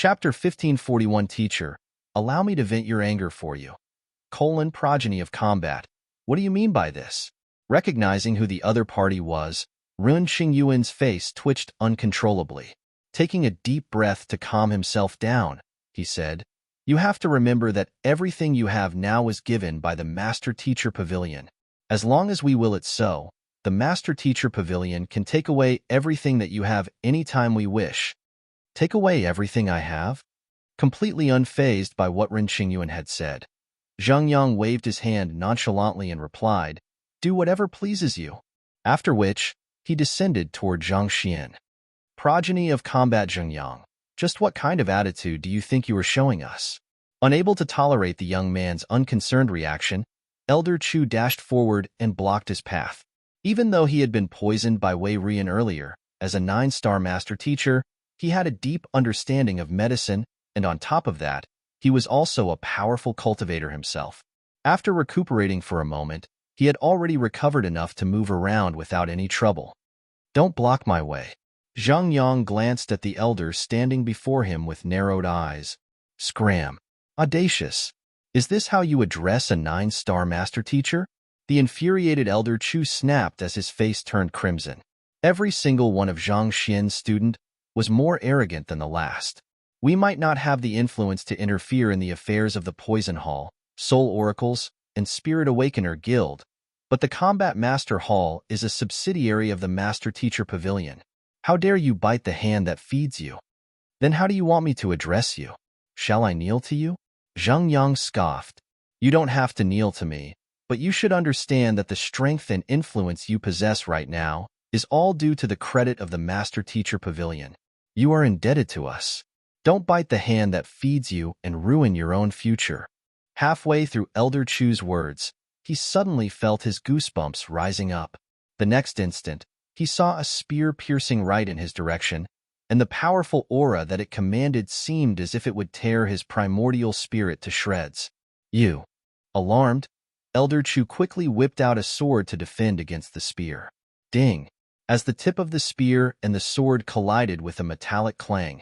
Chapter 1541 Teacher, allow me to vent your anger for you. Progeny of combat. What do you mean by this? Recognizing who the other party was, Run Xingyuan's face twitched uncontrollably. Taking a deep breath to calm himself down, he said, "You have to remember that everything you have now is given by the Master-Teacher Pavilion. As long as we will it so, the Master-Teacher Pavilion can take away everything that you have anytime we wish." Take away everything I have? Completely unfazed by what Ren Xingyuan had said, Zhang Yang waved his hand nonchalantly and replied, "Do whatever pleases you." After which, he descended toward Zhang Xian. Progeny of combat. Zhang Yang, just what kind of attitude do you think you are showing us? Unable to tolerate the young man's unconcerned reaction, Elder Chu dashed forward and blocked his path. Even though he had been poisoned by Wei Rian earlier, as a 9-star master teacher, he had a deep understanding of medicine, and on top of that, he was also a powerful cultivator himself. After recuperating for a moment, he had already recovered enough to move around without any trouble. "Don't block my way." Zhang Yang glanced at the elder standing before him with narrowed eyes. Scram. Audacious. Is this how you address a 9-star master teacher? The infuriated elder Chu snapped as his face turned crimson. Every single one of Zhang Xian's students was more arrogant than the last. "We might not have the influence to interfere in the affairs of the Poison Hall, Soul Oracles, and Spirit Awakener Guild, but the Combat Master Hall is a subsidiary of the Master Teacher Pavilion. How dare you bite the hand that feeds you? Then how do you want me to address you? Shall I kneel to you?" Zhang Yang scoffed. "You don't have to kneel to me, but you should understand that the strength and influence you possess right now is all due to the credit of the Master Teacher Pavilion. You are indebted to us. Don't bite the hand that feeds you and ruin your own future." Halfway through Elder Chu's words, he suddenly felt his goosebumps rising up. The next instant, he saw a spear piercing right in his direction, and the powerful aura that it commanded seemed as if it would tear his primordial spirit to shreds. "You." Alarmed, Elder Chu quickly whipped out a sword to defend against the spear. Ding! As the tip of the spear and the sword collided with a metallic clang,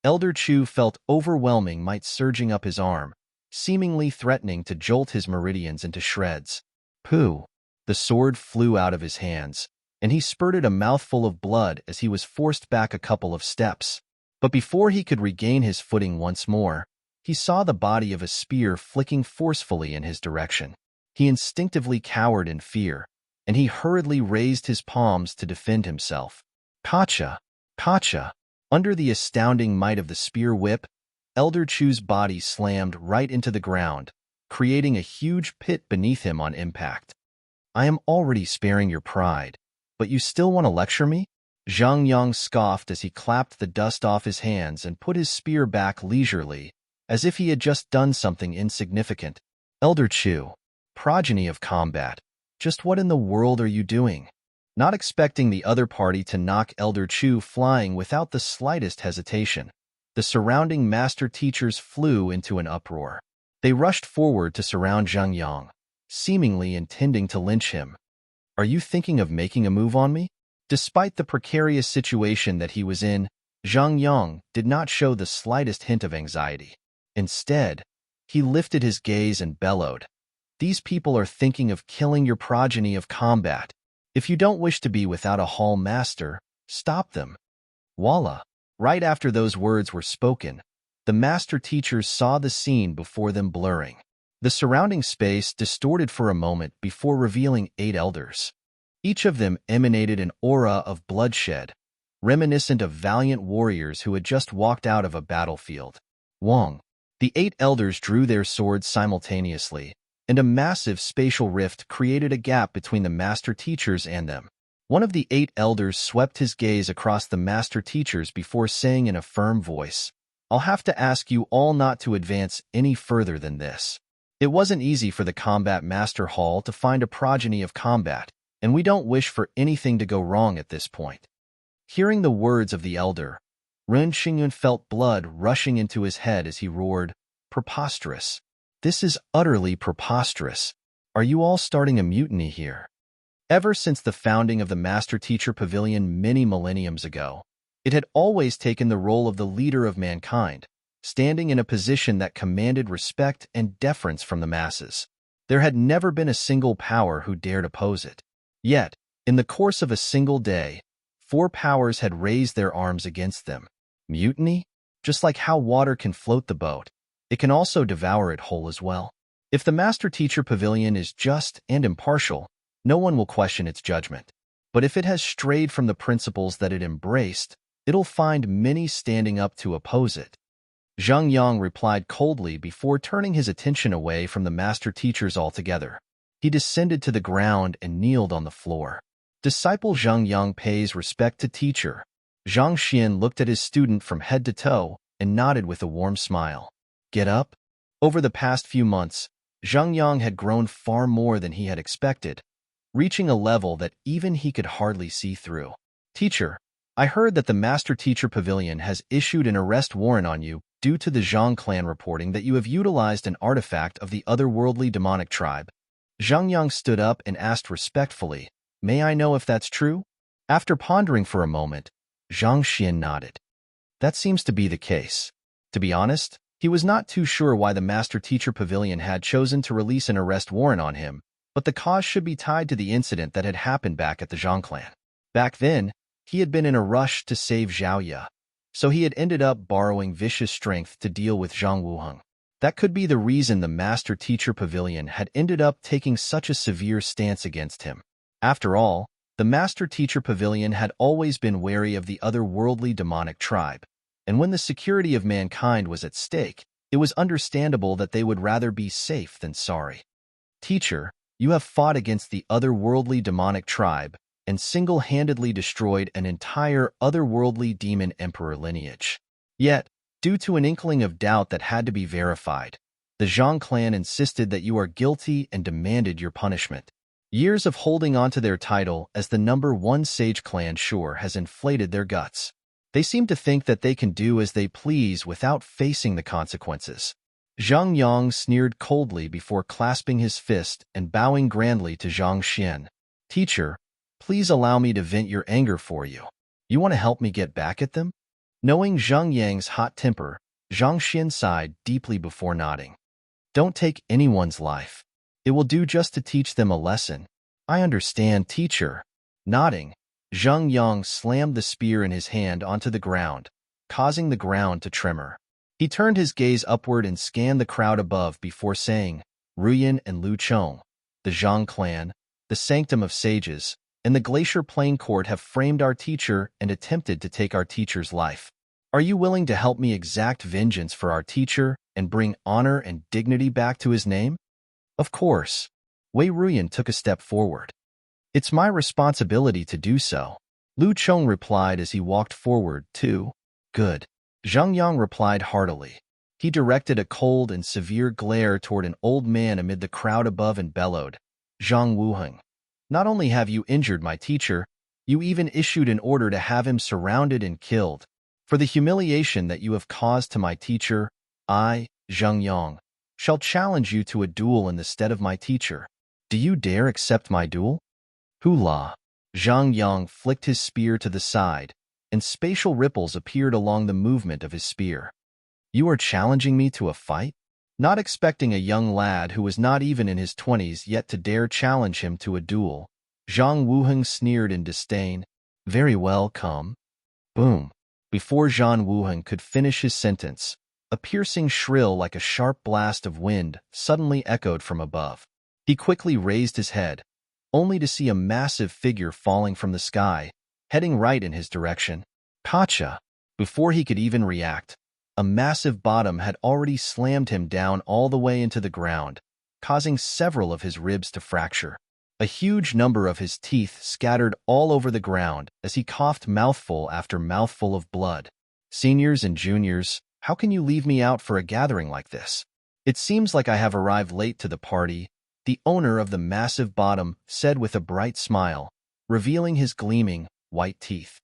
Elder Chu felt overwhelming might surging up his arm, seemingly threatening to jolt his meridians into shreds. Pooh! The sword flew out of his hands, and he spurted a mouthful of blood as he was forced back a couple of steps. But before he could regain his footing once more, he saw the body of a spear flicking forcefully in his direction. He instinctively cowered in fear, and he hurriedly raised his palms to defend himself. Kacha! Kacha! Under the astounding might of the spear whip, Elder Chu's body slammed right into the ground, creating a huge pit beneath him on impact. "I am already sparing your pride, but you still want to lecture me?" Zhang Yang scoffed as he clapped the dust off his hands and put his spear back leisurely, as if he had just done something insignificant. "Elder Chu, progeny of combat, just what in the world are you doing?" Not expecting the other party to knock Elder Chu flying without the slightest hesitation, the surrounding master teachers flew into an uproar. They rushed forward to surround Zhang Yang, seemingly intending to lynch him. "Are you thinking of making a move on me?" Despite the precarious situation that he was in, Zhang Yang did not show the slightest hint of anxiety. Instead, he lifted his gaze and bellowed, "These people are thinking of killing your progeny of combat. If you don't wish to be without a hall master, stop them." Voila! Right after those words were spoken, the master teachers saw the scene before them blurring. The surrounding space distorted for a moment before revealing 8 elders. Each of them emanated an aura of bloodshed, reminiscent of valiant warriors who had just walked out of a battlefield. Wong. The 8 elders drew their swords simultaneously, and a massive spatial rift created a gap between the master teachers and them. One of the 8 elders swept his gaze across the master teachers before saying in a firm voice, "I'll have to ask you all not to advance any further than this. It wasn't easy for the Combat Master Hall to find a progeny of combat, and we don't wish for anything to go wrong at this point." Hearing the words of the elder, Ren Xingyun felt blood rushing into his head as he roared, "Preposterous! This is utterly preposterous. Are you all starting a mutiny here?" Ever since the founding of the Master Teacher Pavilion many millenniums ago, it had always taken the role of the leader of mankind, standing in a position that commanded respect and deference from the masses. There had never been a single power who dared oppose it. Yet, in the course of a single day, 4 powers had raised their arms against them. Mutiny? Just like how water can float the boat, it can also devour it whole as well. If the Master-Teacher Pavilion is just and impartial, no one will question its judgment. But if it has strayed from the principles that it embraced, it'll find many standing up to oppose it. Zhang Yang replied coldly before turning his attention away from the master-teachers altogether. He descended to the ground and kneeled on the floor. Disciple Zhang Yang pays respect to teacher. Zhang Xian looked at his student from head to toe and nodded with a warm smile. Get up? Over the past few months, Zhang Yang had grown far more than he had expected, reaching a level that even he could hardly see through. Teacher, I heard that the Master-Teacher Pavilion has issued an arrest warrant on you due to the Zhang clan reporting that you have utilized an artifact of the otherworldly demonic tribe. Zhang Yang stood up and asked respectfully, May I know if that's true? After pondering for a moment, Zhang Xian nodded. That seems to be the case. To be honest, he was not too sure why the Master-Teacher Pavilion had chosen to release an arrest warrant on him, but the cause should be tied to the incident that had happened back at the Zhang clan. Back then, he had been in a rush to save Zhao Ye, so he had ended up borrowing vicious strength to deal with Zhang Wuheng. That could be the reason the Master-Teacher Pavilion had ended up taking such a severe stance against him. After all, the Master-Teacher Pavilion had always been wary of the otherworldly demonic tribe, and when the security of mankind was at stake, it was understandable that they would rather be safe than sorry. Teacher, you have fought against the otherworldly demonic tribe and single-handedly destroyed an entire otherworldly demon emperor lineage. Yet, due to an inkling of doubt that had to be verified, the Zhang clan insisted that you are guilty and demanded your punishment. Years of holding onto their title as the #1 sage clan sure has inflated their guts. They seem to think that they can do as they please without facing the consequences. Zhang Yang sneered coldly before clasping his fist and bowing grandly to Zhang Xian. Teacher, please allow me to vent your anger for you. You want to help me get back at them? Knowing Zhang Yang's hot temper, Zhang Xian sighed deeply before nodding. Don't take anyone's life. It will do just to teach them a lesson. I understand, teacher. Nodding, Zhang Yang slammed the spear in his hand onto the ground, causing the ground to tremor. He turned his gaze upward and scanned the crowd above before saying, Ruyan and Lu Chong, the Zhang clan, the Sanctum of Sages, and the Glacier Plain Court have framed our teacher and attempted to take our teacher's life. Are you willing to help me exact vengeance for our teacher and bring honor and dignity back to his name? Of course. Wei Ruyan took a step forward. It's my responsibility to do so. Lu Chong replied as he walked forward, too. Good. Zhang Yang replied heartily. He directed a cold and severe glare toward an old man amid the crowd above and bellowed, Zhang Wuheng, not only have you injured my teacher, you even issued an order to have him surrounded and killed. For the humiliation that you have caused to my teacher, I, Zhang Yang, shall challenge you to a duel in the stead of my teacher. Do you dare accept my duel? Hula! Zhang Yang flicked his spear to the side, and spatial ripples appeared along the movement of his spear. You are challenging me to a fight? Not expecting a young lad who was not even in his 20s yet to dare challenge him to a duel, Zhang Wuheng sneered in disdain. Very well, come. Boom. Before Zhang Wuheng could finish his sentence, a piercing shrill like a sharp blast of wind suddenly echoed from above. He quickly raised his head, only to see a massive figure falling from the sky, heading right in his direction. Gotcha! Before he could even react, a massive bottom had already slammed him down all the way into the ground, causing several of his ribs to fracture. A huge number of his teeth scattered all over the ground as he coughed mouthful after mouthful of blood. Seniors and juniors, how can you leave me out for a gathering like this? It seems like I have arrived late to the party, the owner of the massive bottom said with a bright smile, revealing his gleaming, white teeth.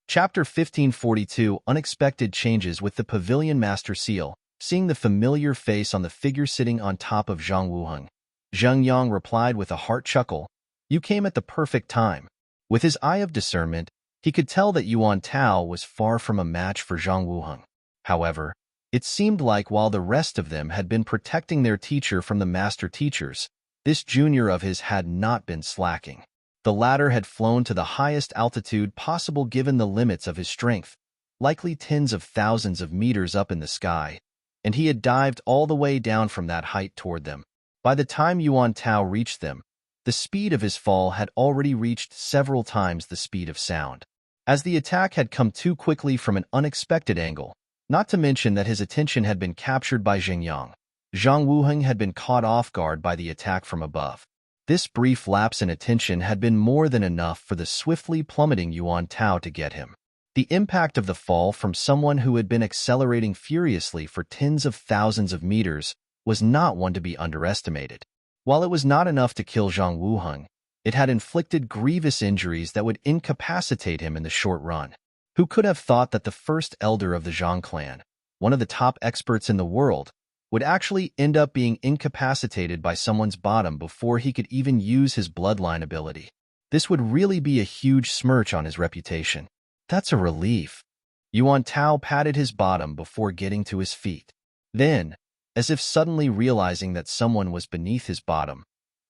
Chapter 1542 Unexpected Changes with the Pavilion Master Seal. Seeing the familiar face on the figure sitting on top of Zhang Wuheng, Zhang Yang replied with a heart chuckle, You came at the perfect time. With his eye of discernment, He could tell that Yuan Tao was far from a match for Zhang Wuheng. However, it seemed like while the rest of them had been protecting their teacher from the master teachers, this junior of his had not been slacking. The latter had flown to the highest altitude possible given the limits of his strength, likely tens of thousands of meters up in the sky, and he had dived all the way down from that height toward them. By the time Yuan Tao reached them, the speed of his fall had already reached several times the speed of sound. As the attack had come too quickly from an unexpected angle, not to mention that his attention had been captured by Xingyang, Zhang Wuheng had been caught off guard by the attack from above. This brief lapse in attention had been more than enough for the swiftly plummeting Yuan Tao to get him. The impact of the fall from someone who had been accelerating furiously for tens of thousands of meters was not one to be underestimated. While it was not enough to kill Zhang Wuheng, it had inflicted grievous injuries that would incapacitate him in the short run. Who could have thought that the first elder of the Zhang clan, one of the top experts in the world, would actually end up being incapacitated by someone's bottom before he could even use his bloodline ability? This would really be a huge smirch on his reputation. That's a relief. Yuan Tao patted his bottom before getting to his feet. Then, as if suddenly realizing that someone was beneath his bottom,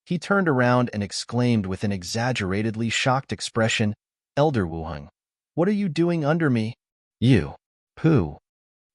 he turned around and exclaimed with an exaggeratedly shocked expression, "Elder Wuheng, what are you doing under me?" "You, pooh."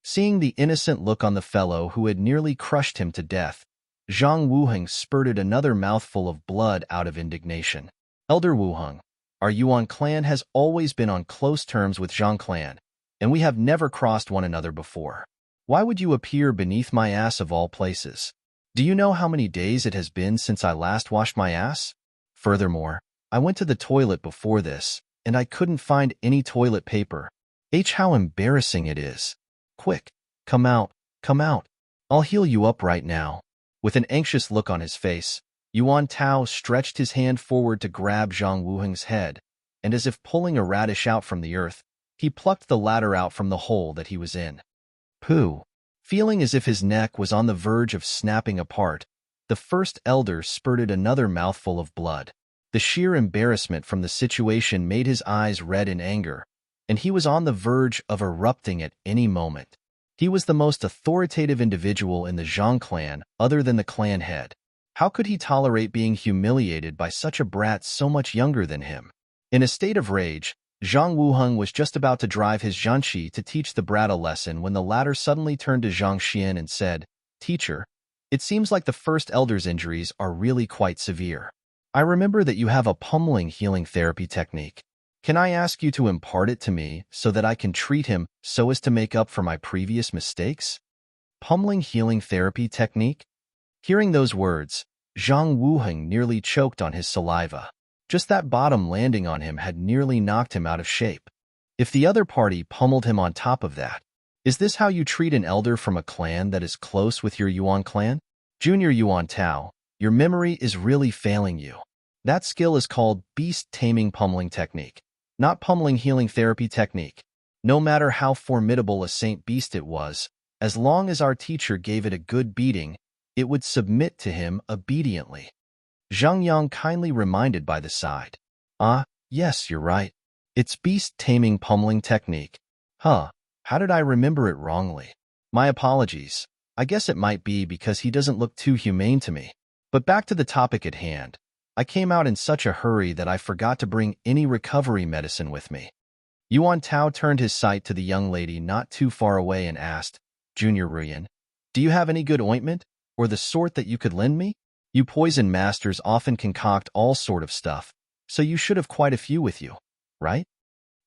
Seeing the innocent look on the fellow who had nearly crushed him to death, Zhang Wuheng spurted another mouthful of blood out of indignation. "Elder Wuheng, our Yuan clan has always been on close terms with Zhang clan, and we have never crossed one another before. Why would you appear beneath my ass of all places? Do you know how many days it has been since I last washed my ass? Furthermore, I went to the toilet before this, and I couldn't find any toilet paper. How embarrassing it is. Quick, come out, come out. I'll heal you up right now." With an anxious look on his face, Yuan Tao stretched his hand forward to grab Zhang Wuheng's head, and as if pulling a radish out from the earth, he plucked the latter out from the hole that he was in. "Pooh." Feeling as if his neck was on the verge of snapping apart, the first elder spurted another mouthful of blood. The sheer embarrassment from the situation made his eyes red in anger, and he was on the verge of erupting at any moment. He was the most authoritative individual in the Zhang clan other than the clan head. How could he tolerate being humiliated by such a brat so much younger than him? In a state of rage, Zhang Wuheng was just about to drive his Zhanshi to teach the brat a lesson when the latter suddenly turned to Zhang Xian and said, "Teacher, it seems like the first elder's injuries are really quite severe. I remember that you have a pummeling healing therapy technique. Can I ask you to impart it to me so that I can treat him so as to make up for my previous mistakes?" Pummeling healing therapy technique? Hearing those words, Zhang Wuheng nearly choked on his saliva. Just that bottom landing on him had nearly knocked him out of shape. If the other party pummeled him on top of that, is this how you treat an elder from a clan that is close with your Yuan clan? Junior Yuan Tao, your memory is really failing you. That skill is called beast taming pummeling technique, not pummeling healing therapy technique. No matter how formidable a saint beast it was, as long as our teacher gave it a good beating, it would submit to him obediently. Zhang Yang kindly reminded by the side. "Ah, yes, you're right. It's beast taming pummeling technique. How did I remember it wrongly? My apologies. I guess it might be because he doesn't look too humane to me. But back to the topic at hand. I came out in such a hurry that I forgot to bring any recovery medicine with me." Yuan Tao turned his sight to the young lady not too far away and asked, "Junior Ruyan, do you have any good ointment, or the sort that you could lend me? You poison masters often concoct all sort of stuff, so you should have quite a few with you, right?"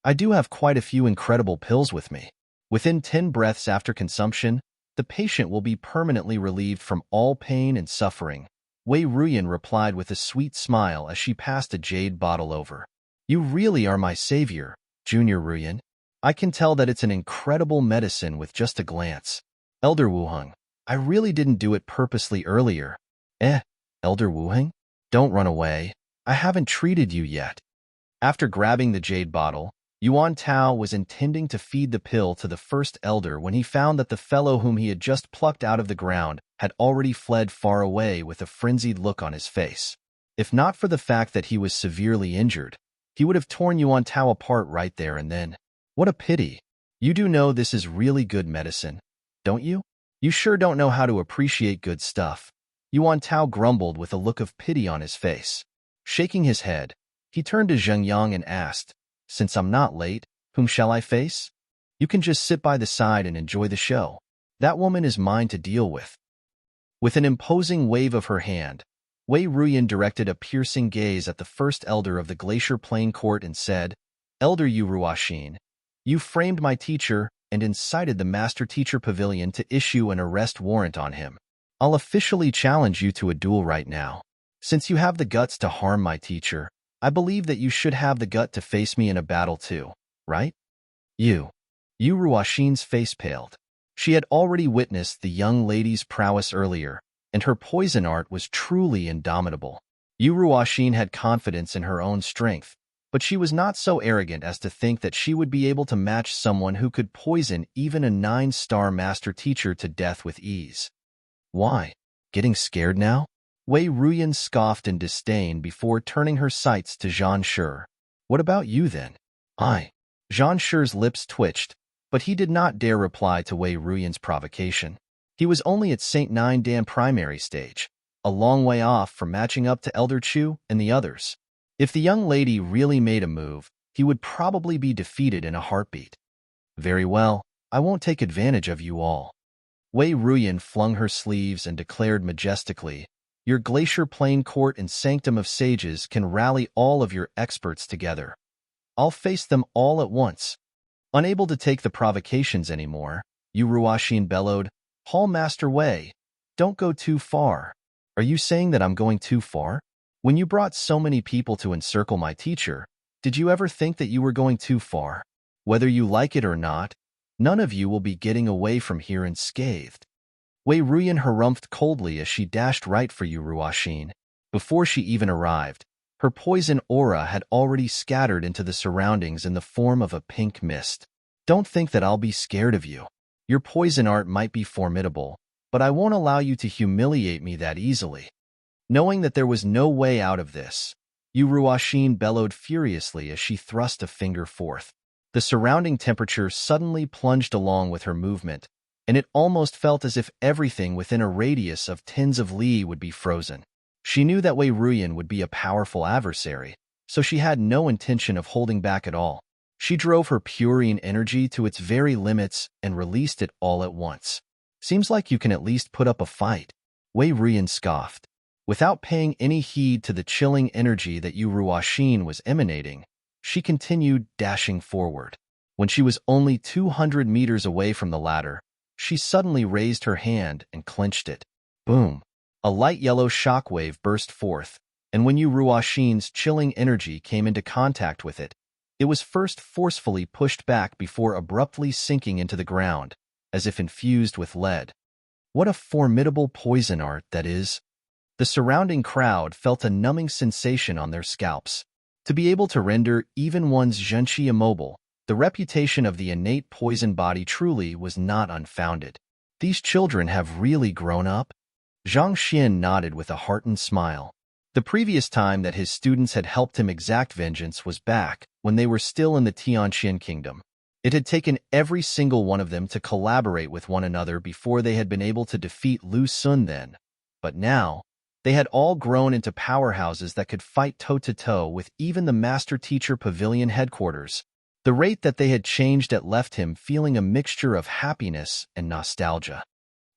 "I do have quite a few incredible pills with me. Within 10 breaths after consumption, the patient will be permanently relieved from all pain and suffering," Wei Ruyan replied with a sweet smile as she passed a jade bottle over. "You really are my savior, Junior Ruyan. I can tell that it's an incredible medicine with just a glance. Elder Wuheng, I really didn't do it purposely earlier." Elder Wuheng? Don't run away. I haven't treated you yet." After grabbing the jade bottle, Yuan Tao was intending to feed the pill to the first elder when he found that the fellow whom he had just plucked out of the ground had already fled far away with a frenzied look on his face. If not for the fact that he was severely injured, He would have torn Yuan Tao apart right there and then. What a pity. You do know this is really good medicine, don't you? You sure don't know how to appreciate good stuff. Yuan Tao grumbled with a look of pity on his face. Shaking his head, he turned to Zheng Yang and asked, "Since I'm not late, whom shall I face? You can just sit by the side and enjoy the show. That woman is mine to deal with." With an imposing wave of her hand, Wei Ruyan directed a piercing gaze at the first elder of the Glacier Plain Court and said, "Elder Yu Ruoxin, you framed my teacher and incited the Master Teacher Pavilion to issue an arrest warrant on him. I'll officially challenge you to a duel right now. Since you have the guts to harm my teacher, I believe that you should have the gut to face me in a battle too, right?" Yu Ruoxin's face paled. She had already witnessed the young lady's prowess earlier, and her poison art was truly indomitable. Yu Ruoxin had confidence in her own strength, but she was not so arrogant as to think that she would be able to match someone who could poison even a 9-star master teacher to death with ease. Why? Getting scared now? Wei Ruyan scoffed in disdain before turning her sights to Zhang Shi. What about you then? Zhang Shi's lips twitched, but he did not dare reply to Wei Ruyan's provocation. He was only at St. Nine Dan primary stage, a long way off from matching up to Elder Chu and the others. If the young lady really made a move, he would probably be defeated in a heartbeat. Very well, I won't take advantage of you all. Wei Ruyan flung her sleeves and declared majestically, "Your Glacier Plain Court and Sanctum of Sages can rally all of your experts together. I'll face them all at once." Unable to take the provocations anymore, Yu Ruoxin bellowed, "Hall Master Wei, don't go too far." Are you saying that I'm going too far? When you brought so many people to encircle my teacher, did you ever think that you were going too far? Whether you like it or not, none of you will be getting away from here unscathed. Wei Ruyan harumphed coldly as she dashed right for Yu Ruoxin. Before she even arrived, her poison aura had already scattered into the surroundings in the form of a pink mist. Don't think that I'll be scared of you. Your poison art might be formidable, but I won't allow you to humiliate me that easily. Knowing that there was no way out of this, Yu Ruoxin bellowed furiously as she thrust a finger forth. The surrounding temperature suddenly plunged along with her movement, and it almost felt as if everything within a radius of tens of li would be frozen. She knew that Wei Ruyan would be a powerful adversary, so she had no intention of holding back at all. She drove her purine energy to its very limits and released it all at once. Seems like you can at least put up a fight. Wei Ruyan scoffed. Without paying any heed to the chilling energy that Yu Ruoxin was emanating, she continued dashing forward. When she was only 200 meters away from the ladder, she suddenly raised her hand and clenched it. Boom! A light yellow shockwave burst forth, and when Yu Ruoxin's chilling energy came into contact with it, it was first forcefully pushed back before abruptly sinking into the ground, as if infused with lead. What a formidable poison art that is! The surrounding crowd felt a numbing sensation on their scalps. To be able to render even one's zhenqi immobile, the reputation of the innate poison body truly was not unfounded. These children have really grown up? Zhang Xian nodded with a heartened smile. The previous time that his students had helped him exact vengeance was back when they were still in the Tianqian kingdom. It had taken every single one of them to collaborate with one another before they had been able to defeat Lu Sun then. But now, they had all grown into powerhouses that could fight toe-to-toe with even the Master Teacher Pavilion headquarters. The rate that they had changed had left him feeling a mixture of happiness and nostalgia.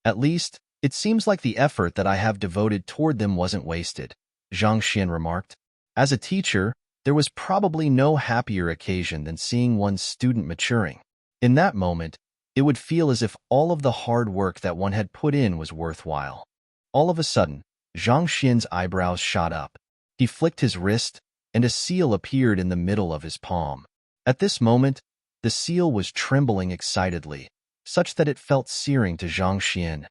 At least, it seems like the effort that I have devoted toward them wasn't wasted, Zhang Xian remarked. As a teacher, there was probably no happier occasion than seeing one's student maturing. In that moment, it would feel as if all of the hard work that one had put in was worthwhile. All of a sudden, Zhang Xian's eyebrows shot up. He flicked his wrist, and a seal appeared in the middle of his palm. At this moment, the seal was trembling excitedly, such that it felt searing to Zhang Xian.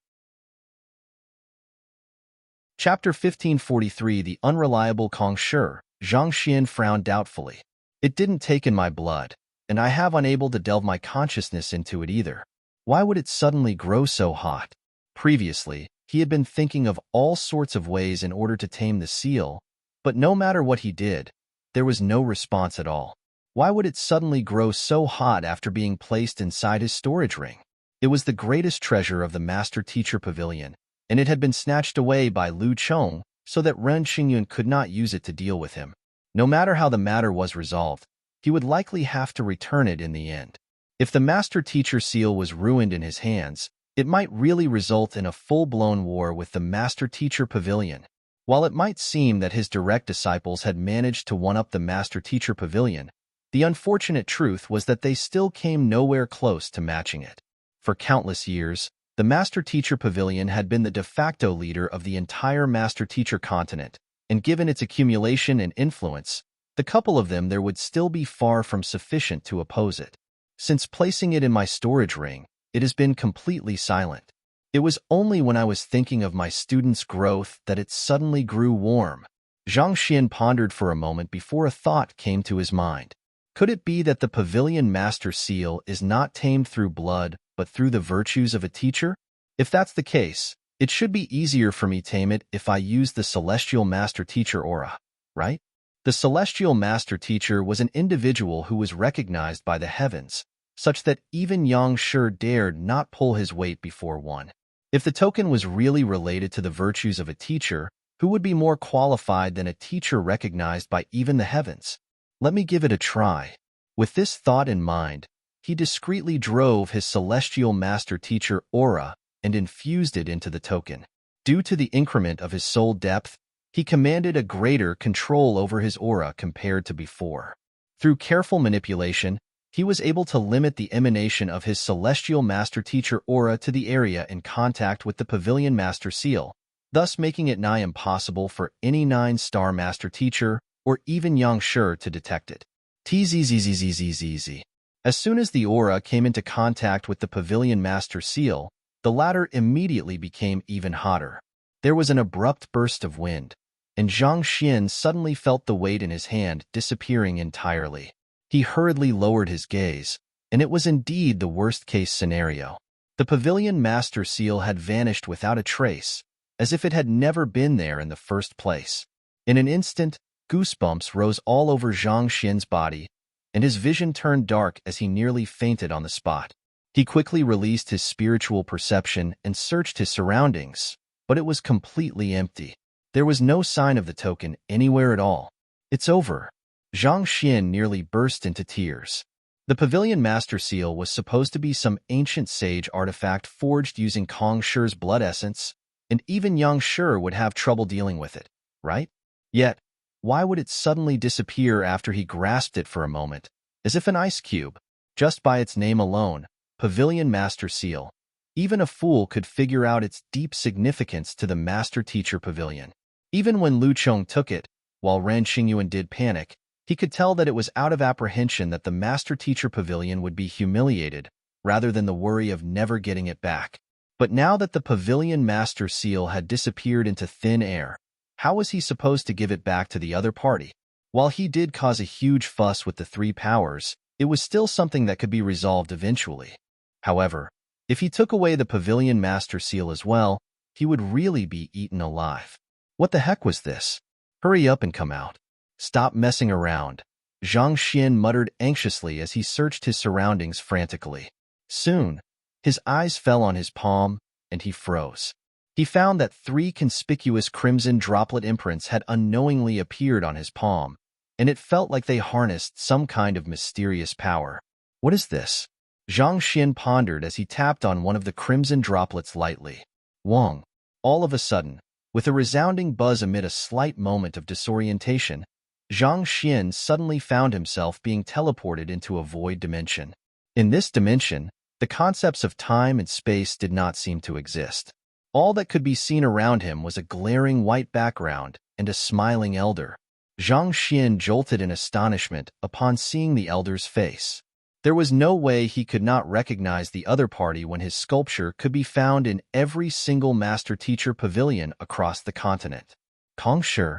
Chapter 1543 The Unreliable Kong Shi. Zhang Xian frowned doubtfully. It didn't take in my blood, and I have unable to delve my consciousness into it either. Why would it suddenly grow so hot? Previously, he had been thinking of all sorts of ways in order to tame the seal, but no matter what he did, there was no response at all. Why would it suddenly grow so hot after being placed inside his storage ring? It was the greatest treasure of the Master-Teacher Pavilion, and it had been snatched away by Lu Chong so that Ren Xingyun could not use it to deal with him. No matter how the matter was resolved, he would likely have to return it in the end. If the Master-Teacher seal was ruined in his hands, it might really result in a full-blown war with the Master-Teacher Pavilion. While it might seem that his direct disciples had managed to one-up the Master-Teacher Pavilion, the unfortunate truth was that they still came nowhere close to matching it. For countless years, the Master-Teacher Pavilion had been the de facto leader of the entire Master-Teacher continent, and given its accumulation and influence, the couple of them there would still be far from sufficient to oppose it. Since placing it in my storage ring, it has been completely silent. It was only when I was thinking of my student's growth that it suddenly grew warm. Zhang Xian pondered for a moment before a thought came to his mind. Could it be that the Pavilion Master Seal is not tamed through blood, but through the virtues of a teacher? If that's the case, it should be easier for me to tame it if I use the Celestial Master Teacher aura, right? The Celestial Master Teacher was an individual who was recognized by the heavens, such that even Yang Shi dared not pull his weight before one. If the token was really related to the virtues of a teacher, who would be more qualified than a teacher recognized by even the heavens? Let me give it a try. With this thought in mind, he discreetly drove his Celestial Master Teacher aura and infused it into the token. Due to the increment of his soul depth, he commanded a greater control over his aura compared to before. Through careful manipulation, he was able to limit the emanation of his Celestial Master Teacher aura to the area in contact with the Pavilion Master Seal, thus making it nigh impossible for any 9-star Master Teacher or even Yang Shi to detect it. Tzzzzzzzzzz. As soon as the aura came into contact with the Pavilion Master Seal, the latter immediately became even hotter. There was an abrupt burst of wind, and Zhang Xian suddenly felt the weight in his hand disappearing entirely. He hurriedly lowered his gaze, and it was indeed the worst-case scenario. The Pavilion Master Seal had vanished without a trace, as if it had never been there in the first place. In an instant, goosebumps rose all over Zhang Xian's body, and his vision turned dark as he nearly fainted on the spot. He quickly released his spiritual perception and searched his surroundings, but it was completely empty. There was no sign of the token anywhere at all. It's over. Zhang Xian nearly burst into tears. The Pavilion Master Seal was supposed to be some ancient sage artifact forged using Kong Shi's blood essence, and even Yang Shi would have trouble dealing with it, right? Yet, why would it suddenly disappear after he grasped it for a moment, as if an ice cube? Just by its name alone, Pavilion Master Seal, even a fool could figure out its deep significance to the Master Teacher Pavilion. Even when Lu Chong took it, while Ren Xingyuan did panic, he could tell that it was out of apprehension that the Master Teacher Pavilion would be humiliated, rather than the worry of never getting it back. But now that the Pavilion Master Seal had disappeared into thin air, how was he supposed to give it back to the other party? While he did cause a huge fuss with the 3 powers, it was still something that could be resolved eventually. However, if he took away the Pavilion Master Seal as well, he would really be eaten alive. What the heck was this? Hurry up and come out. Stop messing around. Zhang Xian muttered anxiously as he searched his surroundings frantically. Soon, his eyes fell on his palm, and he froze. He found that 3 conspicuous crimson droplet imprints had unknowingly appeared on his palm, and it felt like they harnessed some kind of mysterious power. What is this? Zhang Xian pondered as he tapped on one of the crimson droplets lightly. Wong. All of a sudden, with a resounding buzz amid a slight moment of disorientation, Zhang Xian suddenly found himself being teleported into a void dimension. In this dimension, the concepts of time and space did not seem to exist. All that could be seen around him was a glaring white background and a smiling elder. Zhang Xian jolted in astonishment upon seeing the elder's face. There was no way he could not recognize the other party when his sculpture could be found in every single Master-Teacher Pavilion across the continent. Kong Shi.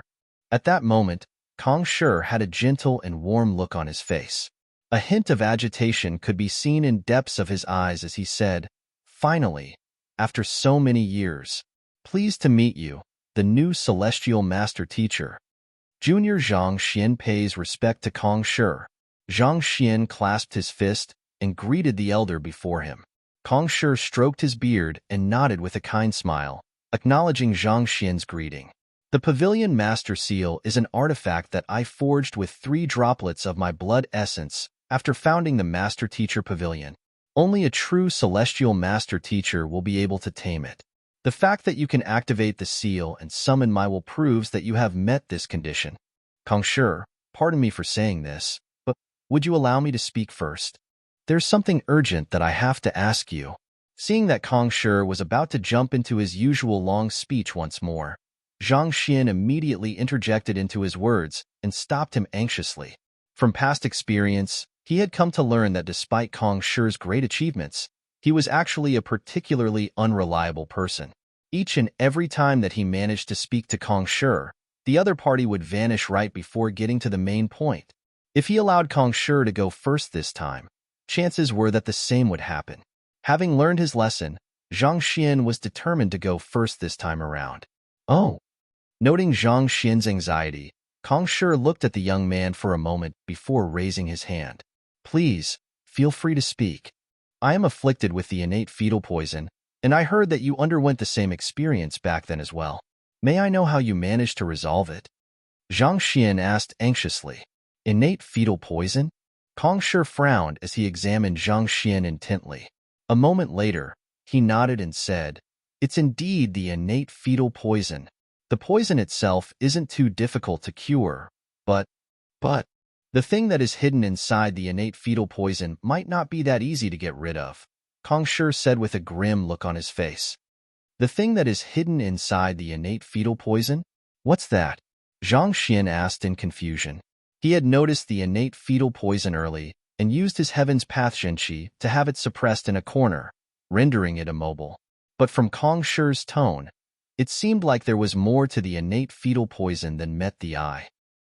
At that moment, Kong Shi had a gentle and warm look on his face. A hint of agitation could be seen in depths of his eyes as he said, "Finally, after so many years, pleased to meet you, the new Celestial Master Teacher." Junior Zhang Xian pays respect to Kong Shi. Zhang Xian clasped his fist and greeted the elder before him. Kong Shi stroked his beard and nodded with a kind smile, acknowledging Zhang Xian's greeting. The Pavilion Master Seal is an artifact that I forged with 3 droplets of my blood essence after founding the Master Teacher Pavilion. Only a true celestial Master Teacher will be able to tame it. The fact that you can activate the seal and summon my will proves that you have met this condition. Kong Shi, pardon me for saying this, but would you allow me to speak first? There's something urgent that I have to ask you. Seeing that Kong Shi was about to jump into his usual long speech once more, Zhang Xian immediately interjected into his words and stopped him anxiously. From past experience, he had come to learn that despite Kong Shi's great achievements, he was actually a particularly unreliable person. Each and every time that he managed to speak to Kong Shi, the other party would vanish right before getting to the main point. If he allowed Kong Shi to go first this time, chances were that the same would happen. Having learned his lesson, Zhang Xian was determined to go first this time around. Oh. Noting Zhang Xian's anxiety, Kong Shi looked at the young man for a moment before raising his hand. Please, feel free to speak. I am afflicted with the innate fetal poison, and I heard that you underwent the same experience back then as well. May I know how you managed to resolve it? Zhang Xian asked anxiously. Innate fetal poison? Kong Shi frowned as he examined Zhang Xian intently. A moment later, he nodded and said, It's indeed the innate fetal poison. The poison itself isn't too difficult to cure, but the thing that is hidden inside the innate fetal poison might not be that easy to get rid of, Kong Shi said with a grim look on his face. The thing that is hidden inside the innate fetal poison? What's that? Zhang Xian asked in confusion. He had noticed the innate fetal poison early and used his Heaven's Path Zhenqi to have it suppressed in a corner, rendering it immobile. But from Kong Shi's tone, it seemed like there was more to the innate fetal poison than met the eye.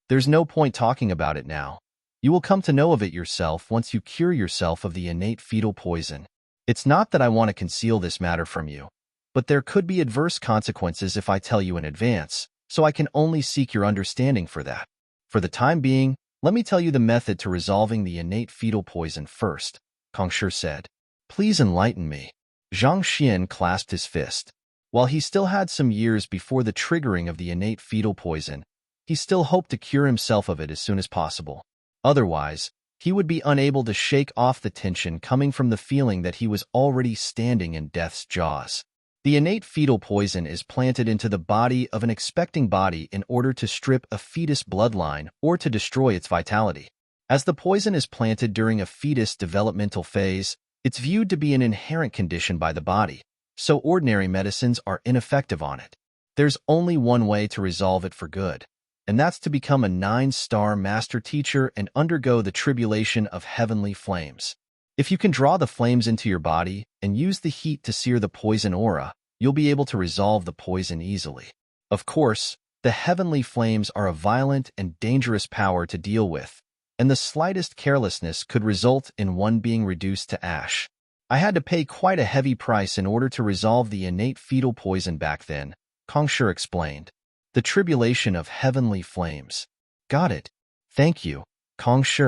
There's no point talking about it now. You will come to know of it yourself once you cure yourself of the innate fetal poison. It's not that I want to conceal this matter from you, but there could be adverse consequences if I tell you in advance, so I can only seek your understanding for that. For the time being, let me tell you the method to resolving the innate fetal poison first, Kong Shi said. Please enlighten me. Zhang Xian clasped his fist. While he still had some years before the triggering of the innate fetal poison, he still hoped to cure himself of it as soon as possible. Otherwise, he would be unable to shake off the tension coming from the feeling that he was already standing in death's jaws. The innate fetal poison is planted into the body of an expecting body in order to strip a fetus bloodline or to destroy its vitality. As the poison is planted during a fetus developmental phase, it's viewed to be an inherent condition by the body, so ordinary medicines are ineffective on it. There's only one way to resolve it for good, and that's to become a 9-star master teacher and undergo the tribulation of heavenly flames. If you can draw the flames into your body and use the heat to sear the poison aura, you'll be able to resolve the poison easily. Of course, the heavenly flames are a violent and dangerous power to deal with, and the slightest carelessness could result in one being reduced to ash. I had to pay quite a heavy price in order to resolve the innate fetal poison back then, Kong Shi explained. The tribulation of heavenly flames. Got it. Thank you, Kong Shi.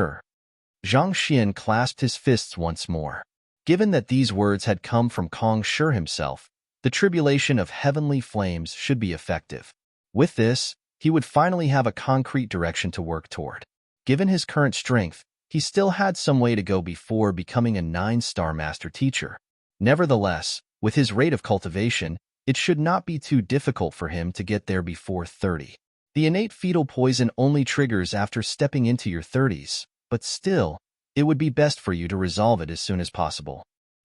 Zhang Xian clasped his fists once more. Given that these words had come from Kong Shi himself, the tribulation of heavenly flames should be effective. With this, he would finally have a concrete direction to work toward. Given his current strength, he still had some way to go before becoming a 9-star master teacher. Nevertheless, with his rate of cultivation, it should not be too difficult for him to get there before 30. The innate fetal poison only triggers after stepping into your 30s, but still, it would be best for you to resolve it as soon as possible.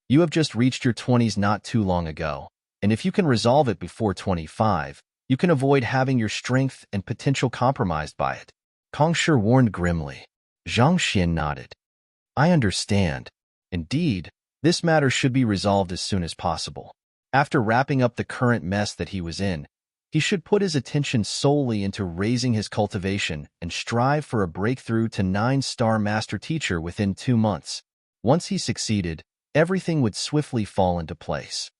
You have just reached your 20s not too long ago, and if you can resolve it before 25, you can avoid having your strength and potential compromised by it. Kong Shi warned grimly. Zhang Xian nodded. I understand. Indeed, this matter should be resolved as soon as possible. After wrapping up the current mess that he was in, he should put his attention solely into raising his cultivation and strive for a breakthrough to 9-star master teacher within 2 months. Once he succeeded, everything would swiftly fall into place.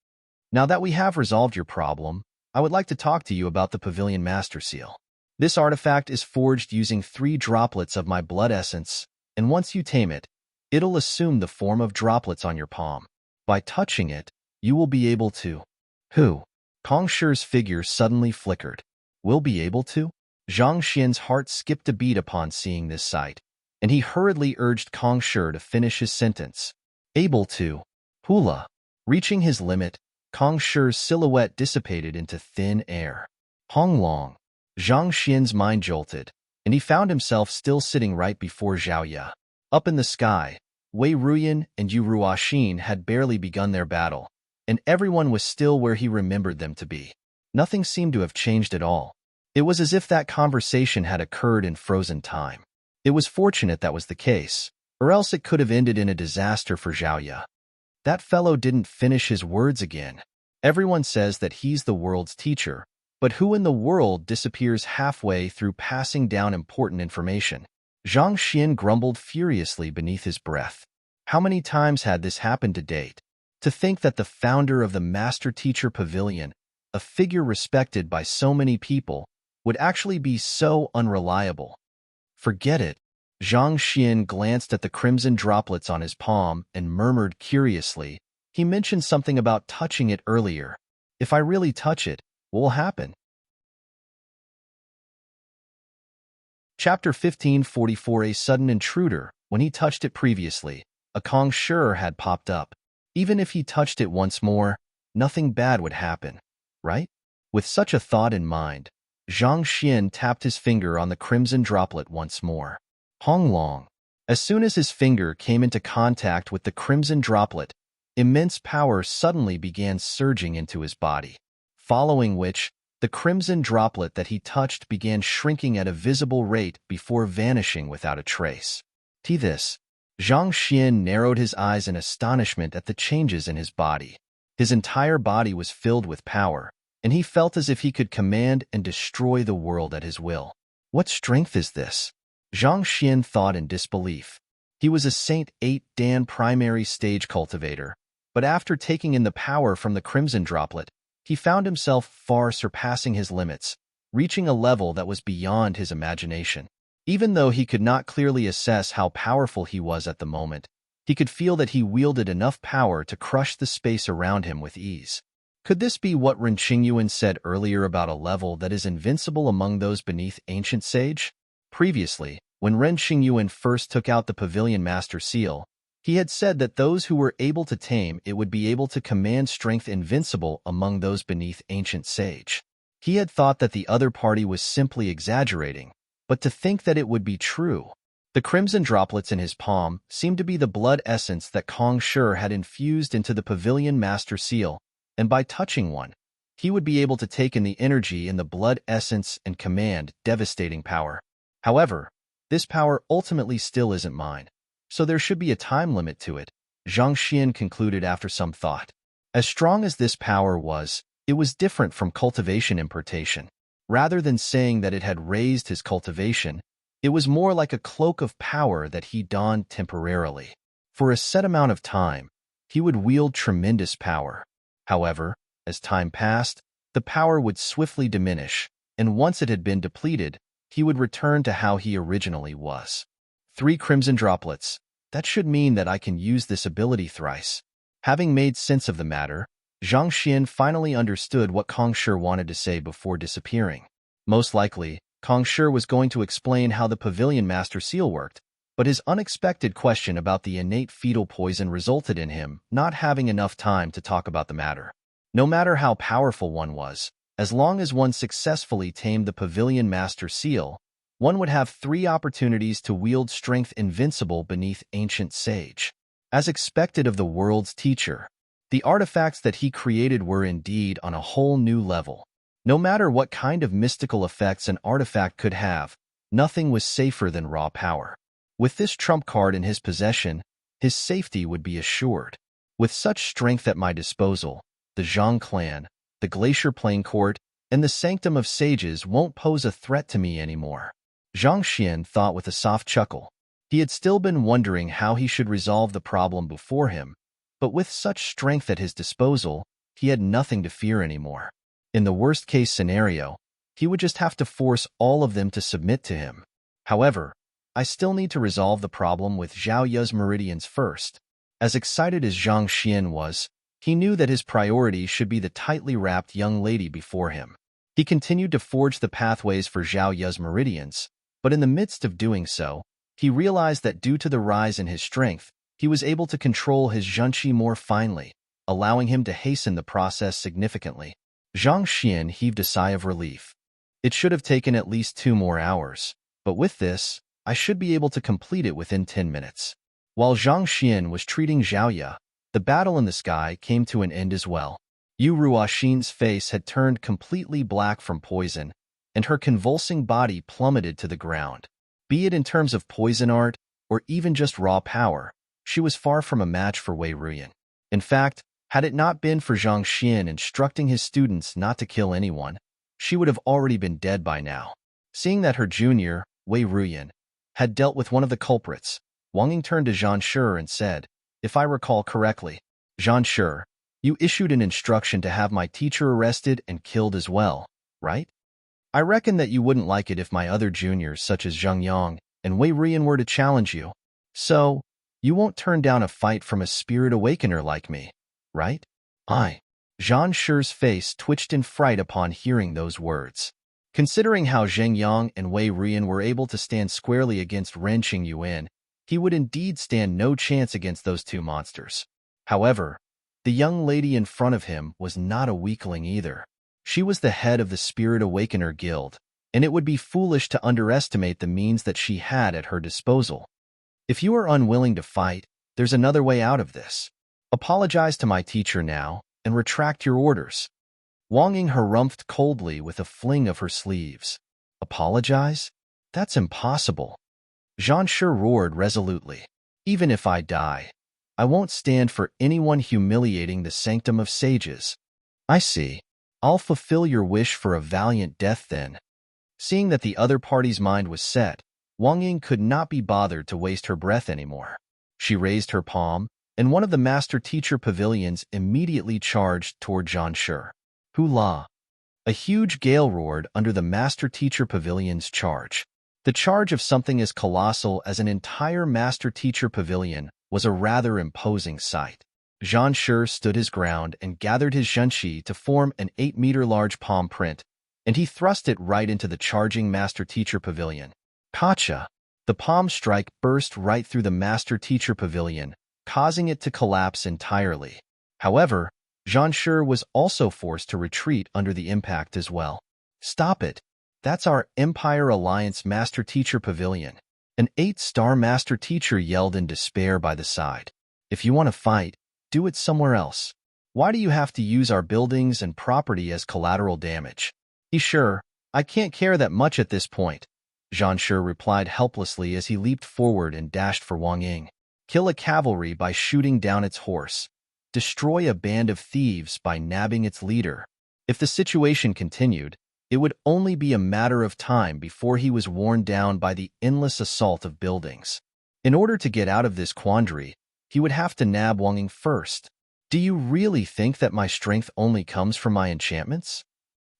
Now that we have resolved your problem, I would like to talk to you about the Pavilion Master Seal. This artifact is forged using 3 droplets of my blood essence, and once you tame it, it'll assume the form of droplets on your palm. By touching it, you will be able to... Who? Kong Shi's figure suddenly flickered. Will be able to? Zhang Xian's heart skipped a beat upon seeing this sight, and he hurriedly urged Kong Shi to finish his sentence. Able to. Hula. Reaching his limit, Kong Shi's silhouette dissipated into thin air. Hong Long. Zhang Xian's mind jolted, and he found himself still sitting right before Zhao Ya. Up in the sky, Wei Ruyan and Yu Ruoxin had barely begun their battle, and everyone was still where he remembered them to be. Nothing seemed to have changed at all. It was as if that conversation had occurred in frozen time. It was fortunate that was the case, or else it could have ended in a disaster for Zhao Ya. That fellow didn't finish his words again. Everyone says that he's the world's teacher, but who in the world disappears halfway through passing down important information? Zhang Xian grumbled furiously beneath his breath. How many times had this happened to date? To think that the founder of the Master Teacher Pavilion, a figure respected by so many people, would actually be so unreliable. Forget it. Zhang Xian glanced at the crimson droplets on his palm and murmured curiously. He mentioned something about touching it earlier. If I really touch it, what will happen? Chapter 1544. A sudden intruder. When he touched it previously, a Kong Shi had popped up. Even if he touched it once more, nothing bad would happen, right? With such a thought in mind, Zhang Xian tapped his finger on the crimson droplet once more. Hong Long. As soon as his finger came into contact with the crimson droplet, immense power suddenly began surging into his body, following which, the crimson droplet that he touched began shrinking at a visible rate before vanishing without a trace. To this, Zhang Xian narrowed his eyes in astonishment at the changes in his body. His entire body was filled with power, and he felt as if he could command and destroy the world at his will. What strength is this? Zhang Xian thought in disbelief. He was a Saint 8 Dan primary stage cultivator, but after taking in the power from the crimson droplet, he found himself far surpassing his limits, reaching a level that was beyond his imagination. Even though he could not clearly assess how powerful he was at the moment, he could feel that he wielded enough power to crush the space around him with ease. Could this be what Ren Qingyuan said earlier about a level that is invincible among those beneath ancient sage? Previously, when Ren Qingyuan first took out the Pavilion Master Seal, he had said that those who were able to tame it would be able to command strength invincible among those beneath ancient sage. He had thought that the other party was simply exaggerating, but to think that it would be true. The crimson droplets in his palm seemed to be the blood essence that Kong Shi had infused into the Pavilion Master Seal, and by touching one, he would be able to take in the energy in the blood essence and command devastating power. However, this power ultimately still isn't mine, so there should be a time limit to it, Zhang Xian concluded after some thought. As strong as this power was, it was different from cultivation impartation. Rather than saying that it had raised his cultivation, it was more like a cloak of power that he donned temporarily. For a set amount of time, he would wield tremendous power. However, as time passed, the power would swiftly diminish, and once it had been depleted, he would return to how he originally was. 3 crimson droplets. That should mean that I can use this ability thrice. Having made sense of the matter, Zhang Xian finally understood what Kong Shi wanted to say before disappearing. Most likely, Kong Shi was going to explain how the Pavilion Master Seal worked, but his unexpected question about the innate fetal poison resulted in him not having enough time to talk about the matter. No matter how powerful one was, as long as one successfully tamed the Pavilion Master Seal, one would have 3 opportunities to wield strength invincible beneath ancient sage. As expected of the world's teacher, the artifacts that he created were indeed on a whole new level. No matter what kind of mystical effects an artifact could have, nothing was safer than raw power. With this trump card in his possession, his safety would be assured. With such strength at my disposal, the Zhang clan, the Glacier Plain Court, and the Sanctum of Sages won't pose a threat to me anymore. Zhang Xian thought with a soft chuckle. He had still been wondering how he should resolve the problem before him, but with such strength at his disposal, he had nothing to fear anymore. In the worst-case scenario, He would just have to force all of them to submit to him. However, I still need to resolve the problem with Zhao Yu's meridians first. As excited as Zhang Xian was, he knew that his priority should be the tightly wrapped young lady before him. He continued to forge the pathways for Zhao Yu's meridians, but in the midst of doing so, he realized that due to the rise in his strength, he was able to control his zhenqi more finely, allowing him to hasten the process significantly. Zhang Xian heaved a sigh of relief. It should have taken at least 2 more hours, but with this, I should be able to complete it within 10 minutes. While Zhang Xian was treating Zhao Yu, the battle in the sky came to an end as well. Yu Ruoxin's face had turned completely black from poison, and her convulsing body plummeted to the ground. Be it in terms of poison art, or even just raw power, she was far from a match for Wei Ruyan. In fact, had it not been for Zhang Xian instructing his students not to kill anyone, she would have already been dead by now. Seeing that her junior, Wei Ruyan, had dealt with one of the culprits, Wang Ying turned to Zhan Shi and said, "If I recall correctly, Zhan Shi, you issued an instruction to have my teacher arrested and killed as well, right? I reckon that you wouldn't like it if my other juniors such as Zheng Yang and Wei Ruyan were to challenge you. So, you won't turn down a fight from a spirit awakener like me, right?" Zhan Shi's face twitched in fright upon hearing those words. Considering how Zheng Yang and Wei Ruyan were able to stand squarely against Ren Qingyuan, he would indeed stand no chance against those two monsters. However, the young lady in front of him was not a weakling either. She was the head of the Spirit Awakener Guild, and it would be foolish to underestimate the means that she had at her disposal. If you are unwilling to fight, there's another way out of this. Apologize to my teacher now, and retract your orders. Wang Ying harumphed coldly with a fling of her sleeves. Apologize? That's impossible. Zhan Shi roared resolutely. Even if I die, I won't stand for anyone humiliating the sanctum of sages. I see. I'll fulfill your wish for a valiant death then. Seeing that the other party's mind was set, Wang Ying could not be bothered to waste her breath anymore. She raised her palm, and one of the master-teacher pavilions immediately charged toward Zhan Shi. Hula! A huge gale roared under the master-teacher pavilion's charge. The charge of something as colossal as an entire master-teacher pavilion was a rather imposing sight. Zhan Shi stood his ground and gathered his zhenqi to form an 8-meter-large palm print, and he thrust it right into the charging master-teacher pavilion. Gotcha! The palm strike burst right through the master-teacher pavilion, causing it to collapse entirely. However, Zhan Shi was also forced to retreat under the impact as well. Stop it! That's our Empire Alliance Master-Teacher Pavilion. An 8-star Master-Teacher yelled in despair by the side. If you want to fight, do it somewhere else. Why do you have to use our buildings and property as collateral damage? Sure, I can't care that much at this point, Zhan Shi replied helplessly as he leaped forward and dashed for Wang Ying. Kill a cavalry by shooting down its horse. Destroy a band of thieves by nabbing its leader. If the situation continued, it would only be a matter of time before he was worn down by the endless assault of buildings. In order to get out of this quandary, he would have to nab Wang Ying first. Do you really think that my strength only comes from my enchantments?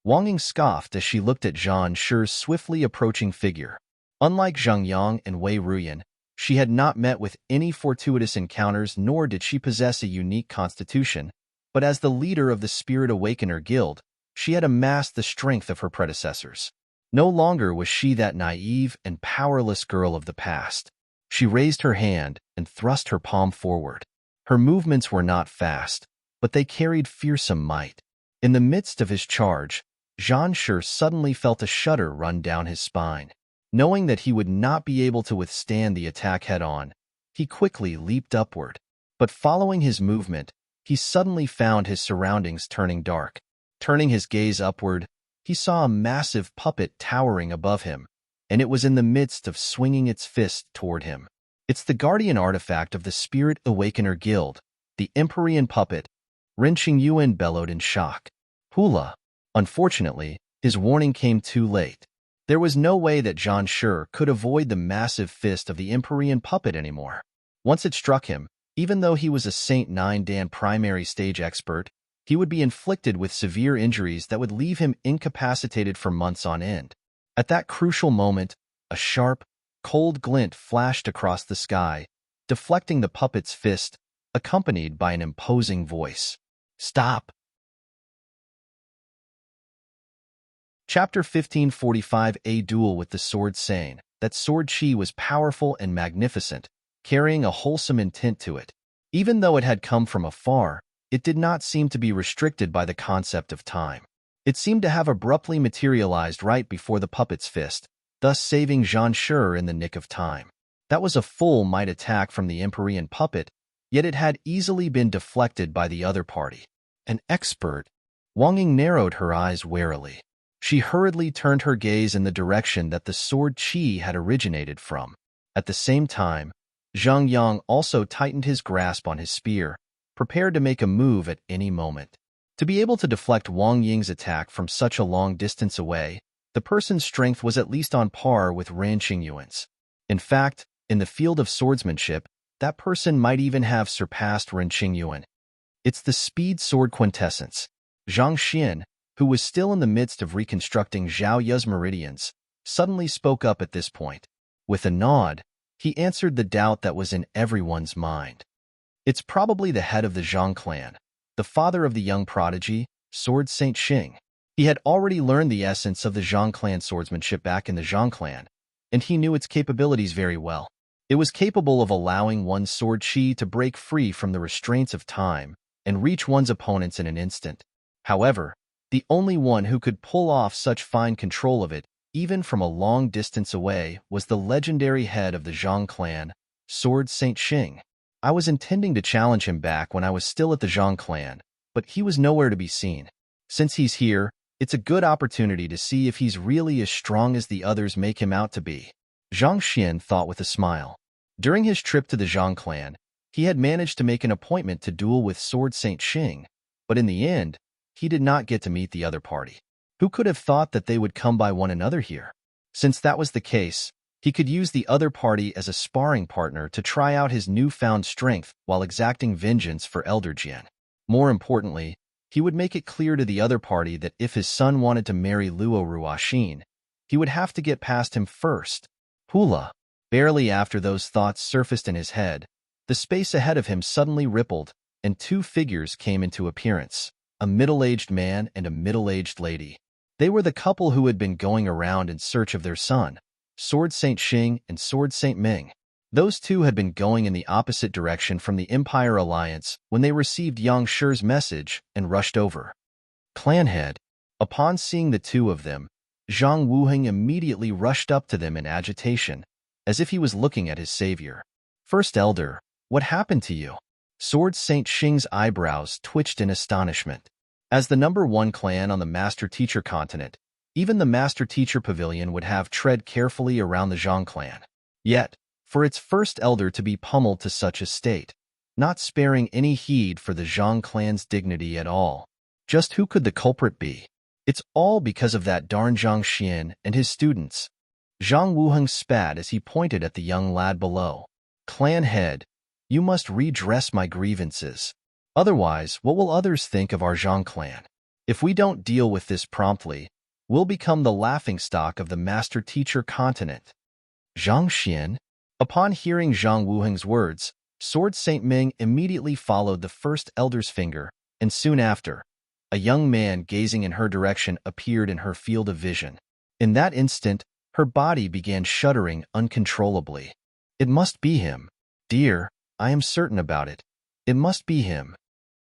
Wang Ying scoffed as she looked at Zhan Shi's swiftly approaching figure. Unlike Zheng Yang and Wei Ruyan, she had not met with any fortuitous encounters, nor did she possess a unique constitution, but as the leader of the Spirit Awakener Guild, she had amassed the strength of her predecessors. No longer was she that naive and powerless girl of the past. She raised her hand and thrust her palm forward. Her movements were not fast, but they carried fearsome might. In the midst of his charge, Zhan Shi suddenly felt a shudder run down his spine. Knowing that he would not be able to withstand the attack head-on, he quickly leaped upward. But following his movement, he suddenly found his surroundings turning dark. Turning his gaze upward, he saw a massive puppet towering above him, and it was in the midst of swinging its fist toward him. It's the guardian artifact of the Spirit Awakener Guild, the Empyrean puppet. Ren Qingyuan bellowed in shock. Hula! Unfortunately, his warning came too late. There was no way that Zhan Shi could avoid the massive fist of the Empyrean puppet anymore. Once it struck him, even though he was a Saint 9 Dan primary stage expert, he would be inflicted with severe injuries that would leave him incapacitated for months on end. At that crucial moment, a sharp, cold glint flashed across the sky, deflecting the puppet's fist, accompanied by an imposing voice. "Stop!" Chapter 1545. A duel with the sword. Saying that sword chi was powerful and magnificent, carrying a wholesome intent to it. Even though it had come from afar, it did not seem to be restricted by the concept of time. It seemed to have abruptly materialized right before the puppet's fist, thus saving Zhang Shi in the nick of time. That was a full might attack from the Empyrean puppet, yet it had easily been deflected by the other party. An expert. Wang Ying narrowed her eyes warily. She hurriedly turned her gaze in the direction that the sword chi had originated from. At the same time, Zhang Yang also tightened his grasp on his spear, prepared to make a move at any moment. To be able to deflect Wang Ying's attack from such a long distance away, the person's strength was at least on par with Ran Qingyuan's. In fact, in the field of swordsmanship, that person might even have surpassed Ran Qingyuan. It's the speed sword quintessence. Zhang Xian, who was still in the midst of reconstructing Zhao Yu's meridians, suddenly spoke up at this point. With a nod, he answered the doubt that was in everyone's mind. It's probably the head of the Zhang clan, the father of the young prodigy, Sword Saint Xing. He had already learned the essence of the Zhang clan swordsmanship back in the Zhang clan, and he knew its capabilities very well. It was capable of allowing one's sword chi to break free from the restraints of time and reach one's opponents in an instant. However, the only one who could pull off such fine control of it, even from a long distance away, was the legendary head of the Zhang clan, Sword Saint Xing. I was intending to challenge him back when I was still at the Zhang clan, but he was nowhere to be seen. Since he's here, it's a good opportunity to see if he's really as strong as the others make him out to be. Zhang Xian thought with a smile. During his trip to the Zhang clan, he had managed to make an appointment to duel with Sword Saint Xing, but in the end, he did not get to meet the other party. Who could have thought that they would come by one another here? Since that was the case, he could use the other party as a sparring partner to try out his newfound strength while exacting vengeance for Elder Jian. More importantly, he would make it clear to the other party that if his son wanted to marry Luo Ruoxin, he would have to get past him first. Hula. Barely after those thoughts surfaced in his head, the space ahead of him suddenly rippled, and two figures came into appearance. A middle-aged man and a middle-aged lady. They were the couple who had been going around in search of their son, Sword Saint Xing and Sword Saint Ming. Those two had been going in the opposite direction from the Empire Alliance when they received Yang Shi's message and rushed over. Clanhead. Upon seeing the two of them, Zhang Wuheng immediately rushed up to them in agitation, as if he was looking at his savior. First Elder, what happened to you? Sword Saint Xing's eyebrows twitched in astonishment. As the #1 clan on the Master-Teacher continent, even the Master-Teacher Pavilion would have tread carefully around the Zhang clan. Yet, for its first elder to be pummeled to such a state, not sparing any heed for the Zhang clan's dignity at all. Just who could the culprit be? It's all because of that darn Zhang Xian and his students. Zhang Wuheng spat as he pointed at the young lad below. Clan head, you must redress my grievances. Otherwise, what will others think of our Zhang clan? If we don't deal with this promptly, we'll become the laughingstock of the Master-Teacher continent. Zhang Xian? Upon hearing Zhang Wuheng's words, Sword Saint Ming immediately followed the first elder's finger, and soon after, a young man gazing in her direction appeared in her field of vision. In that instant, her body began shuddering uncontrollably. It must be him. Dear, I am certain about it. It must be him.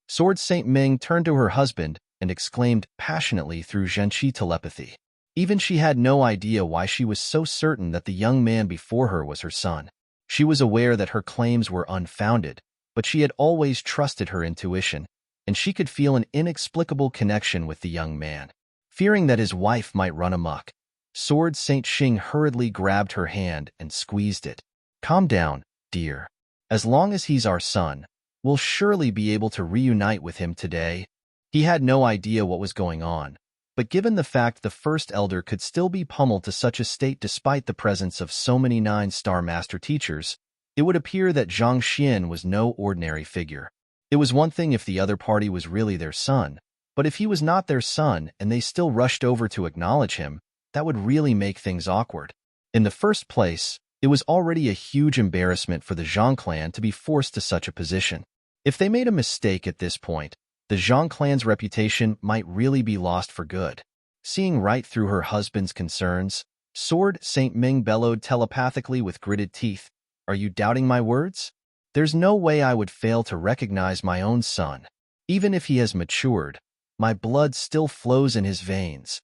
Sword Saint Ming turned to her husband and exclaimed passionately through Zhenqi telepathy. Even she had no idea why she was so certain that the young man before her was her son. She was aware that her claims were unfounded, but she had always trusted her intuition, and she could feel an inexplicable connection with the young man. Fearing that his wife might run amok, Sword Saint Xing hurriedly grabbed her hand and squeezed it. Calm down, dear. As long as he's our son, we'll surely be able to reunite with him today. He had no idea what was going on, but given the fact the first elder could still be pummeled to such a state despite the presence of so many 9-star master teachers, it would appear that Zhang Xian was no ordinary figure. It was one thing if the other party was really their son, but if he was not their son and they still rushed over to acknowledge him, that would really make things awkward. In the first place, it was already a huge embarrassment for the Zhang clan to be forced to such a position. If they made a mistake at this point, the Zhang clan's reputation might really be lost for good. Seeing right through her husband's concerns, Sword Saint Ming bellowed telepathically with gritted teeth, "Are you doubting my words? There's no way I would fail to recognize my own son. Even if he has matured, my blood still flows in his veins.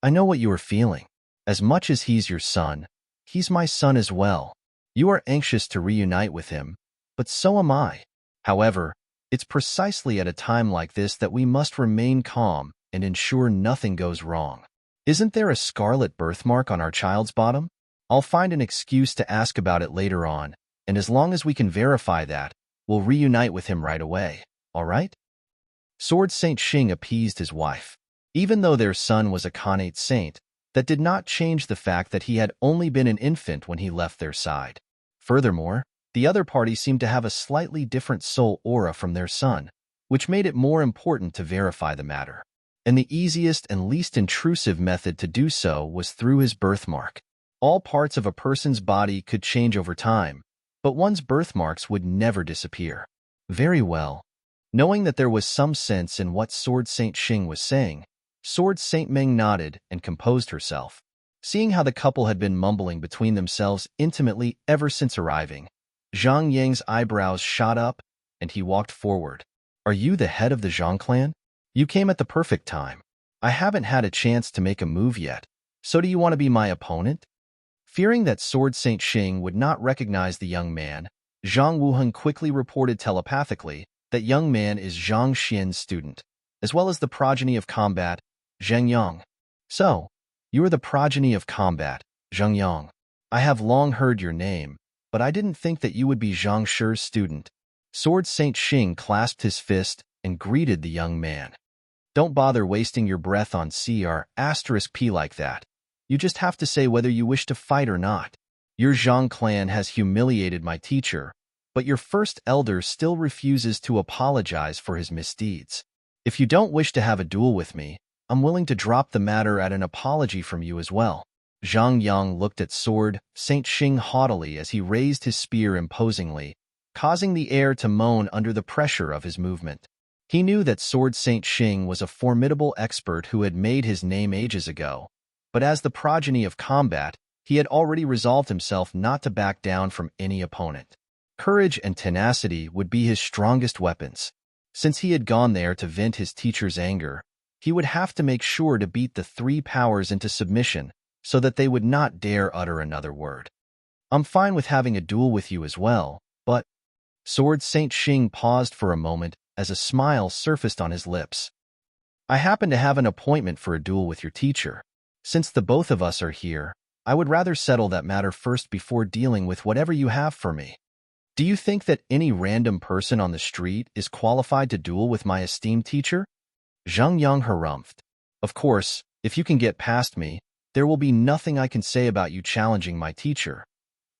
I know what you are feeling. As much as he's your son, he's my son as well. You are anxious to reunite with him, but so am I. However, it's precisely at a time like this that we must remain calm and ensure nothing goes wrong. Isn't there a scarlet birthmark on our child's bottom? I'll find an excuse to ask about it later on, and as long as we can verify that, we'll reunite with him right away, all right?" Sword Saint Xing appeased his wife. Even though their son was a Khanate saint, that did not change the fact that he had only been an infant when he left their side. Furthermore, the other party seemed to have a slightly different soul aura from their son, which made it more important to verify the matter. And the easiest and least intrusive method to do so was through his birthmark. All parts of a person's body could change over time, but one's birthmarks would never disappear. Very well. Knowing that there was some sense in what Sword Saint Xing was saying, Sword Saint Meng nodded and composed herself. Seeing how the couple had been mumbling between themselves intimately ever since arriving, Zhang Yang's eyebrows shot up, and he walked forward. "Are you the head of the Zhang clan? You came at the perfect time. I haven't had a chance to make a move yet, so do you want to be my opponent?" Fearing that Sword Saint Xing would not recognize the young man, Zhang Wuheng quickly reported telepathically that young man is Zhang Xian's student, as well as the progeny of combat, Zheng Yang. "So, you are the progeny of combat, Zheng Yang. I have long heard your name, but I didn't think that you would be Zhang Shi's student." Sword Saint Xing clasped his fist and greeted the young man. "Don't bother wasting your breath on CR*P like that. You just have to say whether you wish to fight or not. Your Zhang clan has humiliated my teacher, but your first elder still refuses to apologize for his misdeeds. If you don't wish to have a duel with me, I'm willing to drop the matter at an apology from you as well." Zhang Yang looked at Sword Saint Xing haughtily as he raised his spear imposingly, causing the air to moan under the pressure of his movement. He knew that Sword Saint Xing was a formidable expert who had made his name ages ago, but as the progeny of combat, he had already resolved himself not to back down from any opponent. Courage and tenacity would be his strongest weapons. Since he had gone there to vent his teacher's anger, he would have to make sure to beat the three powers into submission so that they would not dare utter another word. "I'm fine with having a duel with you as well, but—" Sword Saint Xing paused for a moment as a smile surfaced on his lips. "I happen to have an appointment for a duel with your teacher. Since the both of us are here, I would rather settle that matter first before dealing with whatever you have for me. Do you think that any random person on the street is qualified to duel with my esteemed teacher?" Zhang Yang harumphed. "Of course, if you can get past me, there will be nothing I can say about you challenging my teacher.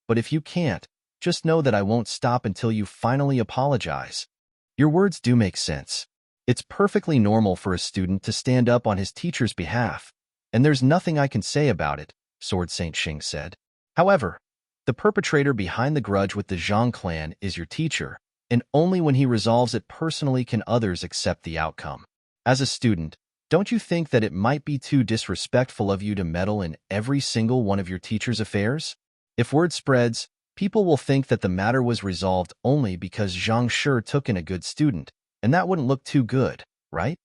But if you can't, just know that I won't stop until you finally apologize." Your words do make sense. It's perfectly normal for a student to stand up on his teacher's behalf, and there's nothing I can say about it, Sword Saint Xing said. However, the perpetrator behind the grudge with the Zhang clan is your teacher, and only when he resolves it personally can others accept the outcome. As a student, don't you think that it might be too disrespectful of you to meddle in every single one of your teacher's affairs? If word spreads, people will think that the matter was resolved only because Zhang Shi took in a good student, and that wouldn't look too good, right?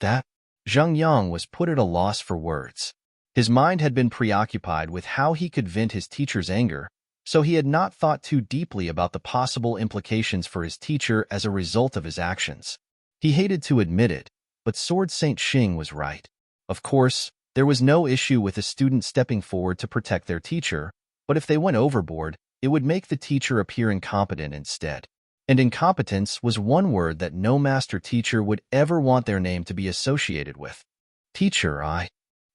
That? Zhang Yang was put at a loss for words. His mind had been preoccupied with how he could vent his teacher's anger, so he had not thought too deeply about the possible implications for his teacher as a result of his actions. He hated to admit it, but Sword Saint Xing was right. Of course, there was no issue with a student stepping forward to protect their teacher, but if they went overboard, it would make the teacher appear incompetent instead. And incompetence was one word that no master teacher would ever want their name to be associated with.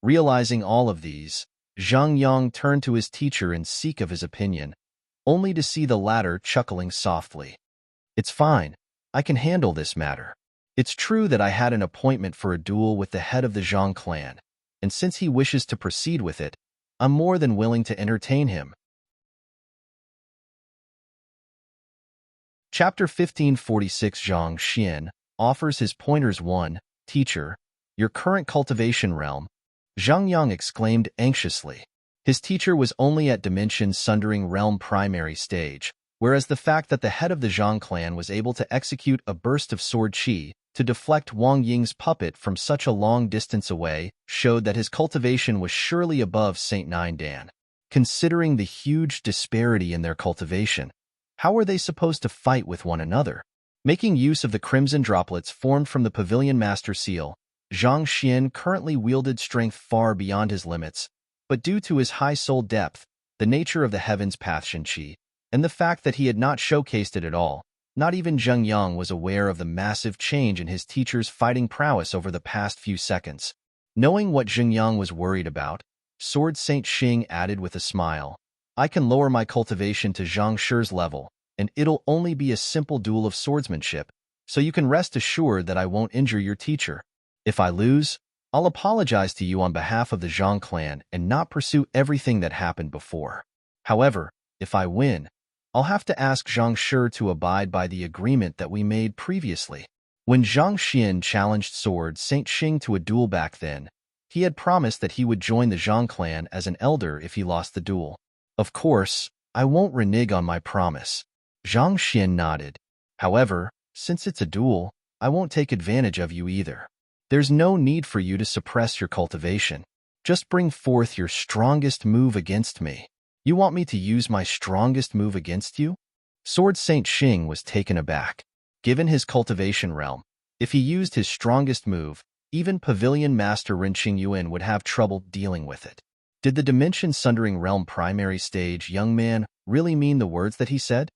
Realizing all of these, Zhang Yang turned to his teacher in seek of his opinion, only to see the latter chuckling softly. It's fine. I can handle this matter. It's true that I had an appointment for a duel with the head of the Zhang clan, and since he wishes to proceed with it, I'm more than willing to entertain him. Chapter 1546 Zhang Xian offers his pointers 1. Teacher, your current cultivation realm, Zhang Yang exclaimed anxiously. His teacher was only at Dimension Sundering Realm primary stage, whereas the fact that the head of the Zhang clan was able to execute a burst of sword qi to deflect Wang Ying's puppet from such a long distance away showed that his cultivation was surely above Saint Nine Dan. Considering the huge disparity in their cultivation, how were they supposed to fight with one another? Making use of the crimson droplets formed from the Pavilion Master Seal, Zhang Xian currently wielded strength far beyond his limits, but due to his high soul depth, the nature of the Heaven's Path Shinqi, and the fact that he had not showcased it at all, not even Zheng Yang was aware of the massive change in his teacher's fighting prowess over the past few seconds. Knowing what Zheng Yang was worried about, Sword Saint Xing added with a smile, I can lower my cultivation to Zhang Shi's level, and it'll only be a simple duel of swordsmanship, so you can rest assured that I won't injure your teacher. If I lose, I'll apologize to you on behalf of the Zhang clan and not pursue everything that happened before. However, if I win, I'll have to ask Zhang Shi to abide by the agreement that we made previously. When Zhang Xian challenged Sword Saint Xing to a duel back then, he had promised that he would join the Zhang clan as an elder if he lost the duel. Of course, I won't renege on my promise. Zhang Xian nodded. However, since it's a duel, I won't take advantage of you either. There's no need for you to suppress your cultivation. Just bring forth your strongest move against me. You want me to use my strongest move against you? Sword Saint Xing was taken aback. Given his cultivation realm, if he used his strongest move, even Pavilion Master Ren Qingyuan would have trouble dealing with it. Did the Dimension Sundering Realm primary stage young man really mean the words that he said?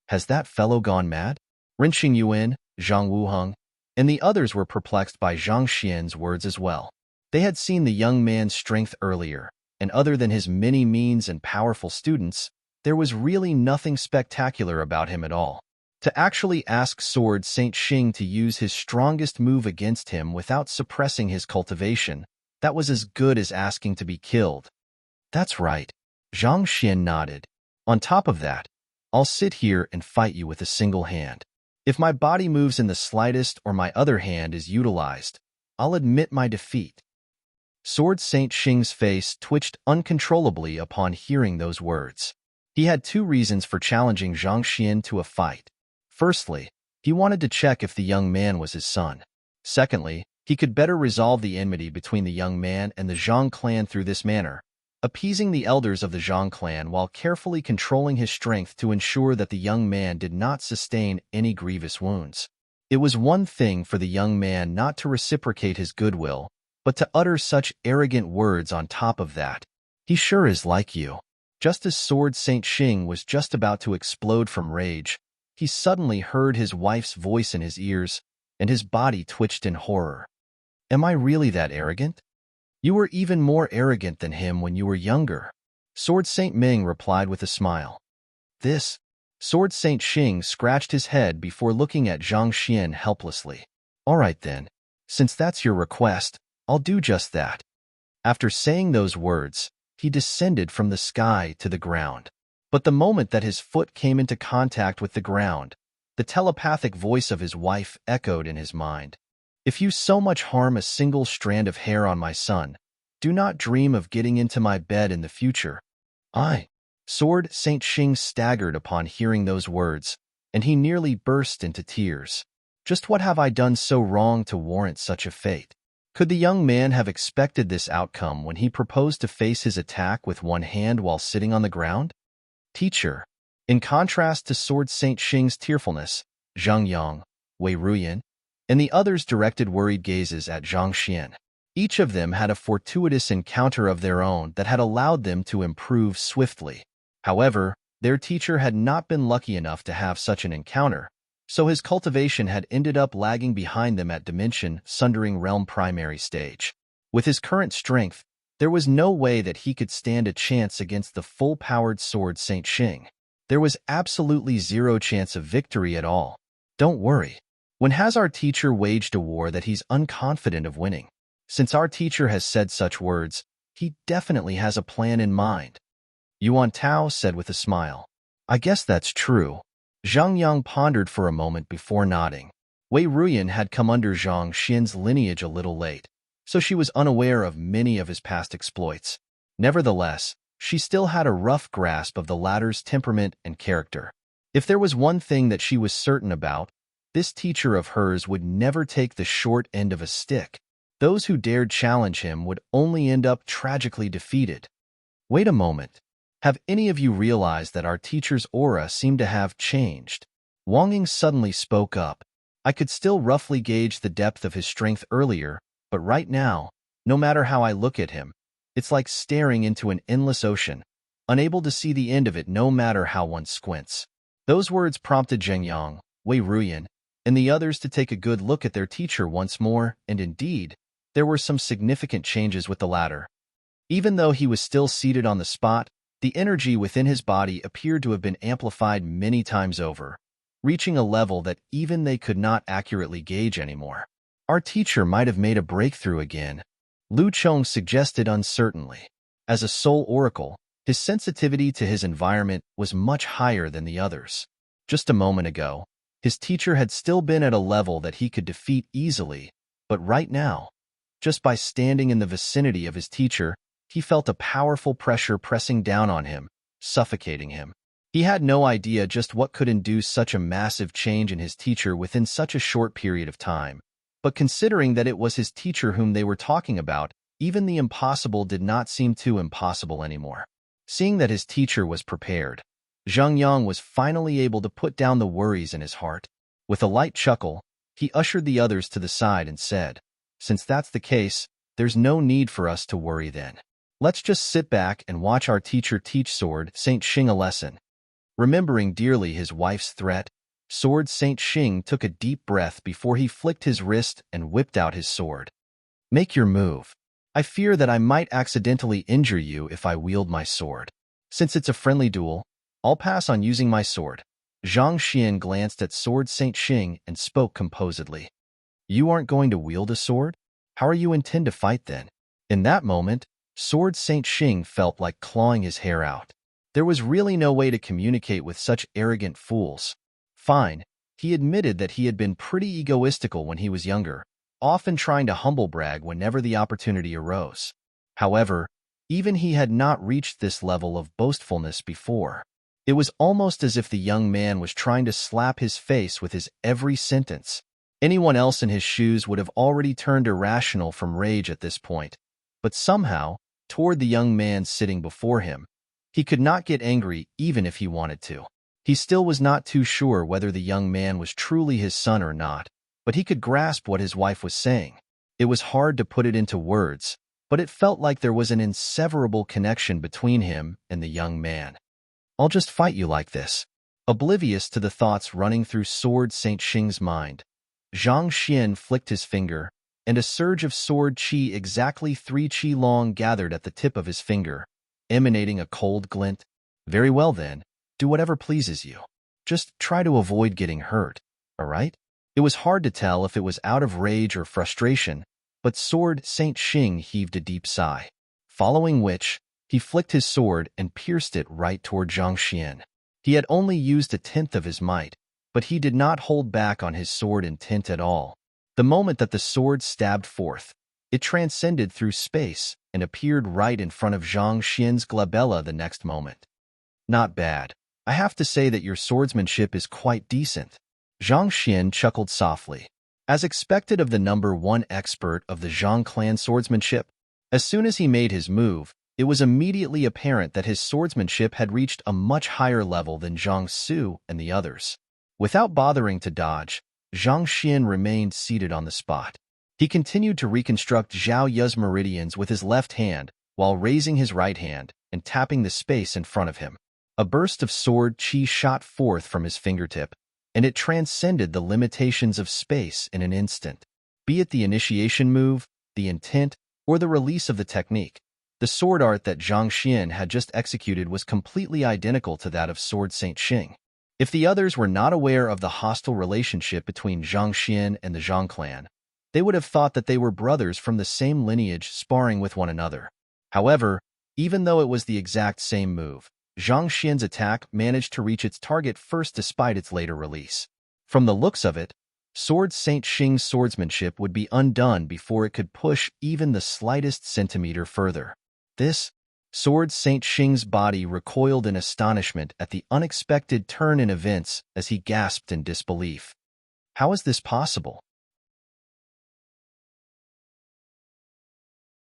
Has that fellow gone mad? Ren Qingyuan, Zhang Wuheng, and the others were perplexed by Zhang Xian's words as well. They had seen the young man's strength earlier, and other than his many means and powerful students, there was really nothing spectacular about him at all. To actually ask Sword Saint Xing to use his strongest move against him without suppressing his cultivation, that was as good as asking to be killed. That's right. Zhang Xian nodded. On top of that, I'll sit here and fight you with a single hand. If my body moves in the slightest or my other hand is utilized, I'll admit my defeat. Sword Saint Xing's face twitched uncontrollably upon hearing those words. He had 2 reasons for challenging Zhang Xian to a fight. Firstly, he wanted to check if the young man was his son. Secondly, he could better resolve the enmity between the young man and the Zhang clan through this manner, appeasing the elders of the Zhang clan while carefully controlling his strength to ensure that the young man did not sustain any grievous wounds. It was one thing for the young man not to reciprocate his goodwill, but to utter such arrogant words on top of that. He sure is like you. Just as Sword Saint Xing was just about to explode from rage, he suddenly heard his wife's voice in his ears, and his body twitched in horror. Am I really that arrogant? You were even more arrogant than him when you were younger. Sword Saint Ming replied with a smile. This? Sword Saint Xing scratched his head before looking at Zhang Xian helplessly. All right then. Since that's your request, I'll do just that. After saying those words, he descended from the sky to the ground. But the moment that his foot came into contact with the ground, the telepathic voice of his wife echoed in his mind. If you so much harm a single strand of hair on my son, do not dream of getting into my bed in the future. Sword Saint Xing staggered upon hearing those words, and he nearly burst into tears. Just what have I done so wrong to warrant such a fate? Could the young man have expected this outcome when he proposed to face his attack with one hand while sitting on the ground? Teacher. In contrast to Sword Saint Xing's tearfulness, Zhang Yang, Wei Ruyan, and the others directed worried gazes at Zhang Xian. Each of them had a fortuitous encounter of their own that had allowed them to improve swiftly. However, their teacher had not been lucky enough to have such an encounter, so his cultivation had ended up lagging behind them at Dimension Sundering Realm primary stage. With his current strength, there was no way that he could stand a chance against the full-powered Sword Saint Xing. There was absolutely zero chance of victory at all. Don't worry. When has our teacher waged a war that he's unconfident of winning? Since our teacher has said such words, he definitely has a plan in mind. Yuan Tao said with a smile. I guess that's true. Zhang Yang pondered for a moment before nodding. Wei Ruyan had come under Zhang Xian's lineage a little late, so she was unaware of many of his past exploits. Nevertheless, she still had a rough grasp of the latter's temperament and character. If there was one thing that she was certain about, this teacher of hers would never take the short end of a stick. Those who dared challenge him would only end up tragically defeated. Wait a moment. Have any of you realized that our teacher's aura seemed to have changed? Wang Ying suddenly spoke up. I could still roughly gauge the depth of his strength earlier, but right now, no matter how I look at him, it's like staring into an endless ocean, unable to see the end of it no matter how one squints. Those words prompted Zheng Yang, Wei Ruyan, and the others to take a good look at their teacher once more, and indeed, there were some significant changes with the latter. Even though he was still seated on the spot, the energy within his body appeared to have been amplified many times over, reaching a level that even they could not accurately gauge anymore. Our teacher might have made a breakthrough again, Lu Chong suggested uncertainly. As a soul oracle, his sensitivity to his environment was much higher than the others. Just a moment ago, his teacher had still been at a level that he could defeat easily, but right now, just by standing in the vicinity of his teacher, he felt a powerful pressure pressing down on him, suffocating him. He had no idea just what could induce such a massive change in his teacher within such a short period of time. But considering that it was his teacher whom they were talking about, even the impossible did not seem too impossible anymore. Seeing that his teacher was prepared, Zhang Yang was finally able to put down the worries in his heart. With a light chuckle, he ushered the others to the side and said, Since that's the case, there's no need for us to worry then. Let's just sit back and watch our teacher teach Sword Saint Xing a lesson. Remembering dearly his wife's threat, Sword Saint Xing took a deep breath before he flicked his wrist and whipped out his sword. Make your move. I fear that I might accidentally injure you if I wield my sword. Since it's a friendly duel, I'll pass on using my sword. Zhang Xian glanced at Sword Saint Xing and spoke composedly. You aren't going to wield a sword? How are you intend to fight then? In that moment, Sword Saint Xing felt like clawing his hair out. There was really no way to communicate with such arrogant fools. Fine, he admitted that he had been pretty egoistical when he was younger, often trying to humble brag whenever the opportunity arose. However, even he had not reached this level of boastfulness before. It was almost as if the young man was trying to slap his face with his every sentence. Anyone else in his shoes would have already turned irrational from rage at this point, but somehow, toward the young man sitting before him, he could not get angry even if he wanted to. He still was not too sure whether the young man was truly his son or not, but he could grasp what his wife was saying. It was hard to put it into words, but it felt like there was an inseparable connection between him and the young man. I'll just fight you like this. Oblivious to the thoughts running through Sword Saint Xing's mind, Zhang Xian flicked his finger, and a surge of sword qi exactly 3 qi long gathered at the tip of his finger, emanating a cold glint. Very well then, do whatever pleases you. Just try to avoid getting hurt, all right? It was hard to tell if it was out of rage or frustration, but Sword Saint Xing heaved a deep sigh, following which, he flicked his sword and pierced it right toward Zhang Xian. He had only used 1/10 of his might, but he did not hold back on his sword intent at all. The moment that the sword stabbed forth, it transcended through space and appeared right in front of Zhang Xian's glabella the next moment. Not bad. I have to say that your swordsmanship is quite decent. Zhang Xian chuckled softly. As expected of the #1 expert of the Zhang clan swordsmanship, as soon as he made his move, it was immediately apparent that his swordsmanship had reached a much higher level than Zhang Su and the others. Without bothering to dodge, Zhang Xian remained seated on the spot. He continued to reconstruct Zhao Yu's meridians with his left hand while raising his right hand and tapping the space in front of him. A burst of sword qi shot forth from his fingertip, and it transcended the limitations of space in an instant. Be it the initiation move, the intent, or the release of the technique, the sword art that Zhang Xian had just executed was completely identical to that of Sword Saint Xing. If the others were not aware of the hostile relationship between Zhang Xian and the Zhang clan, they would have thought that they were brothers from the same lineage sparring with one another. However, even though it was the exact same move, Zhang Xian's attack managed to reach its target first despite its later release. From the looks of it, Sword Saint Xing's swordsmanship would be undone before it could push even the slightest centimeter further. This, Sword Saint Xing's body recoiled in astonishment at the unexpected turn in events as he gasped in disbelief. How is this possible?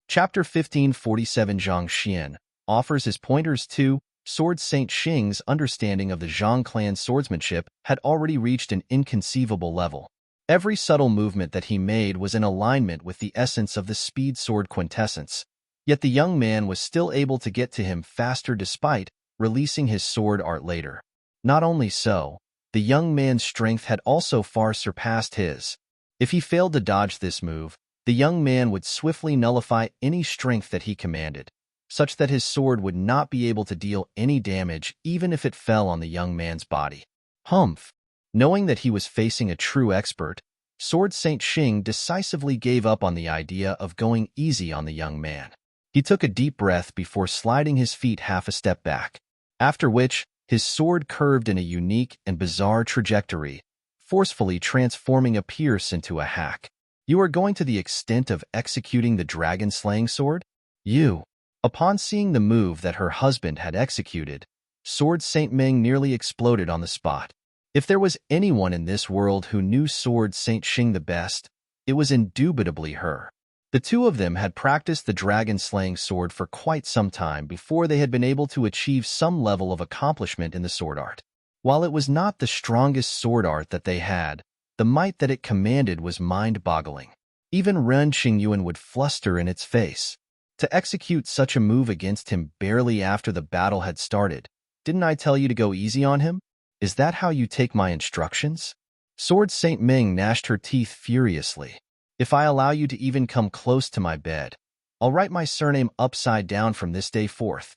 Chapter 1547 Zhang Xian offers his pointers to Sword Saint Xing's understanding of the Zhang clan's swordsmanship had already reached an inconceivable level. Every subtle movement that he made was in alignment with the essence of the speed sword quintessence, yet the young man was still able to get to him faster despite releasing his sword art later. Not only so, the young man's strength had also far surpassed his. If he failed to dodge this move, the young man would swiftly nullify any strength that he commanded, such that his sword would not be able to deal any damage even if it fell on the young man's body. Humph! Knowing that he was facing a true expert, Sword Saint Xing decisively gave up on the idea of going easy on the young man. He took a deep breath before sliding his feet half a step back, after which his sword curved in a unique and bizarre trajectory, forcefully transforming a pierce into a hack. You are going to the extent of executing the dragon-slaying sword? You. Upon seeing the move that her husband had executed, Sword Saint Meng nearly exploded on the spot. If there was anyone in this world who knew Sword Saint Xing the best, it was indubitably her. The two of them had practiced the dragon-slaying sword for quite some time before they had been able to achieve some level of accomplishment in the sword art. While it was not the strongest sword art that they had, the might that it commanded was mind-boggling. Even Ren Qingyuan would fluster in its face. To execute such a move against him barely after the battle had started, didn't I tell you to go easy on him? Is that how you take my instructions? Sword Saint Meng gnashed her teeth furiously. If I allow you to even come close to my bed, I'll write my surname upside down from this day forth.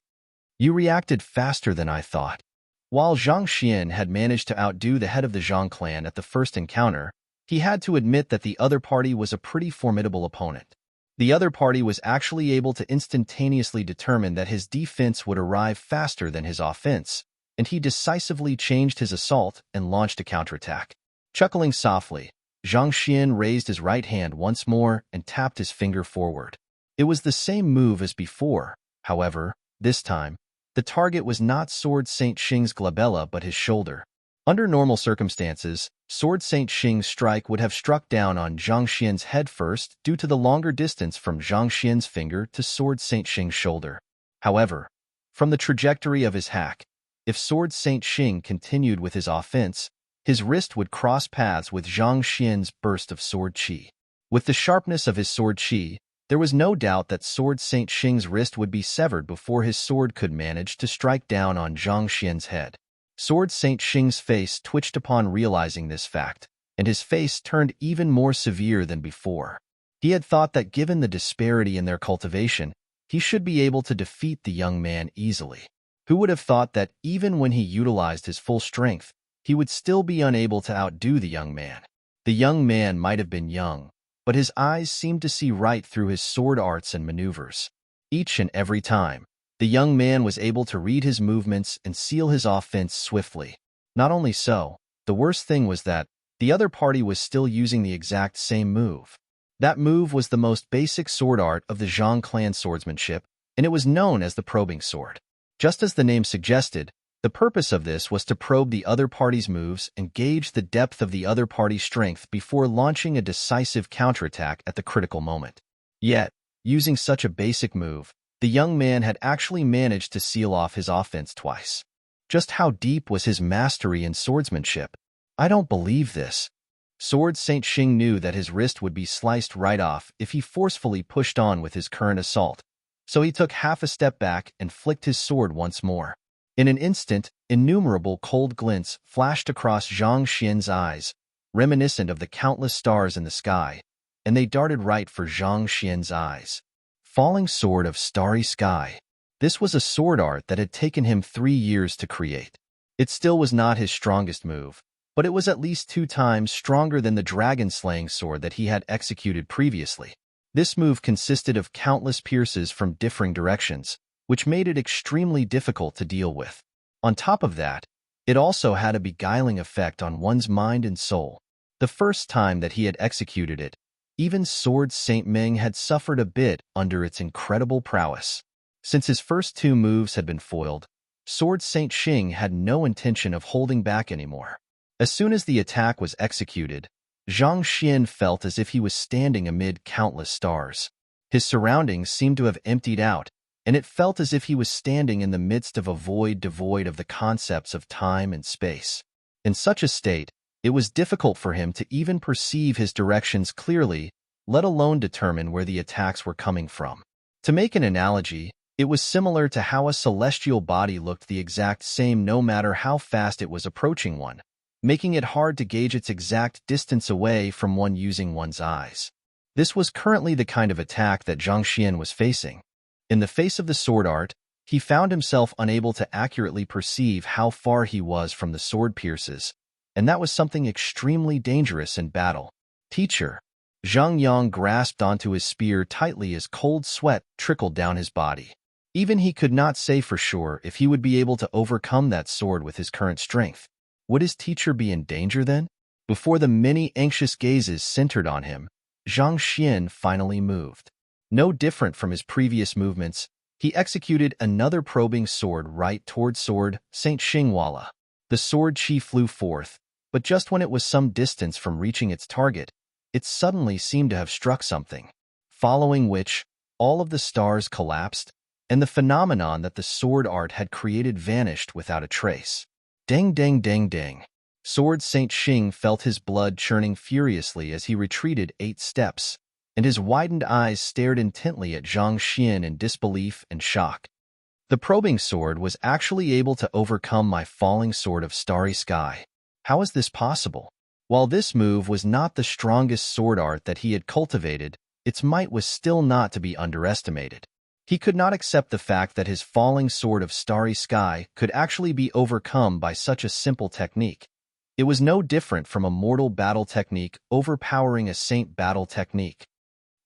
You reacted faster than I thought. While Zhang Xian had managed to outdo the head of the Zhang clan at the first encounter, he had to admit that the other party was a pretty formidable opponent. The other party was actually able to instantaneously determine that his defense would arrive faster than his offense, and he decisively changed his assault and launched a counterattack. Chuckling softly, Zhang Xian raised his right hand once more and tapped his finger forward. It was the same move as before, however, this time, the target was not Sword Saint Xing's glabella but his shoulder. Under normal circumstances, Sword Saint Xing's strike would have struck down on Zhang Xian's head first due to the longer distance from Zhang Xian's finger to Sword Saint Xing's shoulder. However, from the trajectory of his hack, if Sword Saint Xing continued with his offense, his wrist would cross paths with Zhang Xian's burst of sword qi. With the sharpness of his sword qi, there was no doubt that Sword Saint Xing's wrist would be severed before his sword could manage to strike down on Zhang Xian's head. Sword Saint Xing's face twitched upon realizing this fact, and his face turned even more severe than before. He had thought that given the disparity in their cultivation, he should be able to defeat the young man easily. Who would have thought that even when he utilized his full strength, he would still be unable to outdo the young man? The young man might have been young, but his eyes seemed to see right through his sword arts and maneuvers. Each and every time, the young man was able to read his movements and seal his offense swiftly. Not only so, the worst thing was that the other party was still using the exact same move. That move was the most basic sword art of the Zhang clan swordsmanship, and it was known as the probing sword. Just as the name suggested, the purpose of this was to probe the other party's moves and gauge the depth of the other party's strength before launching a decisive counterattack at the critical moment. Yet, using such a basic move, the young man had actually managed to seal off his offense twice. Just how deep was his mastery in swordsmanship? I don't believe this. Sword Saint Xing knew that his wrist would be sliced right off if he forcefully pushed on with his current assault, so he took half a step back and flicked his sword once more. In an instant, innumerable cold glints flashed across Zhang Xian's eyes, reminiscent of the countless stars in the sky, and they darted right for Zhang Xian's eyes. Falling Sword of Starry Sky. This was a sword art that had taken him 3 years to create. It still was not his strongest move, but it was at least 2 times stronger than the dragon-slaying sword that he had executed previously. This move consisted of countless pierces from differing directions, which made it extremely difficult to deal with. On top of that, it also had a beguiling effect on one's mind and soul. The first time that he had executed it, even Sword Saint Ming had suffered a bit under its incredible prowess. Since his first 2 moves had been foiled, Sword Saint Xing had no intention of holding back anymore. As soon as the attack was executed, Zhang Xian felt as if he was standing amid countless stars. His surroundings seemed to have emptied out, and it felt as if he was standing in the midst of a void devoid of the concepts of time and space. In such a state, it was difficult for him to even perceive his directions clearly, let alone determine where the attacks were coming from. To make an analogy, it was similar to how a celestial body looked the exact same no matter how fast it was approaching one, making it hard to gauge its exact distance away from one using one's eyes. This was currently the kind of attack that Zhang Xian was facing. In the face of the sword art, he found himself unable to accurately perceive how far he was from the sword pierces, and that was something extremely dangerous in battle. Teacher. Zhang Yang grasped onto his spear tightly as cold sweat trickled down his body. Even he could not say for sure if he would be able to overcome that sword with his current strength. Would his teacher be in danger then? Before the many anxious gazes centered on him, Zhang Xian finally moved. No different from his previous movements, he executed another probing sword right toward Sword Saint Xingwala. The sword chi flew forth, but just when it was some distance from reaching its target, it suddenly seemed to have struck something, following which all of the stars collapsed, and the phenomenon that the sword art had created vanished without a trace. Dang dang dang dang. Sword Saint Xing felt his blood churning furiously as he retreated 8 steps, and his widened eyes stared intently at Zhang Xian in disbelief and shock. The probing sword was actually able to overcome my falling sword of starry sky. How is this possible? While this move was not the strongest sword art that he had cultivated, its might was still not to be underestimated. He could not accept the fact that his falling sword of starry sky could actually be overcome by such a simple technique. It was no different from a mortal battle technique overpowering a saint battle technique.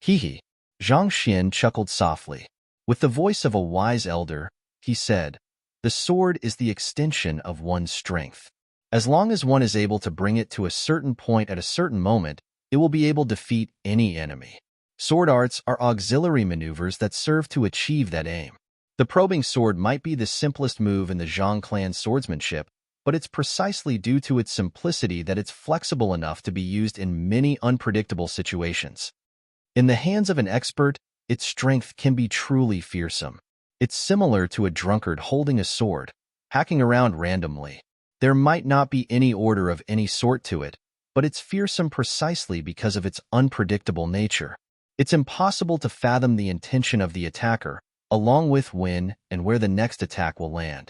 Hee. Zhang Xian chuckled softly. With the voice of a wise elder, he said, "The sword is the extension of one's strength. As long as one is able to bring it to a certain point at a certain moment, it will be able to defeat any enemy. Sword arts are auxiliary maneuvers that serve to achieve that aim. The probing sword might be the simplest move in the Zhang clan's swordsmanship, but it's precisely due to its simplicity that it's flexible enough to be used in many unpredictable situations. In the hands of an expert, its strength can be truly fearsome. It's similar to a drunkard holding a sword, hacking around randomly. There might not be any order of any sort to it, but it's fearsome precisely because of its unpredictable nature. It's impossible to fathom the intention of the attacker, along with when and where the next attack will land.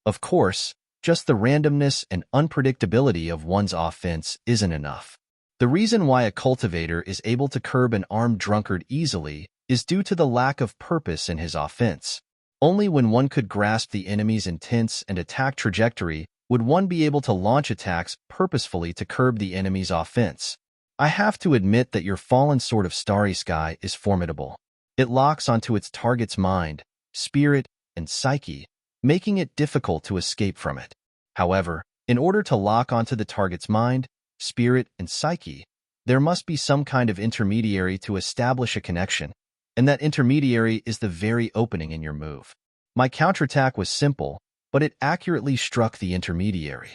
Of course, just the randomness and unpredictability of one's offense isn't enough. The reason why a cultivator is able to curb an armed drunkard easily is due to the lack of purpose in his offense. Only when one could grasp the enemy's intents and attack trajectory would one be able to launch attacks purposefully to curb the enemy's offense. I have to admit that your fallen sword of starry sky is formidable. It locks onto its target's mind, spirit, and psyche, making it difficult to escape from it. However, in order to lock onto the target's mind, spirit, and psyche, there must be some kind of intermediary to establish a connection, and that intermediary is the very opening in your move. My counterattack was simple, but it accurately struck the intermediary.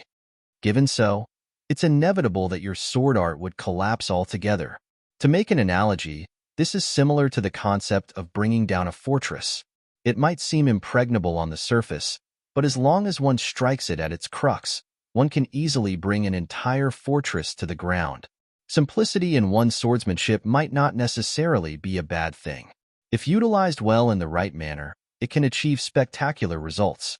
Given so, it's inevitable that your sword art would collapse altogether. To make an analogy, this is similar to the concept of bringing down a fortress. It might seem impregnable on the surface, but as long as one strikes it at its crux, one can easily bring an entire fortress to the ground. Simplicity in one's swordsmanship might not necessarily be a bad thing. If utilized well in the right manner, it can achieve spectacular results.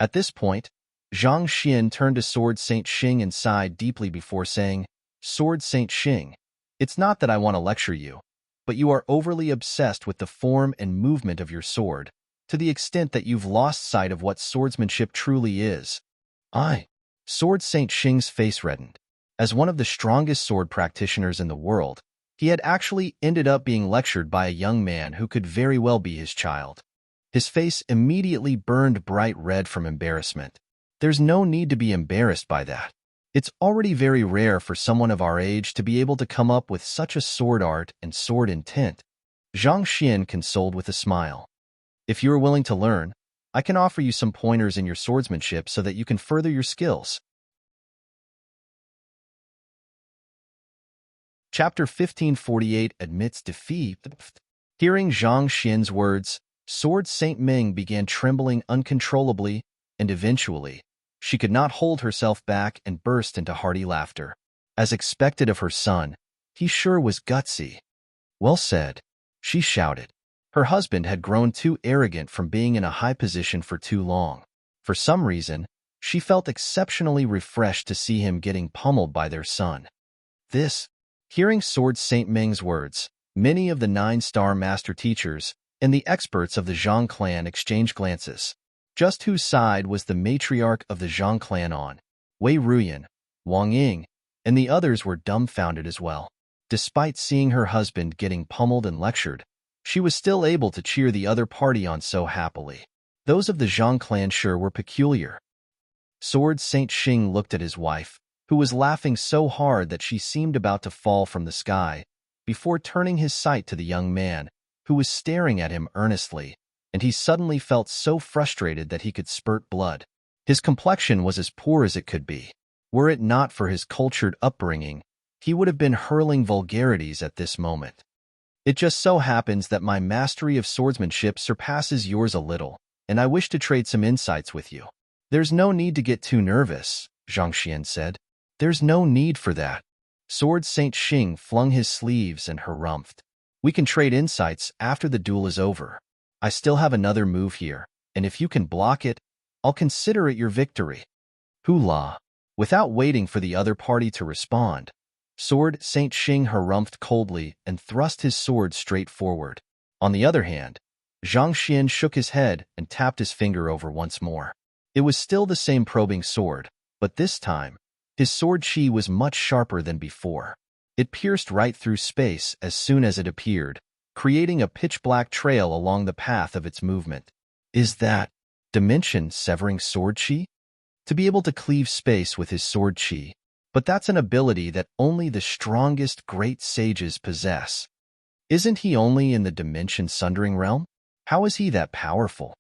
At this point, Zhang Xian turned to Sword Saint Xing and sighed deeply before saying, "Sword Saint Xing, it's not that I want to lecture you, but you are overly obsessed with the form and movement of your sword, to the extent that you've lost sight of what swordsmanship truly is. I. Sword Saint Xing's face reddened. As one of the strongest sword practitioners in the world, he had actually ended up being lectured by a young man who could very well be his child. His face immediately burned bright red from embarrassment. There's no need to be embarrassed by that. It's already very rare for someone of our age to be able to come up with such a sword art and sword intent. Zhang Xian consoled with a smile. If you are willing to learn, I can offer you some pointers in your swordsmanship so that you can further your skills. Chapter 1548 Admits Defeat. Hearing Zhang Xian's words, Sword Saint Ming began trembling uncontrollably, and eventually, she could not hold herself back and burst into hearty laughter. As expected of her son, he sure was gutsy. Well said, she shouted. Her husband had grown too arrogant from being in a high position for too long. For some reason, she felt exceptionally refreshed to see him getting pummeled by their son. Hearing Sword Saint Ming's words, many of the 9-star master teachers and the experts of the Zhang clan exchanged glances. Just whose side was the matriarch of the Zhang clan on? Wei Ruyan, Wang Ying, and the others were dumbfounded as well. Despite seeing her husband getting pummeled and lectured, she was still able to cheer the other party on so happily. Those of the Zhang clan sure were peculiar. Sword Saint Xing looked at his wife, who was laughing so hard that she seemed about to fall from the sky, before turning his sight to the young man, who was staring at him earnestly, and he suddenly felt so frustrated that he could spurt blood. His complexion was as poor as it could be. Were it not for his cultured upbringing, he would have been hurling vulgarities at this moment. It just so happens that my mastery of swordsmanship surpasses yours a little, and I wish to trade some insights with you. There's no need to get too nervous, Zhang Xian said. There's no need for that. Sword Saint Xing flung his sleeves and harumphed. We can trade insights after the duel is over. I still have another move here, and if you can block it, I'll consider it your victory. Hula. Without waiting for the other party to respond, Sword Saint Xing harumphed coldly and thrust his sword straight forward. On the other hand, Zhang Xian shook his head and tapped his finger over once more. It was still the same probing sword, but this time, his sword chi was much sharper than before. It pierced right through space as soon as it appeared, creating a pitch-black trail along the path of its movement. Is that dimension-severing sword chi? To be able to cleave space with his sword chi, but that's an ability that only the strongest great sages possess. Isn't he only in the dimension-sundering realm? How is he that powerful?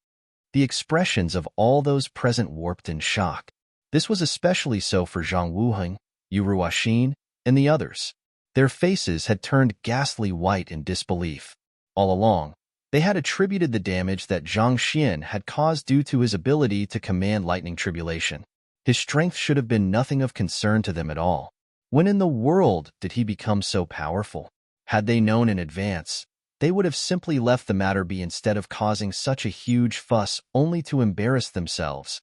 The expressions of all those present warped in shock. This was especially so for Zhang Wuheng, Yu Ruoxin, and the others. Their faces had turned ghastly white in disbelief. All along, they had attributed the damage that Zhang Xian had caused due to his ability to command lightning tribulation. His strength should have been nothing of concern to them at all. When in the world did he become so powerful? Had they known in advance, they would have simply left the matter be instead of causing such a huge fuss only to embarrass themselves.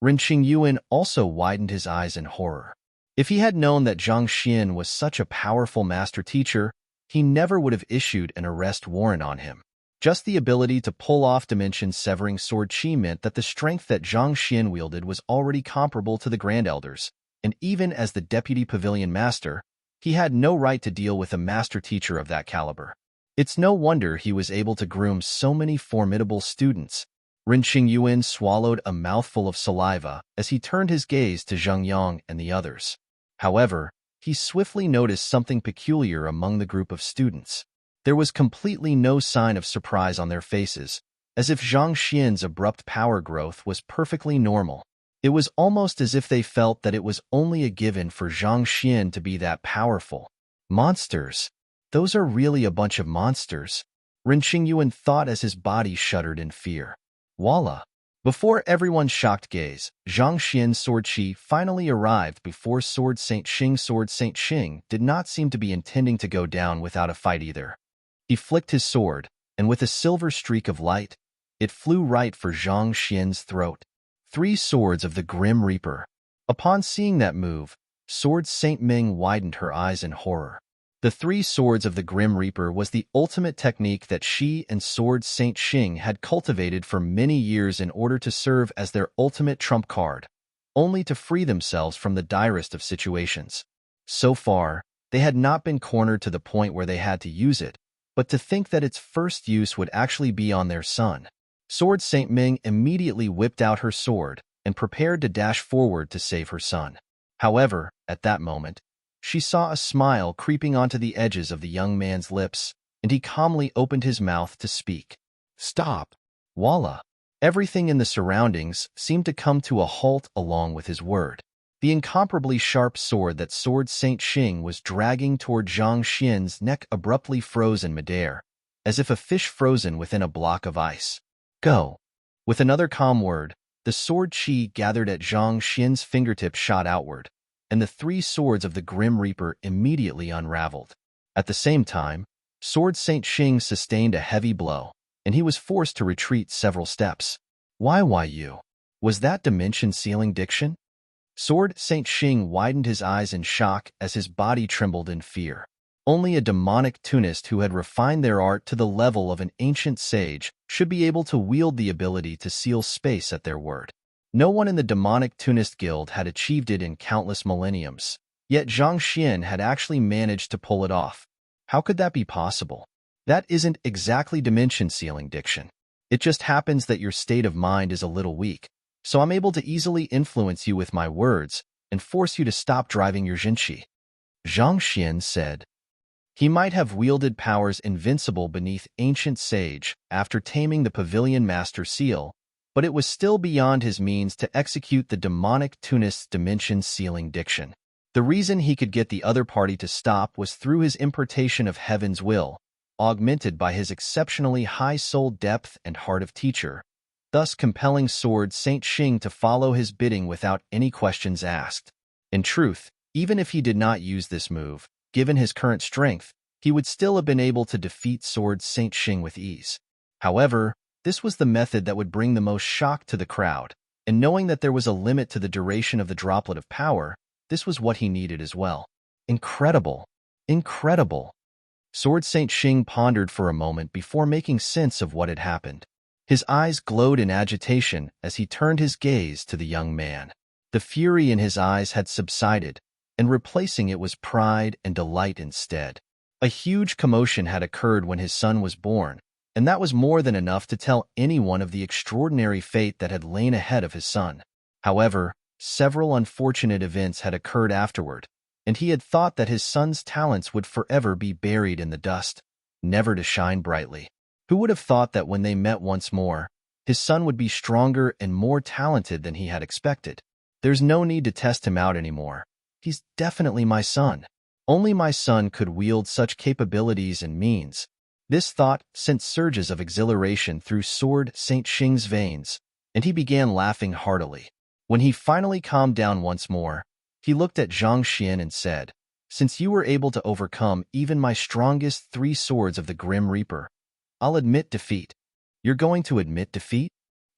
Ren Qingyuan also widened his eyes in horror. If he had known that Zhang Xian was such a powerful master teacher, he never would have issued an arrest warrant on him. Just the ability to pull off dimension-severing sword chi meant that the strength that Zhang Xian wielded was already comparable to the Grand Elders, and even as the deputy pavilion master, he had no right to deal with a master teacher of that caliber. It's no wonder he was able to groom so many formidable students. Ren Qingyuan swallowed a mouthful of saliva as he turned his gaze to Zhang Yang and the others. However, he swiftly noticed something peculiar among the group of students. There was completely no sign of surprise on their faces, as if Zhang Xian's abrupt power growth was perfectly normal. It was almost as if they felt that it was only a given for Zhang Xian to be that powerful. Monsters. Those are really a bunch of monsters, Ren Qingyuan thought as his body shuddered in fear. Voila! Before everyone's shocked gaze, Zhang Xian's sword chi finally arrived before Sword Saint Xing. Sword Saint Xing did not seem to be intending to go down without a fight either. He flicked his sword, and with a silver streak of light, it flew right for Zhang Xian's throat. 3 swords of the Grim Reaper. Upon seeing that move, Sword Saint Ming widened her eyes in horror. The three swords of the Grim Reaper was the ultimate technique that she and Sword Saint Xing had cultivated for many years in order to serve as their ultimate trump card, only to free themselves from the direst of situations. So far, they had not been cornered to the point where they had to use it, but to think that its first use would actually be on their son. Sword Saint Ming immediately whipped out her sword and prepared to dash forward to save her son. However, at that moment, she saw a smile creeping onto the edges of the young man's lips, and he calmly opened his mouth to speak. "Stop!" Voila! Everything in the surroundings seemed to come to a halt along with his word. The incomparably sharp sword that Sword Saint Xing was dragging toward Zhang Xian's neck abruptly froze in midair, as if a fish frozen within a block of ice. "Go!" With another calm word, the sword chi gathered at Zhang Xian's fingertips shot outward, and the three swords of the Grim Reaper immediately unraveled. At the same time, Sword Saint Xing sustained a heavy blow, and he was forced to retreat several steps. Why you? Was that dimension-sealing diction? Sword Saint Xing widened his eyes in shock as his body trembled in fear. Only a demonic tunist who had refined their art to the level of an ancient sage should be able to wield the ability to seal space at their word. No one in the demonic tunist guild had achieved it in countless millenniums, yet Zhang Xian had actually managed to pull it off. How could that be possible? That isn't exactly dimension-sealing diction. It just happens that your state of mind is a little weak, so I'm able to easily influence you with my words and force you to stop driving your Jinqi. Zhang Xian said. He might have wielded powers invincible beneath ancient sage after taming the Pavilion Master Seal, but it was still beyond his means to execute the demonic tunist's dimension-sealing diction. The reason he could get the other party to stop was through his importation of heaven's will, augmented by his exceptionally high soul depth and heart of teacher, thus compelling Sword Saint Xing to follow his bidding without any questions asked. In truth, even if he did not use this move, given his current strength, he would still have been able to defeat Sword Saint Xing with ease. However, this was the method that would bring the most shock to the crowd, and knowing that there was a limit to the duration of the droplet of power, this was what he needed as well. Incredible! Incredible! Sword Saint Xing pondered for a moment before making sense of what had happened. His eyes glowed in agitation as he turned his gaze to the young man. The fury in his eyes had subsided, and replacing it was pride and delight instead. A huge commotion had occurred when his son was born, and that was more than enough to tell anyone of the extraordinary fate that had lain ahead of his son. However, several unfortunate events had occurred afterward, and he had thought that his son's talents would forever be buried in the dust, never to shine brightly. Who would have thought that when they met once more, his son would be stronger and more talented than he had expected? There's no need to test him out anymore. He's definitely my son. Only my son could wield such capabilities and means. This thought sent surges of exhilaration through Sword Saint Xing's veins, and he began laughing heartily. When he finally calmed down once more, he looked at Zhang Xian and said, "Since you were able to overcome even my strongest three swords of the Grim Reaper, I'll admit defeat." "You're going to admit defeat?"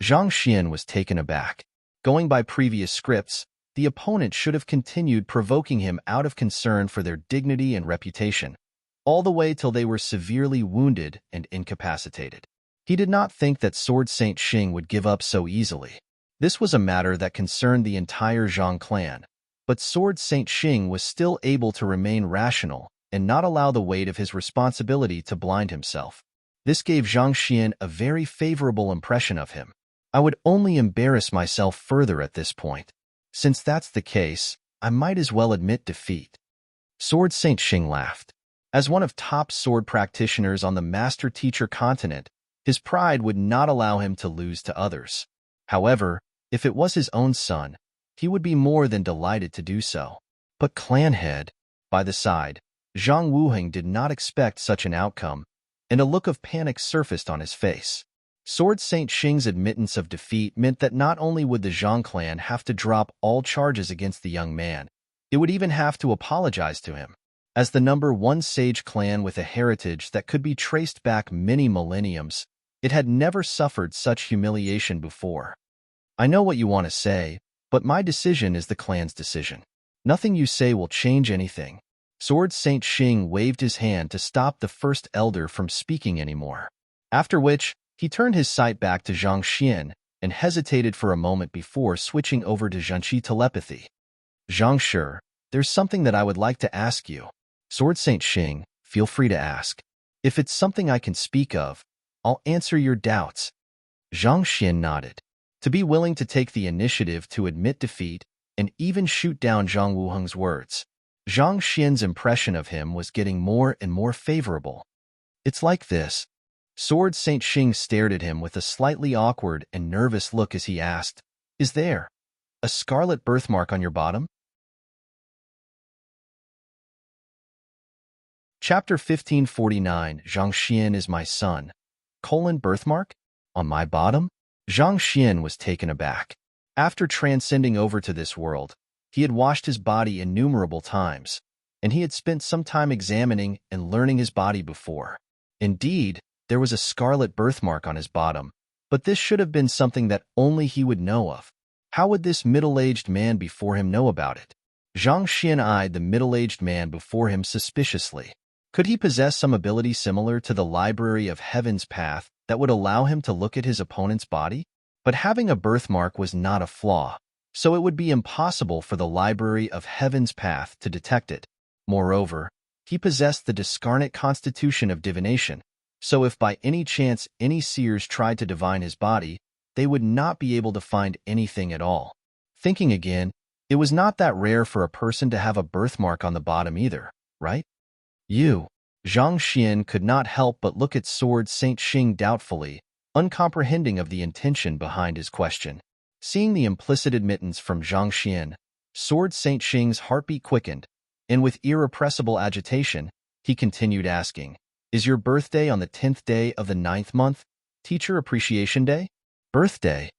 Zhang Xian was taken aback. Going by previous scripts, the opponent should have continued provoking him out of concern for their dignity and reputation, all the way till they were severely wounded and incapacitated. He did not think that Sword Saint Xing would give up so easily. This was a matter that concerned the entire Zhang clan, but Sword Saint Xing was still able to remain rational and not allow the weight of his responsibility to blind himself. This gave Zhang Xian a very favorable impression of him. I would only embarrass myself further at this point. Since that's the case, I might as well admit defeat. Sword Saint Xing laughed. As one of top sword practitioners on the master-teacher continent, his pride would not allow him to lose to others. However, if it was his own son, he would be more than delighted to do so. But clan head, by the side, Zhang Wuheng did not expect such an outcome, and a look of panic surfaced on his face. Sword Saint Xing's admittance of defeat meant that not only would the Zhang clan have to drop all charges against the young man, it would even have to apologize to him. As the #1 sage clan with a heritage that could be traced back many millenniums, it had never suffered such humiliation before. "I know what you want to say, but my decision is the clan's decision. Nothing you say will change anything." Sword Saint Xing waved his hand to stop the first elder from speaking anymore. After which, he turned his sight back to Zhang Xian and hesitated for a moment before switching over to Zhenqi telepathy. Zhang Shi, there's something that I would like to ask you. Sword Saint Xing, feel free to ask. If it's something I can speak of, I'll answer your doubts. Zhang Xian nodded. To be willing to take the initiative to admit defeat and even shoot down Zhang Wuheng's words. Zhang Xian's impression of him was getting more and more favorable. It's like this. Sword Saint Xing stared at him with a slightly awkward and nervous look as he asked, Is there a scarlet birthmark on your bottom? Chapter 1549, Zhang Xian is my son. Birthmark? On my bottom? Zhang Xian was taken aback. After transcending over to this world, he had washed his body innumerable times, and he had spent some time examining and learning his body before. Indeed, there was a scarlet birthmark on his bottom, but this should have been something that only he would know of. How would this middle-aged man before him know about it? Zhang Xian eyed the middle-aged man before him suspiciously. Could he possess some ability similar to the Library of Heaven's Path that would allow him to look at his opponent's body? But having a birthmark was not a flaw, so it would be impossible for the Library of Heaven's Path to detect it. Moreover, he possessed the discarnate constitution of divination, so if by any chance any seers tried to divine his body, they would not be able to find anything at all. Thinking again, it was not that rare for a person to have a birthmark on the bottom either, right? Zhang Xian could not help but look at Sword Saint Xing doubtfully, uncomprehending of the intention behind his question. Seeing the implicit admittance from Zhang Xian, Sword Saint Xing's heartbeat quickened, and with irrepressible agitation, he continued asking, Is your birthday on the 10th day of the 9th month, Teacher Appreciation Day? Birthday?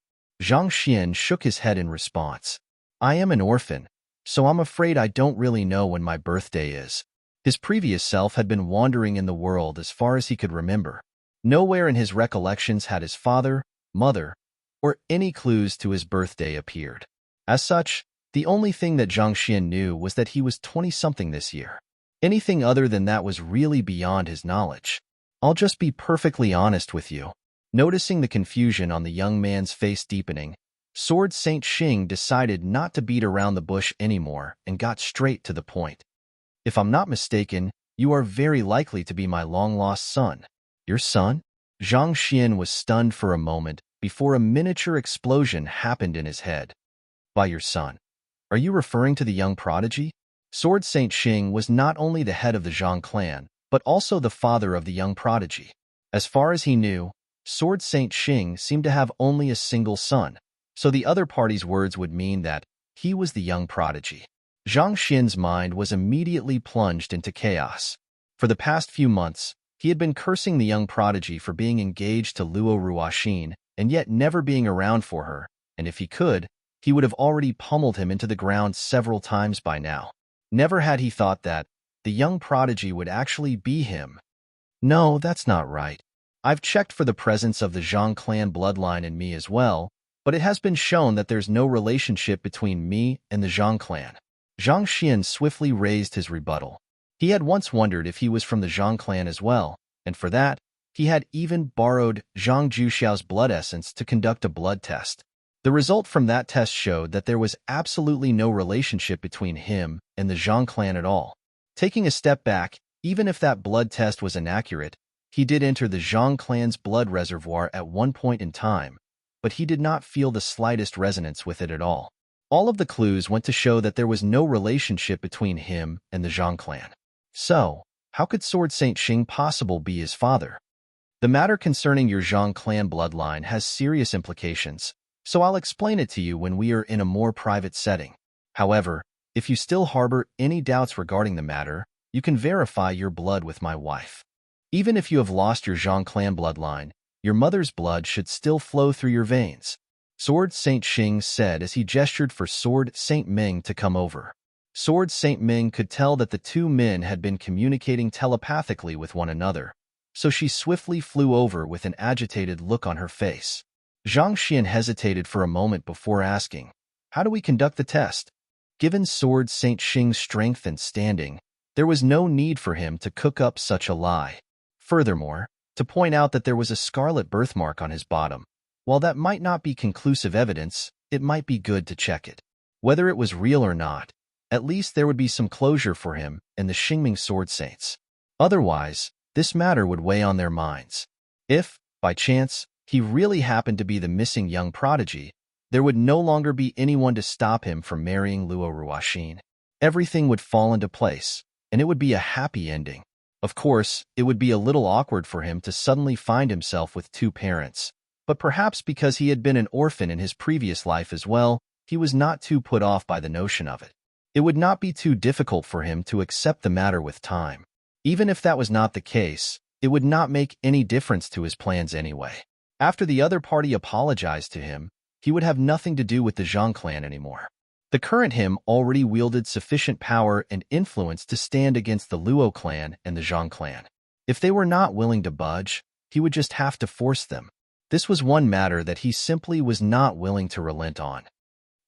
Zhang Xian shook his head in response. I am an orphan, so I'm afraid I don't really know when my birthday is. His previous self had been wandering in the world as far as he could remember. Nowhere in his recollections had his father, mother, or any clues to his birthday appeared. As such, the only thing that Zhang Xian knew was that he was 20-something this year. Anything other than that was really beyond his knowledge. I'll just be perfectly honest with you. Noticing the confusion on the young man's face deepening, Sword Saint Xing decided not to beat around the bush anymore and got straight to the point. If I'm not mistaken, you are very likely to be my long-lost son. Your son? Zhang Xian was stunned for a moment before a miniature explosion happened in his head. By your son? Are you referring to the young prodigy? Sword Saint Xing was not only the head of the Zhang clan, but also the father of the young prodigy. As far as he knew, Sword Saint Xing seemed to have only a single son, so the other party's words would mean that he was the young prodigy. Zhang Xian's mind was immediately plunged into chaos. For the past few months, he had been cursing the young prodigy for being engaged to Luo Ruoxin and yet never being around for her, and if he could, he would have already pummeled him into the ground several times by now. Never had he thought that the young prodigy would actually be him. No, that's not right. I've checked for the presence of the Zhang clan bloodline in me as well, but it has been shown that there's no relationship between me and the Zhang clan. Zhang Xian swiftly raised his rebuttal. He had once wondered if he was from the Zhang clan as well, and for that, he had even borrowed Zhang Juxiao's blood essence to conduct a blood test. The result from that test showed that there was absolutely no relationship between him and the Zhang clan at all. Taking a step back, even if that blood test was inaccurate, he did enter the Zhang clan's blood reservoir at one point in time, but he did not feel the slightest resonance with it at all. All of the clues went to show that there was no relationship between him and the Zhang clan. So, how could Sword Saint Xing possibly be his father? The matter concerning your Zhang clan bloodline has serious implications, so I'll explain it to you when we are in a more private setting. However, if you still harbor any doubts regarding the matter, you can verify your blood with my wife. Even if you have lost your Zhang clan bloodline, your mother's blood should still flow through your veins. Sword Saint Xing said as he gestured for Sword Saint Ming to come over. Sword Saint Ming could tell that the two men had been communicating telepathically with one another, so she swiftly flew over with an agitated look on her face. Zhang Xian hesitated for a moment before asking, How do we conduct the test? Given Sword Saint Xing's strength and standing, There was no need for him to cook up such a lie. Furthermore, to point out that there was a scarlet birthmark on his bottom. While that might not be conclusive evidence, it might be good to check it. Whether it was real or not, at least there would be some closure for him and the Xingming Sword Saints. Otherwise, this matter would weigh on their minds. If, by chance, he really happened to be the missing young prodigy, there would no longer be anyone to stop him from marrying Luo Ruoxin. Everything would fall into place, and it would be a happy ending. Of course, it would be a little awkward for him to suddenly find himself with two parents, but perhaps because he had been an orphan in his previous life as well, he was not too put off by the notion of it. It would not be too difficult for him to accept the matter with time. Even if that was not the case, it would not make any difference to his plans anyway. After the other party apologized to him, he would have nothing to do with the Zhang clan anymore. The current him already wielded sufficient power and influence to stand against the Luo clan and the Zhang clan. If they were not willing to budge, he would just have to force them. This was one matter that he simply was not willing to relent on.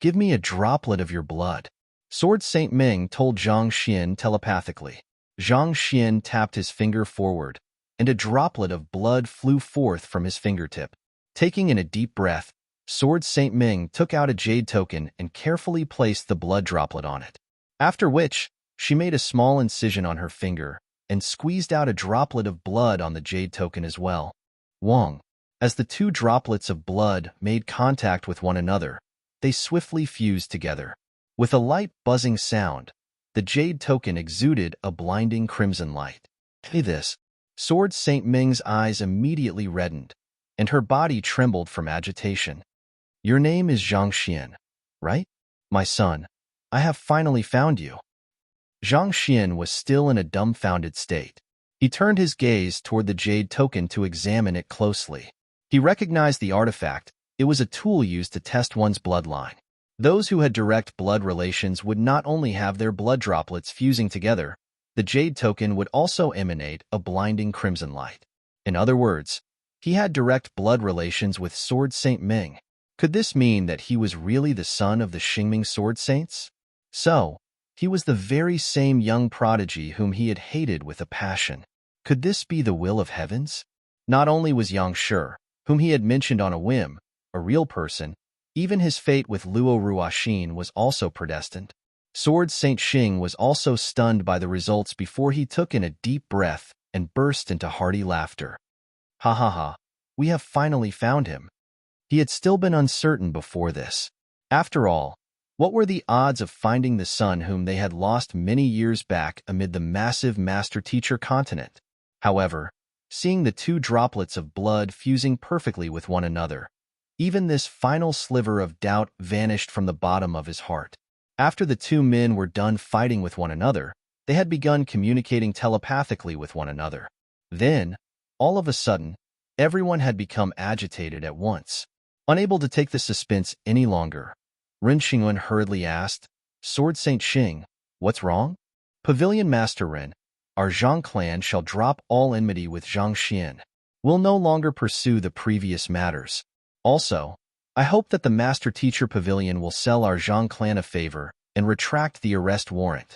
"Give me a droplet of your blood," Sword Saint Ming told Zhang Xian telepathically. Zhang Xian tapped his finger forward, and a droplet of blood flew forth from his fingertip. Taking in a deep breath, Sword Saint Ming took out a jade token and carefully placed the blood droplet on it. After which, she made a small incision on her finger and squeezed out a droplet of blood on the jade token as well. Wong. As the two droplets of blood made contact with one another, they swiftly fused together. With a light buzzing sound, the jade token exuded a blinding crimson light. "Hey this." Sword Saint Ming's eyes immediately reddened, and her body trembled from agitation. "Your name is Zhang Xian, right? My son, I have finally found you." Zhang Xian was still in a dumbfounded state. He turned his gaze toward the jade token to examine it closely. He recognized the artifact. It was a tool used to test one's bloodline. Those who had direct blood relations would not only have their blood droplets fusing together, the jade token would also emanate a blinding crimson light. In other words, he had direct blood relations with Sword Saint Ming. Could this mean that he was really the son of the Xingming Sword Saints? So, he was the very same young prodigy whom he had hated with a passion. Could this be the will of heavens? Not only was Yang Shi, whom he had mentioned on a whim, a real person, even his fate with Luo Ruoxin was also predestined. Sword Saint Xing was also stunned by the results before he took in a deep breath and burst into hearty laughter. "Ha ha ha, we have finally found him." He had still been uncertain before this. After all, what were the odds of finding the son whom they had lost many years back amid the massive master-teacher continent? However, seeing the two droplets of blood fusing perfectly with one another, even this final sliver of doubt vanished from the bottom of his heart. After the two men were done fighting with one another, they had begun communicating telepathically with one another. Then, all of a sudden, everyone had become agitated at once. Unable to take the suspense any longer, Ren Xingyun hurriedly asked, "Sword Saint Xing, what's wrong?" "Pavilion Master Ren, our Zhang clan shall drop all enmity with Zhang Xian. We'll no longer pursue the previous matters. Also, I hope that the Master Teacher Pavilion will sell our Zhang clan a favor and retract the arrest warrant."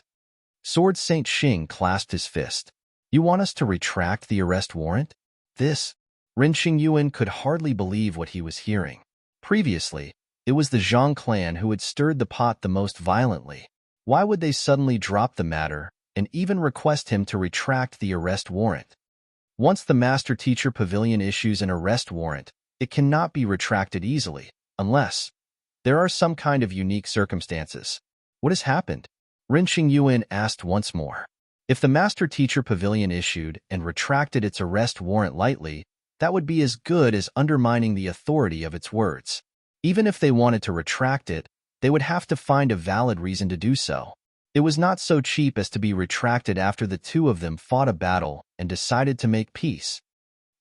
Sword Saint Xing clasped his fist. "You want us to retract the arrest warrant?" Ren Xingyun could hardly believe what he was hearing. Previously, it was the Zhang clan who had stirred the pot the most violently. Why would they suddenly drop the matter and even request him to retract the arrest warrant? Once the Master Teacher Pavilion issues an arrest warrant, it cannot be retracted easily, unless there are some kind of unique circumstances. What has happened? Ren Xingyun asked once more. If the Master Teacher Pavilion issued and retracted its arrest warrant lightly, that would be as good as undermining the authority of its words. Even if they wanted to retract it, they would have to find a valid reason to do so. It was not so cheap as to be retracted after the two of them fought a battle and decided to make peace.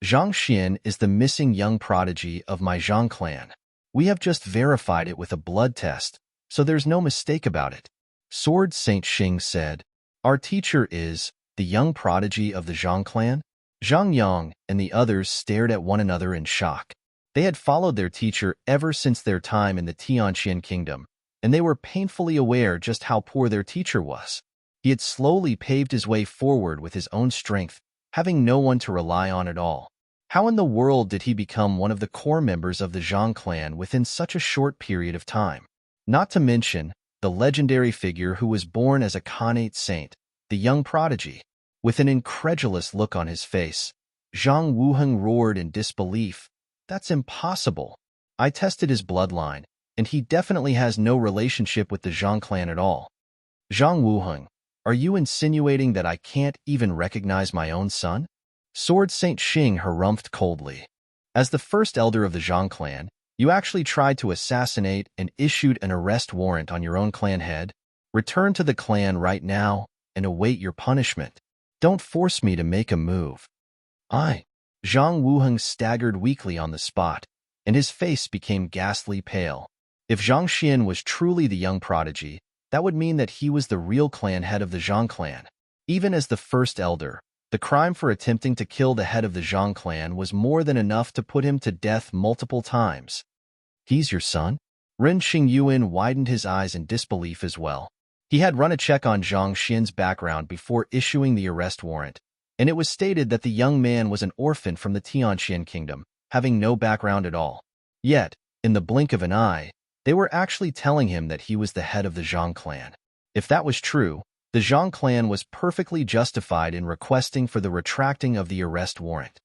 "Zhang Xian is the missing young prodigy of my Zhang clan. We have just verified it with a blood test, so there's no mistake about it," Sword Saint Xing said. "Our teacher is the young prodigy of the Zhang clan?" Zhang Yang and the others stared at one another in shock. They had followed their teacher ever since their time in the Tianqian kingdom, and they were painfully aware just how poor their teacher was. He had slowly paved his way forward with his own strength, having no one to rely on at all. How in the world did he become one of the core members of the Zhang clan within such a short period of time? Not to mention the legendary figure who was born as a Khanate saint, the young prodigy. With an incredulous look on his face, Zhang Wuheng roared in disbelief. That's impossible. I tested his bloodline, and he definitely has no relationship with the Zhang clan at all. Zhang Wuheng, are you insinuating that I can't even recognize my own son? Sword Saint Xing harumphed coldly. As the first elder of the Zhang clan, you actually tried to assassinate and issued an arrest warrant on your own clan head. Return to the clan right now and await your punishment. Don't force me to make a move. Zhang Wuheng staggered weakly on the spot, and his face became ghastly pale. If Zhang Xian was truly the young prodigy, that would mean that he was the real clan head of the Zhang clan. Even as the first elder, the crime for attempting to kill the head of the Zhang clan was more than enough to put him to death multiple times. He's your son? Ren Xingyuan widened his eyes in disbelief as well. He had run a check on Zhang Xian's background before issuing the arrest warrant, and it was stated that the young man was an orphan from the Tianxian kingdom, having no background at all. Yet, in the blink of an eye, they were actually telling him that he was the head of the Zhang clan. If that was true, the Zhang clan was perfectly justified in requesting for the retracting of the arrest warrant.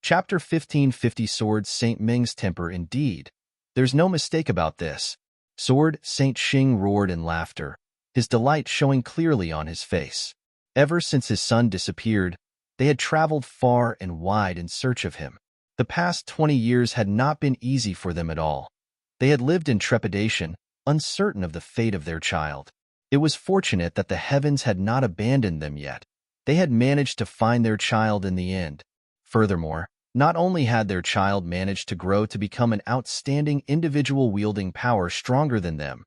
Chapter 1550 Sword Saint Ming's temper indeed. There's no mistake about this. Sword Saint Xing roared in laughter, his delight showing clearly on his face. Ever since his son disappeared, they had traveled far and wide in search of him. The past 20 years had not been easy for them at all. They had lived in trepidation, uncertain of the fate of their child. It was fortunate that the heavens had not abandoned them yet. They had managed to find their child in the end. Furthermore, not only had their child managed to grow to become an outstanding individual wielding power stronger than them,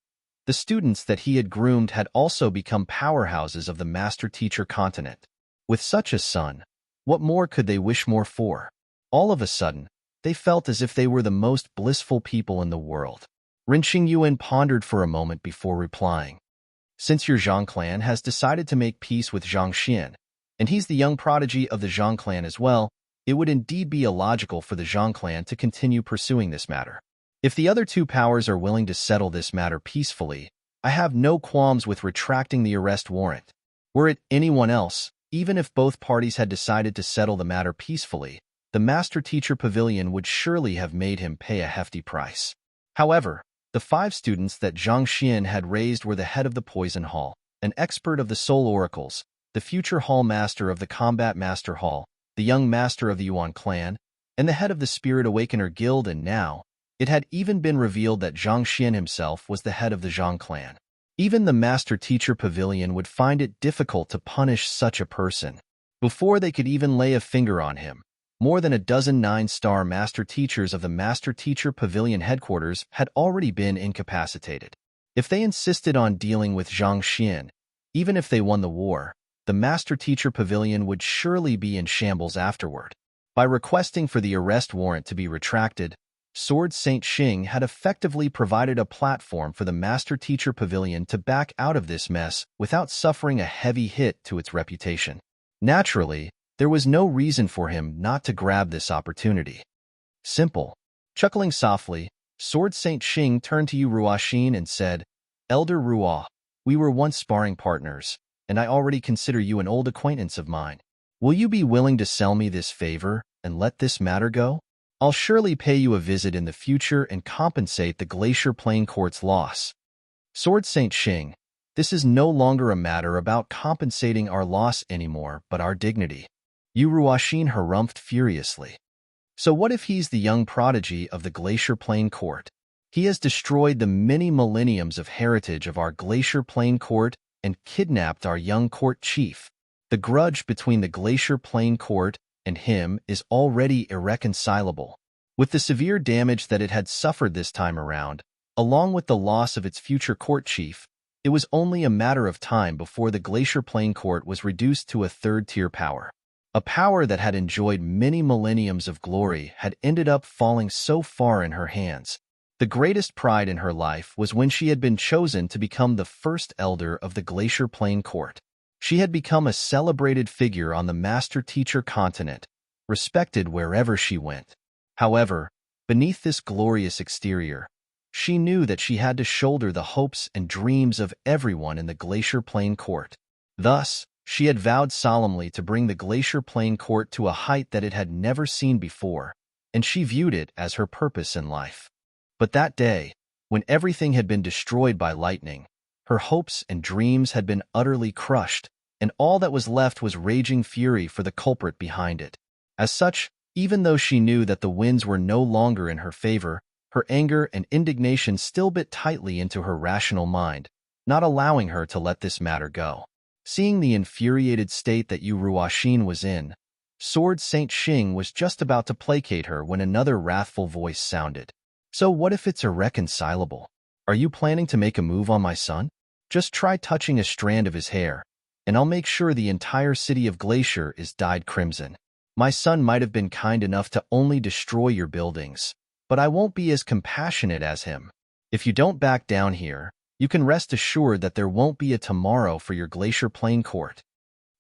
the students that he had groomed had also become powerhouses of the master-teacher continent. With such a son, what more could they wish more for? All of a sudden, they felt as if they were the most blissful people in the world. Ren Xingyuan pondered for a moment before replying. Since your Zhang clan has decided to make peace with Zhang Xian, and he's the young prodigy of the Zhang clan as well, it would indeed be illogical for the Zhang clan to continue pursuing this matter. If the other two powers are willing to settle this matter peacefully, I have no qualms with retracting the arrest warrant. Were it anyone else, even if both parties had decided to settle the matter peacefully, the Master-Teacher Pavilion would surely have made him pay a hefty price. However, the 5 students that Zhang Xian had raised were the head of the Poison Hall, an expert of the Soul Oracles, the future Hall Master of the Combat Master Hall, the young Master of the Yuan clan, and the head of the Spirit Awakener Guild, and now, it had even been revealed that Zhang Xian himself was the head of the Zhang clan. Even the Master-Teacher Pavilion would find it difficult to punish such a person. Before they could even lay a finger on him, more than a dozen 9-star Master Teachers of the Master Teacher Pavilion headquarters had already been incapacitated. If they insisted on dealing with Zhang Xian, even if they won the war, the Master Teacher Pavilion would surely be in shambles afterward. By requesting for the arrest warrant to be retracted, Sword Saint Xing had effectively provided a platform for the Master Teacher Pavilion to back out of this mess without suffering a heavy hit to its reputation. Naturally, there was no reason for him not to grab this opportunity. Simple. Chuckling softly, Sword Saint Xing turned to Yu Ruoxin and said, Elder Ruo, we were once sparring partners, and I already consider you an old acquaintance of mine. Will you be willing to sell me this favor and let this matter go? I'll surely pay you a visit in the future and compensate the Glacier Plain Court's loss. Sword Saint Xing, this is no longer a matter about compensating our loss anymore, but our dignity. Yu Ruoxin harumphed furiously. So what if he's the young prodigy of the Glacier Plain Court? He has destroyed the many millenniums of heritage of our Glacier Plain Court and kidnapped our young court chief. The grudge between the Glacier Plain Court and him is already irreconcilable. With the severe damage that it had suffered this time around, along with the loss of its future court chief, it was only a matter of time before the Glacier Plain Court was reduced to a third-tier power. A power that had enjoyed many millenniums of glory had ended up falling so far in her hands. The greatest pride in her life was when she had been chosen to become the first elder of the Glacier Plain Court. She had become a celebrated figure on the master-teacher continent, respected wherever she went. However, beneath this glorious exterior, she knew that she had to shoulder the hopes and dreams of everyone in the Glacier Plain Court. Thus, she had vowed solemnly to bring the Glacier Plain Court to a height that it had never seen before, and she viewed it as her purpose in life. But that day, when everything had been destroyed by lightning, her hopes and dreams had been utterly crushed, and all that was left was raging fury for the culprit behind it. As such, even though she knew that the winds were no longer in her favor, her anger and indignation still bit tightly into her rational mind, not allowing her to let this matter go. Seeing the infuriated state that Yu Ruoxin was in, Sword Saint Xing was just about to placate her when another wrathful voice sounded. So what if it's irreconcilable? Are you planning to make a move on my son? Just try touching a strand of his hair, and I'll make sure the entire city of Glacier is dyed crimson. My son might have been kind enough to only destroy your buildings, but I won't be as compassionate as him. If you don't back down here, you can rest assured that there won't be a tomorrow for your Glacier Plain Court.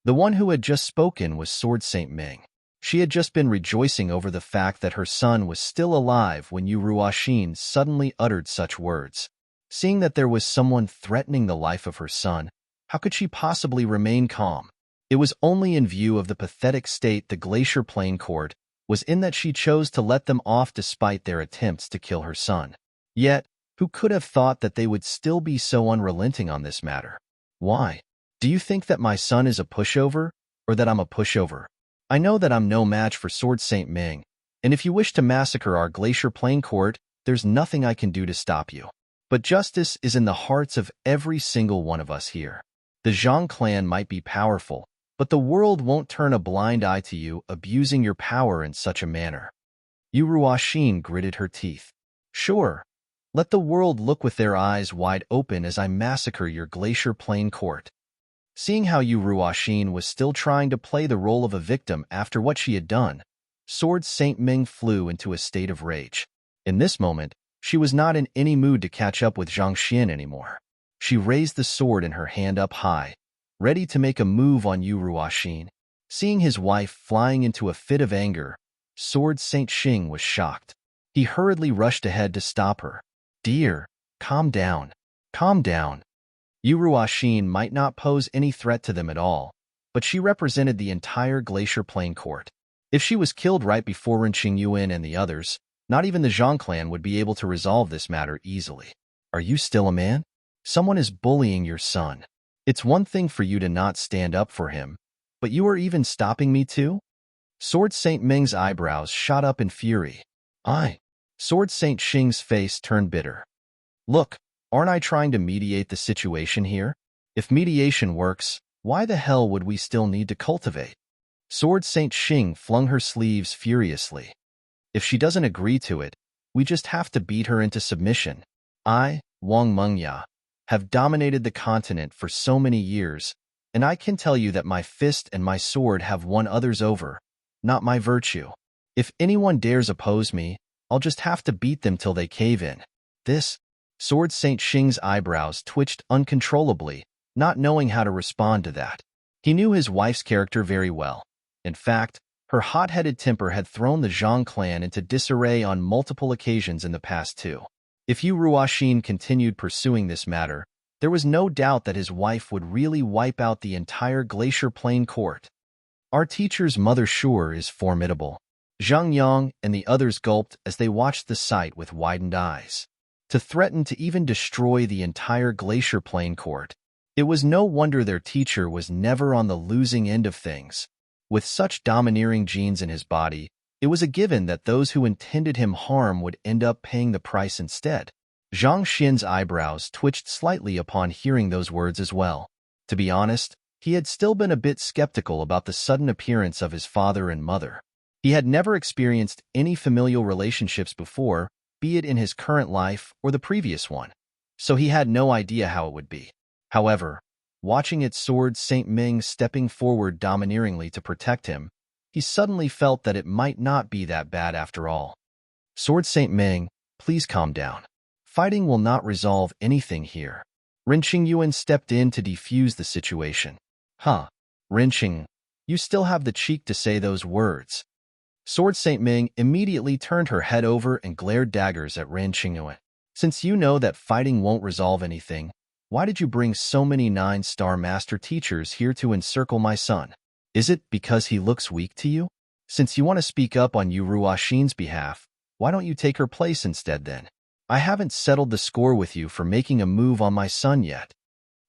The one who had just spoken was Sword Saint Ming. She had just been rejoicing over the fact that her son was still alive when Yu Ruoxin suddenly uttered such words. Seeing that there was someone threatening the life of her son, how could she possibly remain calm? It was only in view of the pathetic state the Glacier Plain Court was in that she chose to let them off despite their attempts to kill her son. Yet, who could have thought that they would still be so unrelenting on this matter? Why? Do you think that my son is a pushover, or that I'm a pushover? I know that I'm no match for Sword Saint Ming, and if you wish to massacre our Glacier Plain Court, there's nothing I can do to stop you. But justice is in the hearts of every single one of us here. The Zhang clan might be powerful, but the world won't turn a blind eye to you abusing your power in such a manner. Yu Ruoxin gritted her teeth. Sure, let the world look with their eyes wide open as I massacre your Glacier Plain Court. Seeing how Yu Ruoxin was still trying to play the role of a victim after what she had done, Sword Saint Ming flew into a state of rage. In this moment, she was not in any mood to catch up with Zhang Xian anymore. She raised the sword in her hand up high, ready to make a move on Yu Ruoxin. Seeing his wife flying into a fit of anger, Sword Saint Xing was shocked. He hurriedly rushed ahead to stop her. Dear, calm down. Calm down. Yu Ruoxin might not pose any threat to them at all, but she represented the entire Glacier Plain Court. If she was killed right before Ren Qingyuan and the others, not even the Zhang clan would be able to resolve this matter easily. Are you still a man? Someone is bullying your son. It's one thing for you to not stand up for him, but you are even stopping me too? Sword Saint Ming's eyebrows shot up in fury. Sword Saint Xing's face turned bitter. Look, aren't I trying to mediate the situation here? If mediation works, why the hell would we still need to cultivate? Sword Saint Xing flung her sleeves furiously. If she doesn't agree to it, we just have to beat her into submission. I, Wang Mengya, have dominated the continent for so many years, and I can tell you that my fist and my sword have won others over, not my virtue. If anyone dares oppose me, I'll just have to beat them till they cave in. Sword Saint Xing's eyebrows twitched uncontrollably, not knowing how to respond to that. He knew his wife's character very well. In fact, her hot-headed temper had thrown the Zhang clan into disarray on multiple occasions in the past too. If Yu Ruoxin continued pursuing this matter, there was no doubt that his wife would really wipe out the entire Glacier Plain Court. Our teacher's mother sure is formidable. Zhang Yang and the others gulped as they watched the sight with widened eyes. To threaten to even destroy the entire Glacier Plain Court, it was no wonder their teacher was never on the losing end of things. With such domineering genes in his body, it was a given that those who intended him harm would end up paying the price instead. Zhang Xian's eyebrows twitched slightly upon hearing those words as well. To be honest, he had still been a bit skeptical about the sudden appearance of his father and mother. He had never experienced any familial relationships before, be it in his current life or the previous one, so he had no idea how it would be. However, watching its Sword Saint Ming stepping forward domineeringly to protect him, he suddenly felt that it might not be that bad after all. Sword Saint Ming, please calm down. Fighting will not resolve anything here. Ren Qingyuan stepped in to defuse the situation. Huh, Ren Qing, you still have the cheek to say those words. Sword Saint Ming immediately turned her head over and glared daggers at Ren Qingyuan. Since you know that fighting won't resolve anything, why did you bring so many 9-star master teachers here to encircle my son? Is it because he looks weak to you? Since you want to speak up on Yu Ruoxin's behalf, why don't you take her place instead then? I haven't settled the score with you for making a move on my son yet.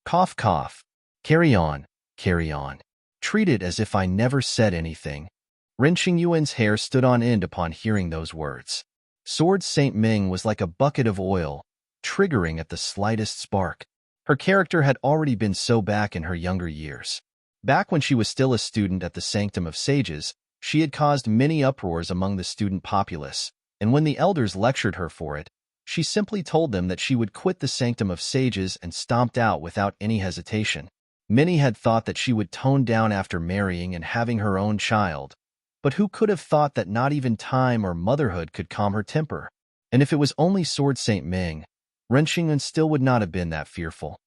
Cough, cough. Carry on, carry on. Treat it as if I never said anything. Ren Qingyuan's hair stood on end upon hearing those words. Sword Saint Ming was like a bucket of oil, triggering at the slightest spark. Her character had already been so back in her younger years. Back when she was still a student at the Sanctum of Sages, she had caused many uproars among the student populace, and when the elders lectured her for it, she simply told them that she would quit the Sanctum of Sages and stomped out without any hesitation. Many had thought that she would tone down after marrying and having her own child, but who could have thought that not even time or motherhood could calm her temper? And if it was only Sword Saint Ming, Ren Qingyuan still would not have been that fearful.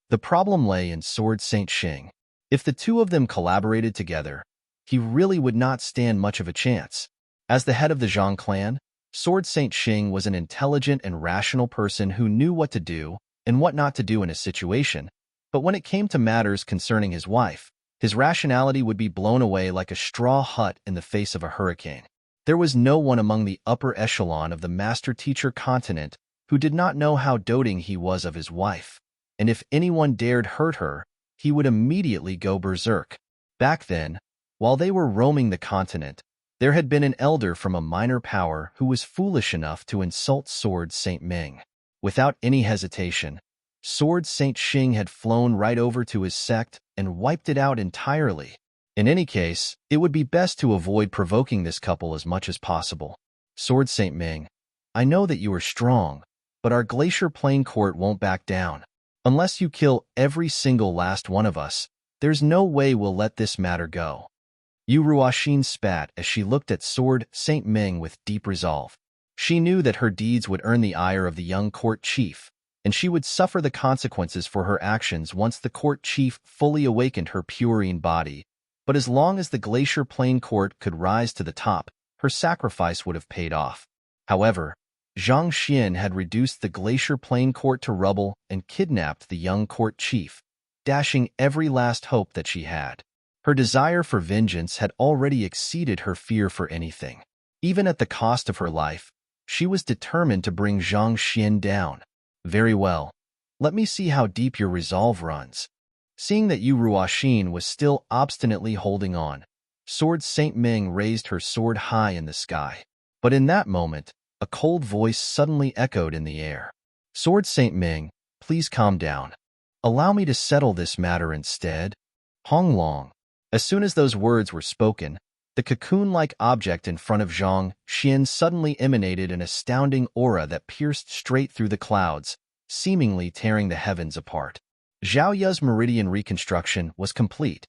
The problem lay in Sword Saint Xing. If the two of them collaborated together, he really would not stand much of a chance. As the head of the Zhang clan, Sword Saint Xing was an intelligent and rational person who knew what to do and what not to do in a situation, but when it came to matters concerning his wife, his rationality would be blown away like a straw hut in the face of a hurricane. There was no one among the upper echelon of the master-teacher continent who did not know how doting he was of his wife, and if anyone dared hurt her, he would immediately go berserk. Back then, while they were roaming the continent, there had been an elder from a minor power who was foolish enough to insult Sword Saint Ming. Without any hesitation, Sword Saint Xing had flown right over to his sect and wiped it out entirely. In any case, it would be best to avoid provoking this couple as much as possible. Sword Saint Ming, I know that you are strong, but our Glacier Plain Court won't back down. Unless you kill every single last one of us, there's no way we'll let this matter go. Yu Ruoxin spat as she looked at Sword Saint Ming with deep resolve. She knew that her deeds would earn the ire of the young court chief, and she would suffer the consequences for her actions once the court chief fully awakened her purine body. But as long as the Glacier Plain Court could rise to the top, her sacrifice would have paid off. However, Zhang Xian had reduced the Glacier Plain Court to rubble and kidnapped the young court chief, dashing every last hope that she had. Her desire for vengeance had already exceeded her fear for anything. Even at the cost of her life, she was determined to bring Zhang Xian down. Very well. Let me see how deep your resolve runs. Seeing that Yu Ruoxin was still obstinately holding on, Sword Saint Ming raised her sword high in the sky. But in that moment, a cold voice suddenly echoed in the air. Sword Saint Ming, please calm down. Allow me to settle this matter instead. Hong Long. As soon as those words were spoken, the cocoon-like object in front of Zhang Xian suddenly emanated an astounding aura that pierced straight through the clouds, seemingly tearing the heavens apart. Zhao Yu's meridian reconstruction was complete.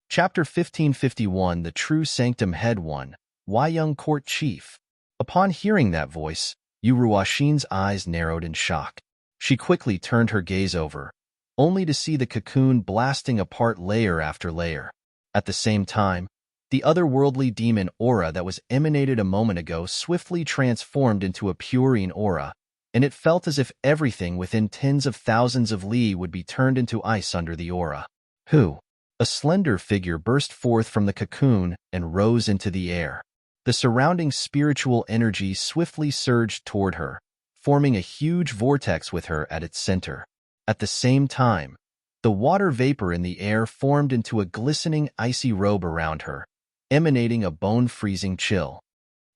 Chapter 1551 The True Sanctum Head 1 Why Young Court Chief? Upon hearing that voice, Yu Ruoxin's eyes narrowed in shock. She quickly turned her gaze over, only to see the cocoon blasting apart layer after layer. At the same time, the otherworldly demon aura that was emanated a moment ago swiftly transformed into a purine aura, and it felt as if everything within tens of thousands of li would be turned into ice under the aura. Who? A slender figure burst forth from the cocoon and rose into the air. The surrounding spiritual energy swiftly surged toward her, forming a huge vortex with her at its center. At the same time, the water vapor in the air formed into a glistening icy robe around her, emanating a bone-freezing chill.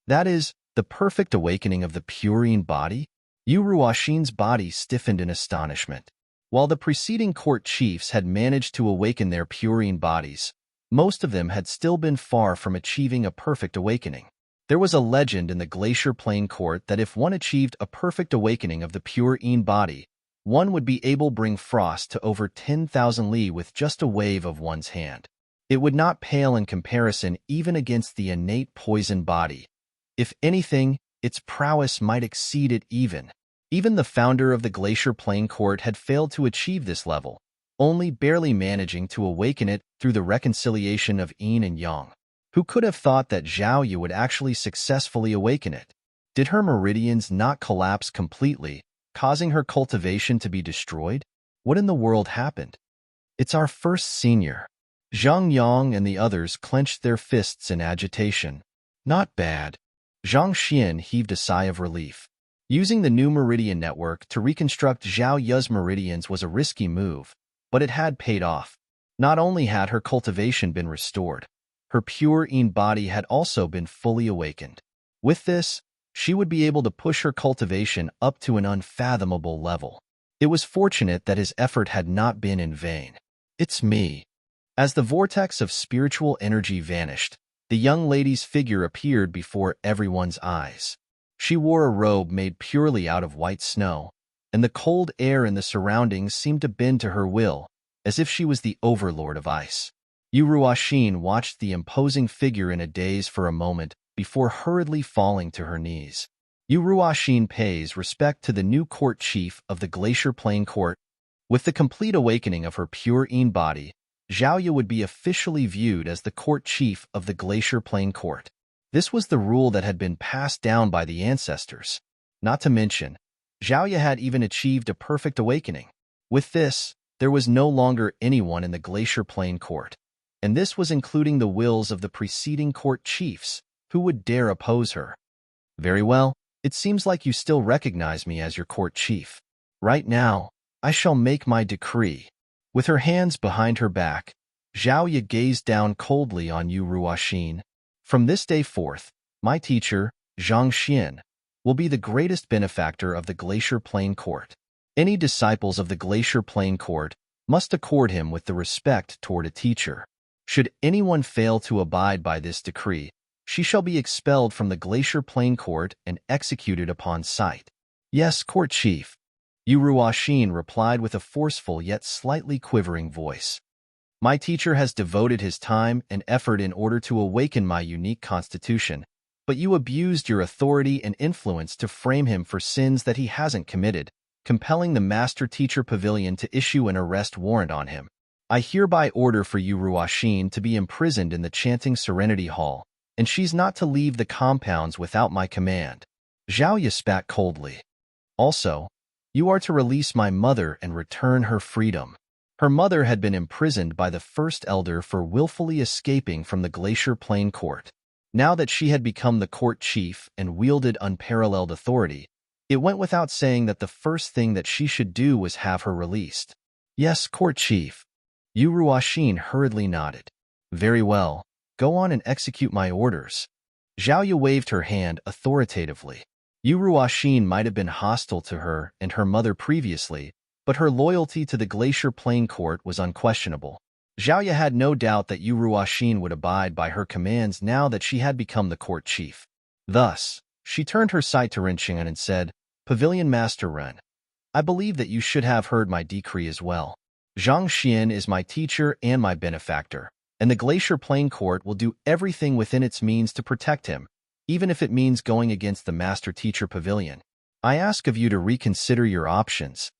That is, the perfect awakening of the purine body? Yu Ruoxin's body stiffened in astonishment. While the preceding court chiefs had managed to awaken their purine bodies, most of them had still been far from achieving a perfect awakening. There was a legend in the Glacier Plain Court that if one achieved a perfect awakening of the purine body, one would be able to bring frost to over 10,000 li with just a wave of one's hand. It would not pale in comparison even against the innate poison body. If anything, its prowess might exceed it even. Even the founder of the Glacier Plain Court had failed to achieve this level, only barely managing to awaken it through the reconciliation of yin and yang. Who could have thought that Zhao Yu would actually successfully awaken it? Did her meridians not collapse completely, causing her cultivation to be destroyed? What in the world happened? It's our first senior. Zhang Yang and the others clenched their fists in agitation. Not bad. Zhang Xian heaved a sigh of relief. Using the new meridian network to reconstruct Zhao Yu's meridians was a risky move, but it had paid off. Not only had her cultivation been restored, her pure yin body had also been fully awakened. With this, she would be able to push her cultivation up to an unfathomable level. It was fortunate that his effort had not been in vain. It's me. As the vortex of spiritual energy vanished, the young lady's figure appeared before everyone's eyes. She wore a robe made purely out of white snow, and the cold air in the surroundings seemed to bend to her will, as if she was the overlord of ice. Yu Ruoxin watched the imposing figure in a daze for a moment before hurriedly falling to her knees. Yu Ruoxin pays respect to the new court chief of the Glacier Plain Court. With the complete awakening of her pure yin body, Zhao Yu would be officially viewed as the court chief of the Glacier Plain Court. This was the rule that had been passed down by the ancestors. Not to mention, Zhao Yu had even achieved a perfect awakening. With this, there was no longer anyone in the Glacier Plain Court, and this was including the wills of the preceding court chiefs, who would dare oppose her. Very well, it seems like you still recognize me as your court chief. Right now, I shall make my decree. With her hands behind her back, Zhao Yu gazed down coldly on Yu Ruoxin. From this day forth, my teacher, Zhang Xian, will be the greatest benefactor of the Glacier Plain Court. Any disciples of the Glacier Plain Court must accord him with the respect toward a teacher. Should anyone fail to abide by this decree, she shall be expelled from the Glacier Plain Court and executed upon sight. Yes, court chief. Yu Ruoxin replied with a forceful yet slightly quivering voice. My teacher has devoted his time and effort in order to awaken my unique constitution, but you abused your authority and influence to frame him for sins that he hasn't committed, compelling the Master Teacher Pavilion to issue an arrest warrant on him. I hereby order for Yu Ruoxin to be imprisoned in the Chanting Serenity Hall, and she's not to leave the compounds without my command. Zhao Yu spat coldly. Also, you are to release my mother and return her freedom. Her mother had been imprisoned by the first elder for willfully escaping from the Glacier Plain Court. Now that she had become the court chief and wielded unparalleled authority, it went without saying that the first thing that she should do was have her released. Yes, court chief. Yu Ruoxin hurriedly nodded. Very well, go on and execute my orders. Zhao Yu waved her hand authoritatively. Yu Ruoxin might have been hostile to her and her mother previously, but her loyalty to the Glacier Plain Court was unquestionable. Zhao Yu had no doubt that Yu Ruoxin would abide by her commands now that she had become the court chief. Thus, she turned her sight to Ren Xing'an and said, Pavilion Master Ren, I believe that you should have heard my decree as well. Zhang Xian is my teacher and my benefactor, and the Glacier Plain Court will do everything within its means to protect him, even if it means going against the Master Teacher Pavilion. I ask of you to reconsider your options.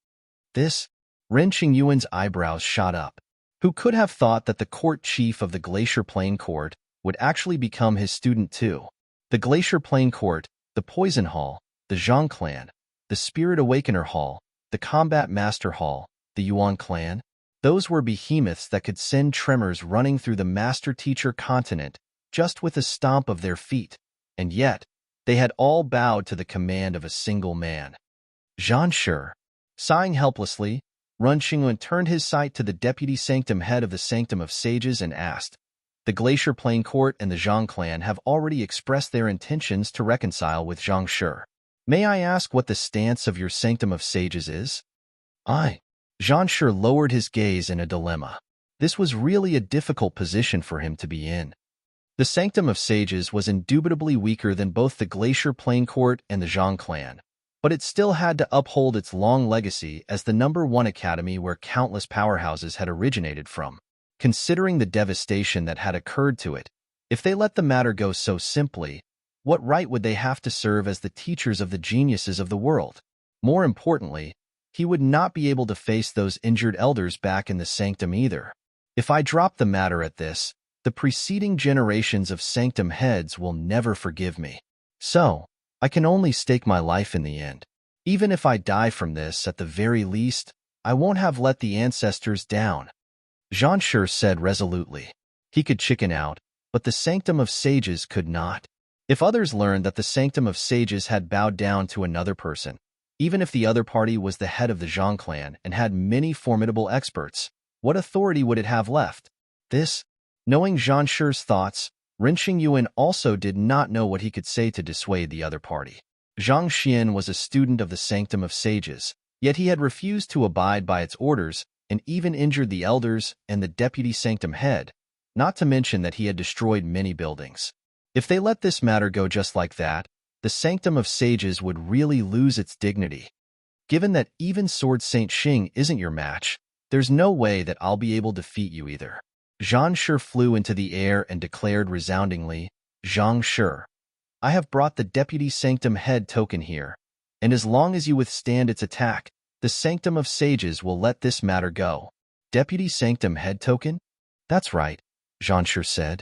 This, Ren Qingyuan's eyebrows shot up. Who could have thought that the court chief of the Glacier Plain Court would actually become his student too? The Glacier Plain Court, the Poison Hall, the Zhang Clan, the Spirit Awakener Hall, the Combat Master Hall, the Yuan Clan, those were behemoths that could send tremors running through the Master Teacher continent just with a stomp of their feet, and yet they had all bowed to the command of a single man. Zhan Shi. Sighing helplessly, Ren Qingyuan turned his sight to the deputy sanctum head of the Sanctum of Sages and asked, The Glacier Plain Court and the Zhang clan have already expressed their intentions to reconcile with Zhang Shi. May I ask what the stance of your Sanctum of Sages is? Zhan Shi lowered his gaze in a dilemma. This was really a difficult position for him to be in. The Sanctum of Sages was indubitably weaker than both the Glacier Plain Court and the Zhang clan, but it still had to uphold its long legacy as the #1 academy where countless powerhouses had originated from. Considering the devastation that had occurred to it, if they let the matter go so simply, what right would they have to serve as the teachers of the geniuses of the world? More importantly, he would not be able to face those injured elders back in the sanctum either. If I drop the matter at this, the preceding generations of sanctum heads will never forgive me. So, I can only stake my life in the end. Even if I die from this, at the very least, I won't have let the ancestors down. Jean Sure said resolutely. He could chicken out, but the sanctum of sages could not. If others learned that the sanctum of sages had bowed down to another person, even if the other party was the head of the Zhang clan and had many formidable experts, what authority would it have left? This, knowing Jean Sure's thoughts, Ren Xingyuan also did not know what he could say to dissuade the other party. Zhang Xian was a student of the sanctum of sages, yet he had refused to abide by its orders and even injured the elders and the deputy sanctum head, not to mention that he had destroyed many buildings. If they let this matter go just like that, the sanctum of sages would really lose its dignity. Given that even Sword Saint Xing isn't your match, there's no way that I'll be able to defeat you either. Zhang Shi flew into the air and declared resoundingly, Zhang Shi, I have brought the deputy sanctum head token here, and as long as you withstand its attack, the sanctum of sages will let this matter go. Deputy sanctum head token? That's right, Zhang Shi said.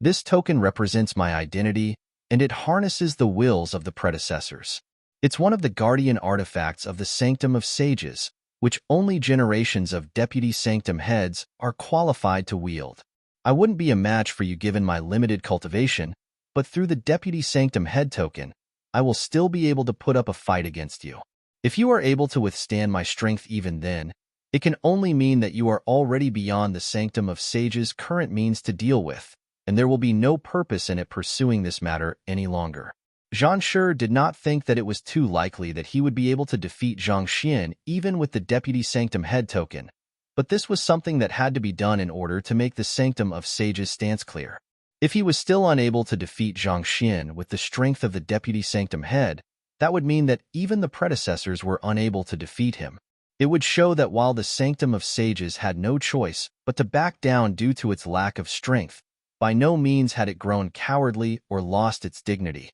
This token represents my identity, and it harnesses the wills of the predecessors. It's one of the guardian artifacts of the sanctum of sages, which only generations of deputy sanctum heads are qualified to wield. I wouldn't be a match for you given my limited cultivation, but through the deputy sanctum head token, I will still be able to put up a fight against you. If you are able to withstand my strength even then, it can only mean that you are already beyond the sanctum of sages' current means to deal with, and there will be no purpose in it pursuing this matter any longer. Zhang Shi did not think that it was too likely that he would be able to defeat Zhang Xian even with the deputy sanctum head token, but this was something that had to be done in order to make the sanctum of sages' stance clear. If he was still unable to defeat Zhang Xian with the strength of the deputy sanctum head, that would mean that even the predecessors were unable to defeat him. It would show that while the sanctum of sages had no choice but to back down due to its lack of strength, by no means had it grown cowardly or lost its dignity.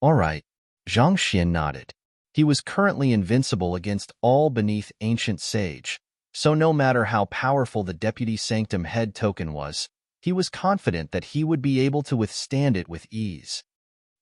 All right, Zhang Xian nodded. He was currently invincible against all beneath ancient sage, so no matter how powerful the deputy sanctum head token was, he was confident that he would be able to withstand it with ease.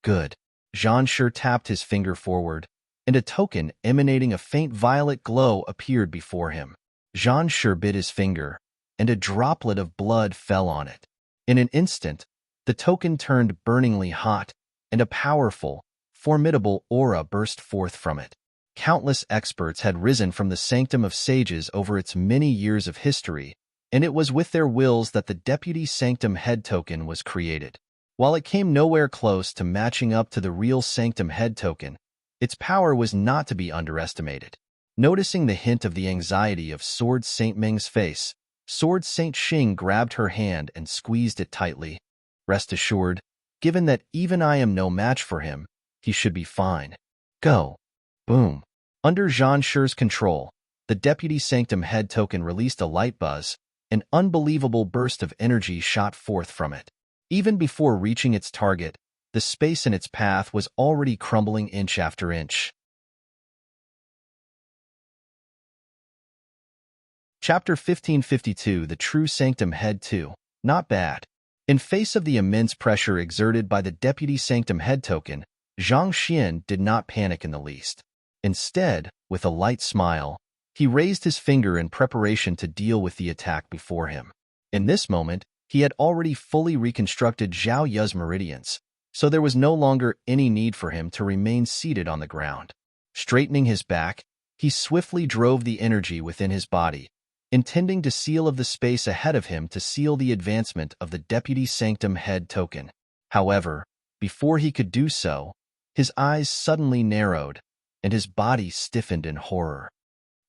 Good. Zhang Shi tapped his finger forward, and a token emanating a faint violet glow appeared before him. Zhang Shi bit his finger, and a droplet of blood fell on it. In an instant, the token turned burningly hot, and a powerful, formidable aura burst forth from it. Countless experts had risen from the sanctum of sages over its many years of history, and it was with their wills that the deputy sanctum head token was created. While it came nowhere close to matching up to the real sanctum head token, its power was not to be underestimated. Noticing the hint of the anxiety of Sword Saint Ming's face, Sword Saint Xing grabbed her hand and squeezed it tightly. Rest assured, given that even I am no match for him, he should be fine. Go. Boom. Under Zhang Shi's control, the deputy sanctum head token released a light buzz. An unbelievable burst of energy shot forth from it. Even before reaching its target, the space in its path was already crumbling inch after inch. Chapter 1552 The True Sanctum Head 2. Not bad. In face of the immense pressure exerted by the deputy sanctum head token, Zhang Xian did not panic in the least. Instead, with a light smile, he raised his finger in preparation to deal with the attack before him. In this moment, he had already fully reconstructed Zhao Yu's meridians, so there was no longer any need for him to remain seated on the ground. Straightening his back, he swiftly drove the energy within his body, intending to seal of the space ahead of him to seal the advancement of the deputy sanctum head token. However, before he could do so, his eyes suddenly narrowed, and his body stiffened in horror.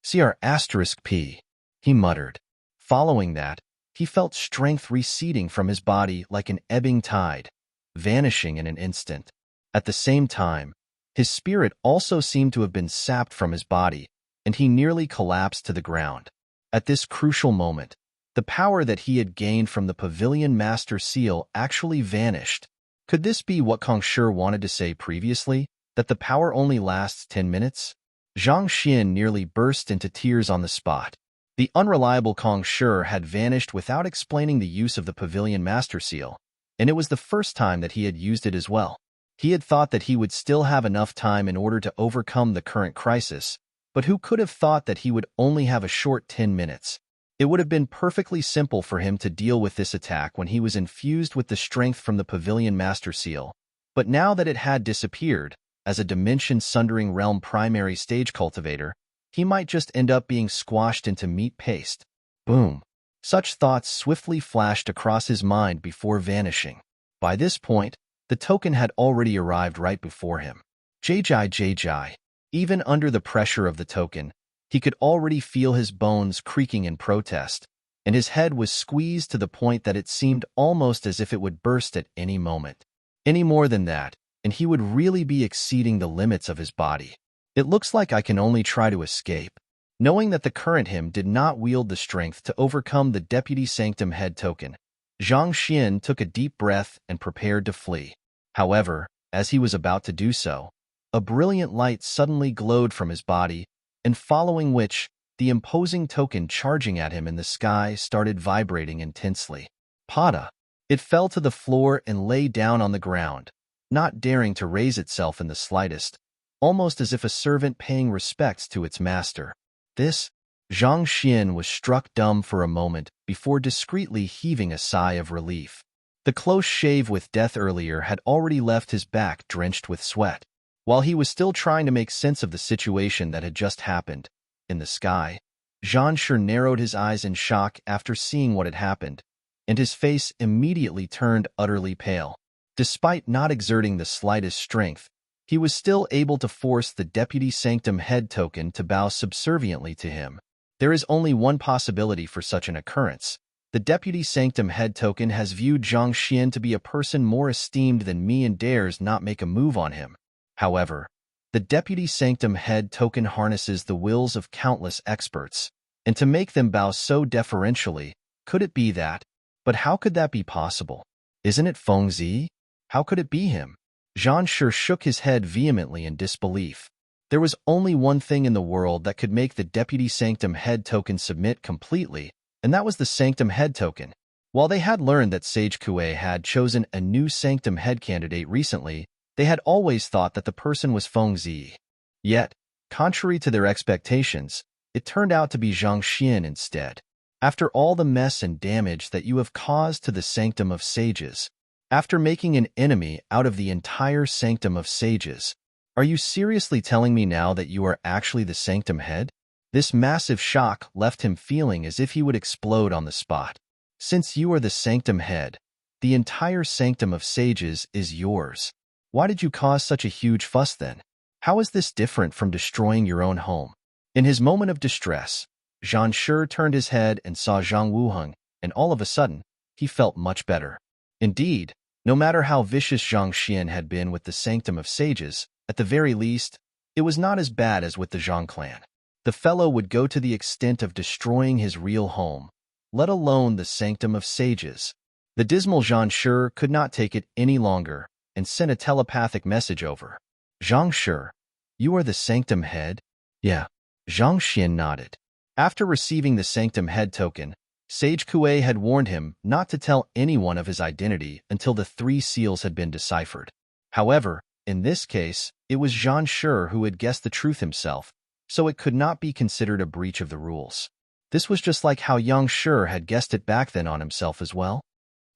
CR*P, he muttered. Following that, he felt strength receding from his body like an ebbing tide, vanishing in an instant. At the same time, his spirit also seemed to have been sapped from his body, and he nearly collapsed to the ground. At this crucial moment, The power that he had gained from the Pavilion Master Seal actually vanished. Could this be what Kang Shi wanted to say previously, that the power only lasts 10 minutes? Zhang Xian nearly burst into tears on the spot. The unreliable Kang Shi had vanished without explaining the use of the Pavilion Master Seal, and it was the first time that he had used it as well. He had thought that he would still have enough time in order to overcome the current crisis, but who could have thought that he would only have a short 10 minutes? It would have been perfectly simple for him to deal with this attack when he was infused with the strength from the Pavilion Master Seal, but now that it had disappeared, as a dimension-sundering realm primary stage cultivator, he might just end up being squashed into meat paste. Boom. Such thoughts swiftly flashed across his mind before vanishing. By this point, the token had already arrived right before him. Jai. Even under the pressure of the token, he could already feel his bones creaking in protest, and his head was squeezed to the point that it seemed almost as if it would burst at any moment. Any more than that, and he would really be exceeding the limits of his body. It looks like I can only try to escape. Knowing that the current him did not wield the strength to overcome the Deputy Sanctum Head token, Zhang Xian took a deep breath and prepared to flee. However, as he was about to do so, a brilliant light suddenly glowed from his body, and following which, the imposing token charging at him in the sky started vibrating intensely. Pada! It fell to the floor and lay down on the ground, not daring to raise itself in the slightest, almost as if a servant paying respects to its master. This, Zhang Xian was struck dumb for a moment before discreetly heaving a sigh of relief. The close shave with death earlier had already left his back drenched with sweat. While he was still trying to make sense of the situation that had just happened, in the sky, Zhang Shi narrowed his eyes in shock after seeing what had happened, and his face immediately turned utterly pale. Despite not exerting the slightest strength, he was still able to force the Deputy Sanctum Head token to bow subserviently to him. There is only one possibility for such an occurrence. The Deputy Sanctum Head token has viewed Zhang Xian to be a person more esteemed than me and dares not make a move on him. However, the Deputy Sanctum Head token harnesses the wills of countless experts, and to make them bow so deferentially, could it be that? But how could that be possible? Isn't it Feng Zi? How could it be him? Zhang Shi shook his head vehemently in disbelief. There was only one thing in the world that could make the Deputy Sanctum Head token submit completely, and that was the Sanctum Head token. While they had learned that Sage Kuei had chosen a new Sanctum Head candidate recently, they had always thought that the person was Feng Zi. Yet, contrary to their expectations, it turned out to be Zhang Xian instead. After all the mess and damage that you have caused to the Sanctum of Sages, after making an enemy out of the entire Sanctum of Sages, are you seriously telling me now that you are actually the Sanctum Head? This massive shock left him feeling as if he would explode on the spot. Since you are the Sanctum Head, the entire Sanctum of Sages is yours. Why did you cause such a huge fuss then? How is this different from destroying your own home? In his moment of distress, Zhang Shi turned his head and saw Zhang Wuheng, and all of a sudden, he felt much better. Indeed, no matter how vicious Zhang Xian had been with the Sanctum of Sages, at the very least, it was not as bad as with the Zhang clan. The fellow would go to the extent of destroying his real home, let alone the Sanctum of Sages. The dismal Zhang Shi could not take it any longer and sent a telepathic message over. Zhang Shi, you are the Sanctum Head? Yeah. Zhang Xian nodded. After receiving the Sanctum Head token, Sage Kuei had warned him not to tell anyone of his identity until the 3 seals had been deciphered. However, in this case, it was Zhang Shi who had guessed the truth himself, so it could not be considered a breach of the rules. This was just like how Yang Shi had guessed it back then on himself as well.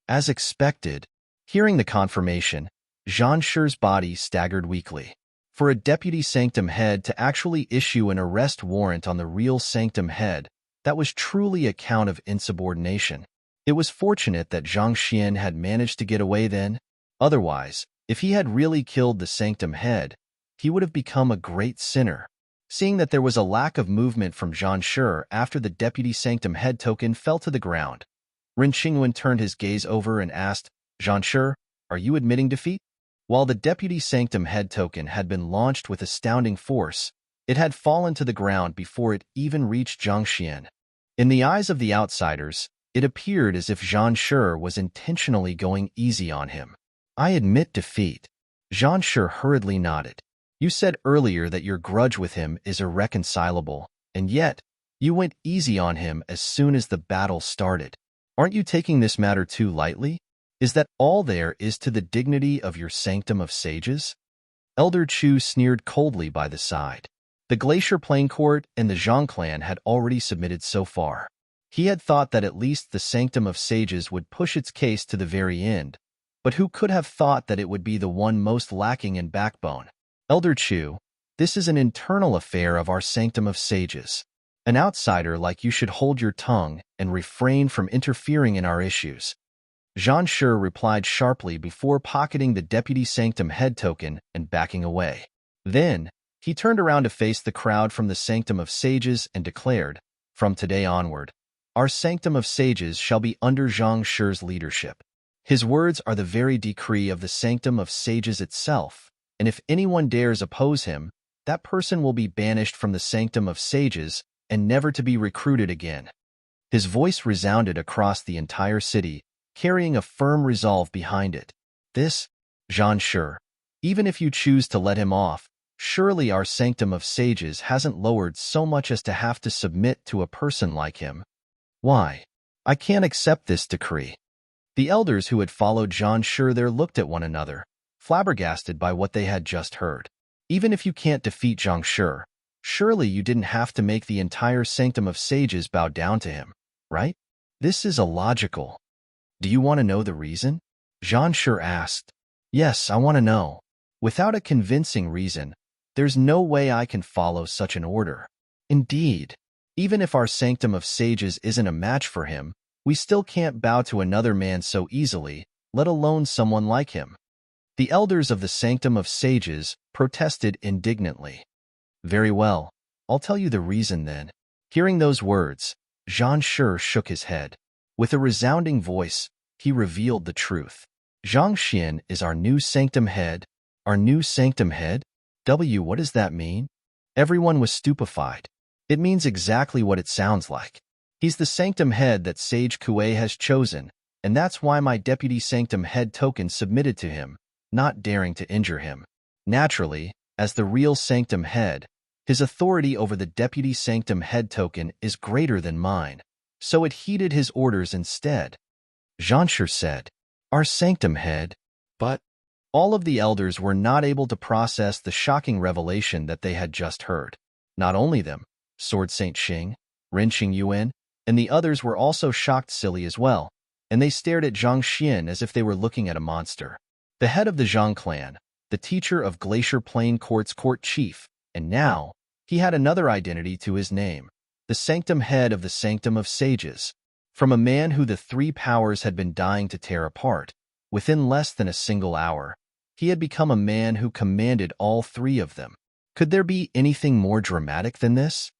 As expected, hearing the confirmation, Zhang Shi's body staggered weakly. For a Deputy Sanctum Head to actually issue an arrest warrant on the real Sanctum Head, that was truly a count of insubordination. It was fortunate that Zhang Xian had managed to get away then. Otherwise, if he had really killed the Sanctum Head, he would have become a great sinner. Seeing that there was a lack of movement from Zhang Shi after the Deputy Sanctum Head token fell to the ground, Ren Qingwen turned his gaze over and asked, Zhang Shi, are you admitting defeat? While the Deputy Sanctum Head token had been launched with astounding force, it had fallen to the ground before it even reached Zhang Xian. In the eyes of the outsiders, It appeared as if Jean Sure was intentionally going easy on him. I admit defeat. Jean Sure hurriedly nodded. You said earlier that your grudge with him is irreconcilable, and yet you went easy on him as soon as the battle started. Aren't you taking this matter too lightly? Is that all there is to the dignity of your sanctum of sages? Elder Chu sneered coldly by the side. The Glacier Plain Court and the Zhang clan had already submitted so far. He had thought that at least the Sanctum of Sages would push its case to the very end, but who could have thought that it would be the one most lacking in backbone? Elder Chu, this is an internal affair of our Sanctum of Sages. An outsider like you should hold your tongue and refrain from interfering in our issues. Jean Sure replied sharply before pocketing the Deputy Sanctum head token and backing away. Then, he turned around to face the crowd from the Sanctum of Sages and declared, from today onward, our Sanctum of Sages shall be under Zhang Shure's leadership. His words are the very decree of the Sanctum of Sages itself, and if anyone dares oppose him, that person will be banished from the Sanctum of Sages and never to be recruited again. His voice resounded across the entire city, carrying a firm resolve behind it. This, Jean Sure, even if you choose to let him off, surely our Sanctum of Sages hasn't lowered so much as to have to submit to a person like him. Why? I can't accept this decree. The elders who had followed Jean Sure there looked at one another, flabbergasted by what they had just heard. Even if you can't defeat Zhang Sure, surely you didn't have to make the entire Sanctum of Sages bow down to him, right? This is illogical. Do you want to know the reason? Jean Sure asked. Yes, I want to know. Without a convincing reason, there's no way I can follow such an order. Indeed, even if our Sanctum of Sages isn't a match for him, we still can't bow to another man so easily, let alone someone like him. The elders of the Sanctum of Sages protested indignantly. Very well, I'll tell you the reason then. Hearing those words, Jean Sure shook his head. With a resounding voice, he revealed the truth. Zhang Xian is our new Sanctum head. Our new Sanctum head? What does that mean? Everyone was stupefied. It means exactly what it sounds like. He's the Sanctum head that Sage Kuei has chosen, and that's why my Deputy Sanctum head token submitted to him, not daring to injure him. Naturally, as the real Sanctum head, his authority over the Deputy Sanctum head token is greater than mine, so it heeded his orders instead. Jean Sure said, our Sanctum head, but all of the elders were not able to process the shocking revelation that they had just heard. Not only them, Sword Saint Xing, Ren Xing Yuan, and the others were also shocked silly as well, and they stared at Zhang Xian as if they were looking at a monster. The head of the Zhang clan, the teacher of Glacier Plain Court's court chief, and now, he had another identity to his name, the Sanctum head of the Sanctum of Sages. From a man who the three powers had been dying to tear apart, within less than a single hour, he had become a man who commanded all three of them. Could there be anything more dramatic than this?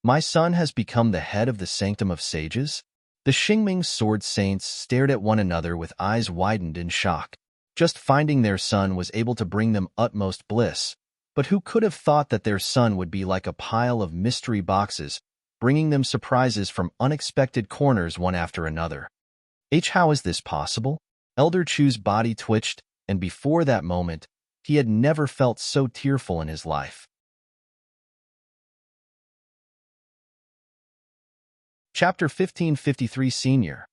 My son has become the head of the Sanctum of Sages? The Xingming sword saints stared at one another with eyes widened in shock. Just finding their son was able to bring them utmost bliss, but who could have thought that their son would be like a pile of mystery boxes, bringing them surprises from unexpected corners one after another? How is this possible? Elder Chu's body twitched, and before that moment, he had never felt so tearful in his life. Chapter 1553 Senior.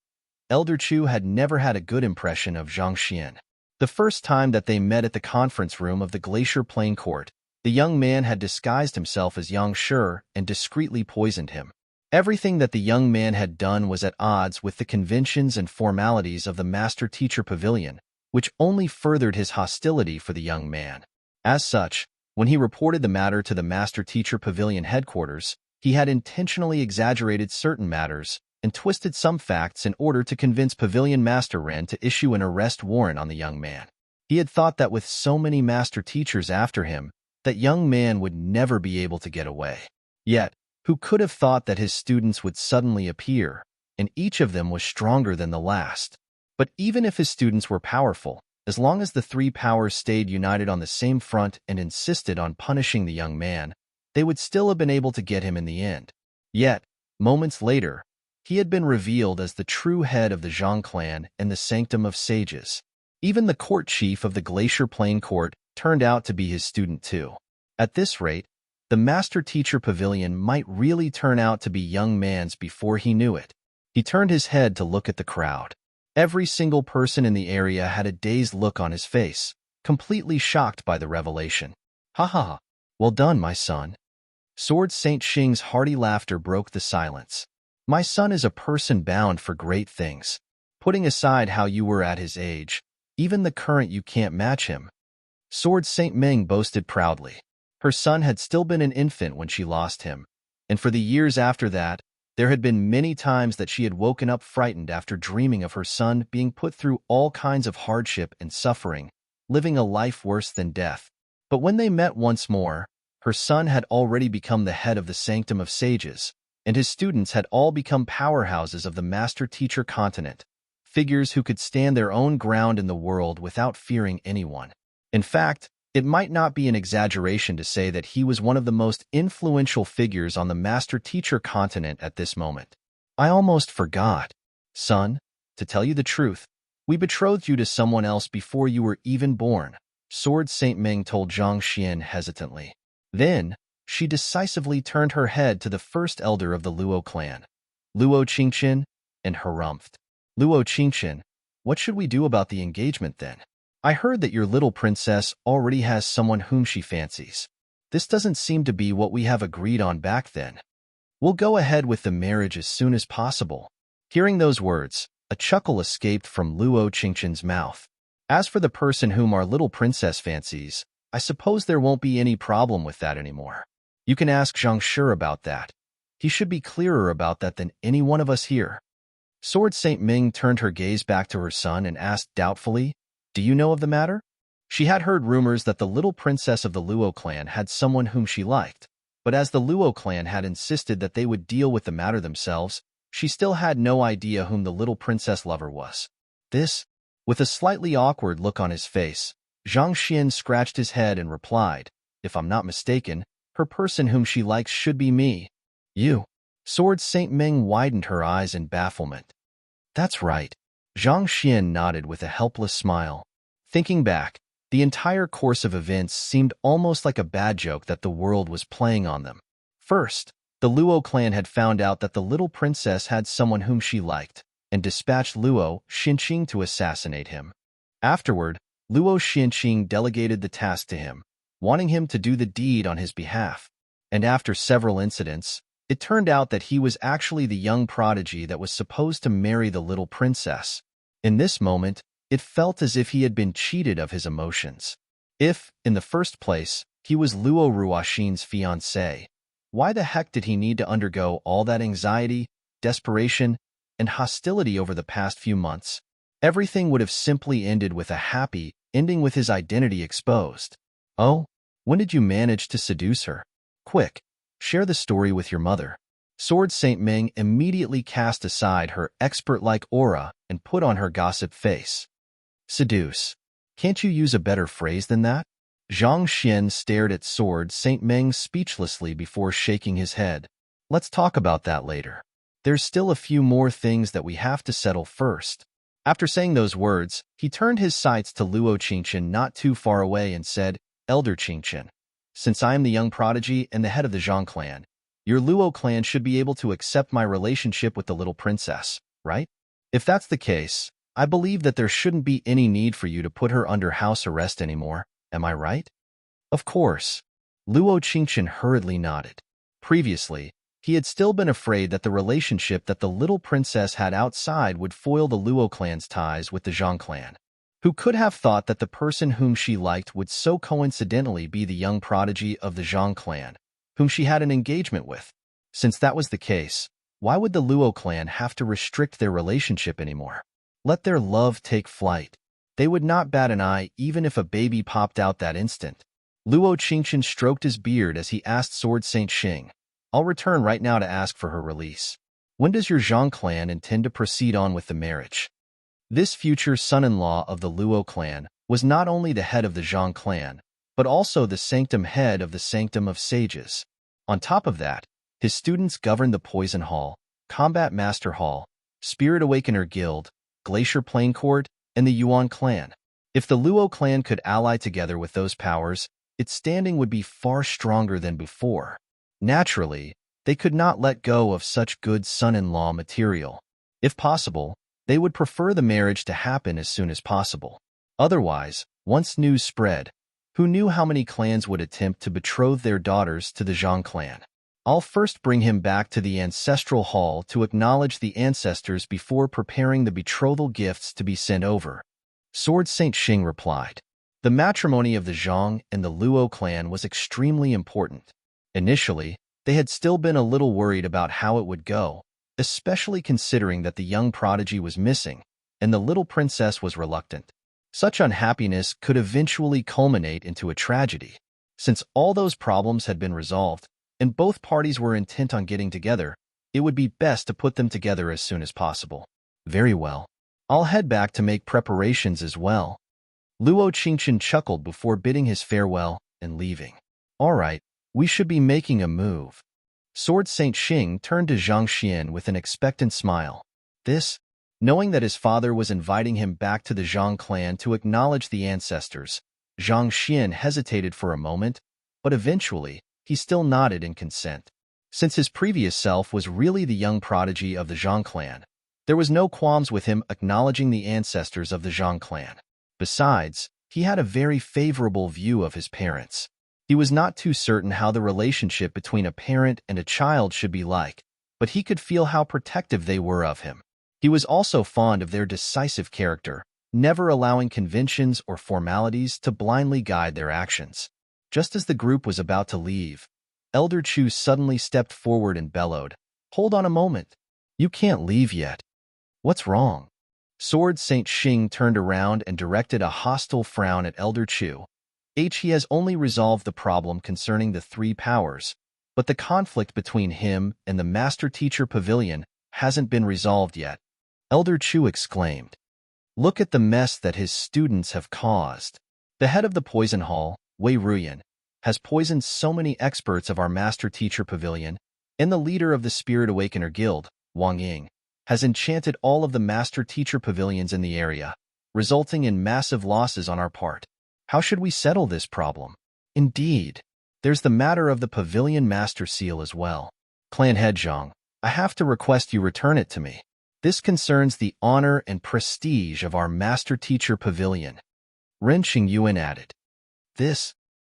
Elder Chu had never had a good impression of Zhang Xian. The first time that they met at the conference room of the Glacier Plain Court, the young man had disguised himself as Yang Sure and discreetly poisoned him. Everything that the young man had done was at odds with the conventions and formalities of the Master-Teacher Pavilion, which only furthered his hostility for the young man. As such, when he reported the matter to the Master-Teacher Pavilion headquarters, he had intentionally exaggerated certain matters and twisted some facts in order to convince Pavilion Master Ren to issue an arrest warrant on the young man. He had thought that with so many master teachers after him, that young man would never be able to get away. Yet, who could have thought that his students would suddenly appear, and each of them was stronger than the last? But even if his students were powerful, as long as the three powers stayed united on the same front and insisted on punishing the young man, they would still have been able to get him in the end. Yet, moments later, He had been revealed as the true head of the Zhang clan and the Sanctum of Sages. Even the court chief of the Glacier Plain Court turned out to be his student too. At this rate, the master-teacher pavilion might really turn out to be young man's before he knew it. He turned his head to look at the crowd. Every single person in the area had a dazed look on his face, completely shocked by the revelation. Ha ha ha, well done, my son. Sword Saint Xing's hearty laughter broke the silence. My son is a person bound for great things. Putting aside how you were at his age, even the current you can't match him. Sword Saint Ming boasted proudly. Her son had still been an infant when she lost him, and for the years after that, there had been many times that she had woken up frightened after dreaming of her son being put through all kinds of hardship and suffering, living a life worse than death. But when they met once more, her son had already become the head of the Sanctum of Sages, and his students had all become powerhouses of the master-teacher continent, figures who could stand their own ground in the world without fearing anyone. In fact, it might not be an exaggeration to say that he was one of the most influential figures on the master-teacher continent at this moment. I almost forgot. Son, to tell you the truth, we betrothed you to someone else before you were even born, Sword Saint Ming told Zhang Xian hesitantly. Then, she decisively turned her head to the first elder of the Luo clan, Luo Qingqian, and harumphed. Luo Qingqian, what should we do about the engagement then? I heard that your little princess already has someone whom she fancies. This doesn't seem to be what we have agreed on back then. We'll go ahead with the marriage as soon as possible. Hearing those words, a chuckle escaped from Luo Qingqian's mouth. As for the person whom our little princess fancies, I suppose there won't be any problem with that anymore. You can ask Zhang Shi about that. He should be clearer about that than any one of us here. Sword Saint Ming turned her gaze back to her son and asked doubtfully, do you know of the matter? She had heard rumors that the little princess of the Luo clan had someone whom she liked, but as the Luo clan had insisted that they would deal with the matter themselves, she still had no idea whom the little princess lover was. This, with a slightly awkward look on his face, Zhang Xian scratched his head and replied, if I'm not mistaken, her person whom she likes should be me. You. Sword Saint Ming widened her eyes in bafflement. That's right. Zhang Xian nodded with a helpless smile. Thinking back, the entire course of events seemed almost like a bad joke that the world was playing on them. First, the Luo clan had found out that the little princess had someone whom she liked, and dispatched Luo Xinqing to assassinate him. Afterward, Luo Xinqing delegated the task to him, wanting him to do the deed on his behalf. And after several incidents, it turned out that he was actually the young prodigy that was supposed to marry the little princess. In this moment, it felt as if he had been cheated of his emotions. If, in the first place, he was Luo Ruoxin's fiancé, why the heck did he need to undergo all that anxiety, desperation, and hostility over the past few months? Everything would have simply ended with a happy ending with his identity exposed. Oh, when did you manage to seduce her? Quick, share the story with your mother. Sword Saint Ming immediately cast aside her expert-like aura and put on her gossip face. Seduce. Can't you use a better phrase than that? Zhang Xian stared at Sword Saint Ming speechlessly before shaking his head. Let's talk about that later. There's still a few more things that we have to settle first. After saying those words, he turned his sights to Luo Qingqian not too far away and said, Elder Qingqian, since I am the young prodigy and the head of the Zhang clan, your Luo clan should be able to accept my relationship with the little princess, right? If that's the case, I believe that there shouldn't be any need for you to put her under house arrest anymore, am I right? Of course. Luo Qingqian hurriedly nodded. Previously, he had still been afraid that the relationship that the little princess had outside would foil the Luo clan's ties with the Zhang clan. Who could have thought that the person whom she liked would so coincidentally be the young prodigy of the Zhang clan, whom she had an engagement with? Since that was the case, why would the Luo clan have to restrict their relationship anymore? Let their love take flight. They would not bat an eye even if a baby popped out that instant. Luo Qingqian stroked his beard as he asked Sword Saint Xing, I'll return right now to ask for her release. When does your Zhang clan intend to proceed on with the marriage? This future son-in-law of the Luo clan was not only the head of the Zhang clan, but also the sanctum head of the Sanctum of Sages. On top of that, his students governed the Poison Hall, Combat Master Hall, Spirit Awakener Guild, Glacier Plain Court, and the Yuan clan. If the Luo clan could ally together with those powers, its standing would be far stronger than before. Naturally, they could not let go of such good son-in-law material. If possible, they would prefer the marriage to happen as soon as possible. Otherwise, once news spread, who knew how many clans would attempt to betroth their daughters to the Zhang clan? I'll first bring him back to the ancestral hall to acknowledge the ancestors before preparing the betrothal gifts to be sent over. Sword Saint Xing replied. The matrimony of the Zhang and the Luo clan was extremely important. Initially, they had still been a little worried about how it would go, especially considering that the young prodigy was missing, and the little princess was reluctant. Such unhappiness could eventually culminate into a tragedy. Since all those problems had been resolved, and both parties were intent on getting together, it would be best to put them together as soon as possible. Very well. I'll head back to make preparations as well. Luo Qingchen chuckled before bidding his farewell and leaving. All right, we should be making a move. Sword Saint Xing turned to Zhang Xian with an expectant smile. Knowing that his father was inviting him back to the Zhang clan to acknowledge the ancestors, Zhang Xian hesitated for a moment, but eventually, he still nodded in consent. Since his previous self was really the young prodigy of the Zhang clan, there was no qualms with him acknowledging the ancestors of the Zhang clan. Besides, he had a very favorable view of his parents. He was not too certain how the relationship between a parent and a child should be like, but he could feel how protective they were of him. He was also fond of their decisive character, never allowing conventions or formalities to blindly guide their actions. Just as the group was about to leave, Elder Chu suddenly stepped forward and bellowed, "Hold on a moment. You can't leave yet." "What's wrong?" Sword Saint Xing turned around and directed a hostile frown at Elder Chu. He has only resolved the problem concerning the three powers, but the conflict between him and the Master Teacher Pavilion hasn't been resolved yet. Elder Chu exclaimed. Look at the mess that his students have caused. The head of the Poison Hall, Wei Ruyan, has poisoned so many experts of our Master Teacher Pavilion, and the leader of the Spirit Awakener Guild, Wang Ying, has enchanted all of the Master Teacher Pavilions in the area, resulting in massive losses on our part. How should we settle this problem? Indeed, there's the matter of the Pavilion Master Seal as well. Clan Head Zhang, I have to request you return it to me. This concerns the honor and prestige of our Master Teacher Pavilion. Ren Qingyuan added.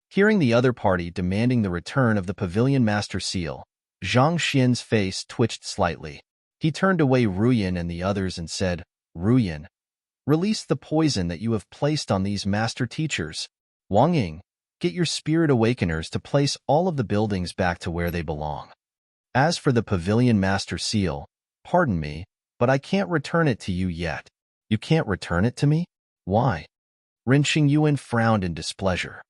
Hearing the other party demanding the return of the Pavilion Master Seal, Zhang Xian's face twitched slightly. He turned away Ruyan and the others and said, Ruyan, release the poison that you have placed on these Master Teachers. Wang Ying, get your Spirit Awakeners to place all of the buildings back to where they belong. As for the Pavilion Master Seal, pardon me, but I can't return it to you yet. You can't return it to me? Why? Ren Qingyuan frowned in displeasure.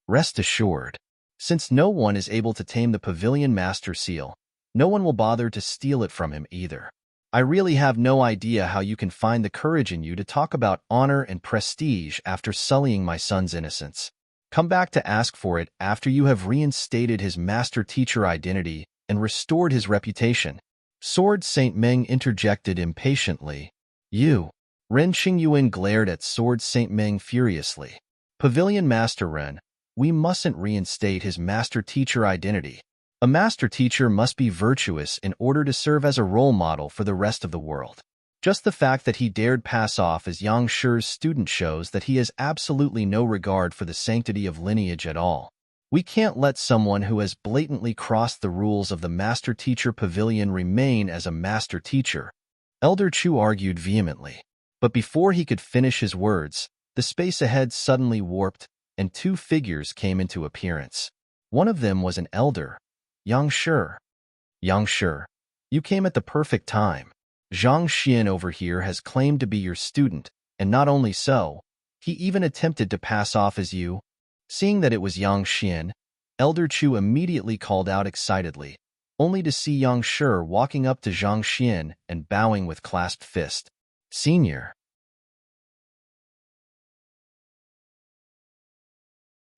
Rest assured, since no one is able to tame the Pavilion Master Seal, no one will bother to steal it from him either. I really have no idea how you can find the courage in you to talk about honor and prestige after sullying my son's innocence. Come back to ask for it after you have reinstated his Master Teacher identity and restored his reputation. Sword Saint Meng interjected impatiently. You. Ren Qingyuan glared at Sword Saint Meng furiously. Pavilion Master Ren, we mustn't reinstate his Master Teacher identity. A Master Teacher must be virtuous in order to serve as a role model for the rest of the world. Just the fact that he dared pass off as Yang Shi's student shows that he has absolutely no regard for the sanctity of lineage at all. We can't let someone who has blatantly crossed the rules of the Master Teacher Pavilion remain as a Master Teacher. Elder Chu argued vehemently. But before he could finish his words, the space ahead suddenly warped, and two figures came into appearance. One of them was an elder, Yang Shi. Yang Shi, you came at the perfect time. Zhang Xian over here has claimed to be your student, and not only so, he even attempted to pass off as you. Seeing that it was Yang Xian, Elder Chu immediately called out excitedly, only to see Yang Shi walking up to Zhang Xian and bowing with clasped fist. Senior.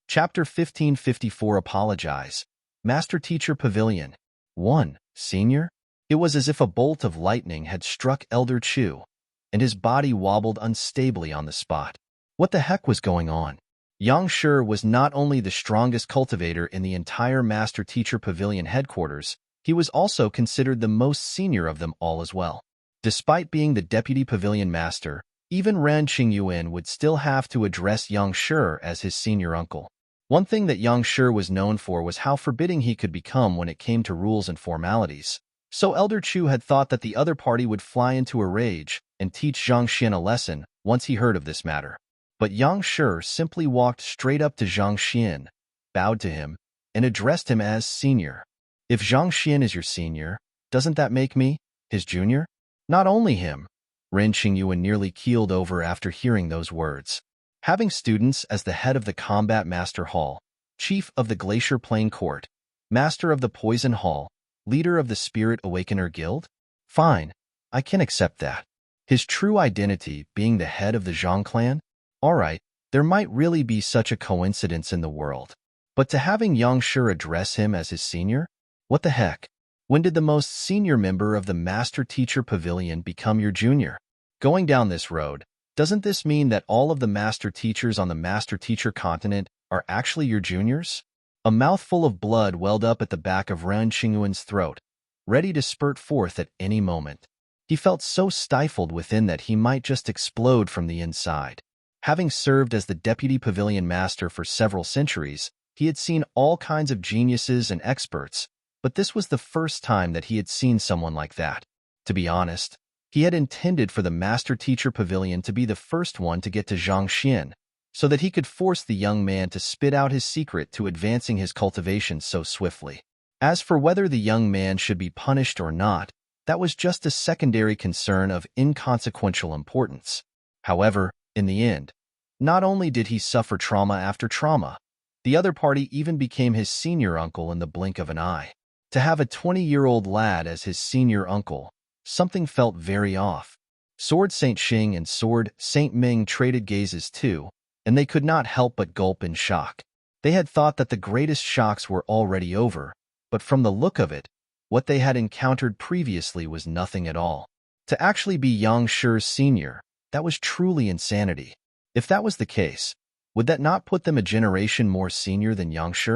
Chapter 1554 Apologize. Master Teacher Pavilion. 1. Senior? It was as if a bolt of lightning had struck Elder Chu, and his body wobbled unstably on the spot. What the heck was going on? Yang Shi was not only the strongest cultivator in the entire Master-Teacher Pavilion headquarters, he was also considered the most senior of them all as well. Despite being the Deputy Pavilion Master, even Ren Qingyuan would still have to address Yang Shi as his senior uncle. One thing that Yang Shi was known for was how forbidding he could become when it came to rules and formalities. So Elder Chu had thought that the other party would fly into a rage and teach Zhang Xian a lesson once he heard of this matter. But Yang Shi simply walked straight up to Zhang Xian, bowed to him, and addressed him as senior. If Zhang Xian is your senior, doesn't that make me his junior? Not only him. Ren Qingyuan nearly keeled over after hearing those words. Having students as the head of the Combat Master Hall, chief of the Glacier Plain Court, master of the Poison Hall, leader of the Spirit Awakener Guild? Fine, I can accept that. His true identity being the head of the Zhang clan? Alright, there might really be such a coincidence in the world. But to having Yang Shi address him as his senior? What the heck? When did the most senior member of the Master-Teacher Pavilion become your junior? Going down this road, doesn't this mean that all of the Master Teachers on the Master-Teacher continent are actually your juniors? A mouthful of blood welled up at the back of Ren Qingyuan's throat, ready to spurt forth at any moment. He felt so stifled within that he might just explode from the inside. Having served as the Deputy Pavilion Master for several centuries, he had seen all kinds of geniuses and experts, but this was the first time that he had seen someone like that. To be honest, he had intended for the Master-Teacher Pavilion to be the first one to get to Zhang Xian, so that he could force the young man to spit out his secret to advancing his cultivation so swiftly. As for whether the young man should be punished or not, that was just a secondary concern of inconsequential importance. However, in the end, not only did he suffer trauma after trauma, the other party even became his senior uncle in the blink of an eye. To have a 20-year-old lad as his senior uncle, something felt very off. Sword Saint Xing and Sword Saint Ming traded gazes too, and they could not help but gulp in shock. They had thought that the greatest shocks were already over, but from the look of it, what they had encountered previously was nothing at all. To actually be Yang Shi's senior, that was truly insanity. If that was the case, would that not put them a generation more senior than Yang Shi?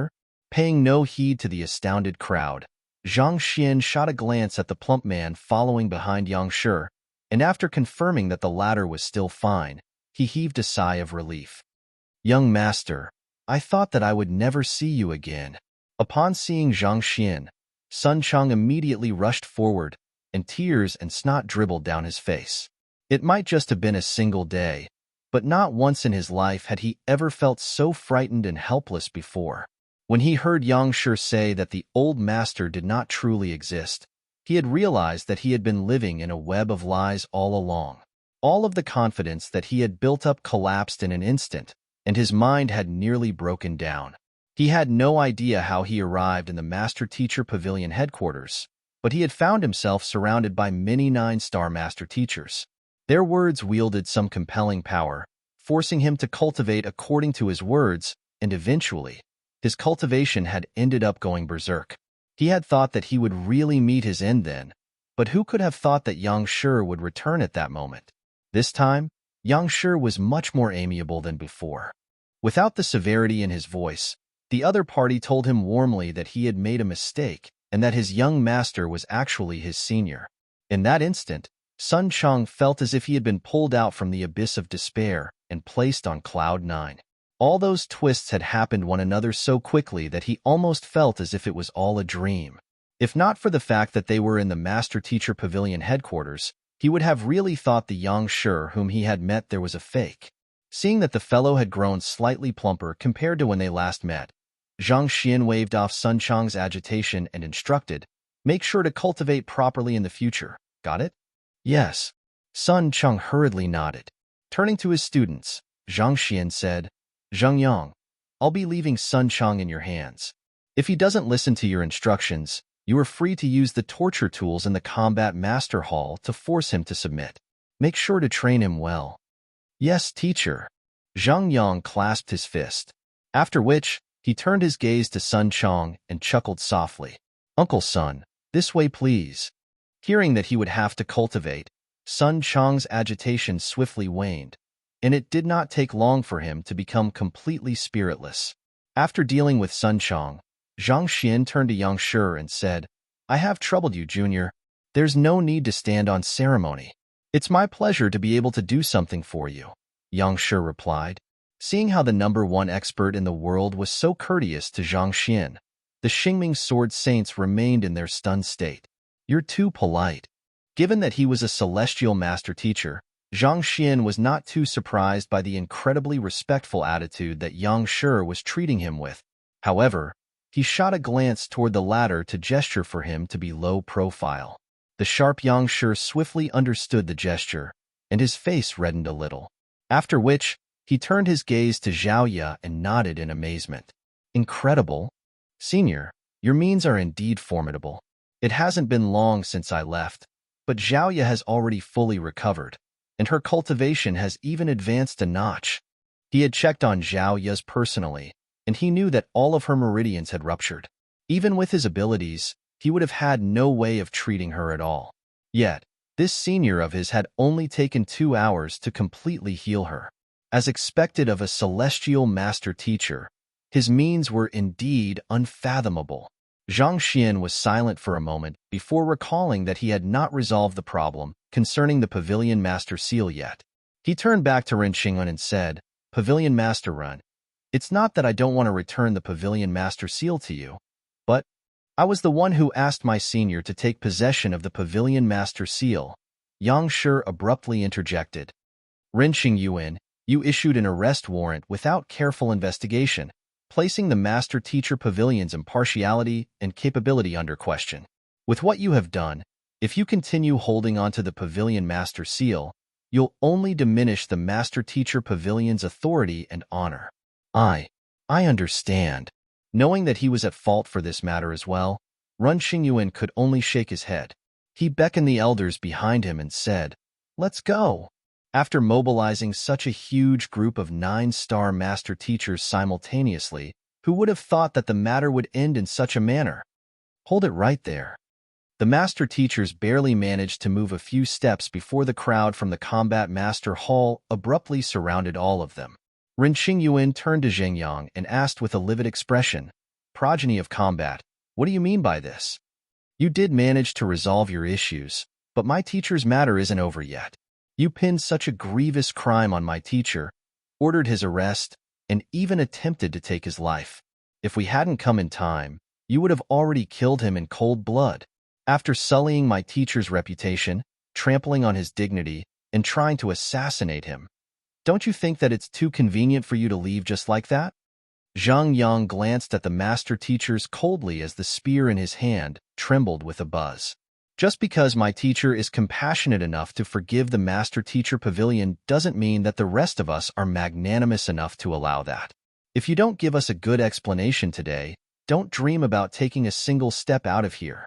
Paying no heed to the astounded crowd, Zhang Xian shot a glance at the plump man following behind Yang Shi, and after confirming that the latter was still fine, he heaved a sigh of relief. Young master, I thought that I would never see you again. Upon seeing Zhang Xian, Sun Chang immediately rushed forward, and tears and snot dribbled down his face. It might just have been a single day, but not once in his life had he ever felt so frightened and helpless before. When he heard Yang Shi say that the old master did not truly exist, he had realized that he had been living in a web of lies all along. All of the confidence that he had built up collapsed in an instant, and his mind had nearly broken down. He had no idea how he arrived in the Master-Teacher Pavilion headquarters, but he had found himself surrounded by many 9-star Master Teachers. Their words wielded some compelling power, forcing him to cultivate according to his words, and eventually, his cultivation had ended up going berserk. He had thought that he would really meet his end then, but who could have thought that Yang Shi would return at that moment? This time, Yang Shi was much more amiable than before. Without the severity in his voice, the other party told him warmly that he had made a mistake and that his young master was actually his senior. In that instant, Sun Chang felt as if he had been pulled out from the abyss of despair and placed on cloud 9. All those twists had happened one another so quickly that he almost felt as if it was all a dream. If not for the fact that they were in the Master-Teacher Pavilion headquarters, he would have really thought the Yang Shi whom he had met there was a fake. Seeing that the fellow had grown slightly plumper compared to when they last met, Zhang Xian waved off Sun Chang's agitation and instructed, "Make sure to cultivate properly in the future. Got it?" "Yes." Sun Chang hurriedly nodded. Turning to his students, Zhang Xian said, "Zhang Yang, I'll be leaving Sun Chang in your hands. If he doesn't listen to your instructions, you are free to use the torture tools in the Combat Master Hall to force him to submit. Make sure to train him well." "Yes, teacher." Zhang Yang clasped his fist, after which he turned his gaze to Sun Chang and chuckled softly. "Uncle Sun, this way please." Hearing that he would have to cultivate, Sun Chang's agitation swiftly waned, and it did not take long for him to become completely spiritless. After dealing with Sun Chang, Zhang Xian turned to Yang Shi and said, "I have troubled you, Junior. There's no need to stand on ceremony. It's my pleasure to be able to do something for you," Yang Shi replied. Seeing how the #1 expert in the world was so courteous to Zhang Xian, the Xingming Sword Saints remained in their stunned state. "You're too polite." Given that he was a celestial master teacher, Zhang Xian was not too surprised by the incredibly respectful attitude that Yang Shi was treating him with. However, he shot a glance toward the latter to gesture for him to be low profile. The sharp Yang Shi swiftly understood the gesture, and his face reddened a little. After which, he turned his gaze to Zhao Ye and nodded in amazement. "Incredible. Senior, your means are indeed formidable. It hasn't been long since I left, but Zhao Ye has already fully recovered, and her cultivation has even advanced a notch." He had checked on Zhao Ye's personally, and he knew that all of her meridians had ruptured. Even with his abilities, he would have had no way of treating her at all. Yet, this senior of his had only taken 2 hours to completely heal her. As expected of a celestial master teacher, his means were indeed unfathomable. Zhang Xian was silent for a moment before recalling that he had not resolved the problem concerning the Pavilion Master Seal yet. He turned back to Ren Xingyun and said, "Pavilion Master Ren, it's not that I don't want to return the Pavilion Master Seal to you, but I was the one who asked my senior to take possession of the Pavilion Master Seal," Yang Shi abruptly interjected. "Ren Xingyun, you issued an arrest warrant without careful investigation, placing the Master Teacher Pavilion's impartiality and capability under question. With what you have done, if you continue holding onto the Pavilion Master Seal, you'll only diminish the Master Teacher Pavilion's authority and honor." I understand." Knowing that he was at fault for this matter as well, Ren Xingyun could only shake his head. He beckoned the elders behind him and said, "Let's go." After mobilizing such a huge group of 9-star master teachers simultaneously, who would have thought that the matter would end in such a manner? Hold it right there. The master teachers barely managed to move a few steps before the crowd from the Combat Master Hall abruptly surrounded all of them. Ren Xingyun turned to Zheng Yang and asked with a livid expression, "Progeny of combat, what do you mean by this? You did manage to resolve your issues, but my teacher's matter isn't over yet. You pinned such a grievous crime on my teacher, ordered his arrest, and even attempted to take his life. If we hadn't come in time, you would have already killed him in cold blood. After sullying my teacher's reputation, trampling on his dignity, and trying to assassinate him, don't you think that it's too convenient for you to leave just like that?" Zhang Yang glanced at the master teachers coldly as the spear in his hand trembled with a buzz. "Just because my teacher is compassionate enough to forgive the Master Teacher Pavilion doesn't mean that the rest of us are magnanimous enough to allow that. If you don't give us a good explanation today, don't dream about taking a single step out of here."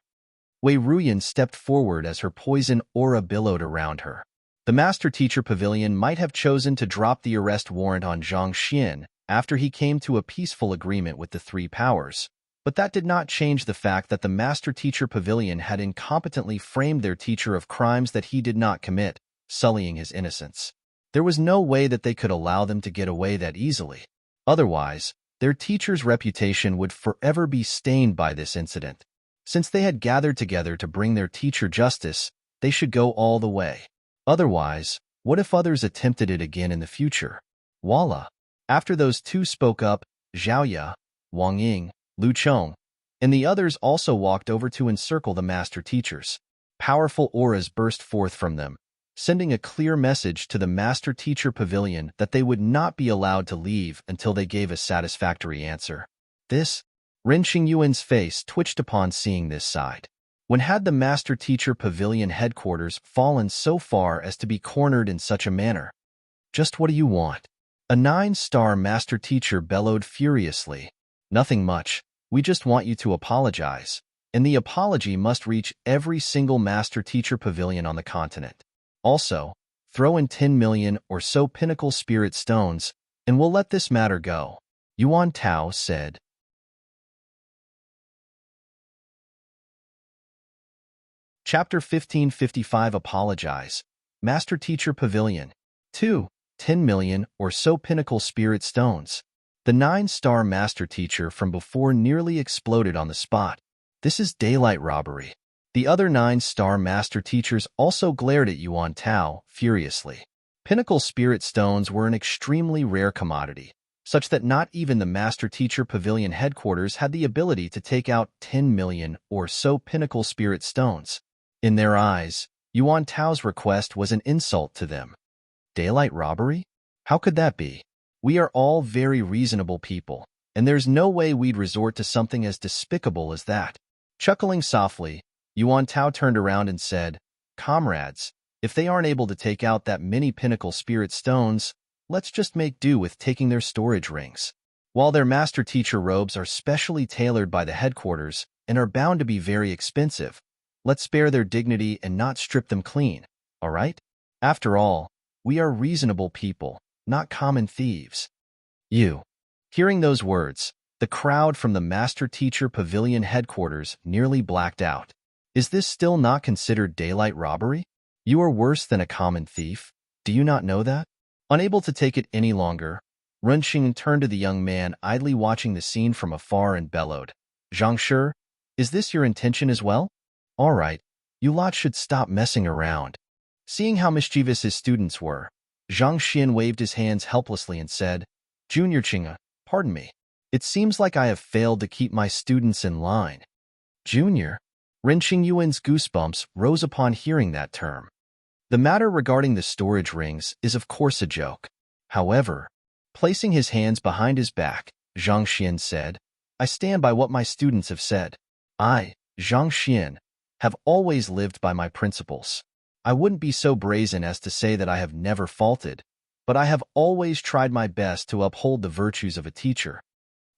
Wei Ruyan stepped forward as her poison aura billowed around her. The Master Teacher Pavilion might have chosen to drop the arrest warrant on Zhang Xian after he came to a peaceful agreement with the 3 powers. But that did not change the fact that the Master Teacher Pavilion had incompetently framed their teacher of crimes that he did not commit, sullying his innocence. There was no way that they could allow them to get away that easily. Otherwise, their teacher's reputation would forever be stained by this incident. Since they had gathered together to bring their teacher justice, they should go all the way. Otherwise, what if others attempted it again in the future? Voila! After those 2 spoke up, Zhao Ye, Wang Ying, Lu Chong, and the others also walked over to encircle the master teachers. Powerful auras burst forth from them, sending a clear message to the Master Teacher Pavilion that they would not be allowed to leave until they gave a satisfactory answer. Ren Xingyuan's face twitched upon seeing this side. When had the Master Teacher Pavilion headquarters fallen so far as to be cornered in such a manner? "Just what do you want?" A 9-star master teacher bellowed furiously. "Nothing much. We just want you to apologize, and the apology must reach every single Master Teacher Pavilion on the continent. Also, throw in 10 million or so Pinnacle Spirit Stones, and we'll let this matter go," Yuan Tao said. Chapter 1555 Apologize. Master Teacher Pavilion. 2. 10 million or so pinnacle spirit stones. The 9-star master teacher from before nearly exploded on the spot. This is daylight robbery. The other 9-star master teachers also glared at Yuan Tao furiously. Pinnacle spirit stones were an extremely rare commodity, such that not even the Master Teacher Pavilion headquarters had the ability to take out 10 million or so pinnacle spirit stones. In their eyes, Yuan Tao's request was an insult to them. Daylight robbery? How could that be? We are all very reasonable people, and there's no way we'd resort to something as despicable as that. Chuckling softly, Yuan Tao turned around and said, "Comrades, if they aren't able to take out that many pinnacle spirit stones, let's just make do with taking their storage rings. While their master teacher robes are specially tailored by the headquarters and are bound to be very expensive, let's spare their dignity and not strip them clean, all right? After all, we are reasonable people, not common thieves." Hearing those words, the crowd from the Master Teacher Pavilion headquarters nearly blacked out. Is this still not considered daylight robbery? You are worse than a common thief. Do you not know that? Unable to take it any longer, Ren Xing turned to the young man idly watching the scene from afar and bellowed, "Zhang Shi, is this your intention as well? All right, you lot should stop messing around." Seeing how mischievous his students were, Zhang Xian waved his hands helplessly and said, "Junior Qing'e, pardon me. It seems like I have failed to keep my students in line." Junior? Ren Xingyuan's goosebumps rose upon hearing that term. The matter regarding the storage rings is of course a joke. However, placing his hands behind his back, Zhang Xian said, "I stand by what my students have said. I, Zhang Xian, have always lived by my principles. I wouldn't be so brazen as to say that I have never faulted, but I have always tried my best to uphold the virtues of a teacher.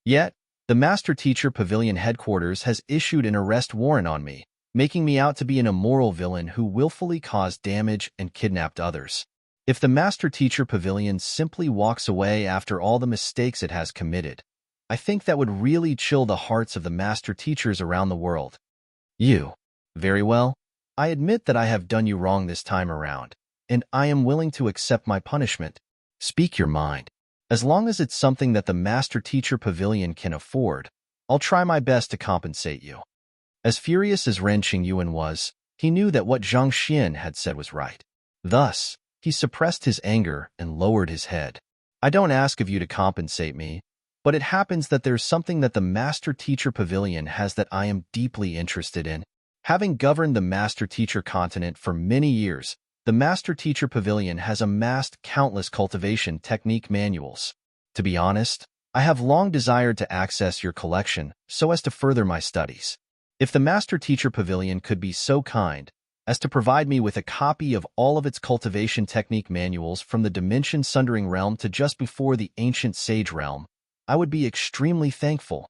Yet, the Master Teacher Pavilion headquarters has issued an arrest warrant on me, making me out to be an immoral villain who willfully caused damage and kidnapped others. If the Master Teacher Pavilion simply walks away after all the mistakes it has committed, I think that would really chill the hearts of the Master Teachers around the world. Very well. I admit that I have done you wrong this time around, and I am willing to accept my punishment. Speak your mind. As long as it's something that the Master Teacher Pavilion can afford, I'll try my best to compensate you." As furious as Ren Xingyuan was, he knew that what Zhang Xian had said was right. Thus, he suppressed his anger and lowered his head. "I don't ask of you to compensate me, but it happens that there's something that the Master Teacher Pavilion has that I am deeply interested in. Having governed the Master Teacher continent for many years, the Master Teacher Pavilion has amassed countless cultivation technique manuals. To be honest, I have long desired to access your collection so as to further my studies. If the Master Teacher Pavilion could be so kind as to provide me with a copy of all of its cultivation technique manuals from the Dimension Sundering Realm to just before the Ancient Sage Realm, I would be extremely thankful."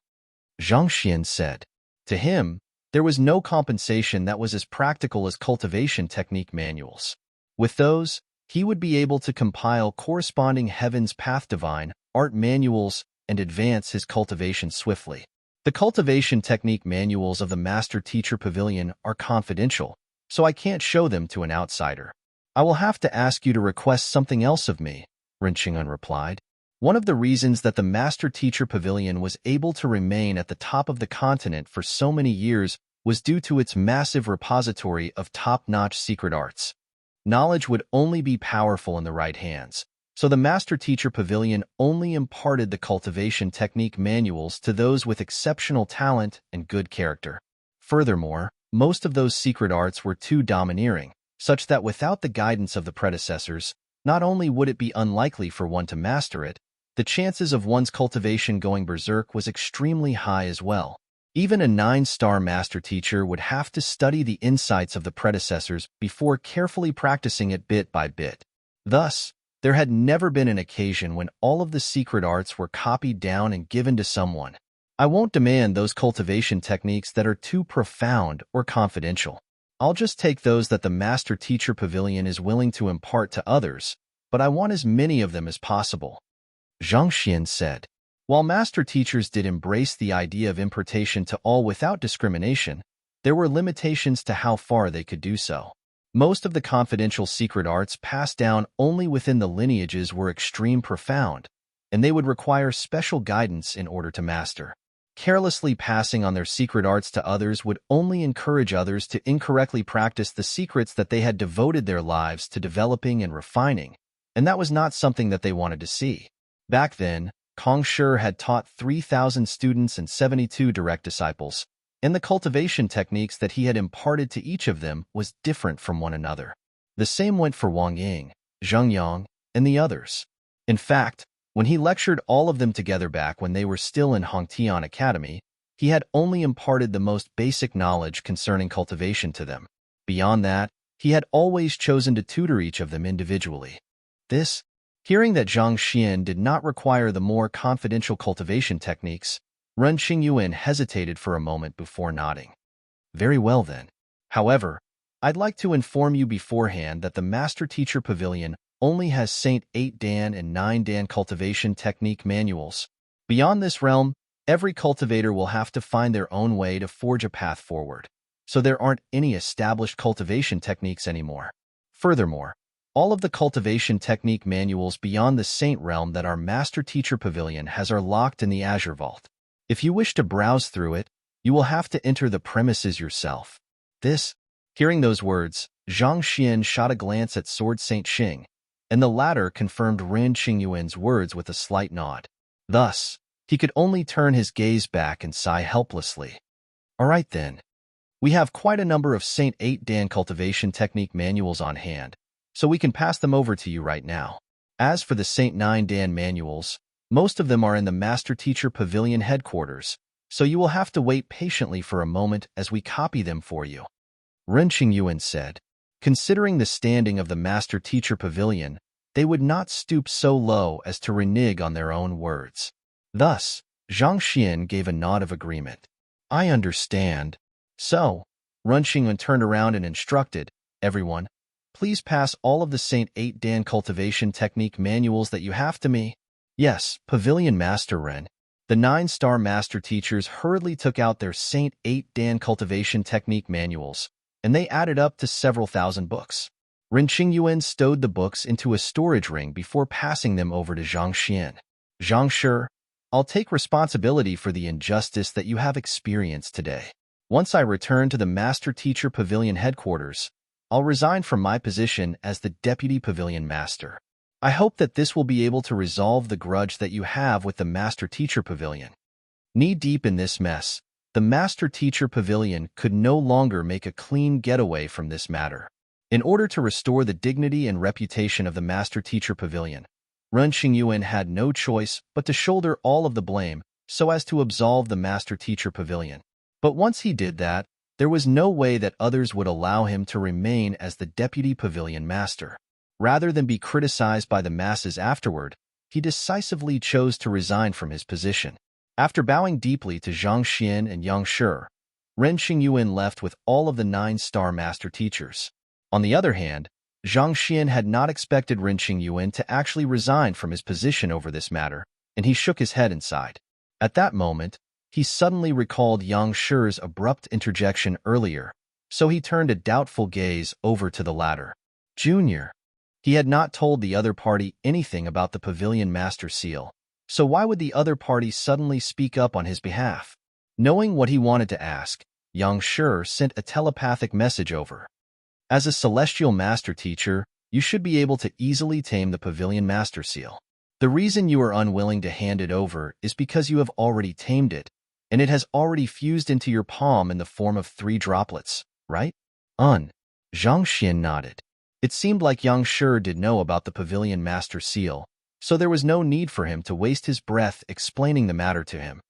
Zhang Xian said. To him, there was no compensation that was as practical as cultivation technique manuals. With those, he would be able to compile corresponding Heaven's Path Divine art manuals and advance his cultivation swiftly. The cultivation technique manuals of the Master Teacher Pavilion are confidential, so I can't show them to an outsider. "I will have to ask you to request something else of me," Ren Xingyuan replied. One of the reasons that the Master Teacher Pavilion was able to remain at the top of the continent for so many years was due to its massive repository of top-notch secret arts. Knowledge would only be powerful in the right hands, so the Master Teacher Pavilion only imparted the cultivation technique manuals to those with exceptional talent and good character. Furthermore, most of those secret arts were too domineering, such that without the guidance of the predecessors, not only would it be unlikely for one to master it, the chances of one's cultivation going berserk was extremely high as well. Even a 9-star master teacher would have to study the insights of the predecessors before carefully practicing it bit by bit. Thus, there had never been an occasion when all of the secret arts were copied down and given to someone. I won't demand those cultivation techniques that are too profound or confidential. I'll just take those that the Master Teacher Pavilion is willing to impart to others, but I want as many of them as possible." Zhang Xian said. While master teachers did embrace the idea of impartation to all without discrimination, there were limitations to how far they could do so. Most of the confidential secret arts passed down only within the lineages were extreme profound, and they would require special guidance in order to master. Carelessly passing on their secret arts to others would only encourage others to incorrectly practice the secrets that they had devoted their lives to developing and refining, and that was not something that they wanted to see. Back then, Kong Shi had taught 3,000 students and 72 direct disciples, and the cultivation techniques that he had imparted to each of them was different from one another. The same went for Wang Ying, Zheng Yang, and the others. In fact, when he lectured all of them together back when they were still in Hongtian Academy, he had only imparted the most basic knowledge concerning cultivation to them. Beyond that, he had always chosen to tutor each of them individually. Hearing that Zhang Xian did not require the more confidential cultivation techniques, Ren Qingyuan hesitated for a moment before nodding. Very well then. However, I'd like to inform you beforehand that the Master Teacher Pavilion only has Saint 8 Dan and 9 Dan cultivation technique manuals. Beyond this realm, every cultivator will have to find their own way to forge a path forward, so there aren't any established cultivation techniques anymore. Furthermore, all of the cultivation technique manuals beyond the Saint realm that our Master Teacher Pavilion has are locked in the Azure Vault. If you wish to browse through it, you will have to enter the premises yourself. Hearing those words, Zhang Xian shot a glance at Sword Saint Xing, and the latter confirmed Ren Qingyuan's words with a slight nod. Thus, he could only turn his gaze back and sigh helplessly. All right then. We have quite a number of Saint 8 Dan cultivation technique manuals on hand, so we can pass them over to you right now. As for the Saint 9 Dan manuals, most of them are in the Master Teacher Pavilion headquarters, so you will have to wait patiently for a moment as we copy them for you. Ren Qingyuan said, considering the standing of the Master Teacher Pavilion, they would not stoop so low as to renege on their own words. Thus, Zhang Xian gave a nod of agreement. I understand. So, Ren Qingyuan turned around and instructed, everyone, please pass all of the Saint 8 Dan cultivation technique manuals that you have to me. Yes, Pavilion Master Ren. The 9-star master teachers hurriedly took out their Saint 8 Dan cultivation technique manuals, and they added up to several thousand books. Ren Qingyuan stowed the books into a storage ring before passing them over to Zhang Xian. Zhang Shi, I'll take responsibility for the injustice that you have experienced today. Once I return to the Master Teacher Pavilion headquarters, I'll resign from my position as the Deputy Pavilion Master. I hope that this will be able to resolve the grudge that you have with the Master Teacher Pavilion. Knee-deep in this mess, the Master Teacher Pavilion could no longer make a clean getaway from this matter. In order to restore the dignity and reputation of the Master Teacher Pavilion, Ren Qingyuan had no choice but to shoulder all of the blame so as to absolve the Master Teacher Pavilion. But once he did that, there was no way that others would allow him to remain as the Deputy Pavilion Master. Rather than be criticized by the masses afterward, he decisively chose to resign from his position. After bowing deeply to Zhang Xian and Yang Shi, Ren Qingyuan left with all of the 9-star master teachers. On the other hand, Zhang Xian had not expected Ren Qingyuan to actually resign from his position over this matter, and he shook his head and sighed. At that moment, he suddenly recalled Yang Shi's abrupt interjection earlier, so he turned a doubtful gaze over to the latter. Junior. He had not told the other party anything about the Pavilion Master Seal, so why would the other party suddenly speak up on his behalf? Knowing what he wanted to ask, Yang Shi sent a telepathic message over. As a celestial master teacher, you should be able to easily tame the Pavilion Master Seal. The reason you are unwilling to hand it over is because you have already tamed it, and it has already fused into your palm in the form of 3 droplets, right? Zhang Xian nodded. It seemed like Yang Shi did know about the Pavilion Master Seal, so there was no need for him to waste his breath explaining the matter to him.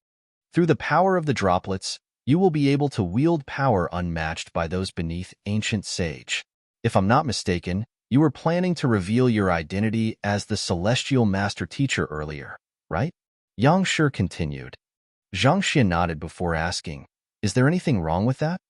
Through the power of the droplets, you will be able to wield power unmatched by those beneath ancient sage. If I'm not mistaken, you were planning to reveal your identity as the Celestial Master Teacher earlier, right? Yang Shi continued. Zhang Xian nodded before asking, is there anything wrong with that?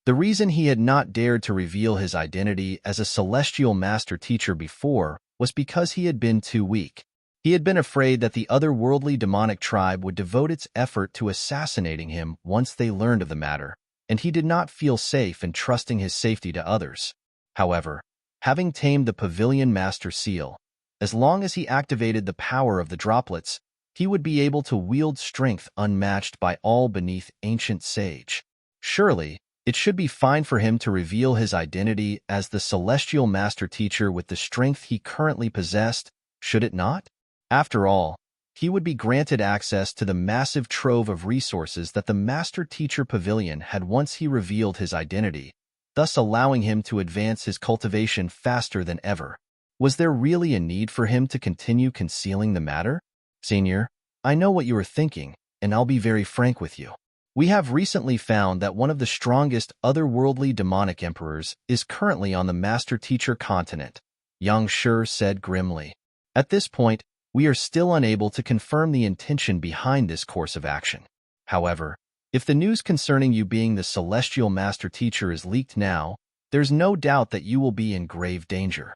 The reason he had not dared to reveal his identity as a Celestial Master Teacher before was because he had been too weak. He had been afraid that the otherworldly demonic tribe would devote its effort to assassinating him once they learned of the matter, and he did not feel safe in trusting his safety to others. However, having tamed the Pavilion Master Seal, as long as he activated the power of the droplets, he would be able to wield strength unmatched by all beneath Ancient Sage. Surely, it should be fine for him to reveal his identity as the Celestial Master Teacher with the strength he currently possessed, should it not? After all, he would be granted access to the massive trove of resources that the Master Teacher Pavilion had once he revealed his identity, thus allowing him to advance his cultivation faster than ever. Was there really a need for him to continue concealing the matter? Senior, I know what you are thinking, and I'll be very frank with you. We have recently found that one of the strongest otherworldly demonic emperors is currently on the Master Teacher continent, Yang Shi said grimly. At this point, we are still unable to confirm the intention behind this course of action. However, if the news concerning you being the Celestial Master Teacher is leaked now, there's no doubt that you will be in grave danger.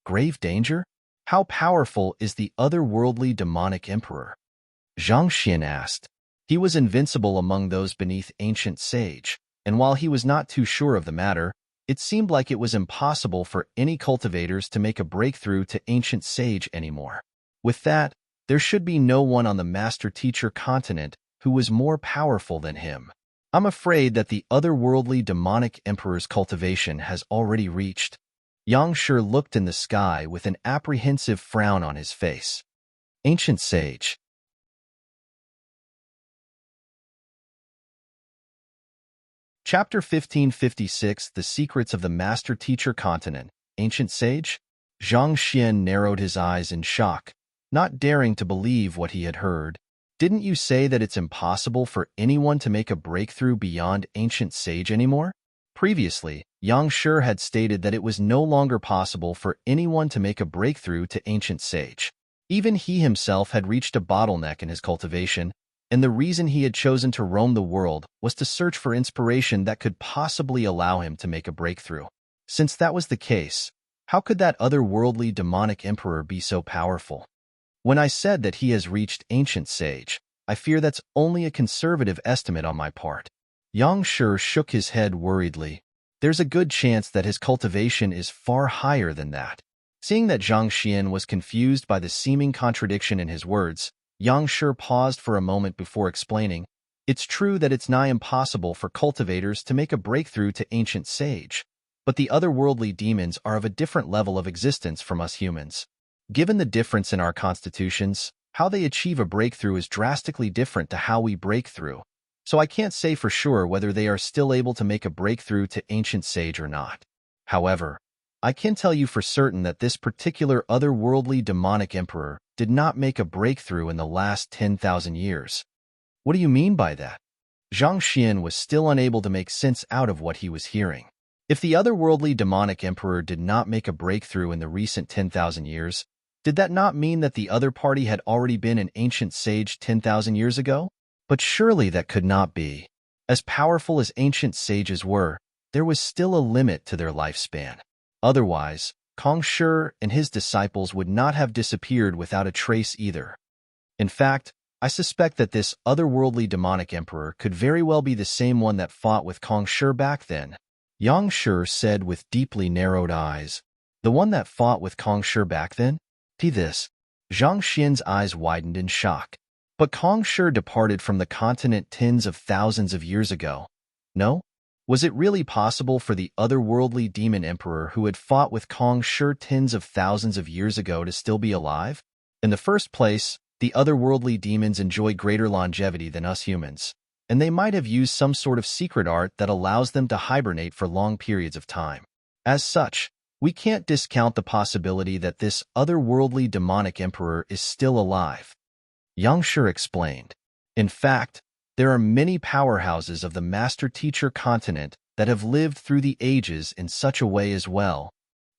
Grave danger? How powerful is the otherworldly demonic emperor? Zhang Xian asked. He was invincible among those beneath Ancient Sage, and while he was not too sure of the matter, it seemed like it was impossible for any cultivators to make a breakthrough to Ancient Sage anymore. With that, there should be no one on the Master Teacher continent who was more powerful than him. I'm afraid that the otherworldly demonic emperor's cultivation has already reached. Yang Shi looked in the sky with an apprehensive frown on his face. Ancient Sage. Chapter 1556 The Secrets of the Master Teacher Continent. Ancient Sage? Zhang Xian narrowed his eyes in shock, not daring to believe what he had heard. Didn't you say that it's impossible for anyone to make a breakthrough beyond Ancient Sage anymore? Previously, Yang Shi had stated that it was no longer possible for anyone to make a breakthrough to Ancient Sage. Even he himself had reached a bottleneck in his cultivation, and the reason he had chosen to roam the world was to search for inspiration that could possibly allow him to make a breakthrough. Since that was the case, how could that otherworldly demonic emperor be so powerful? When I said that he has reached Ancient Sage, I fear that's only a conservative estimate on my part. Yang Shi shook his head worriedly. There's a good chance that his cultivation is far higher than that. Seeing that Zhang Xian was confused by the seeming contradiction in his words, Yang Shi paused for a moment before explaining, it's true that it's nigh impossible for cultivators to make a breakthrough to Ancient Sage, but the otherworldly demons are of a different level of existence from us humans. Given the difference in our constitutions, how they achieve a breakthrough is drastically different to how we break through, so I can't say for sure whether they are still able to make a breakthrough to Ancient Sage or not. However, I can tell you for certain that this particular otherworldly demonic emperor did not make a breakthrough in the last 10,000 years. What do you mean by that? Zhang Xian was still unable to make sense out of what he was hearing. If the otherworldly demonic emperor did not make a breakthrough in the recent 10,000 years, did that not mean that the other party had already been an Ancient Sage 10,000 years ago? But surely that could not be. As powerful as Ancient Sages were, there was still a limit to their lifespan. Otherwise, Kong Shi and his disciples would not have disappeared without a trace either. In fact, I suspect that this otherworldly demonic emperor could very well be the same one that fought with Kong Shi back then. Yang Shi said with deeply narrowed eyes. The one that fought with Kong Shi back then? To this, Zhang Xian's eyes widened in shock. But Kong Shi departed from the continent tens of thousands of years ago. No? Was it really possible for the otherworldly demon emperor who had fought with Kong Shi tens of thousands of years ago to still be alive? In the first place, the otherworldly demons enjoy greater longevity than us humans, and they might have used some sort of secret art that allows them to hibernate for long periods of time. As such, we can't discount the possibility that this otherworldly demonic emperor is still alive. Yang Shi explained. In fact, there are many powerhouses of the Master Teacher continent that have lived through the ages in such a way as well.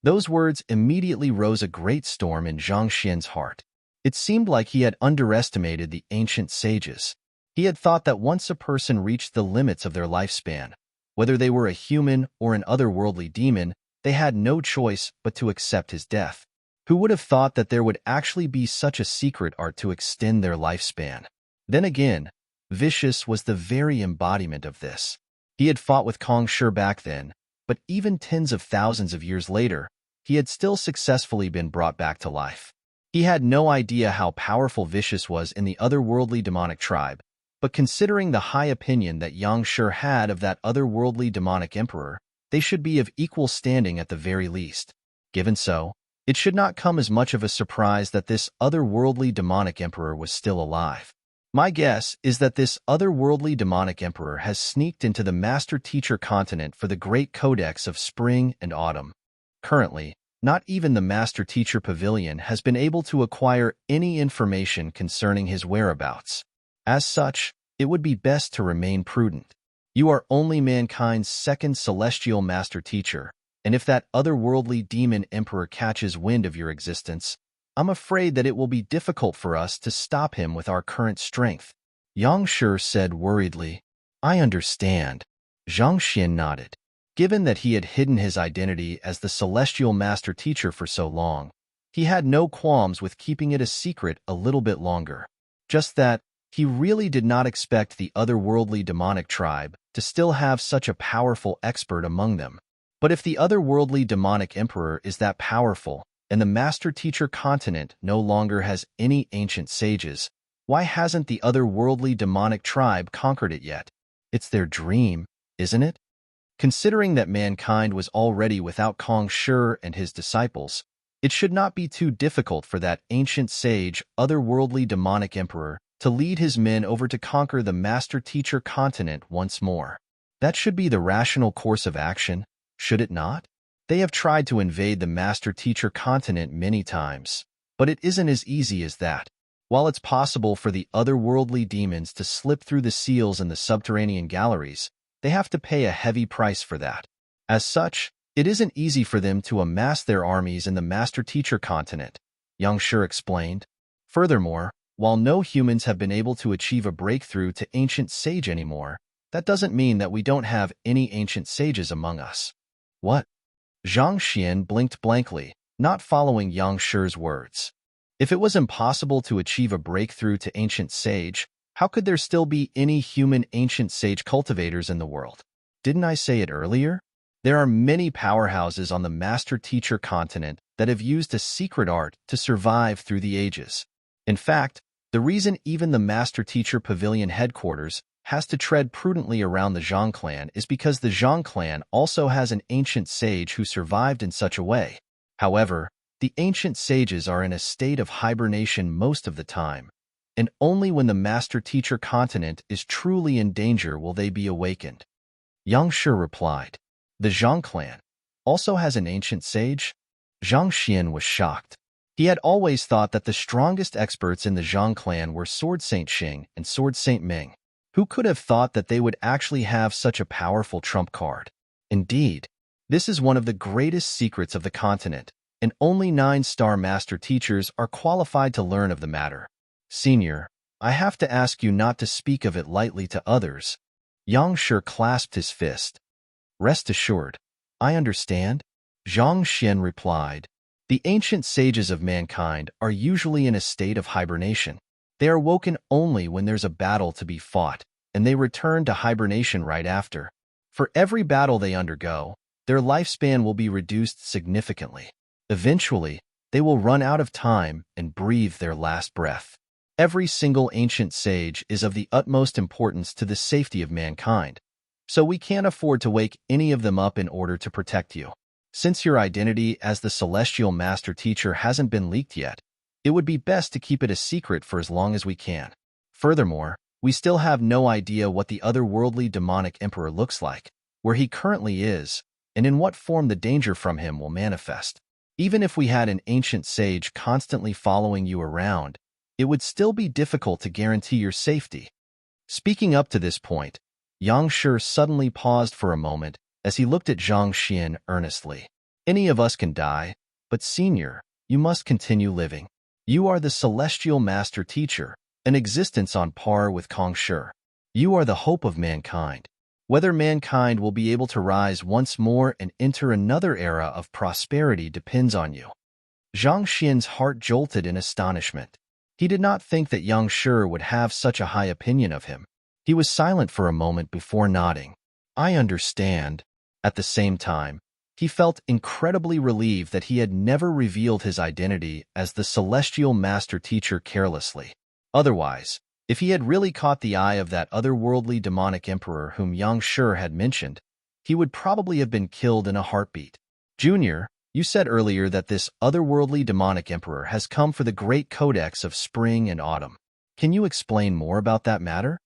Those words immediately rose a great storm in Zhang Xian's heart. It seemed like he had underestimated the Ancient Sages. He had thought that once a person reached the limits of their lifespan, whether they were a human or an otherworldly demon, they had no choice but to accept his death. Who would have thought that there would actually be such a secret art to extend their lifespan? Then again, Vicious was the very embodiment of this. He had fought with Kong Shi back then, but even tens of thousands of years later, he had still successfully been brought back to life. He had no idea how powerful Vicious was in the otherworldly demonic tribe, but considering the high opinion that Yang Shi had of that otherworldly demonic emperor, they should be of equal standing at the very least. Given so, it should not come as much of a surprise that this otherworldly demonic emperor was still alive. My guess is that this otherworldly demonic emperor has sneaked into the Master-Teacher continent for the Great Codex of Spring and Autumn. Currently, not even the Master-Teacher Pavilion has been able to acquire any information concerning his whereabouts. As such, it would be best to remain prudent. You are only mankind's second celestial Master-Teacher, and if that otherworldly demon emperor catches wind of your existence, I'm afraid that it will be difficult for us to stop him with our current strength. Yang Shi said worriedly. I understand. Zhang Xian nodded. Given that he had hidden his identity as the Celestial Master Teacher for so long, he had no qualms with keeping it a secret a little bit longer. Just that, he really did not expect the otherworldly demonic tribe to still have such a powerful expert among them. But if the otherworldly demonic emperor is that powerful, and the Master-Teacher continent no longer has any ancient sages, why hasn't the otherworldly demonic tribe conquered it yet? It's their dream, isn't it? Considering that mankind was already without Kong Shi and his disciples, it should not be too difficult for that ancient sage, otherworldly demonic emperor to lead his men over to conquer the Master-Teacher continent once more. That should be the rational course of action, should it not? They have tried to invade the Master-Teacher continent many times, but it isn't as easy as that. While it's possible for the otherworldly demons to slip through the seals in the subterranean galleries, they have to pay a heavy price for that. As such, it isn't easy for them to amass their armies in the Master-Teacher continent, Yang Shi explained. Furthermore, while no humans have been able to achieve a breakthrough to ancient sage anymore, that doesn't mean that we don't have any ancient sages among us. What? Zhang Xian blinked blankly, not following Yang Shi's words. If it was impossible to achieve a breakthrough to ancient sage, how could there still be any human ancient sage cultivators in the world? Didn't I say it earlier? There are many powerhouses on the Master-Teacher continent that have used a secret art to survive through the ages. In fact, the reason even the Master-Teacher Pavilion headquarters has to tread prudently around the Zhang clan is because the Zhang clan also has an ancient sage who survived in such a way. However, the ancient sages are in a state of hibernation most of the time, and only when the Master-Teacher continent is truly in danger will they be awakened. Yang Shi replied. The Zhang clan also has an ancient sage? Zhang Xian was shocked. He had always thought that the strongest experts in the Zhang clan were Sword Saint Xing and Sword Saint Ming. Who could have thought that they would actually have such a powerful trump card? Indeed, this is one of the greatest secrets of the continent, and only 9-star master teachers are qualified to learn of the matter. Senior, I have to ask you not to speak of it lightly to others. Yang Shi clasped his fist. Rest assured, I understand. Zhang Xian replied. The ancient sages of mankind are usually in a state of hibernation. They are woken only when there's a battle to be fought, and they return to hibernation right after. For every battle they undergo, their lifespan will be reduced significantly. Eventually, they will run out of time and breathe their last breath. Every single ancient sage is of the utmost importance to the safety of mankind, so we can't afford to wake any of them up in order to protect you. Since your identity as the Celestial Master Teacher hasn't been leaked yet, it would be best to keep it a secret for as long as we can. Furthermore, we still have no idea what the otherworldly demonic emperor looks like, where he currently is, and in what form the danger from him will manifest. Even if we had an ancient sage constantly following you around, it would still be difficult to guarantee your safety. Speaking up to this point, Yang Shi suddenly paused for a moment as he looked at Zhang Xian earnestly. Any of us can die, but senior, you must continue living. You are the Celestial Master Teacher, an existence on par with Kong Shi. You are the hope of mankind. Whether mankind will be able to rise once more and enter another era of prosperity depends on you. Zhang Xian's heart jolted in astonishment. He did not think that Yang Shi would have such a high opinion of him. He was silent for a moment before nodding. I understand. At the same time, he felt incredibly relieved that he had never revealed his identity as the celestial master teacher carelessly. Otherwise, if he had really caught the eye of that otherworldly demonic emperor whom Yang Shi had mentioned, he would probably have been killed in a heartbeat. Junior, you said earlier that this otherworldly demonic emperor has come for the great codex of spring and autumn. Can you explain more about that matter?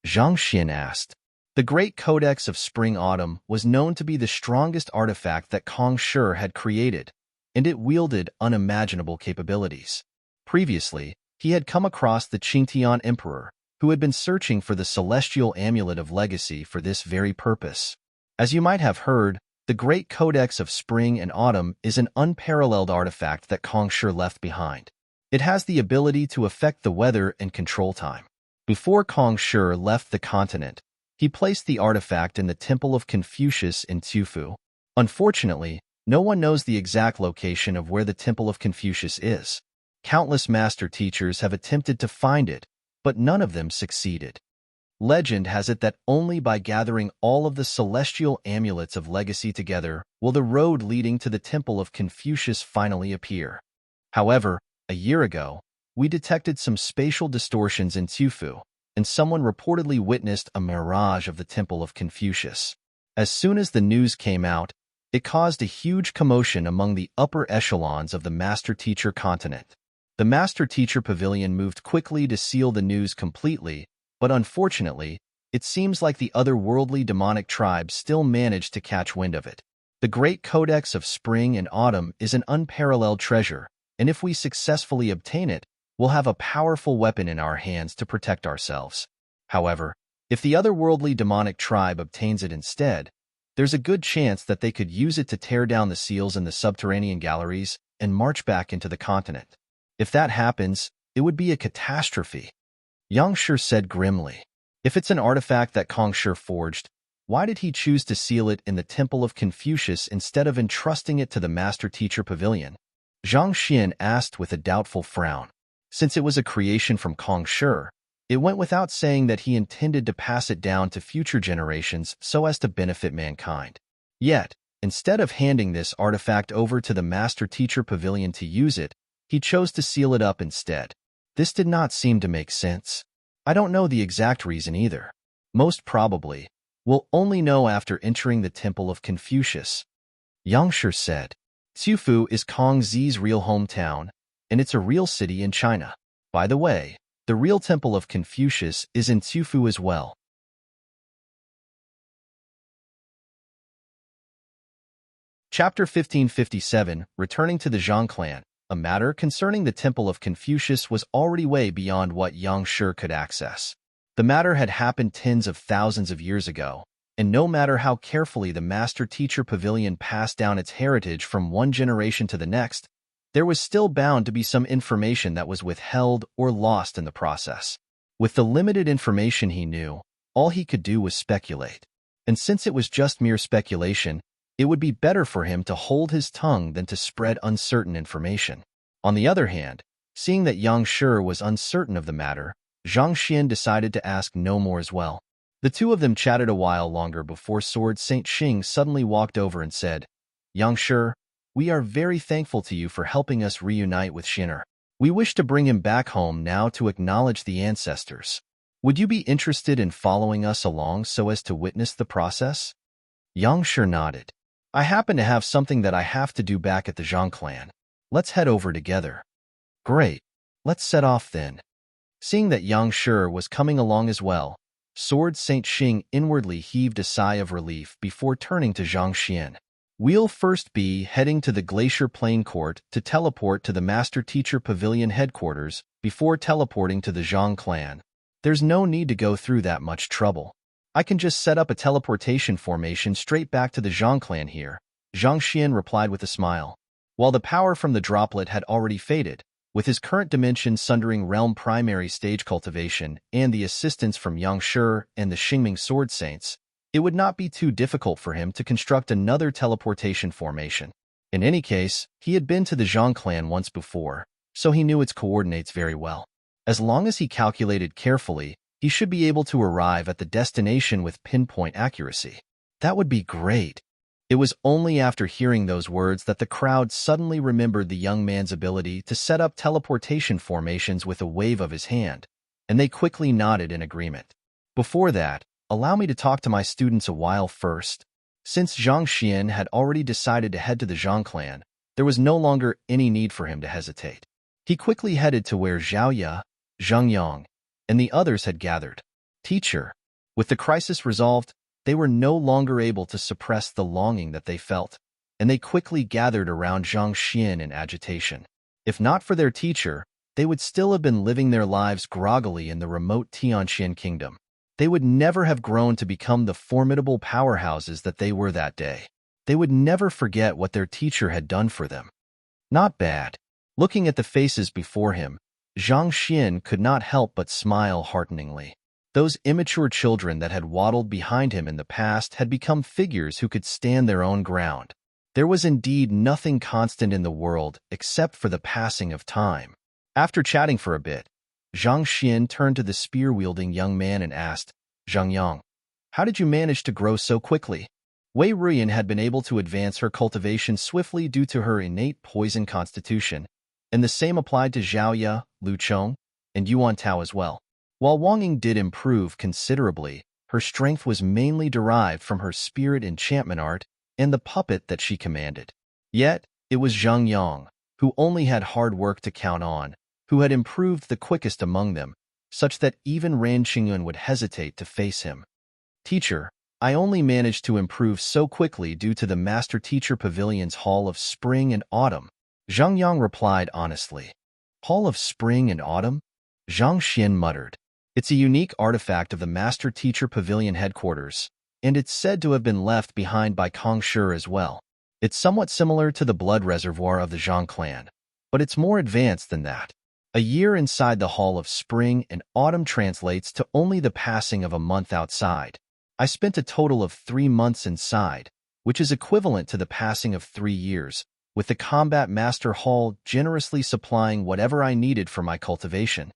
Zhang Xin asked. The Great Codex of Spring-Autumn was known to be the strongest artifact that Kong Shi had created, and it wielded unimaginable capabilities. Previously, he had come across the Qingtian Emperor, who had been searching for the celestial amulet of legacy for this very purpose. As you might have heard, the Great Codex of Spring and Autumn is an unparalleled artifact that Kong Shi left behind. It has the ability to affect the weather and control time. Before Kong Shi left the continent, he placed the artifact in the Temple of Confucius in Tufu. Unfortunately, no one knows the exact location of where the Temple of Confucius is. Countless master teachers have attempted to find it, but none of them succeeded. Legend has it that only by gathering all of the celestial amulets of legacy together will the road leading to the Temple of Confucius finally appear. However, a year ago, we detected some spatial distortions in Tufu, and someone reportedly witnessed a mirage of the Temple of Confucius. As soon as the news came out, it caused a huge commotion among the upper echelons of the Master Teacher continent. The Master Teacher Pavilion moved quickly to seal the news completely, but unfortunately, it seems like the otherworldly demonic tribes still managed to catch wind of it. The Great Codex of Spring and Autumn is an unparalleled treasure, and if we successfully obtain it, we'll have a powerful weapon in our hands to protect ourselves. However, if the otherworldly demonic tribe obtains it instead, there's a good chance that they could use it to tear down the seals in the subterranean galleries and march back into the continent. If that happens, it would be a catastrophe. Yang Shi said grimly. If it's an artifact that Kong Shi forged, why did he choose to seal it in the Temple of Confucius instead of entrusting it to the Master Teacher Pavilion? Zhang Xian asked with a doubtful frown. Since it was a creation from Kong Shi, it went without saying that he intended to pass it down to future generations so as to benefit mankind. Yet, instead of handing this artifact over to the Master Teacher Pavilion to use it, he chose to seal it up instead. This did not seem to make sense. I don't know the exact reason either. Most probably, we'll only know after entering the Temple of Confucius. Yang Shi said. Tufu is Kong Zi's real hometown, and it's a real city in China. By the way, the real Temple of Confucius is in Tufu as well. Chapter 1557, Returning to the Zhang clan. A matter concerning the Temple of Confucius was already way beyond what Yang Shi could access. The matter had happened tens of thousands of years ago, and no matter how carefully the Master Teacher Pavilion passed down its heritage from one generation to the next, there was still bound to be some information that was withheld or lost in the process. With the limited information he knew, all he could do was speculate. And since it was just mere speculation, it would be better for him to hold his tongue than to spread uncertain information. On the other hand, seeing that Yang Shi was uncertain of the matter, Zhang Xian decided to ask no more as well. The two of them chatted a while longer before Sword Saint Xing suddenly walked over and said, Yang Shi, we are very thankful to you for helping us reunite with Xin'er. We wish to bring him back home now to acknowledge the ancestors. Would you be interested in following us along so as to witness the process? Yang Shi nodded. I happen to have something that I have to do back at the Zhang clan. Let's head over together. Great. Let's set off then. Seeing that Yang Shi was coming along as well, Sword Saint Xing inwardly heaved a sigh of relief before turning to Zhang Xian. We'll first be heading to the Glacier Plain Court to teleport to the Master Teacher Pavilion headquarters before teleporting to the Zhang clan. There's no need to go through that much trouble. I can just set up a teleportation formation straight back to the Zhang clan here, Zhang Xian replied with a smile. While the power from the droplet had already faded, with his current dimension sundering realm primary stage cultivation and the assistance from Yang Shi and the Xingming Sword Saints, it would not be too difficult for him to construct another teleportation formation. In any case, he had been to the Zhang clan once before, so he knew its coordinates very well. As long as he calculated carefully, he should be able to arrive at the destination with pinpoint accuracy. That would be great. It was only after hearing those words that the crowd suddenly remembered the young man's ability to set up teleportation formations with a wave of his hand, and they quickly nodded in agreement. Before that, allow me to talk to my students a while first. Since Zhang Xian had already decided to head to the Zhang clan, there was no longer any need for him to hesitate. He quickly headed to where Zhao Ye, Zhang Yang, and the others had gathered. Teacher, with the crisis resolved, they were no longer able to suppress the longing that they felt, and they quickly gathered around Zhang Xian in agitation. If not for their teacher, they would still have been living their lives groggily in the remote Tianxian kingdom. They would never have grown to become the formidable powerhouses that they were that day. They would never forget what their teacher had done for them. Not bad. Looking at the faces before him, Zhang Xian could not help but smile hearteningly. Those immature children that had waddled behind him in the past had become figures who could stand their own ground. There was indeed nothing constant in the world except for the passing of time. After chatting for a bit, Zhang Xian turned to the spear-wielding young man and asked, Zhang Yang, how did you manage to grow so quickly? Wei Ruyan had been able to advance her cultivation swiftly due to her innate poison constitution, and the same applied to Zhao Ye, Lu Chong, and Yuan Tao as well. While Wang Ying did improve considerably, her strength was mainly derived from her spirit enchantment art and the puppet that she commanded. Yet, it was Zhang Yang, who only had hard work to count on, who had improved the quickest among them, such that even Ran Qingyun would hesitate to face him. Teacher, I only managed to improve so quickly due to the Master Teacher Pavilion's Hall of Spring and Autumn. Zhang Yang replied honestly. Hall of Spring and Autumn? Zhang Xian muttered. It's a unique artifact of the Master Teacher Pavilion headquarters, and it's said to have been left behind by Kong Shi as well. It's somewhat similar to the blood reservoir of the Zhang clan, but it's more advanced than that. A year inside the Hall of Spring and Autumn translates to only the passing of a month outside. I spent a total of 3 months inside, which is equivalent to the passing of 3 years, with the Combat Master Hall generously supplying whatever I needed for my cultivation.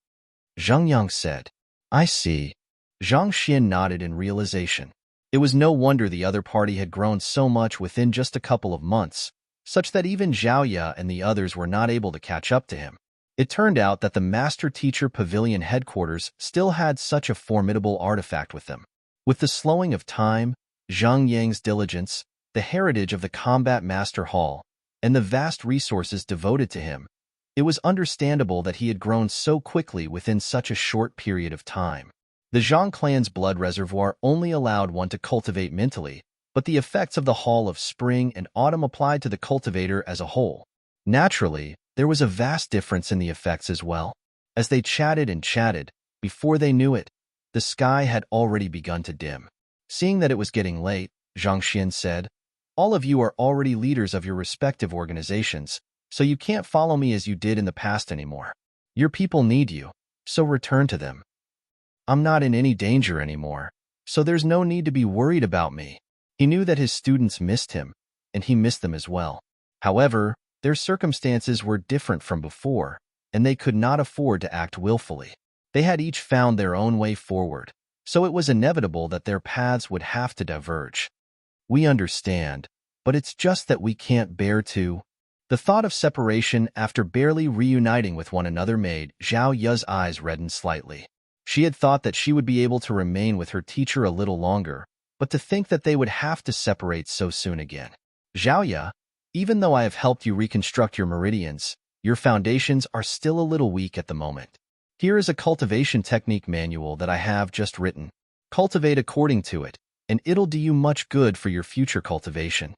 Zhang Yang said, I see. Zhang Xian nodded in realization. It was no wonder the other party had grown so much within just a couple of months, such that even Zhao Ye and the others were not able to catch up to him. It turned out that the Master Teacher Pavilion headquarters still had such a formidable artifact with them. With the slowing of time, Zhang Yang's diligence, the heritage of the Combat Master Hall, and the vast resources devoted to him, it was understandable that he had grown so quickly within such a short period of time. The Zhang clan's blood reservoir only allowed one to cultivate mentally, but the effects of the Hall of Spring and Autumn applied to the cultivator as a whole. Naturally, there was a vast difference in the effects as well. As they chatted and chatted, before they knew it, the sky had already begun to dim. Seeing that it was getting late, Zhang Xian said, all of you are already leaders of your respective organizations, so you can't follow me as you did in the past anymore. Your people need you, so return to them. I'm not in any danger anymore, so there's no need to be worried about me. He knew that his students missed him, and he missed them as well. However, their circumstances were different from before, and they could not afford to act willfully. They had each found their own way forward, so it was inevitable that their paths would have to diverge. We understand, but it's just that we can't bear to. The thought of separation after barely reuniting with one another made Zhao Ye's eyes redden slightly. She had thought that she would be able to remain with her teacher a little longer, but to think that they would have to separate so soon again. Zhao Ye, even though I have helped you reconstruct your meridians, your foundations are still a little weak at the moment. Here is a cultivation technique manual that I have just written. Cultivate according to it, and it'll do you much good for your future cultivation.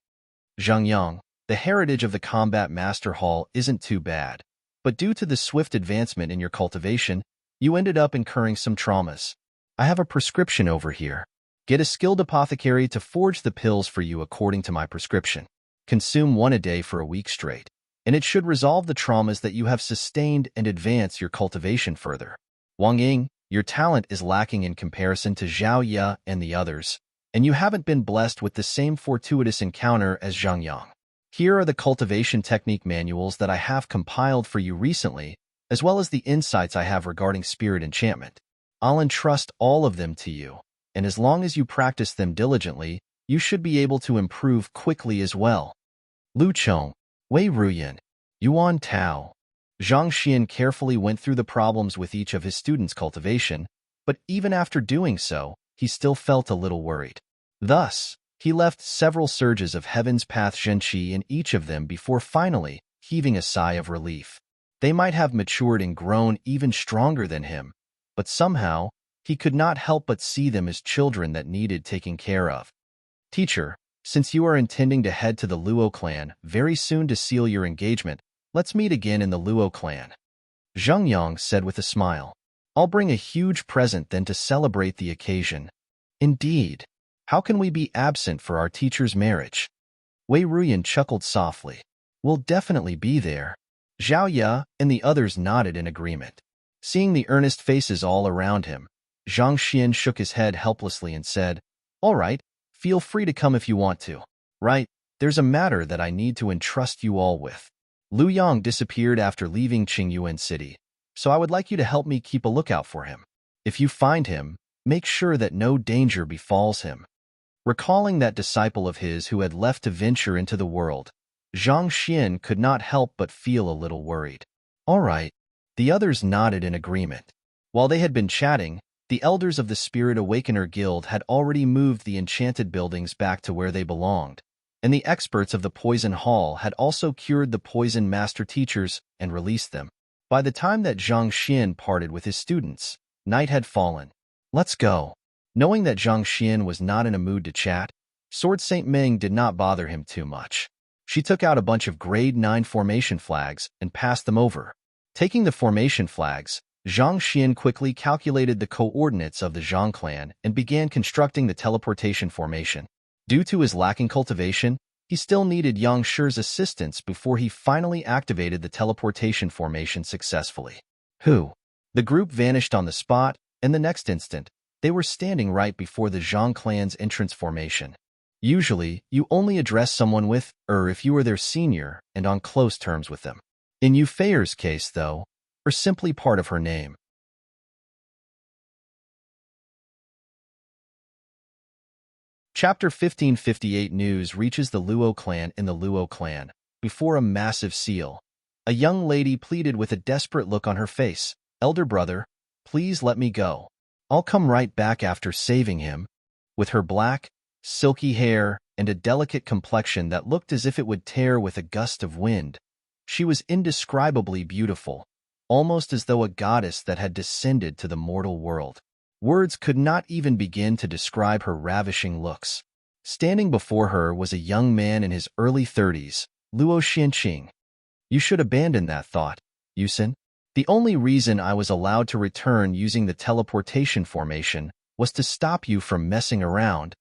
Zhang Yang, the heritage of the Combat Master Hall isn't too bad, but due to the swift advancement in your cultivation, you ended up incurring some traumas. I have a prescription over here. Get a skilled apothecary to forge the pills for you according to my prescription. Consume 1 a day for a week straight, and it should resolve the traumas that you have sustained and advance your cultivation further. Wang Ying, your talent is lacking in comparison to Zhao Ye and the others, and you haven't been blessed with the same fortuitous encounter as Zhang Yang. Here are the cultivation technique manuals that I have compiled for you recently, as well as the insights I have regarding spirit enchantment. I'll entrust all of them to you, and as long as you practice them diligently, you should be able to improve quickly as well. Lu Chong, Wei Ruyan, Yuan Tao. Zhang Xian carefully went through the problems with each of his students' cultivation, but even after doing so, he still felt a little worried. Thus, he left several surges of Heaven's Path Zhenqi in each of them before finally heaving a sigh of relief. They might have matured and grown even stronger than him, but somehow, he could not help but see them as children that needed taking care of. Teacher, since you are intending to head to the Luo clan very soon to seal your engagement, let's meet again in the Luo clan. Zheng Yang said with a smile. I'll bring a huge present then to celebrate the occasion. Indeed. How can we be absent for our teacher's marriage? Wei Ruyan chuckled softly. We'll definitely be there. Zhao Ye and the others nodded in agreement. Seeing the earnest faces all around him, Zhang Xian shook his head helplessly and said, All right, feel free to come if you want to. Right, there's a matter that I need to entrust you all with. Lu Yang disappeared after leaving Qingyuan City, so I would like you to help me keep a lookout for him. If you find him, make sure that no danger befalls him. Recalling that disciple of his who had left to venture into the world, Zhang Xian could not help but feel a little worried. All right. The others nodded in agreement. While they had been chatting, the elders of the Spirit Awakener Guild had already moved the enchanted buildings back to where they belonged, and the experts of the Poison Hall had also cured the poison master teachers and released them. By the time that Zhang Xian parted with his students, night had fallen. Let's go. Knowing that Zhang Xian was not in a mood to chat, Sword Saint Meng did not bother him too much. She took out a bunch of grade 9 formation flags and passed them over. Taking the formation flags, Zhang Xian quickly calculated the coordinates of the Zhang clan and began constructing the teleportation formation. Due to his lacking cultivation, he still needed Yang Shi's assistance before he finally activated the teleportation formation successfully. The group vanished on the spot, and the next instant, they were standing right before the Zhang clan's entrance formation. Usually, you only address someone with if you are their senior and on close terms with them. In Yu Feier's case, though, simply part of her name. Chapter 1558 News reaches the Luo clan in the Luo clan. Before a massive seal, a young lady pleaded with a desperate look on her face. Elder brother, please let me go. I'll come right back after saving him. With her black, silky hair and a delicate complexion that looked as if it would tear with a gust of wind, she was indescribably beautiful, almost as though a goddess that had descended to the mortal world. Words could not even begin to describe her ravishing looks. Standing before her was a young man in his early 30s, Luo Xianqing. You should abandon that thought, Yusin. The only reason I was allowed to return using the teleportation formation was to stop you from messing around.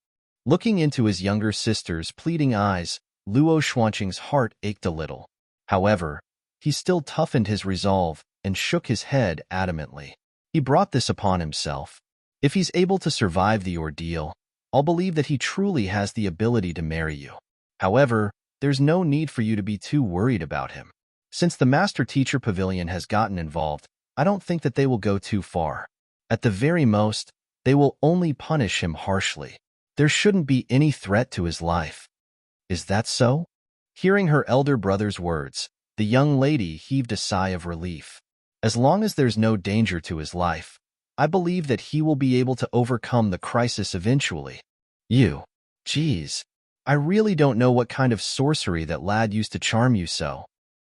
Looking into his younger sister's pleading eyes, Luo Xuanqing's heart ached a little. However, he still toughened his resolve and shook his head adamantly. He brought this upon himself. If he's able to survive the ordeal, I'll believe that he truly has the ability to marry you. However, there's no need for you to be too worried about him. Since the Master Teacher Pavilion has gotten involved, I don't think that they will go too far. At the very most, they will only punish him harshly. There shouldn't be any threat to his life. Is that so? Hearing her elder brother's words, the young lady heaved a sigh of relief. As long as there's no danger to his life, I believe that he will be able to overcome the crisis eventually. Geez, I really don't know what kind of sorcery that lad used to charm you so.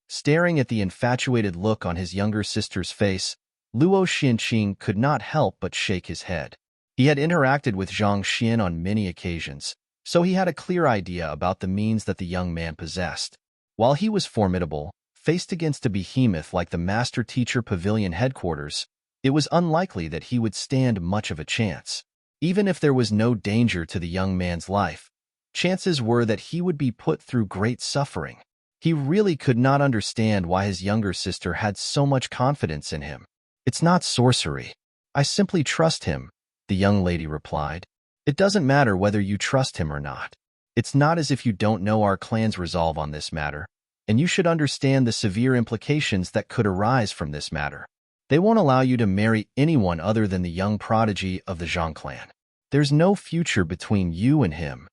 Staring at the infatuated look on his younger sister's face, Luo Xianqing could not help but shake his head. He had interacted with Zhang Xian on many occasions, so he had a clear idea about the means that the young man possessed. While he was formidable, faced against a behemoth like the Master Teacher Pavilion headquarters, it was unlikely that he would stand much of a chance. Even if there was no danger to the young man's life, chances were that he would be put through great suffering. He really could not understand why his younger sister had so much confidence in him. It's not sorcery. I simply trust him, the young lady replied. It doesn't matter whether you trust him or not. It's not as if you don't know our clan's resolve on this matter, and you should understand the severe implications that could arise from this matter. They won't allow you to marry anyone other than the young prodigy of the Zhang clan. There's no future between you and him.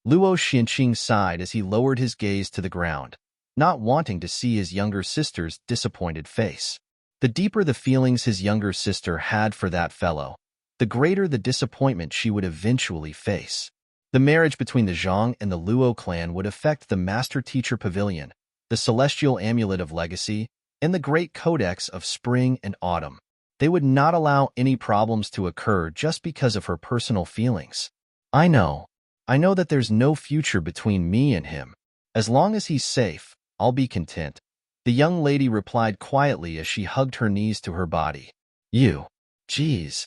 Luo Xianqing sighed as he lowered his gaze to the ground, not wanting to see his younger sister's disappointed face. The deeper the feelings his younger sister had for that fellow, the greater the disappointment she would eventually face. The marriage between the Zhang and the Luo clan would affect the Master-Teacher Pavilion, the Celestial Amulet of Legacy, and the Great Codex of Spring and Autumn. They would not allow any problems to occur just because of her personal feelings. I know that there's no future between me and him. As long as he's safe, I'll be content. The young lady replied quietly as she hugged her knees to her body. Geez.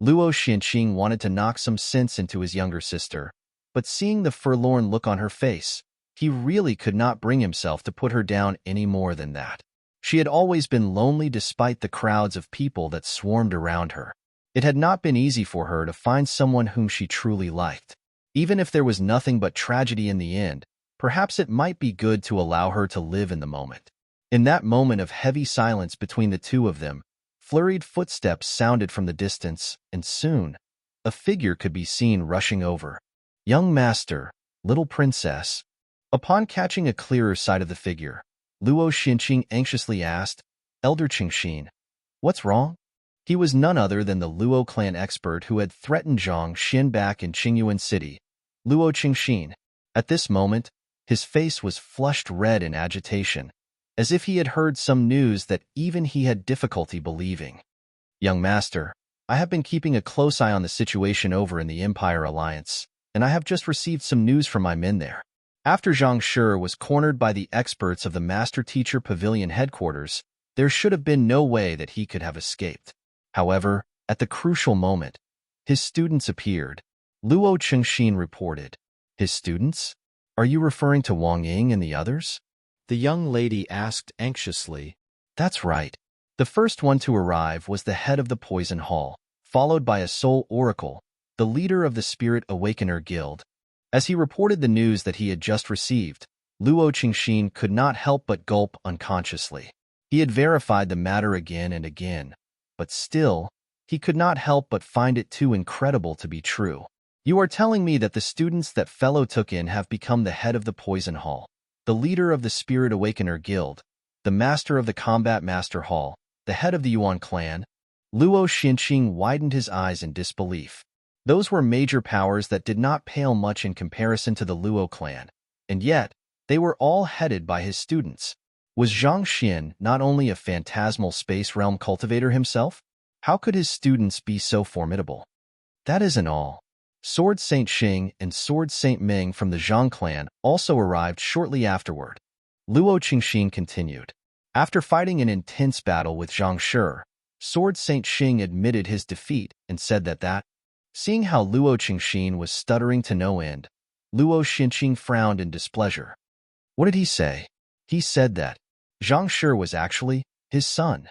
Luo Xianqing wanted to knock some sense into his younger sister, but seeing the forlorn look on her face, he really could not bring himself to put her down any more than that. She had always been lonely despite the crowds of people that swarmed around her. It had not been easy for her to find someone whom she truly liked. Even if there was nothing but tragedy in the end, perhaps it might be good to allow her to live in the moment. In that moment of heavy silence between the two of them, flurried footsteps sounded from the distance, and soon, a figure could be seen rushing over. Young master, little princess. Upon catching a clearer sight of the figure, Luo Xianqing anxiously asked, Elder Qingxin, what's wrong? He was none other than the Luo clan expert who had threatened Zhang Xin back in Qingyuan City, Luo Qingxin. At this moment, his face was flushed red in agitation, as if he had heard some news that even he had difficulty believing. Young master, I have been keeping a close eye on the situation over in the Empire Alliance, and I have just received some news from my men there. After Zhang Shi was cornered by the experts of the Master-Teacher Pavilion headquarters, there should have been no way that he could have escaped. However, at the crucial moment, his students appeared. Luo Qingxin reported. His students? Are you referring to Wang Ying and the others? The young lady asked anxiously. That's right. The first one to arrive was the head of the Poison Hall, followed by a Soul Oracle, the leader of the Spirit Awakener Guild. As he reported the news that he had just received, Luo Qingxin could not help but gulp unconsciously. He had verified the matter again and again, but still, he could not help but find it too incredible to be true. You are telling me that the students that fellow took in have become the head of the Poison Hall, the leader of the Spirit Awakener Guild, the master of the Combat Master Hall, the head of the Yuan clan? Luo Xianqing widened his eyes in disbelief. Those were major powers that did not pale much in comparison to the Luo clan, and yet, they were all headed by his students. Was Zhang Xin not only a phantasmal space realm cultivator himself? How could his students be so formidable? That isn't all. Sword Saint Xing and Sword Saint Ming from the Zhang clan also arrived shortly afterward. Luo Qingxin continued. After fighting an intense battle with Zhang Shi, Sword Saint Xing admitted his defeat and said that. Seeing how Luo Qingxin was stuttering to no end, Luo Xianqing frowned in displeasure. What did he say? He said that Zhang Shi was actually his son.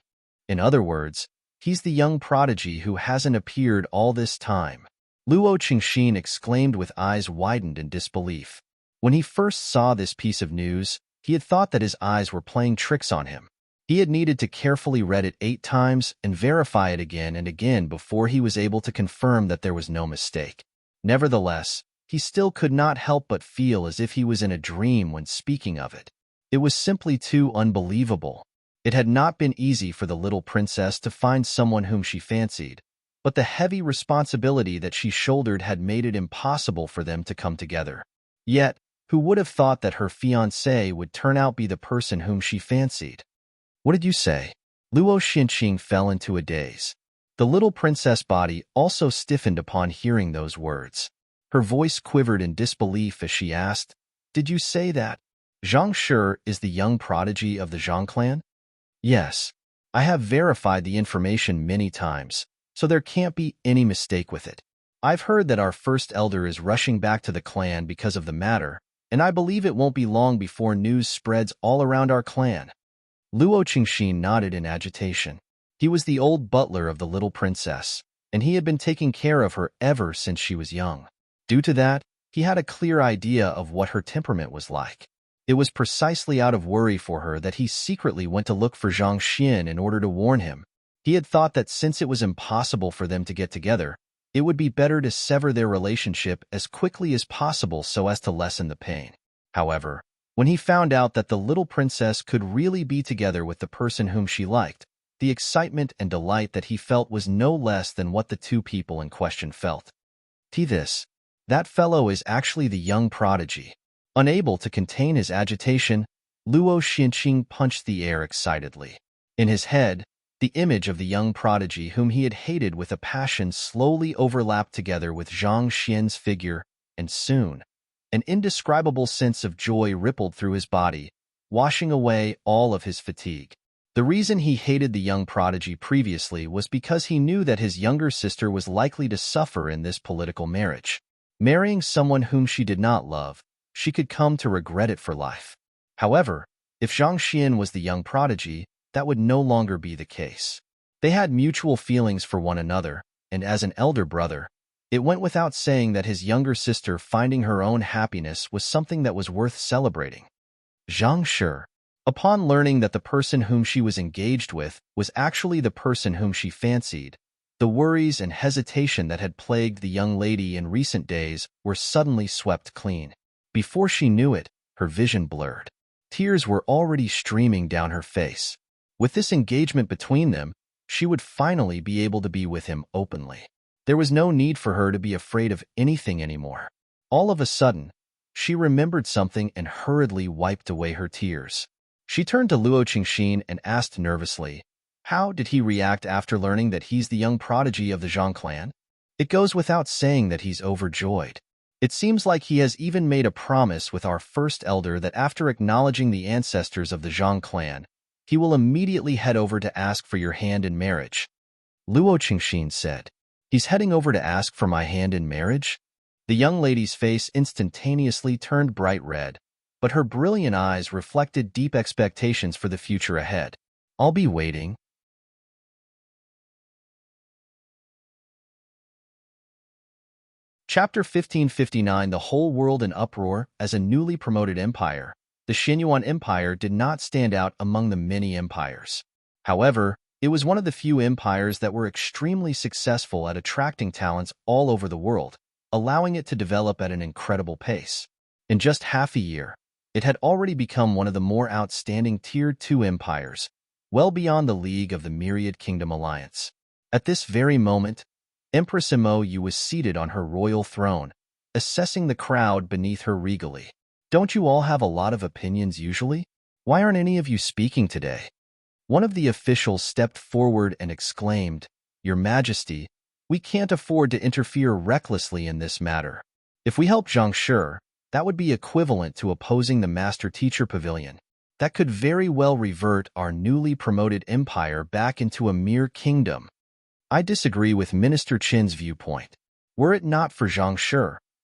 In other words, he's the young prodigy who hasn't appeared all this time. Luo Qingxin exclaimed with eyes widened in disbelief. When he first saw this piece of news, he had thought that his eyes were playing tricks on him. He had needed to carefully read it 8 times and verify it again and again before he was able to confirm that there was no mistake. Nevertheless, he still could not help but feel as if he was in a dream when speaking of it. It was simply too unbelievable. It had not been easy for the little princess to find someone whom she fancied, but the heavy responsibility that she shouldered had made it impossible for them to come together. Yet, who would have thought that her fiancé would turn out be the person whom she fancied? What did you say? Luo Xianqing fell into a daze. The little princess' body also stiffened upon hearing those words. Her voice quivered in disbelief as she asked, Did you say that Zhang Shi is the young prodigy of the Zhang clan? Yes. I have verified the information many times, so there can't be any mistake with it. I've heard that our first elder is rushing back to the clan because of the matter, and I believe it won't be long before news spreads all around our clan. Luo Qingxin nodded in agitation. He was the old butler of the little princess, and he had been taking care of her ever since she was young. Due to that, he had a clear idea of what her temperament was like. It was precisely out of worry for her that he secretly went to look for Zhang Xin in order to warn him. He had thought that since it was impossible for them to get together, It would be better to sever their relationship as quickly as possible so as to lessen the pain. However, when he found out that the little princess could really be together with the person whom she liked, the excitement and delight that he felt was no less than what the two people in question felt. This, that fellow is actually the young prodigy. Unable to contain his agitation, Luo Xinqing punched the air excitedly. In his head, the image of the young prodigy whom he had hated with a passion slowly overlapped together with Zhang Xian's figure, and soon, an indescribable sense of joy rippled through his body, washing away all of his fatigue. The reason he hated the young prodigy previously was because he knew that his younger sister was likely to suffer in this political marriage. Marrying someone whom she did not love, she could come to regret it for life. However, if Zhang Xian was the young prodigy, that would no longer be the case. They had mutual feelings for one another, and as an elder brother, it went without saying that his younger sister finding her own happiness was something that was worth celebrating. Zhang Shi, upon learning that the person whom she was engaged with was actually the person whom she fancied, the worries and hesitation that had plagued the young lady in recent days were suddenly swept clean. Before she knew it, her vision blurred. Tears were already streaming down her face. With this engagement between them, she would finally be able to be with him openly. There was no need for her to be afraid of anything anymore. All of a sudden, she remembered something and hurriedly wiped away her tears. She turned to Luo Qingxin and asked nervously, how did he react after learning that he's the young prodigy of the Zhang clan? It goes without saying that he's overjoyed. It seems like he has even made a promise with our first elder that after acknowledging the ancestors of the Zhang clan, he will immediately head over to ask for your hand in marriage. Luo Qingxin said, he's heading over to ask for my hand in marriage? The young lady's face instantaneously turned bright red, but her brilliant eyes reflected deep expectations for the future ahead. I'll be waiting. Chapter 1559. The whole world in uproar. As a newly promoted empire, the Xinyuan Empire did not stand out among the many empires. However, it was one of the few empires that were extremely successful at attracting talents all over the world, allowing it to develop at an incredible pace. In just half a year, it had already become one of the more outstanding Tier 2 empires, well beyond the league of the Myriad Kingdom Alliance. At this very moment, Empress Imo Yu was seated on her royal throne, assessing the crowd beneath her regally. Don't you all have a lot of opinions usually? Why aren't any of you speaking today? One of the officials stepped forward and exclaimed, Your Majesty, we can't afford to interfere recklessly in this matter. If we help Zhang Shi, that would be equivalent to opposing the Master-Teacher Pavilion. That could very well revert our newly promoted empire back into a mere kingdom. I disagree with Minister Qin's viewpoint. Were it not for Zhang Shi,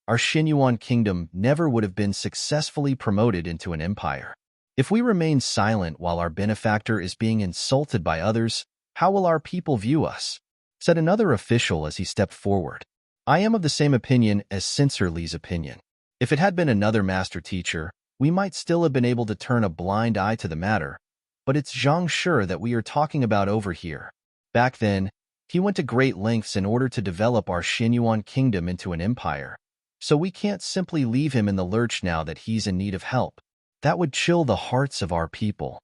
our Xinyuan kingdom never would have been successfully promoted into an empire. If we remain silent while our benefactor is being insulted by others, how will our people view us? Said another official as he stepped forward. I am of the same opinion as Censor Li's opinion. If it had been another master teacher, we might still have been able to turn a blind eye to the matter, but it's Zhang Shi that we are talking about over here. Back then, he went to great lengths in order to develop our Xinyuan kingdom into an empire, so we can't simply leave him in the lurch now that he's in need of help. That would chill the hearts of our people.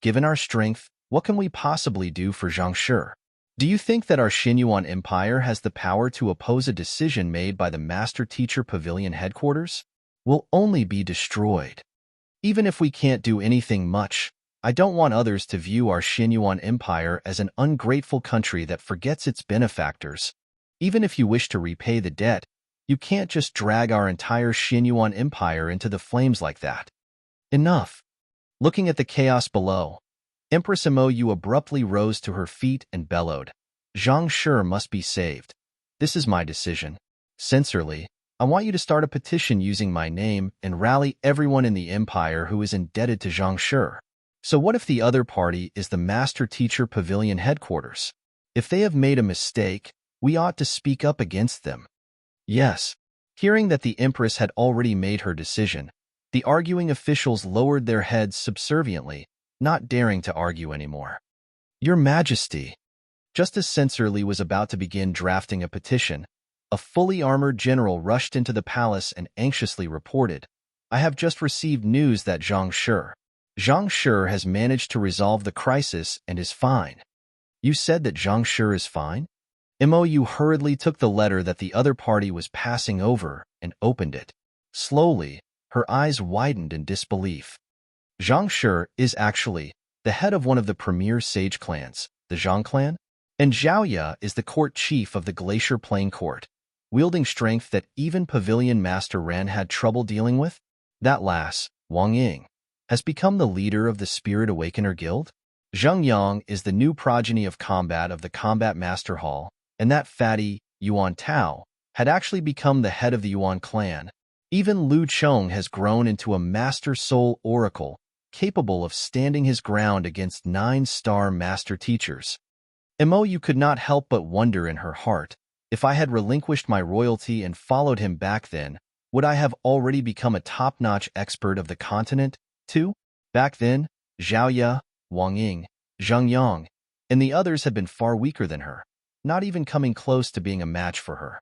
Given our strength, what can we possibly do for Zhang Shi? Do you think that our Xinyuan Empire has the power to oppose a decision made by the Master-Teacher Pavilion headquarters? We'll only be destroyed. Even if we can't do anything much, I don't want others to view our Xinyuan Empire as an ungrateful country that forgets its benefactors. Even if you wish to repay the debt, you can't just drag our entire Xinyuan Empire into the flames like that. Enough. Looking at the chaos below, Empress Imo Yu abruptly rose to her feet and bellowed, Zhang Shi must be saved. This is my decision. Censor Li, I want you to start a petition using my name and rally everyone in the empire who is indebted to Zhang Shi. So what if the other party is the Master-Teacher Pavilion headquarters? If they have made a mistake, we ought to speak up against them. Yes. Hearing that the Empress had already made her decision, the arguing officials lowered their heads subserviently, not daring to argue anymore. Your Majesty. Just as Censor Li was about to begin drafting a petition, A fully armored general rushed into the palace and anxiously reported, "I have just received news that Zhang Shi has managed to resolve the crisis and is fine." "You said that Zhang Shi is fine?" Mou hurriedly took the letter that the other party was passing over and opened it. Slowly, her eyes widened in disbelief. Zhang Shi is actually the head of one of the premier sage clans, the Zhang clan, and Zhaoya is the court chief of the Glacier Plain Court, wielding strength that even Pavilion Master Ren had trouble dealing with. That lass, Wang Ying, has become the leader of the Spirit Awakener Guild. Zheng Yang is the new progeny of combat of the Combat Master Hall, and that fatty, Yuan Tao, had actually become the head of the Yuan clan. Even Lu Chong has grown into a Master Soul Oracle, capable of standing his ground against 9-star master teachers. Mou could not help but wonder in her heart, if I had relinquished my royalty and followed him back then, would I have already become a top-notch expert of the continent, too? Back then, Zhaoya, Wang Ying, Zheng Yang, and the others had been far weaker than her, not even coming close to being a match for her.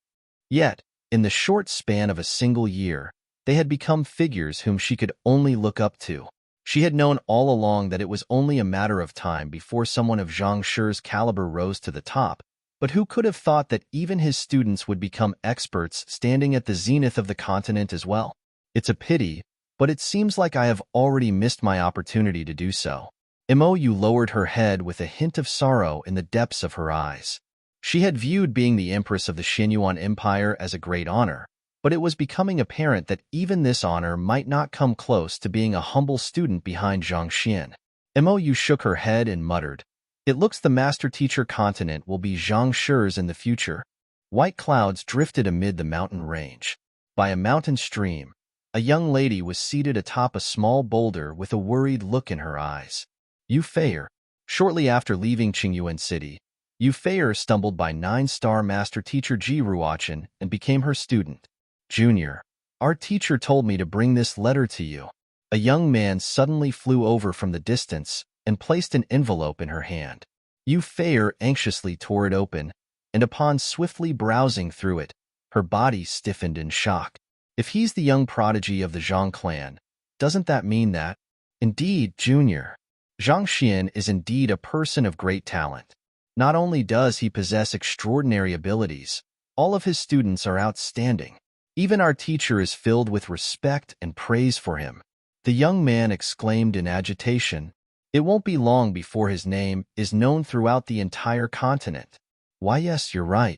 Yet, in the short span of a single year, they had become figures whom she could only look up to. She had known all along that it was only a matter of time before someone of Zhang Shi's caliber rose to the top, but who could have thought that even his students would become experts standing at the zenith of the continent as well? It's a pity, but it seems like I have already missed my opportunity to do so. Mou lowered her head with a hint of sorrow in the depths of her eyes. She had viewed being the empress of the Xinyuan Empire as a great honor, but it was becoming apparent that even this honor might not come close to being a humble student behind Zhang Xian. Mou shook her head and muttered, "It looks the master-teacher continent will be Zhang Shi's in the future." White clouds drifted amid the mountain range. By a mountain stream, a young lady was seated atop a small boulder with a worried look in her eyes. Yu Feier. Shortly after leaving Qingyuan City, Yu Feier stumbled by 9-star master teacher Ji Ruochen and became her student. "Junior, our teacher told me to bring this letter to you." A young man suddenly flew over from the distance and placed an envelope in her hand. Yu Feier anxiously tore it open, and upon swiftly browsing through it, her body stiffened in shock. If he's the young prodigy of the Zhang clan, doesn't that mean that? Indeed, Junior. Zhang Xian is indeed a person of great talent. Not only does he possess extraordinary abilities, all of his students are outstanding. Even our teacher is filled with respect and praise for him. The young man exclaimed in agitation. It won't be long before his name is known throughout the entire continent. Why, yes, you're right.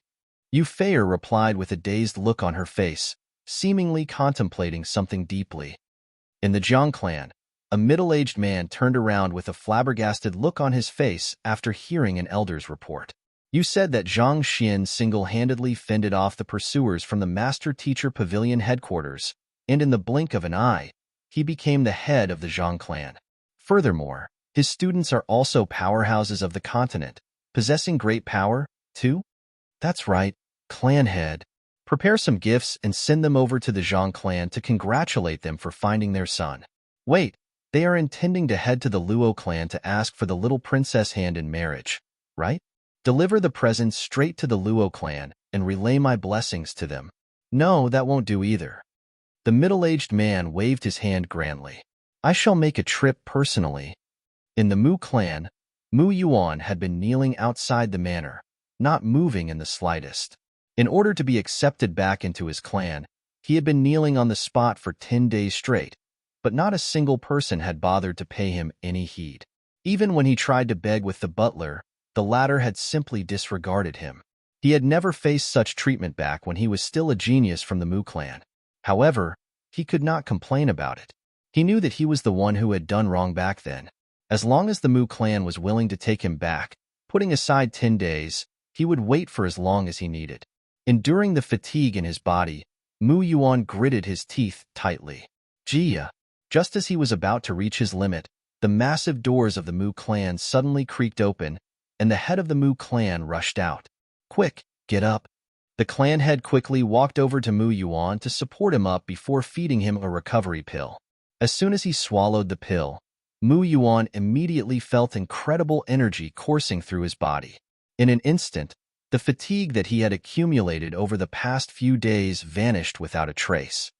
Yu Feier replied with a dazed look on her face, seemingly contemplating something deeply. In the Zhang clan, a middle-aged man turned around with a flabbergasted look on his face after hearing an elder's report. "You said that Zhang Xian single-handedly fended off the pursuers from the Master-Teacher Pavilion headquarters, and in the blink of an eye, he became the head of the Zhang clan. Furthermore, his students are also powerhouses of the continent, possessing great power, too?" "That's right, clan head. Prepare some gifts and send them over to the Zhang clan to congratulate them for finding their son. Wait, they are intending to head to the Luo clan to ask for the little princess hand in marriage, right? Deliver the presents straight to the Luo clan and relay my blessings to them." "No, that won't do either." The middle-aged man waved his hand grandly. "I shall make a trip personally." In the Mu clan, Mu Yuan had been kneeling outside the manor, not moving in the slightest. In order to be accepted back into his clan, he had been kneeling on the spot for 10 days straight, but not a single person had bothered to pay him any heed. Even when he tried to beg with the butler, the latter had simply disregarded him. He had never faced such treatment back when he was still a genius from the Mu clan. However, he could not complain about it. He knew that he was the one who had done wrong back then. As long as the Mu clan was willing to take him back, putting aside 10 days, he would wait for as long as he needed. Enduring the fatigue in his body, Mu Yuan gritted his teeth tightly. Jia. Just as he was about to reach his limit, the massive doors of the Mu clan suddenly creaked open, and the head of the Mu clan rushed out. "Quick, get up." The clan head quickly walked over to Mu Yuan to support him up before feeding him a recovery pill. As soon as he swallowed the pill, Mu Yuan immediately felt incredible energy coursing through his body. In an instant, The fatigue that he had accumulated over the past few days vanished without a trace.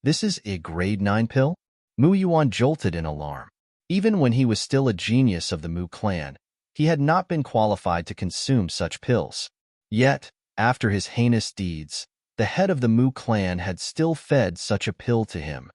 This is a grade 9 pill? Mu Yuan jolted in alarm. Even when he was still a genius of the Mu clan, he had not been qualified to consume such pills. Yet, after his heinous deeds, the head of the Mu clan had still fed such a pill to him.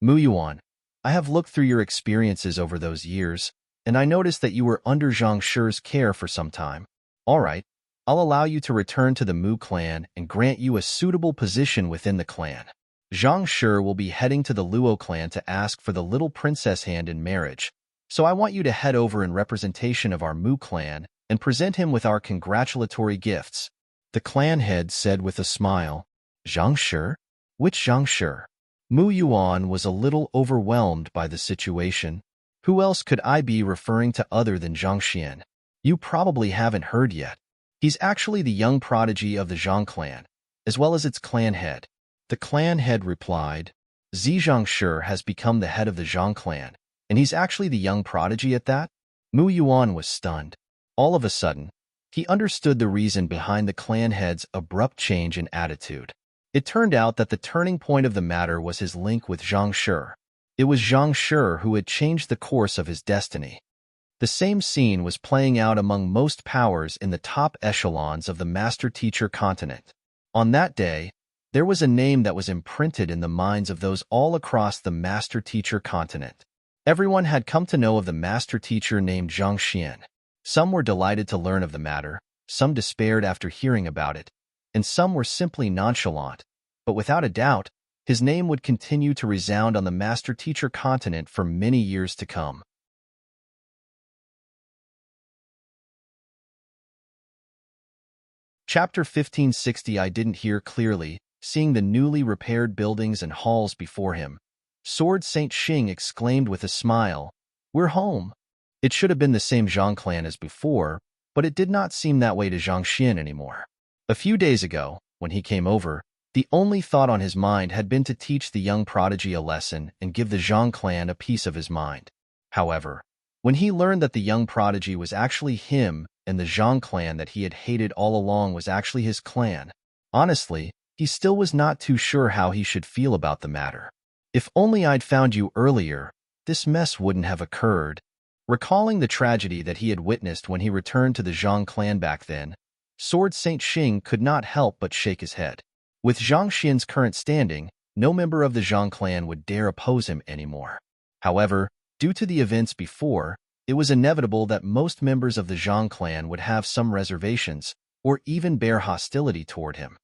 Mu Yuan, I have looked through your experiences over those years, and I noticed that you were under Zhang Shi's care for some time. All right, I'll allow you to return to the Mu clan and grant you a suitable position within the clan. Zhang Shi will be heading to the Luo clan to ask for the little princess hand in marriage, so I want you to head over in representation of our Mu clan and present him with our congratulatory gifts. The clan head said with a smile. Zhang Shi? Which Zhang Shi? Mu Yuan was a little overwhelmed by the situation. Who else could I be referring to other than Zhang Xian? You probably haven't heard yet. He's actually the young prodigy of the Zhang clan, as well as its clan head. The clan head replied, Zhang Shi has become the head of the Zhang clan, and he's actually the young prodigy at that? Mu Yuan was stunned. All of a sudden, he understood the reason behind the clan head's abrupt change in attitude. It turned out that the turning point of the matter was his link with Zhang Shi. It was Zhang Shi who had changed the course of his destiny. The same scene was playing out among most powers in the top echelons of the master-teacher continent. On that day, there was a name that was imprinted in the minds of those all across the master-teacher continent. Everyone had come to know of the master-teacher named Zhang Xian. Some were delighted to learn of the matter, some despaired after hearing about it, and some were simply nonchalant. But without a doubt, his name would continue to resound on the master-teacher continent for many years to come. Chapter 1560. I didn't hear clearly, seeing the newly repaired buildings and halls before him. Sword Saint Xing exclaimed with a smile, We're home. It should have been the same Zhang clan as before, but it did not seem that way to Zhang Xian anymore. A few days ago, when he came over, the only thought on his mind had been to teach the young prodigy a lesson and give the Zhang clan a piece of his mind. However, when he learned that the young prodigy was actually him and the Zhang clan that he had hated all along was actually his clan, honestly, he still was not too sure how he should feel about the matter. If only I'd found you earlier, this mess wouldn't have occurred. Recalling the tragedy that he had witnessed when he returned to the Zhang clan back then, Sword Saint Xing could not help but shake his head. With Zhang Xian's current standing, no member of the Zhang clan would dare oppose him anymore. However, due to the events before, it was inevitable that most members of the Zhang clan would have some reservations, or even bear hostility toward him.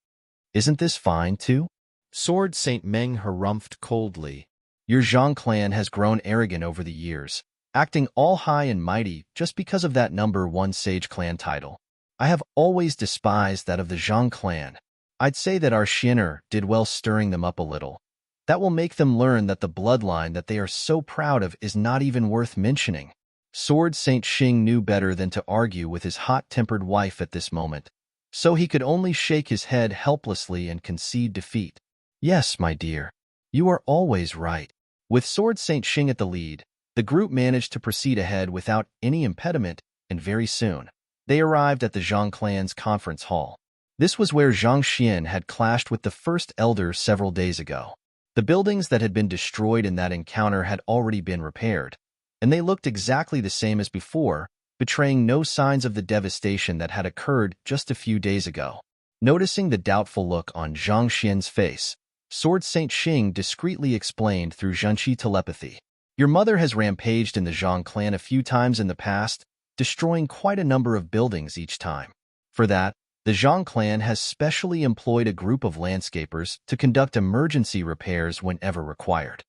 Isn't this fine, too? Sword Saint Meng harumphed coldly. Your Zhang clan has grown arrogant over the years, acting all high and mighty just because of that number 1 sage clan title. I have always despised that of the Zhang clan. I'd say that our Xiner did well stirring them up a little. That will make them learn that the bloodline that they are so proud of is not even worth mentioning. Sword Saint Xing knew better than to argue with his hot-tempered wife at this moment, so he could only shake his head helplessly and concede defeat. Yes, my dear, you are always right. With Sword Saint Xing at the lead, the group managed to proceed ahead without any impediment, and very soon, they arrived at the Zhang clan's conference hall. This was where Zhang Xian had clashed with the first elder several days ago. The buildings that had been destroyed in that encounter had already been repaired, and they looked exactly the same as before, betraying no signs of the devastation that had occurred just a few days ago. Noticing the doubtful look on Zhang Xian's face, Sword Saint Xing discreetly explained through Zhenqi telepathy. Your mother has rampaged in the Zhang clan a few times in the past, destroying quite a number of buildings each time. For that, the Zhang clan has specially employed a group of landscapers to conduct emergency repairs whenever required.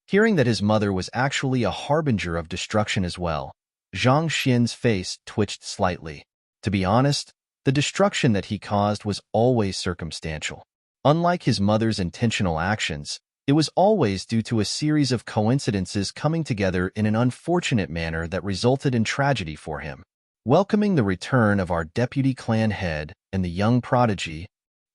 Hearing that his mother was actually a harbinger of destruction as well, Zhang Xian's face twitched slightly. To be honest, the destruction that he caused was always circumstantial. Unlike his mother's intentional actions, it was always due to a series of coincidences coming together in an unfortunate manner that resulted in tragedy for him. Welcoming the return of our deputy clan head and the young prodigy,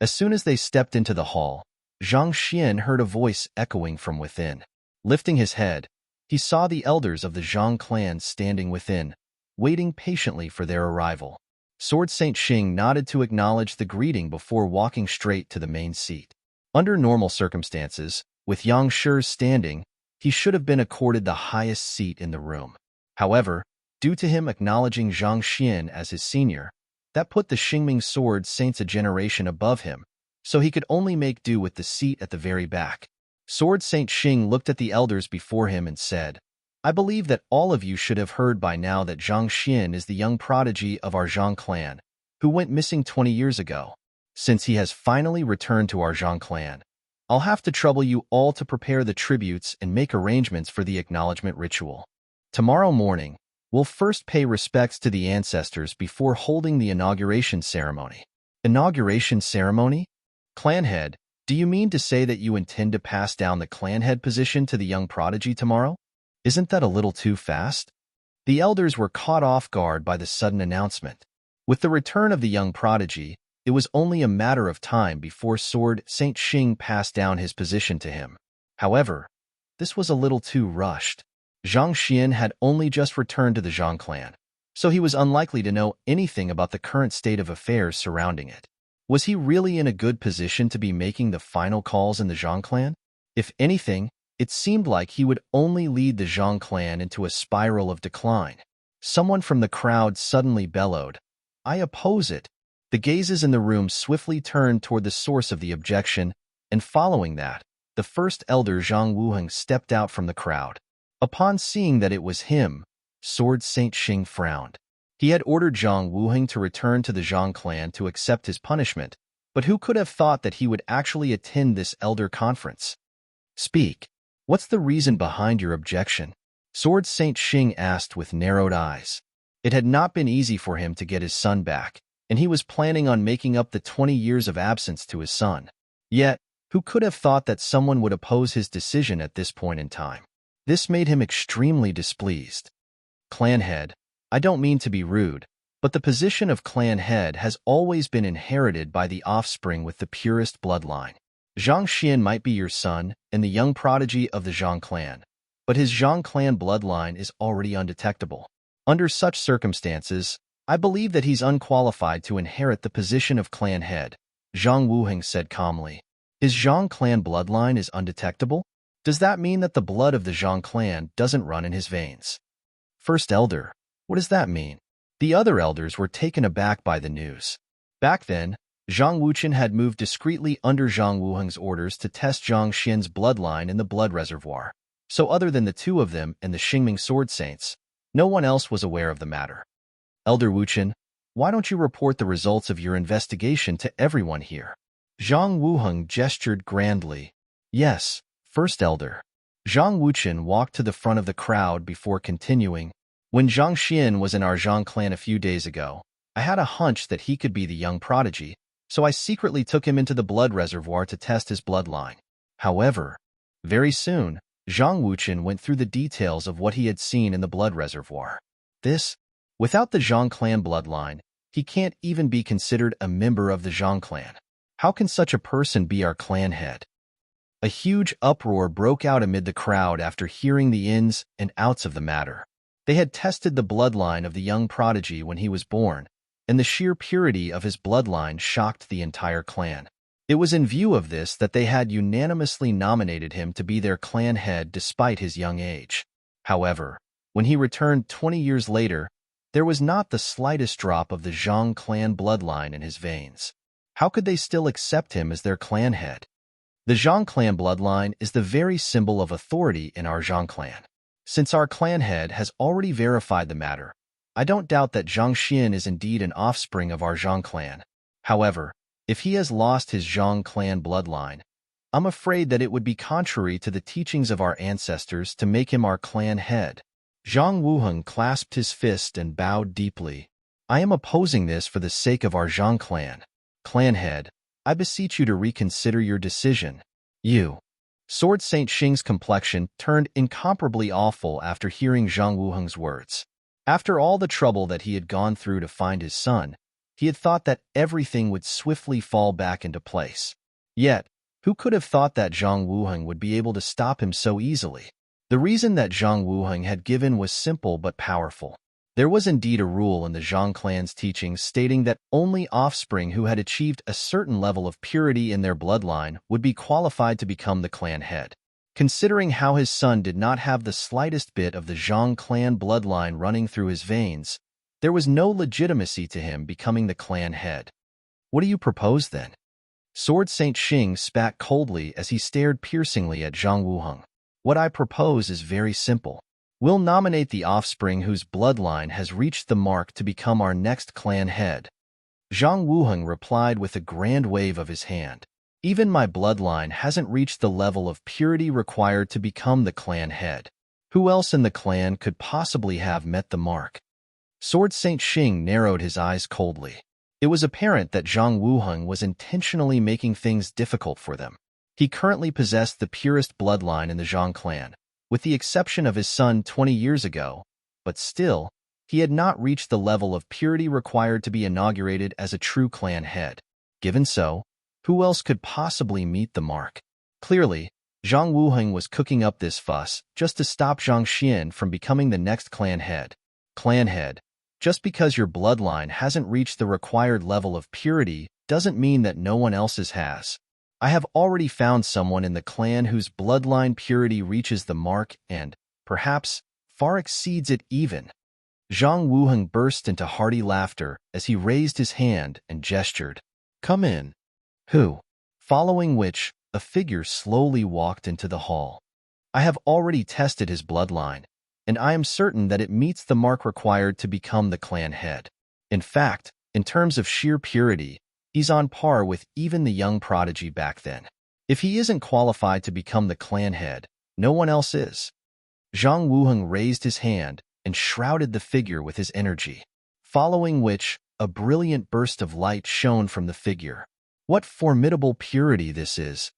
as soon as they stepped into the hall, Zhang Xian heard a voice echoing from within. Lifting his head, he saw the elders of the Zhang clan standing within, waiting patiently for their arrival. Sword Saint Xing nodded to acknowledge the greeting before walking straight to the main seat. Under normal circumstances, with Yang Shi's standing, he should have been accorded the highest seat in the room. However, due to him acknowledging Zhang Xian as his senior, that put the Xingming Sword Saints a generation above him, so he could only make do with the seat at the very back. Sword Saint Xing looked at the elders before him and said, I believe that all of you should have heard by now that Zhang Xian is the young prodigy of our Zhang clan, who went missing 20 years ago. Since he has finally returned to our Zhang clan, I'll have to trouble you all to prepare the tributes and make arrangements for the acknowledgement ritual. Tomorrow morning, we'll first pay respects to the ancestors before holding the inauguration ceremony. Inauguration ceremony? Clan head, do you mean to say that you intend to pass down the clan head position to the young prodigy tomorrow? Isn't that a little too fast? The elders were caught off guard by the sudden announcement. With the return of the young prodigy, it was only a matter of time before Sword Saint Xing passed down his position to him. However, this was a little too rushed. Zhang Xian had only just returned to the Zhang clan, so he was unlikely to know anything about the current state of affairs surrounding it. Was he really in a good position to be making the final calls in the Zhang clan? If anything, it seemed like he would only lead the Zhang clan into a spiral of decline. Someone from the crowd suddenly bellowed, I oppose it. The gazes in the room swiftly turned toward the source of the objection, and following that, the first elder Zhang Wuheng stepped out from the crowd. Upon seeing that it was him, Sword Saint Xing frowned. He had ordered Zhang Wuheng to return to the Zhang clan to accept his punishment, but who could have thought that he would actually attend this elder conference? Speak. What's the reason behind your objection? Sword Saint Xing asked with narrowed eyes. It had not been easy for him to get his son back, and he was planning on making up the 20 years of absence to his son. Yet, who could have thought that someone would oppose his decision at this point in time? This made him extremely displeased. Clan head, I don't mean to be rude, but the position of clan head has always been inherited by the offspring with the purest bloodline. Zhang Xian might be your son and the young prodigy of the Zhang clan, but his Zhang clan bloodline is already undetectable. Under such circumstances, I believe that he's unqualified to inherit the position of clan head, Zhang Wuheng said calmly. His Zhang clan bloodline is undetectable? Does that mean that the blood of the Zhang clan doesn't run in his veins? First elder, what does that mean? The other elders were taken aback by the news. Back then, Zhang Wuchen had moved discreetly under Zhang Wuheng's orders to test Zhang Xian's bloodline in the blood reservoir. So other than the two of them and the Xingming Sword Saints, no one else was aware of the matter. Elder Wuchen, why don't you report the results of your investigation to everyone here? Zhang Wuheng gestured grandly. Yes, First Elder. Zhang Wuchen walked to the front of the crowd before continuing. When Zhang Xian was in our Zhang clan a few days ago, I had a hunch that he could be the young prodigy, so I secretly took him into the blood reservoir to test his bloodline. However, very soon, Zhang Wuchen went through the details of what he had seen in the blood reservoir. Without the Zhang clan bloodline, he can't even be considered a member of the Zhang clan. How can such a person be our clan head? A huge uproar broke out amid the crowd after hearing the ins and outs of the matter. They had tested the bloodline of the young prodigy when he was born, and the sheer purity of his bloodline shocked the entire clan. It was in view of this that they had unanimously nominated him to be their clan head despite his young age. However, when he returned 20 years later, there was not the slightest drop of the Zhang clan bloodline in his veins. How could they still accept him as their clan head? The Zhang clan bloodline is the very symbol of authority in our Zhang clan. Since our clan head has already verified the matter, I don't doubt that Zhang Xian is indeed an offspring of our Zhang clan. However, if he has lost his Zhang clan bloodline, I'm afraid that it would be contrary to the teachings of our ancestors to make him our clan head. Zhang Wuheng clasped his fist and bowed deeply. I am opposing this for the sake of our Zhang clan. Clan head, I beseech you to reconsider your decision. You. Sword Saint Xing's complexion turned incomparably awful after hearing Zhang Wuheng's words. After all the trouble that he had gone through to find his son, he had thought that everything would swiftly fall back into place. Yet, who could have thought that Zhang Wuheng would be able to stop him so easily? The reason that Zhang Wuheng had given was simple but powerful. There was indeed a rule in the Zhang clan's teachings stating that only offspring who had achieved a certain level of purity in their bloodline would be qualified to become the clan head. Considering how his son did not have the slightest bit of the Zhang clan bloodline running through his veins, there was no legitimacy to him becoming the clan head. What do you propose then? Sword Saint Xing spat coldly as he stared piercingly at Zhang Wuheng. What I propose is very simple. We'll nominate the offspring whose bloodline has reached the mark to become our next clan head. Zhang Wuheng replied with a grand wave of his hand. Even my bloodline hasn't reached the level of purity required to become the clan head. Who else in the clan could possibly have met the mark? Sword Saint Xing narrowed his eyes coldly. It was apparent that Zhang Wuheng was intentionally making things difficult for them. He currently possessed the purest bloodline in the Zhang clan, with the exception of his son 20 years ago, but still, he had not reached the level of purity required to be inaugurated as a true clan head. Given so, who else could possibly meet the mark? Clearly, Zhang Wuheng was cooking up this fuss just to stop Zhang Xian from becoming the next clan head. Clan head, just because your bloodline hasn't reached the required level of purity doesn't mean that no one else's has. I have already found someone in the clan whose bloodline purity reaches the mark and, perhaps, far exceeds it even. Zhang Wuheng burst into hearty laughter as he raised his hand and gestured. Come in. Who? Following which, a figure slowly walked into the hall. I have already tested his bloodline, and I am certain that it meets the mark required to become the clan head. In fact, in terms of sheer purity, he's on par with even the young prodigy back then. If he isn't qualified to become the clan head, no one else is. Zhang Wuheng raised his hand and shrouded the figure with his energy, following which, a brilliant burst of light shone from the figure. What formidable purity this is!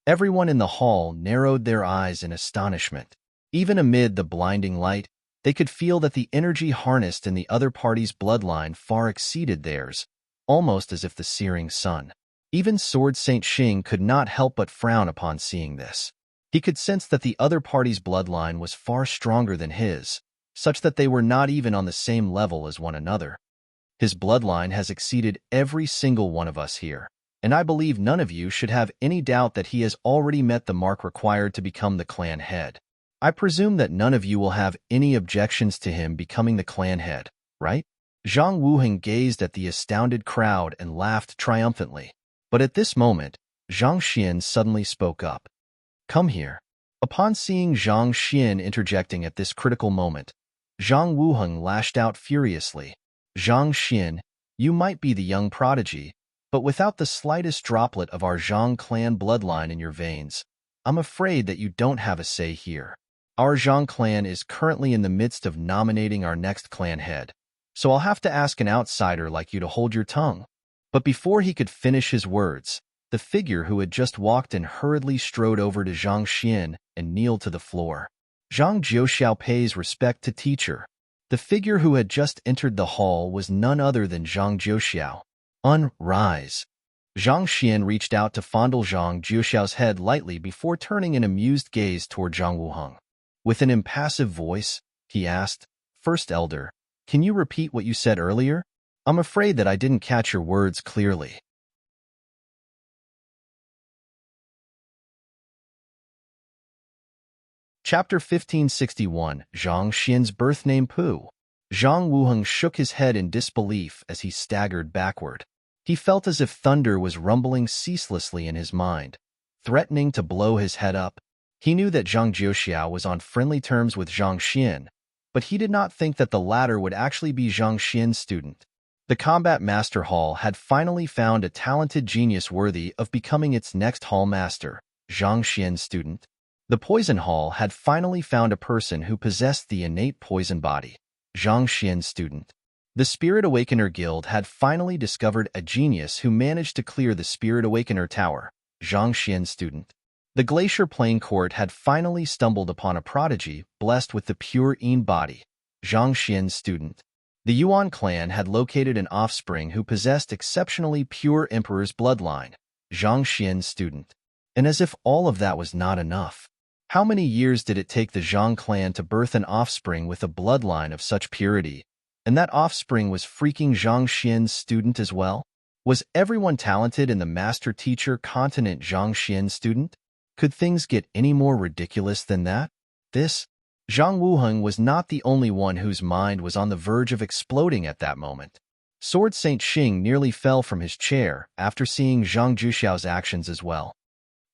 Everyone in the hall narrowed their eyes in astonishment. Even amid the blinding light, they could feel that the energy harnessed in the other party's bloodline far exceeded theirs, almost as if the searing sun. Even Sword Saint Xing could not help but frown upon seeing this. He could sense that the other party's bloodline was far stronger than his, such that they were not even on the same level as one another. His bloodline has exceeded every single one of us here, and I believe none of you should have any doubt that he has already met the mark required to become the clan head. I presume that none of you will have any objections to him becoming the clan head, right? Zhang Wuheng gazed at the astounded crowd and laughed triumphantly. But at this moment, Zhang Xian suddenly spoke up. Come here. Upon seeing Zhang Xian interjecting at this critical moment, Zhang Wuheng lashed out furiously. Zhang Xian, you might be the young prodigy, but without the slightest droplet of our Zhang clan bloodline in your veins, I'm afraid that you don't have a say here. Our Zhang clan is currently in the midst of nominating our next clan head, so I'll have to ask an outsider like you to hold your tongue. But before he could finish his words, the figure who had just walked in hurriedly strode over to Zhang Xian and kneeled to the floor. Zhang Jiuxiao pays respect to teacher. The figure who had just entered the hall was none other than Zhang Jiuxiao. Rise. Zhang Xian reached out to fondle Zhang Jiuxiao's head lightly before turning an amused gaze toward Zhang Wuheng. With an impassive voice, he asked, First Elder, can you repeat what you said earlier? I'm afraid that I didn't catch your words clearly. Chapter 1561, Zhang Xian's birth name Pu. Zhang Wuheng shook his head in disbelief as he staggered backward. He felt as if thunder was rumbling ceaselessly in his mind, threatening to blow his head up. He knew that Zhang Jiuxiao was on friendly terms with Zhang Xian, but he did not think that the latter would actually be Zhang Xian's student. The Combat Master Hall had finally found a talented genius worthy of becoming its next hall master, Zhang Xian's student. The Poison Hall had finally found a person who possessed the innate poison body, Zhang Xian's student. The Spirit Awakener Guild had finally discovered a genius who managed to clear the Spirit Awakener Tower, Zhang Xian's student. The Glacier Plain Court had finally stumbled upon a prodigy blessed with the pure Yin body, Zhang Xian's student. The Yuan clan had located an offspring who possessed exceptionally pure Emperor's bloodline, Zhang Xian's student. And as if all of that was not enough, how many years did it take the Zhang clan to birth an offspring with a bloodline of such purity? And that offspring was freaking Zhang Xian's student as well? Was everyone talented in the master-teacher continent Zhang Xian's student? Could things get any more ridiculous than that? Zhang Wuheng was not the only one whose mind was on the verge of exploding at that moment. Sword Saint Xing nearly fell from his chair after seeing Zhang Juxiao's actions as well.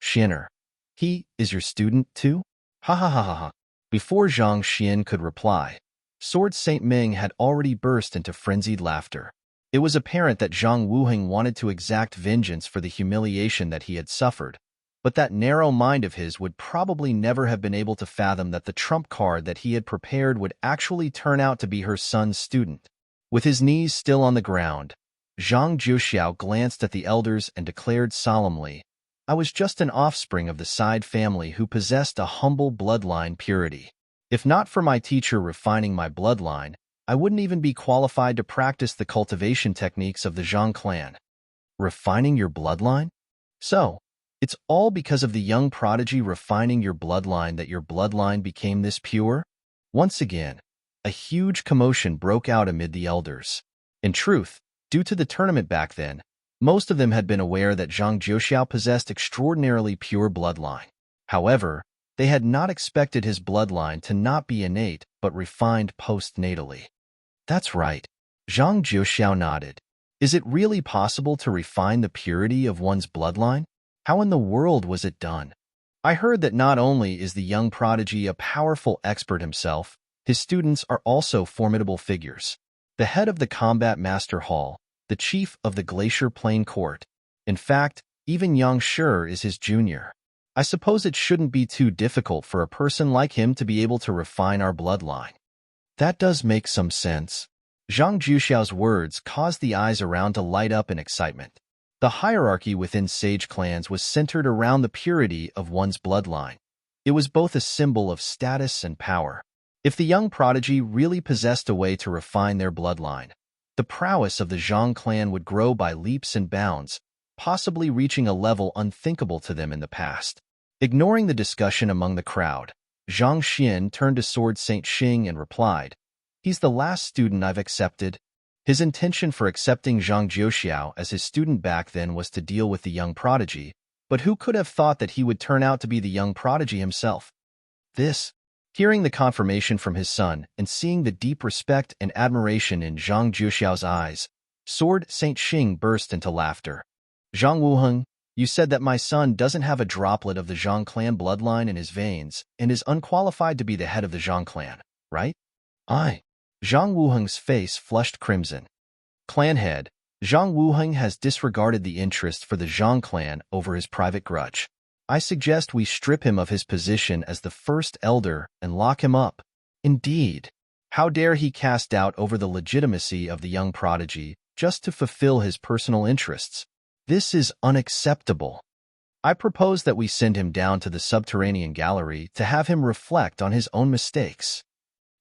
Xianer, he is your student too? Ha ha ha ha ha. Before Zhang Xian could reply, Sword Saint Ming had already burst into frenzied laughter. It was apparent that Zhang Wuheng wanted to exact vengeance for the humiliation that he had suffered, but that narrow mind of his would probably never have been able to fathom that the trump card that he had prepared would actually turn out to be her son's student. With his knees still on the ground, Zhang Juxiao glanced at the elders and declared solemnly, "I was just an offspring of the side family who possessed a humble bloodline purity. If not for my teacher refining my bloodline, I wouldn't even be qualified to practice the cultivation techniques of the Zhang clan." Refining your bloodline? So, it's all because of the young prodigy refining your bloodline that your bloodline became this pure? Once again, a huge commotion broke out amid the elders. In truth, due to the tournament back then, most of them had been aware that Zhang Juxiao possessed extraordinarily pure bloodline. However, they had not expected his bloodline to not be innate but refined postnatally. That's right. Zhang Juxiao nodded. Is it really possible to refine the purity of one's bloodline? How in the world was it done? I heard that not only is the young prodigy a powerful expert himself, his students are also formidable figures. The head of the Combat Master Hall, the chief of the Glacier Plain Court. In fact, even Yang Shi is his junior. I suppose it shouldn't be too difficult for a person like him to be able to refine our bloodline. That does make some sense. Zhang Juxiao's words caused the eyes around to light up in excitement. The hierarchy within sage clans was centered around the purity of one's bloodline. It was both a symbol of status and power. If the young prodigy really possessed a way to refine their bloodline, the prowess of the Zhang clan would grow by leaps and bounds, possibly reaching a level unthinkable to them in the past. Ignoring the discussion among the crowd, Zhang Xian turned to Sword Saint Xing and replied, "He's the last student I've accepted." His intention for accepting Zhang Juxiao as his student back then was to deal with the young prodigy, but who could have thought that he would turn out to be the young prodigy himself? Hearing the confirmation from his son and seeing the deep respect and admiration in Zhang Juxiao's eyes, Sword Saint Xing burst into laughter. "Zhang Wuheng, you said that my son doesn't have a droplet of the Zhang clan bloodline in his veins and is unqualified to be the head of the Zhang clan, right?" "Aye." Zhang Wuheng's face flushed crimson. "Clan head, Zhang Wuheng has disregarded the interest for the Zhang clan over his private grudge. I suggest we strip him of his position as the first elder and lock him up. Indeed, how dare he cast doubt over the legitimacy of the young prodigy just to fulfill his personal interests? This is unacceptable. I propose that we send him down to the subterranean gallery to have him reflect on his own mistakes."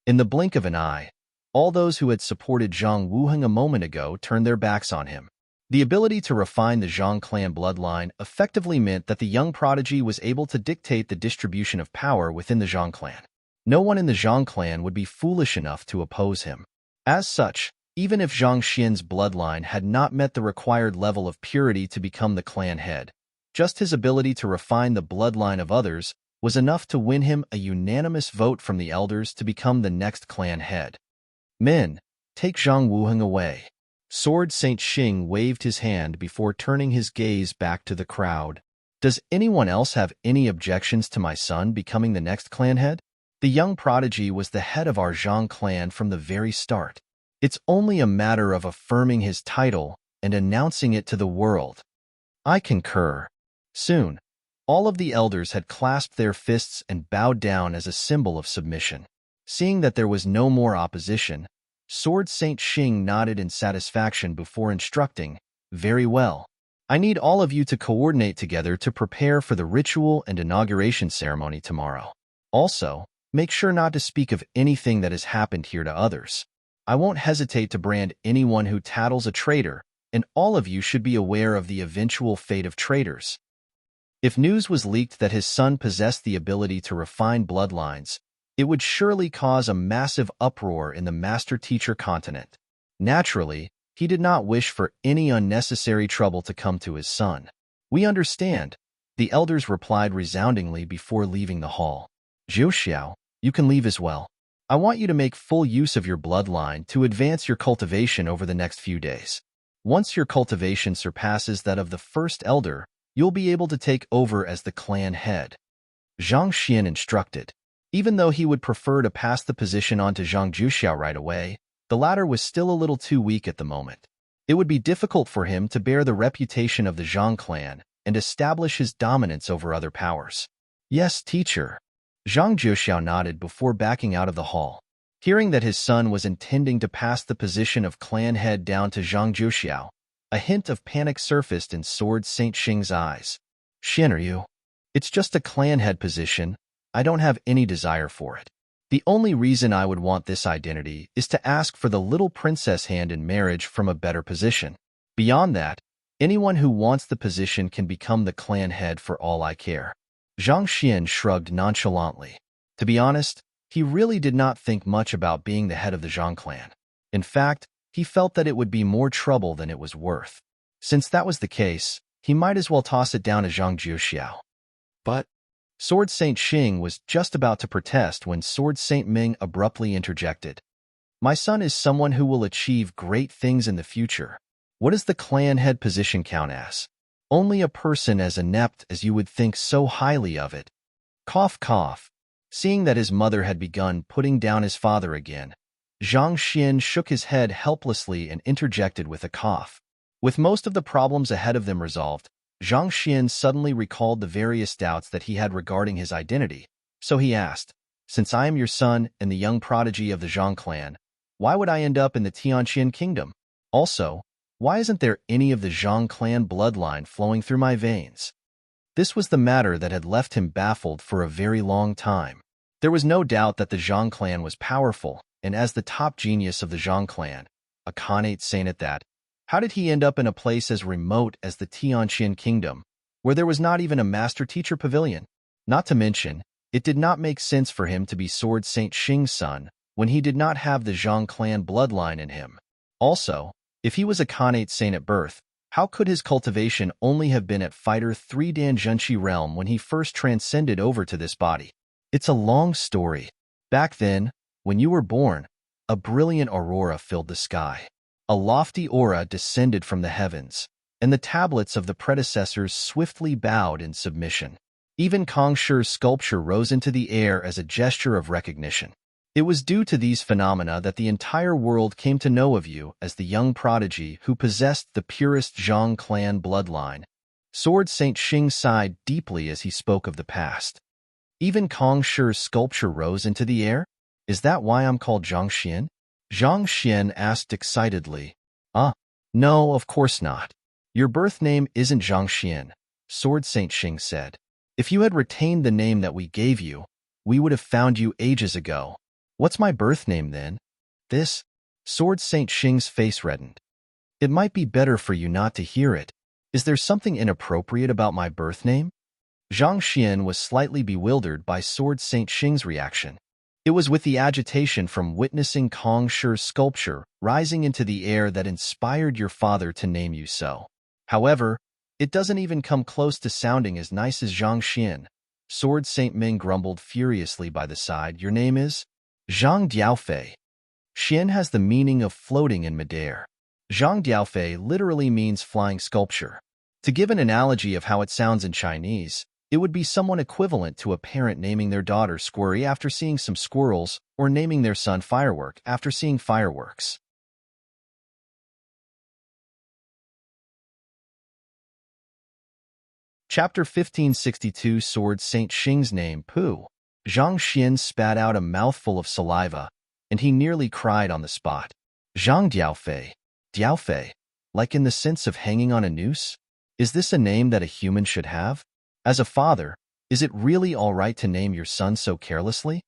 In the blink of an eye, all those who had supported Zhang Wuheng a moment ago turned their backs on him. The ability to refine the Zhang clan bloodline effectively meant that the young prodigy was able to dictate the distribution of power within the Zhang clan. No one in the Zhang clan would be foolish enough to oppose him. As such, even if Zhang Xian's bloodline had not met the required level of purity to become the clan head, just his ability to refine the bloodline of others was enough to win him a unanimous vote from the elders to become the next clan head. "Men, take Zhang Wuheng away." Sword Saint Xing waved his hand before turning his gaze back to the crowd. "Does anyone else have any objections to my son becoming the next clan head? The young prodigy was the head of our Zhang clan from the very start. It's only a matter of affirming his title and announcing it to the world." "I concur." Soon, all of the elders had clasped their fists and bowed down as a symbol of submission. Seeing that there was no more opposition, Sword Saint Xing nodded in satisfaction before instructing, "Very well. I need all of you to coordinate together to prepare for the ritual and inauguration ceremony tomorrow. Also, make sure not to speak of anything that has happened here to others. I won't hesitate to brand anyone who tattles a traitor, and all of you should be aware of the eventual fate of traitors." If news was leaked that his son possessed the ability to refine bloodlines, It would surely cause a massive uproar in the master-teacher continent. Naturally, he did not wish for any unnecessary trouble to come to his son. "We understand," the elders replied resoundingly before leaving the hall. "Zhou Xiao, you can leave as well. I want you to make full use of your bloodline to advance your cultivation over the next few days. Once your cultivation surpasses that of the first elder, you'll be able to take over as the clan head," Zhang Xian instructed. Even though he would prefer to pass the position on to Zhang Juxiao right away, the latter was still a little too weak at the moment. It would be difficult for him to bear the reputation of the Zhang clan and establish his dominance over other powers. "Yes, teacher." Zhang Juxiao nodded before backing out of the hall. Hearing that his son was intending to pass the position of clan head down to Zhang Juxiao, a hint of panic surfaced in Sword Saint Xing's eyes. "Xian, are you? It's just a clan head position. I don't have any desire for it. The only reason I would want this identity is to ask for the little princess hand in marriage from a better position. Beyond that, anyone who wants the position can become the clan head for all I care." Zhang Xian shrugged nonchalantly. To be honest, he really did not think much about being the head of the Zhang clan. In fact, he felt that it would be more trouble than it was worth. Since that was the case, he might as well toss it down to Zhang Juxiao. But Sword Saint Xing was just about to protest when Sword Saint Ming abruptly interjected. "My son is someone who will achieve great things in the future. What does the clan head position count as? Only a person as inept as you would think so highly of it." Cough, cough. Seeing that his mother had begun putting down his father again, Zhang Xian shook his head helplessly and interjected with a cough. With most of the problems ahead of them resolved, Zhang Xian suddenly recalled the various doubts that he had regarding his identity, so he asked, "Since I am your son and the young prodigy of the Zhang clan, why would I end up in the Tianqian kingdom? Also, why isn't there any of the Zhang clan bloodline flowing through my veins?" This was the matter that had left him baffled for a very long time. There was no doubt that the Zhang clan was powerful, and as the top genius of the Zhang clan, a Khanate saint at that, how did he end up in a place as remote as the Tianqian kingdom, where there was not even a master-teacher pavilion? Not to mention, it did not make sense for him to be Sword Saint Xing's son when he did not have the Zhang clan bloodline in him. Also, if he was a Khanate saint at birth, how could his cultivation only have been at Fighter 3 Dan Zhenqi realm when he first transcended over to this body? It's a long story. Back then, when you were born, a brilliant aurora filled the sky. A lofty aura descended from the heavens, and the tablets of the predecessors swiftly bowed in submission. Even Kong Shi's sculpture rose into the air as a gesture of recognition. It was due to these phenomena that the entire world came to know of you as the young prodigy who possessed the purest Zhang clan bloodline. Sword Saint Xing sighed deeply as he spoke of the past. Even Kong Shi's sculpture rose into the air? Is that why I'm called Zhang Xian? Zhang Xian asked excitedly. No, of course not. Your birth name isn't Zhang Xian, Sword Saint Xing said. If you had retained the name that we gave you, we would have found you ages ago. What's my birth name then? This? Sword Saint Xing's face reddened. It might be better for you not to hear it. Is there something inappropriate about my birth name? Zhang Xian was slightly bewildered by Sword Saint Xing's reaction. It was with the agitation from witnessing Kong Shi's sculpture rising into the air that inspired your father to name you so. However, it doesn't even come close to sounding as nice as Zhang Xian. Sword Saint Ming grumbled furiously by the side. Your name is? Zhang Diaofei. Xian has the meaning of floating in midair. Zhang Diaofei literally means flying sculpture. To give an analogy of how it sounds in Chinese, it would be someone equivalent to a parent naming their daughter Squirry after seeing some squirrels, or naming their son Firework after seeing fireworks. Chapter 1562 Sword Saint Xing's name, Pooh. Zhang Xian spat out a mouthful of saliva, and he nearly cried on the spot. Zhang Diaofei. Diaofei, like in the sense of hanging on a noose? Is this a name that a human should have? As a father, is it really all right to name your son so carelessly?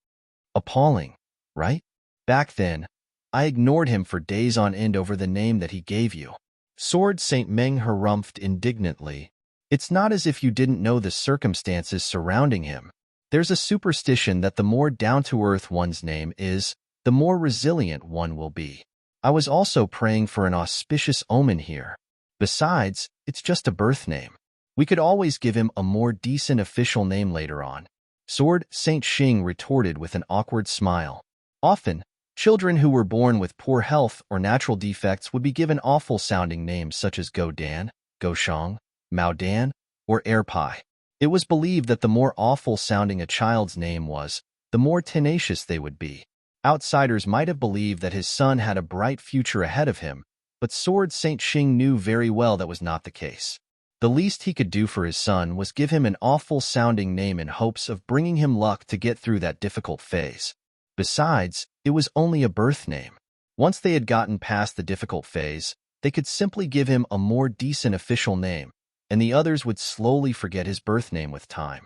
Appalling, right? Back then, I ignored him for days on end over the name that he gave you. Sword Saint Meng harumphed indignantly. It's not as if you didn't know the circumstances surrounding him. There's a superstition that the more down-to-earth one's name is, the more resilient one will be. I was also praying for an auspicious omen here. Besides, it's just a birth name. We could always give him a more decent official name later on. Sword Saint Xing retorted with an awkward smile. Often, children who were born with poor health or natural defects would be given awful-sounding names such as Go Dan, Go Shang, Mao Dan, or Air Pai. It was believed that the more awful-sounding a child's name was, the more tenacious they would be. Outsiders might have believed that his son had a bright future ahead of him, but Sword Saint Xing knew very well that was not the case. The least he could do for his son was give him an awful-sounding name in hopes of bringing him luck to get through that difficult phase. Besides, it was only a birth name. Once they had gotten past the difficult phase, they could simply give him a more decent official name, and the others would slowly forget his birth name with time.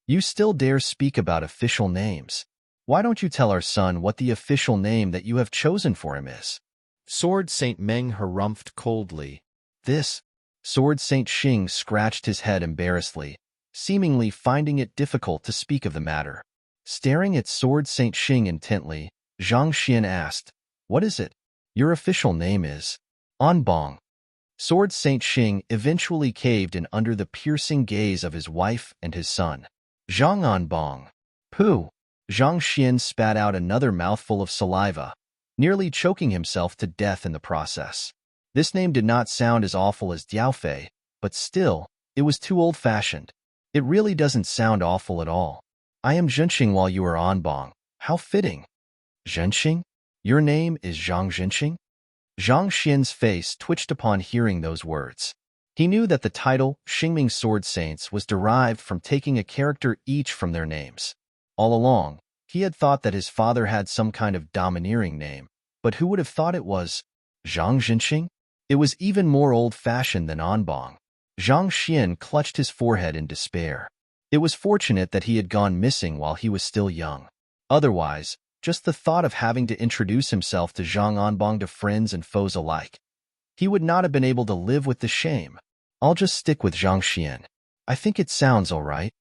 You still dare speak about official names? Why don't you tell our son what the official name that you have chosen for him is? Sword Saint Meng harumphed coldly. This. Sword Saint Xing scratched his head embarrassedly, seemingly finding it difficult to speak of the matter. Staring at Sword Saint Xing intently, Zhang Xian asked, "What is it?" "Your official name is Anbong." Sword Saint Xing eventually caved in under the piercing gaze of his wife and his son. Zhang Anbong. Pooh! Zhang Xian spat out another mouthful of saliva, nearly choking himself to death in the process. This name did not sound as awful as Diaofei, but still, it was too old-fashioned. It really doesn't sound awful at all. I am Zhenxing while you are Anbong. How fitting. Zhenxing? Your name is Zhang Zhenxing? Zhang Xian's face twitched upon hearing those words. He knew that the title, Xingming Sword Saints, was derived from taking a character each from their names. All along, he had thought that his father had some kind of domineering name, but who would have thought it was Zhang Zhenxing? It was even more old-fashioned than Anbong. Zhang Xian clutched his forehead in despair. It was fortunate that he had gone missing while he was still young. Otherwise, just the thought of having to introduce himself to Zhang Anbong to friends and foes alike, he would not have been able to live with the shame. I'll just stick with Zhang Xian. I think it sounds all right.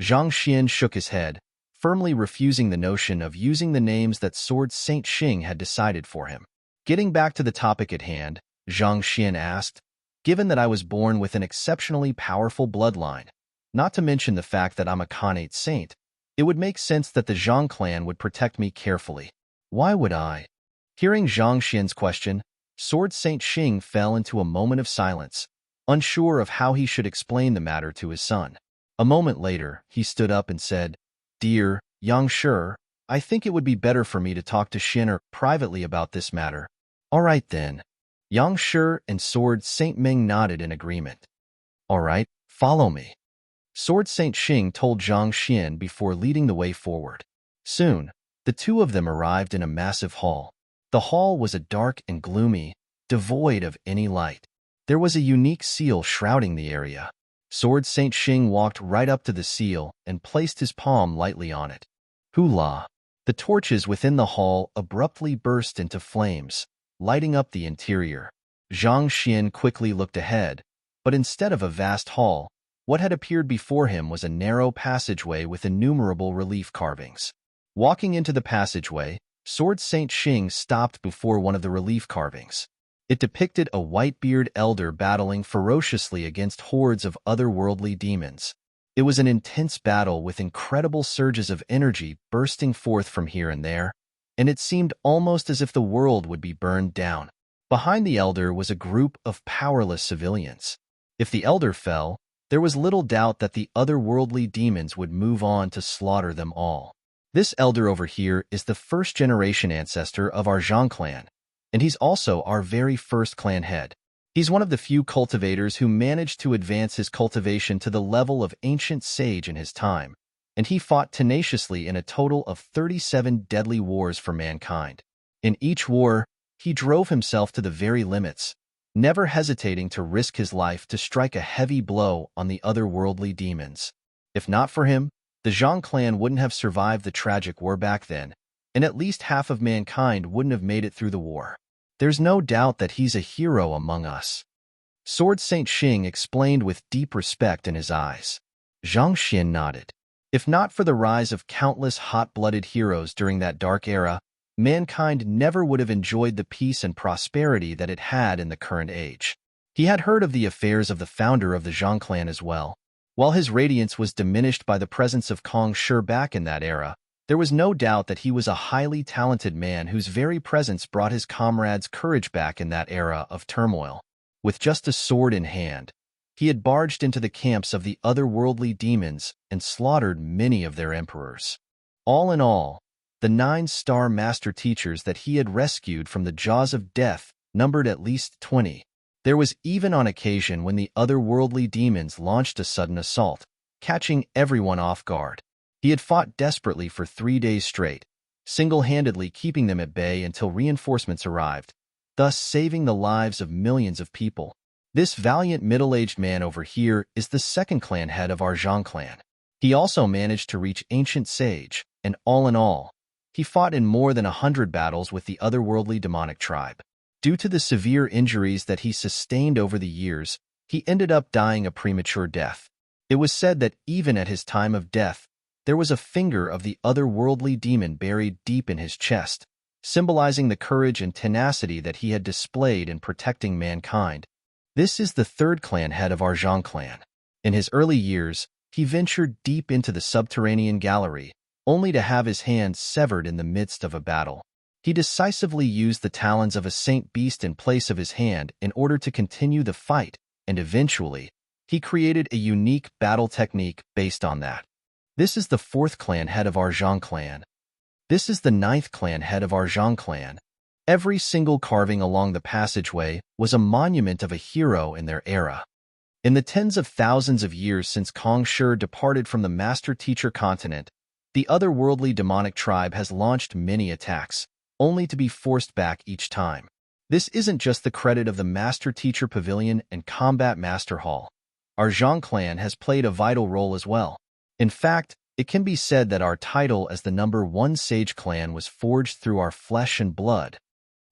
Zhang Xian shook his head, firmly refusing the notion of using the names that Sword Saint Xing had decided for him. Getting back to the topic at hand, Zhang Xian asked, "Given that I was born with an exceptionally powerful bloodline, not to mention the fact that I'm a Khanate saint, it would make sense that the Zhang clan would protect me carefully. Why would I?" Hearing Zhang Xian's question, Sword Saint Xing fell into a moment of silence, unsure of how he should explain the matter to his son. A moment later, he stood up and said, "Dear Yang Shi, I think it would be better for me to talk to Xin'er privately about this matter." "All right then." Yang Shi and Sword Saint Meng nodded in agreement. "All right, follow me." Sword Saint Xing told Zhang Xian before leading the way forward. Soon, the two of them arrived in a massive hall. The hall was dark and gloomy, devoid of any light. There was a unique seal shrouding the area. Sword Saint Xing walked right up to the seal and placed his palm lightly on it. Hoolah! The torches within the hall abruptly burst into flames, lighting up the interior. Zhang Xian quickly looked ahead, but instead of a vast hall, what had appeared before him was a narrow passageway with innumerable relief carvings. Walking into the passageway, Sword Saint Xing stopped before one of the relief carvings. It depicted a white-bearded elder battling ferociously against hordes of otherworldly demons. It was an intense battle with incredible surges of energy bursting forth from here and there, and it seemed almost as if the world would be burned down. Behind the elder was a group of powerless civilians. If the elder fell, there was little doubt that the otherworldly demons would move on to slaughter them all. This elder over here is the first-generation ancestor of our Zhang clan, and he's also our very first clan head. He's one of the few cultivators who managed to advance his cultivation to the level of ancient sage in his time, and he fought tenaciously in a total of 37 deadly wars for mankind. In each war, he drove himself to the very limits, never hesitating to risk his life to strike a heavy blow on the otherworldly demons. If not for him, the Zhang clan wouldn't have survived the tragic war back then, and at least half of mankind wouldn't have made it through the war. There's no doubt that he's a hero among us. Sword Saint Xing explained with deep respect in his eyes. Zhang Xian nodded. If not for the rise of countless hot-blooded heroes during that dark era, mankind never would have enjoyed the peace and prosperity that it had in the current age. He had heard of the affairs of the founder of the Zhang clan as well. While his radiance was diminished by the presence of Kong Shi back in that era, there was no doubt that he was a highly talented man whose very presence brought his comrades' courage back in that era of turmoil. With just a sword in hand, he had barged into the camps of the otherworldly demons and slaughtered many of their emperors. All in all, the 9-star master teachers that he had rescued from the jaws of death numbered at least 20. There was even on occasion when the otherworldly demons launched a sudden assault, catching everyone off guard. He had fought desperately for 3 days straight, single-handedly keeping them at bay until reinforcements arrived, thus saving the lives of millions of people. This valiant middle-aged man over here is the second clan head of our Zhang clan. He also managed to reach Ancient Sage, and all in all, he fought in more than 100 battles with the otherworldly demonic tribe. Due to the severe injuries that he sustained over the years, he ended up dying a premature death. It was said that even at his time of death, there was a finger of the otherworldly demon buried deep in his chest, symbolizing the courage and tenacity that he had displayed in protecting mankind. This is the third clan head of our Zhang clan. In his early years, he ventured deep into the subterranean gallery, only to have his hand severed in the midst of a battle. He decisively used the talons of a saint beast in place of his hand in order to continue the fight, and eventually, he created a unique battle technique based on that. This is the 4th clan head of our Zhang clan. This is the 9th clan head of our Zhang clan. Every single carving along the passageway was a monument of a hero in their era. In the tens of thousands of years since Kong Shi departed from the Master-Teacher continent, the otherworldly demonic tribe has launched many attacks, only to be forced back each time. This isn't just the credit of the Master-Teacher Pavilion and Combat Master Hall. Our Zhang clan has played a vital role as well. In fact, it can be said that our title as the number 1 Sage clan was forged through our flesh and blood.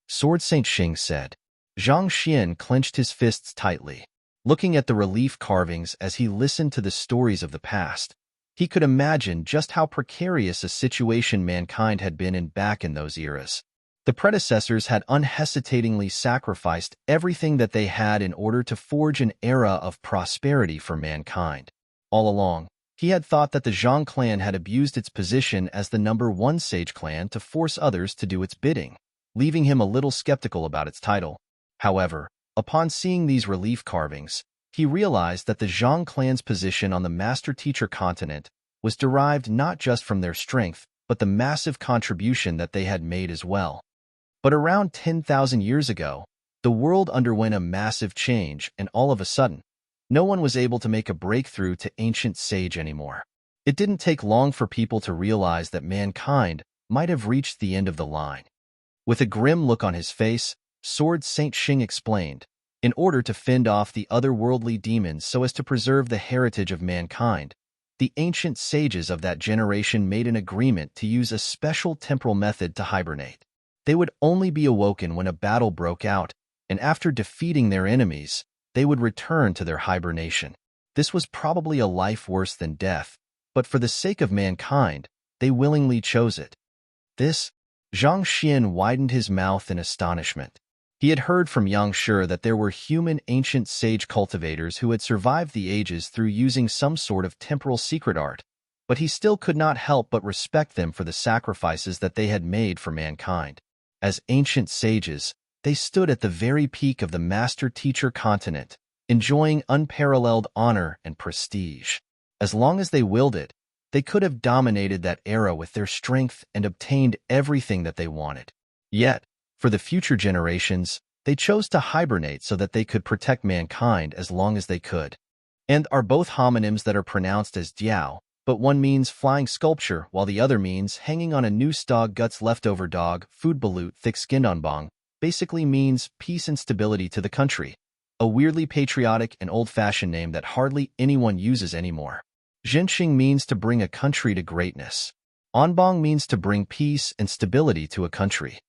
Sword Saint Xing said. Zhang Xian clenched his fists tightly, looking at the relief carvings as he listened to the stories of the past. He could imagine just how precarious a situation mankind had been in back in those eras. The predecessors had unhesitatingly sacrificed everything that they had in order to forge an era of prosperity for mankind. All along, he had thought that the Zhang clan had abused its position as the number 1 Sage clan to force others to do its bidding, leaving him a little skeptical about its title. However, upon seeing these relief carvings, he realized that the Zhang clan's position on the Master-Teacher continent was derived not just from their strength, but the massive contribution that they had made as well. But around 10,000 years ago, the world underwent a massive change, and all of a sudden, no one was able to make a breakthrough to Ancient Sage anymore. It didn't take long for people to realize that mankind might have reached the end of the line. With a grim look on his face, Sword Saint Xing explained, in order to fend off the otherworldly demons so as to preserve the heritage of mankind, the ancient sages of that generation made an agreement to use a special temporal method to hibernate. They would only be awoken when a battle broke out, and after defeating their enemies, they would return to their hibernation. This was probably a life worse than death, but for the sake of mankind, they willingly chose it. Zhang Xian widened his mouth in astonishment. He had heard from Yang Shi that there were human ancient sage cultivators who had survived the ages through using some sort of temporal secret art, but he still could not help but respect them for the sacrifices that they had made for mankind. As ancient sages, they stood at the very peak of the Master-Teacher continent, enjoying unparalleled honor and prestige. As long as they willed it, they could have dominated that era with their strength and obtained everything that they wanted. Yet, for the future generations, they chose to hibernate so that they could protect mankind as long as they could. And are both homonyms that are pronounced as Diao, but one means flying sculpture while the other means hanging on a noose. Dog guts leftover dog, food balut thick-skinned onbong, basically means peace and stability to the country. A weirdly patriotic and old-fashioned name that hardly anyone uses anymore. Zhenxing means to bring a country to greatness. Onbong means to bring peace and stability to a country.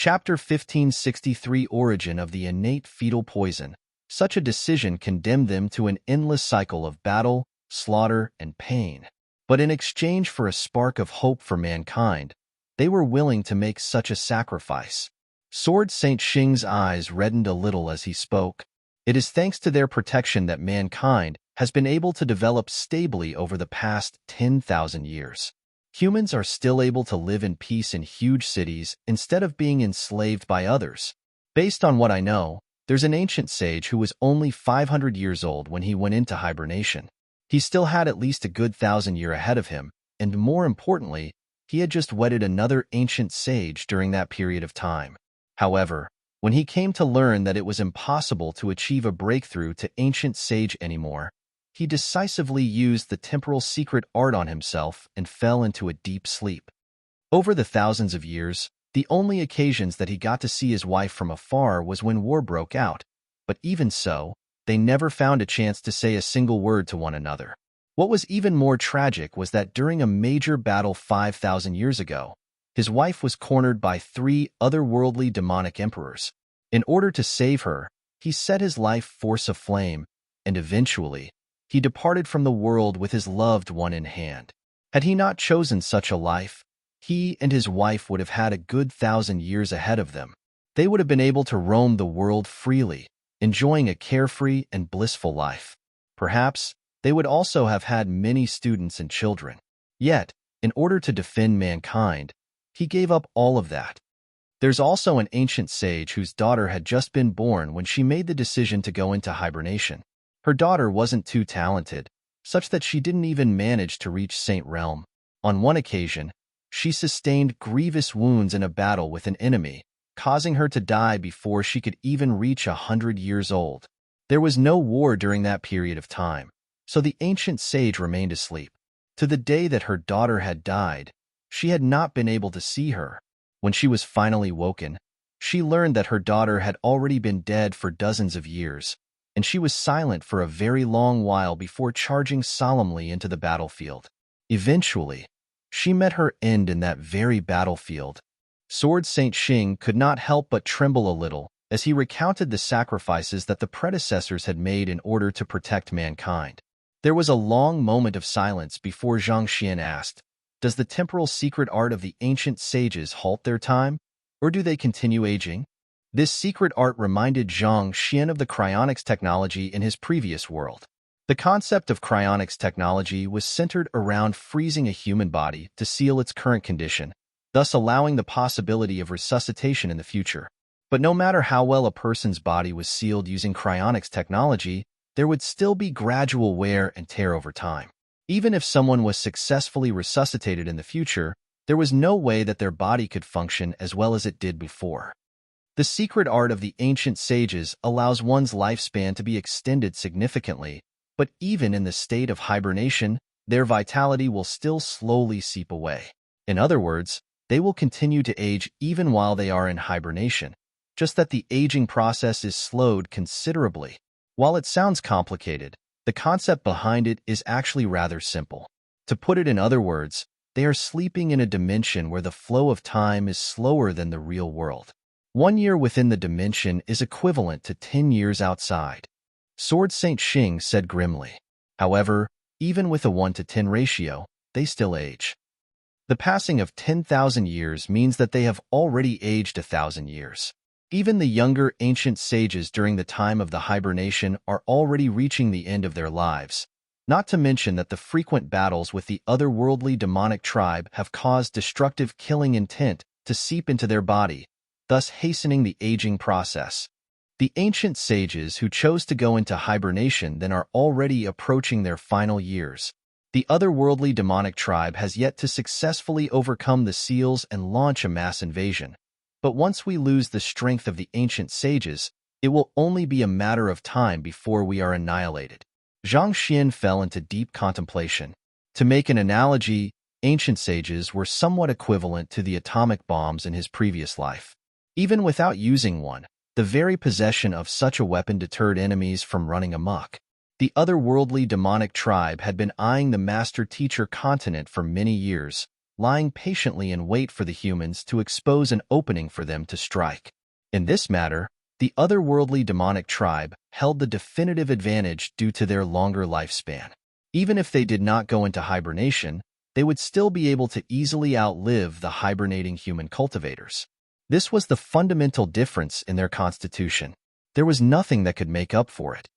Chapter 1563 Origin of the Innate Fetal Poison. Such a decision condemned them to an endless cycle of battle, slaughter, and pain. But in exchange for a spark of hope for mankind, they were willing to make such a sacrifice. Sword Saint Xing's eyes reddened a little as he spoke. It is thanks to their protection that mankind has been able to develop stably over the past 10,000 years. Humans are still able to live in peace in huge cities instead of being enslaved by others. Based on what I know, there's an ancient sage who was only 500 years old when he went into hibernation. He still had at least a good 1,000 years ahead of him, and more importantly, he had just wedded another ancient sage during that period of time. However, when he came to learn that it was impossible to achieve a breakthrough to ancient sage anymore, he decisively used the temporal secret art on himself and fell into a deep sleep. Over the thousands of years, the only occasions that he got to see his wife from afar was when war broke out, but even so, they never found a chance to say a single word to one another. What was even more tragic was that during a major battle 5,000 years ago, his wife was cornered by 3 otherworldly demonic emperors. In order to save her, he set his life force aflame, and eventually, he departed from the world with his loved one in hand. Had he not chosen such a life, he and his wife would have had a good 1,000 years ahead of them. They would have been able to roam the world freely, enjoying a carefree and blissful life. Perhaps, they would also have had many students and children. Yet, in order to defend mankind, he gave up all of that. There's also an ancient sage whose daughter had just been born when she made the decision to go into hibernation. Her daughter wasn't too talented, such that she didn't even manage to reach Saint Realm. On one occasion, she sustained grievous wounds in a battle with an enemy, causing her to die before she could even reach 100 years old. There was no war during that period of time, so the ancient sage remained asleep. To the day that her daughter had died, she had not been able to see her. When she was finally woken, she learned that her daughter had already been dead for dozens of years, and she was silent for a very long while before charging solemnly into the battlefield. Eventually, she met her end in that very battlefield. Sword Saint Xing could not help but tremble a little as he recounted the sacrifices that the predecessors had made in order to protect mankind. There was a long moment of silence before Zhang Xian asked, "Does the temporal secret art of the ancient sages halt their time, or do they continue aging?" This secret art reminded Zhang Xian of the cryonics technology in his previous world. The concept of cryonics technology was centered around freezing a human body to seal its current condition, thus allowing the possibility of resuscitation in the future. But no matter how well a person's body was sealed using cryonics technology, there would still be gradual wear and tear over time. Even if someone was successfully resuscitated in the future, there was no way that their body could function as well as it did before. The secret art of the ancient sages allows one's lifespan to be extended significantly, but even in the state of hibernation, their vitality will still slowly seep away. In other words, they will continue to age even while they are in hibernation, just that the aging process is slowed considerably. While it sounds complicated, the concept behind it is actually rather simple. To put it in other words, they are sleeping in a dimension where the flow of time is slower than the real world. 1 year within the dimension is equivalent to 10 years outside. Sword Saint Xing said grimly. However, even with a 1-to-10 ratio, they still age. The passing of 10,000 years means that they have already aged 1,000 years. Even the younger ancient sages during the time of the hibernation are already reaching the end of their lives, not to mention that the frequent battles with the otherworldly demonic tribe have caused destructive killing intent to seep into their body, thus hastening the aging process. The ancient sages who chose to go into hibernation then are already approaching their final years. The otherworldly demonic tribe has yet to successfully overcome the seals and launch a mass invasion. But once we lose the strength of the ancient sages, it will only be a matter of time before we are annihilated. Zhang Xian fell into deep contemplation. To make an analogy, ancient sages were somewhat equivalent to the atomic bombs in his previous life. Even without using one, the very possession of such a weapon deterred enemies from running amok. The otherworldly demonic tribe had been eyeing the master-teacher continent for many years, lying patiently in wait for the humans to expose an opening for them to strike. In this matter, the otherworldly demonic tribe held the definitive advantage due to their longer lifespan. Even if they did not go into hibernation, they would still be able to easily outlive the hibernating human cultivators. This was the fundamental difference in their constitution. There was nothing that could make up for it.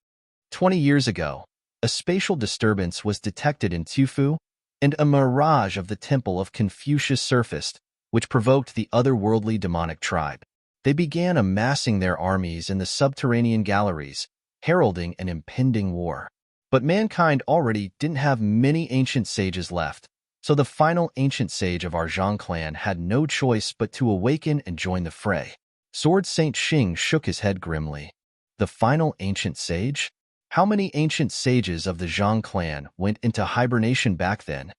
20 years ago, a spatial disturbance was detected in Tufu, and a mirage of the Temple of Confucius surfaced, which provoked the otherworldly demonic tribe. They began amassing their armies in the subterranean galleries, heralding an impending war. But mankind already didn't have many ancient sages left, so the final ancient sage of our Zhang clan had no choice but to awaken and join the fray. Sword Saint Xing shook his head grimly. The final ancient sage? How many ancient sages of the Zhang clan went into hibernation back then?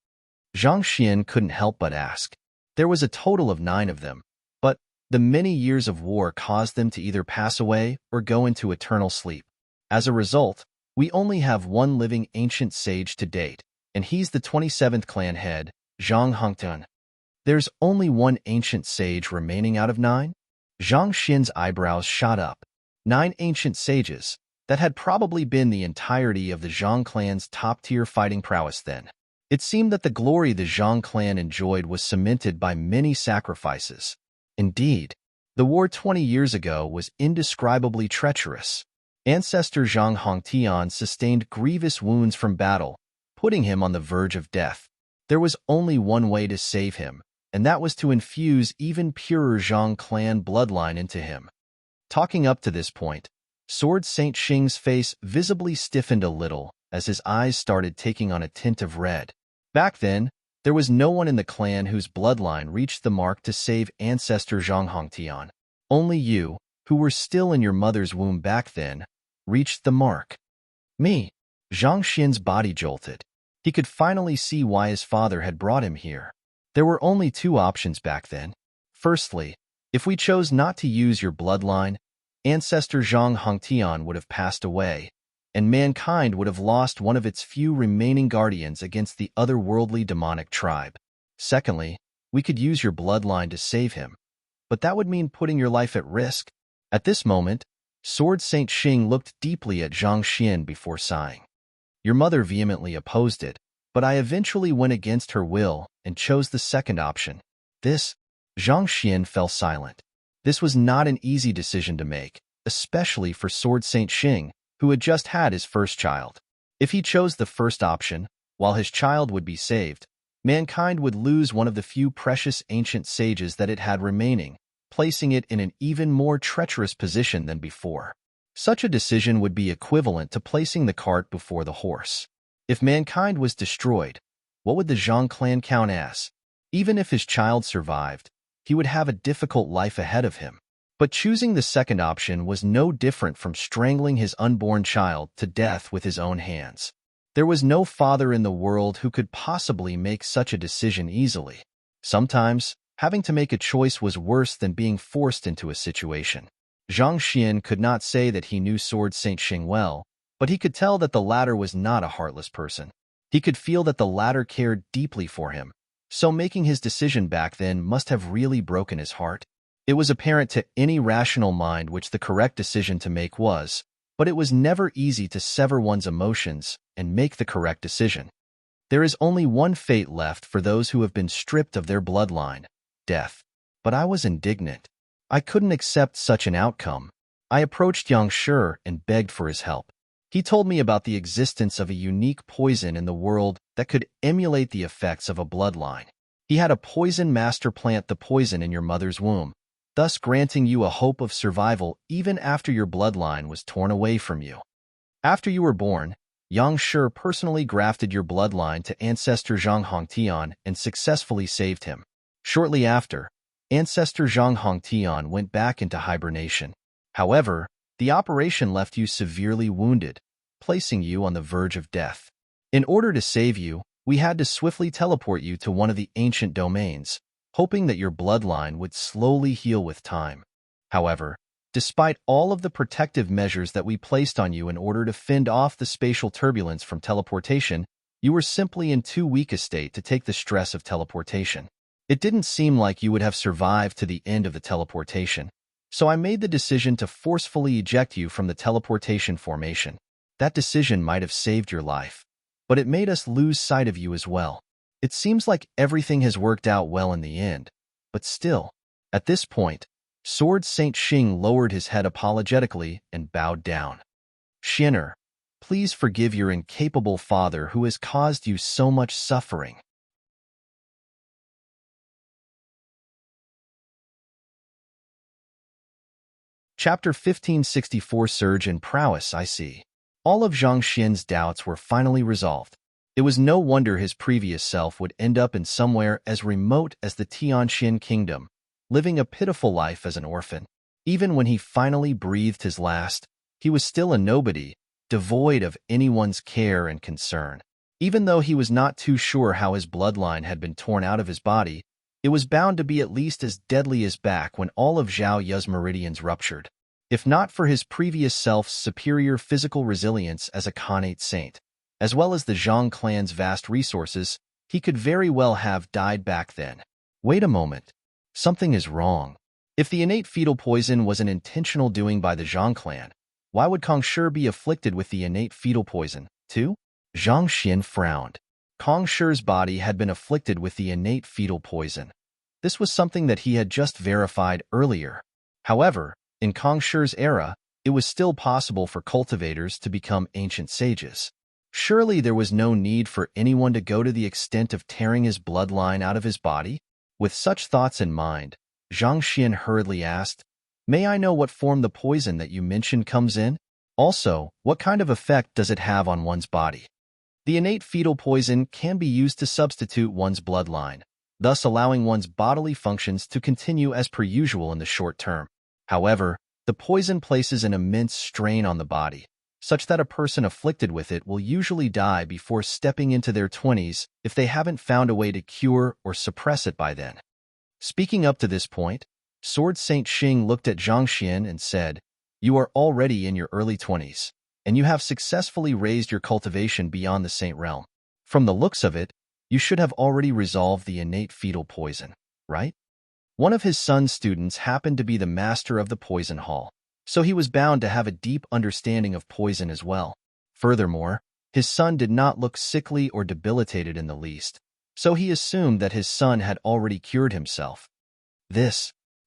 Zhang Xian couldn't help but ask. There was a total of 9 of them, but the many years of war caused them to either pass away or go into eternal sleep. As a result, we only have one living ancient sage to date, and he's the 27th clan head, Zhang Hongtun. There's only one ancient sage remaining out of 9? Zhang Xian's eyebrows shot up. 9 ancient sages. That had probably been the entirety of the Zhang clan's top-tier fighting prowess then. It seemed that the glory the Zhang clan enjoyed was cemented by many sacrifices. Indeed, the war 20 years ago was indescribably treacherous. Ancestor Zhang Hongtian sustained grievous wounds from battle, putting him on the verge of death. There was only one way to save him, and that was to infuse even purer Zhang clan bloodline into him. Talking up to this point, Sword Saint Xing's face visibly stiffened a little as his eyes started taking on a tint of red. Back then, there was no one in the clan whose bloodline reached the mark to save ancestor Zhang Hongtian. Only you, who were still in your mother's womb back then, reached the mark. Me. Zhang Xian's body jolted. He could finally see why his father had brought him here. There were only 2 options back then. Firstly, if we chose not to use your bloodline, ancestor Zhang Hongtian would have passed away, and mankind would have lost one of its few remaining guardians against the otherworldly demonic tribe. Secondly, we could use your bloodline to save him, but that would mean putting your life at risk. At this moment, Sword Saint Xing looked deeply at Zhang Xian before sighing. Your mother vehemently opposed it, but I eventually went against her will and chose the second option. Zhang Xian fell silent. This was not an easy decision to make, especially for Sword Saint Xing, who had just had his first child. If he chose the first option, while his child would be saved, mankind would lose one of the few precious ancient sages that it had remaining, placing it in an even more treacherous position than before. Such a decision would be equivalent to placing the cart before the horse. If mankind was destroyed, what would the Zhang clan count as? Even if his child survived, he would have a difficult life ahead of him. But choosing the second option was no different from strangling his unborn child to death with his own hands. There was no father in the world who could possibly make such a decision easily. Sometimes, having to make a choice was worse than being forced into a situation. Zhang Xian could not say that he knew Sword Saint Xing well, but he could tell that the latter was not a heartless person. He could feel that the latter cared deeply for him, so making his decision back then must have really broken his heart. It was apparent to any rational mind which the correct decision to make was, but it was never easy to sever one's emotions and make the correct decision. There is only one fate left for those who have been stripped of their bloodline, death. But I was indignant. I couldn't accept such an outcome. I approached Yang Shi and begged for his help. He told me about the existence of a unique poison in the world that could emulate the effects of a bloodline. He had a poison master plant the poison in your mother's womb, thus granting you a hope of survival even after your bloodline was torn away from you. After you were born, Yang Shi personally grafted your bloodline to ancestor Zhang Hongtian and successfully saved him. Shortly after, ancestor Zhang Hongtian went back into hibernation. However, the operation left you severely wounded, placing you on the verge of death. In order to save you, we had to swiftly teleport you to one of the ancient domains, hoping that your bloodline would slowly heal with time. However, despite all of the protective measures that we placed on you in order to fend off the spatial turbulence from teleportation, You were simply in too weak a state to take the stress of teleportation. It didn't seem like you would have survived to the end of the teleportation, so I made the decision to forcefully eject you from the teleportation formation. That decision might have saved your life, but it made us lose sight of you as well. It seems like everything has worked out well in the end, but still. At this point, Sword Saint Xing lowered his head apologetically and bowed down. Xin'er, please forgive your incapable father who has caused you so much suffering. Chapter 1564 Surge in Prowess. I see. All of Zhang Xian's doubts were finally resolved. It was no wonder his previous self would end up in somewhere as remote as the Tianxian kingdom, living a pitiful life as an orphan. Even when he finally breathed his last, he was still a nobody, devoid of anyone's care and concern. Even though he was not too sure how his bloodline had been torn out of his body, it was bound to be at least as deadly as back when all of Zhao Yu's meridians ruptured. If not for his previous self's superior physical resilience as a Khanate saint, as well as the Zhang clan's vast resources, he could very well have died back then. Wait a moment. Something is wrong. If the innate fetal poison was an intentional doing by the Zhang clan, why would Kong Shi be afflicted with the innate fetal poison, too? Zhang Xian frowned. Kong Shi's body had been afflicted with the innate fetal poison. This was something that he had just verified earlier. However, in Kong Shi's era, it was still possible for cultivators to become ancient sages. Surely there was no need for anyone to go to the extent of tearing his bloodline out of his body? With such thoughts in mind, Zhang Xian hurriedly asked, "May I know what form the poison that you mentioned comes in? Also, what kind of effect does it have on one's body?" The innate fetal poison can be used to substitute one's bloodline, thus allowing one's bodily functions to continue as per usual in the short term. However, the poison places an immense strain on the body, such that a person afflicted with it will usually die before stepping into their 20s if they haven't found a way to cure or suppress it by then. Speaking up to this point, Sword Saint Xing looked at Zhang Xian and said, "You are already in your early 20s, and you have successfully raised your cultivation beyond the Saint realm. From the looks of it, you should have already resolved the innate fetal poison, right?" One of his son's students happened to be the master of the poison hall, so he was bound to have a deep understanding of poison as well. Furthermore, his son did not look sickly or debilitated in the least, so he assumed that his son had already cured himself.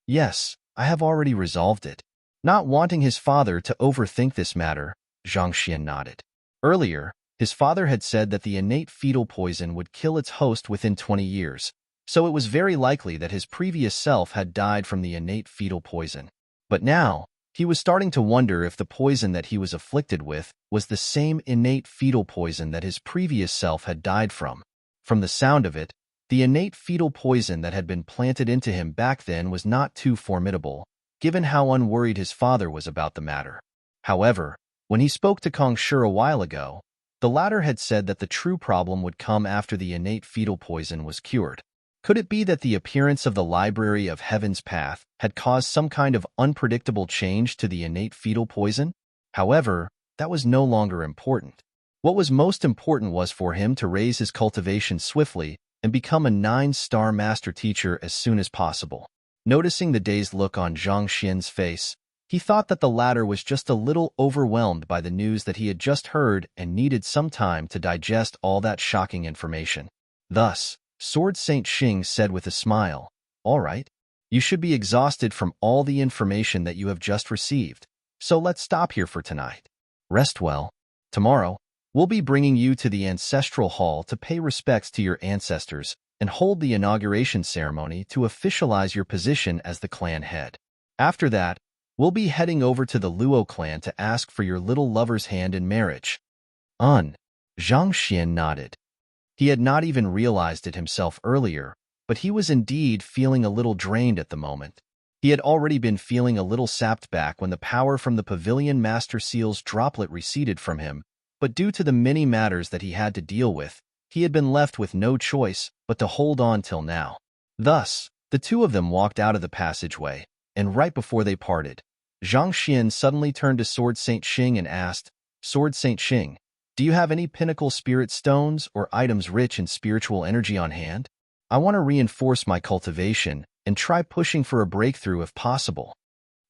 Yes, I have already resolved it. Not wanting his father to overthink this matter, Zhang Xian nodded. Earlier, his father had said that the innate fetal poison would kill its host within 20 years, so it was very likely that his previous self had died from the innate fetal poison. But now, he was starting to wonder if the poison that he was afflicted with was the same innate fetal poison that his previous self had died from. From the sound of it, the innate fetal poison that had been planted into him back then was not too formidable, given how unworried his father was about the matter. However, when he spoke to Kong Shi a while ago, the latter had said that the true problem would come after the innate fetal poison was cured. Could it be that the appearance of the Library of Heaven's Path had caused some kind of unpredictable change to the innate fetal poison? However, that was no longer important. What was most important was for him to raise his cultivation swiftly and become a 9-star master teacher as soon as possible. Noticing the dazed look on Zhang Xian's face, he thought that the latter was just a little overwhelmed by the news that he had just heard and needed some time to digest all that shocking information. Thus, Sword Saint Xing said with a smile, "All right, you should be exhausted from all the information that you have just received, so let's stop here for tonight. Rest well. Tomorrow, we'll be bringing you to the Ancestral Hall to pay respects to your ancestors and hold the inauguration ceremony to officialize your position as the clan head. After that, we'll be heading over to the Luo clan to ask for your little lover's hand in marriage." Zhang Xian nodded. He had not even realized it himself earlier, but he was indeed feeling a little drained at the moment. He had already been feeling a little sapped back when the power from the Pavilion Master Seal's droplet receded from him, but due to the many matters that he had to deal with, he had been left with no choice but to hold on till now. Thus, the two of them walked out of the passageway, and right before they parted, Zhang Xian suddenly turned to Sword Saint Xing and asked, "Sword Saint Xing, Do you have any pinnacle spirit stones or items rich in spiritual energy on hand? I want to reinforce my cultivation and try pushing for a breakthrough if possible.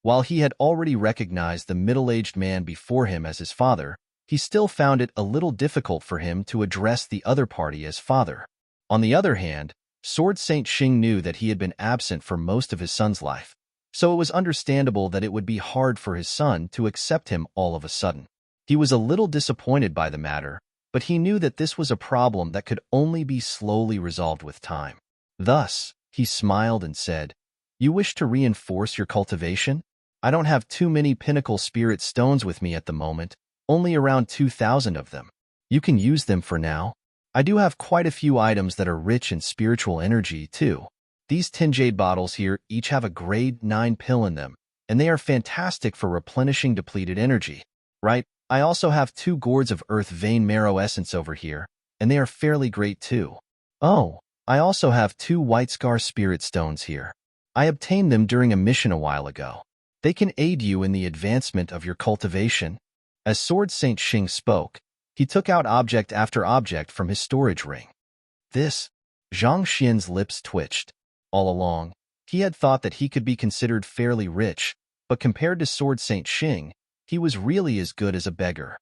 While he had already recognized the middle-aged man before him as his father, he still found it a little difficult for him to address the other party as father. On the other hand, Sword Saint Xing knew that he had been absent for most of his son's life, so it was understandable that it would be hard for his son to accept him all of a sudden. He was a little disappointed by the matter, but he knew that this was a problem that could only be slowly resolved with time. Thus, he smiled and said, "You wish to reinforce your cultivation? I don't have too many pinnacle spirit stones with me at the moment, only around 2,000 of them. You can use them for now. I do have quite a few items that are rich in spiritual energy, too. These 10 jade bottles here each have a grade 9 pill in them, and they are fantastic for replenishing depleted energy. Right? I also have 2 gourds of earth vein marrow essence over here, and they are fairly great too. Oh, I also have 2 white scar spirit stones here. I obtained them during a mission a while ago. They can aid you in the advancement of your cultivation." As Sword Saint Xing spoke, he took out object after object from his storage ring. This, Zhang Xian's lips twitched. All along, he had thought that he could be considered fairly rich, but compared to Sword Saint Xing, he was really as good as a beggar.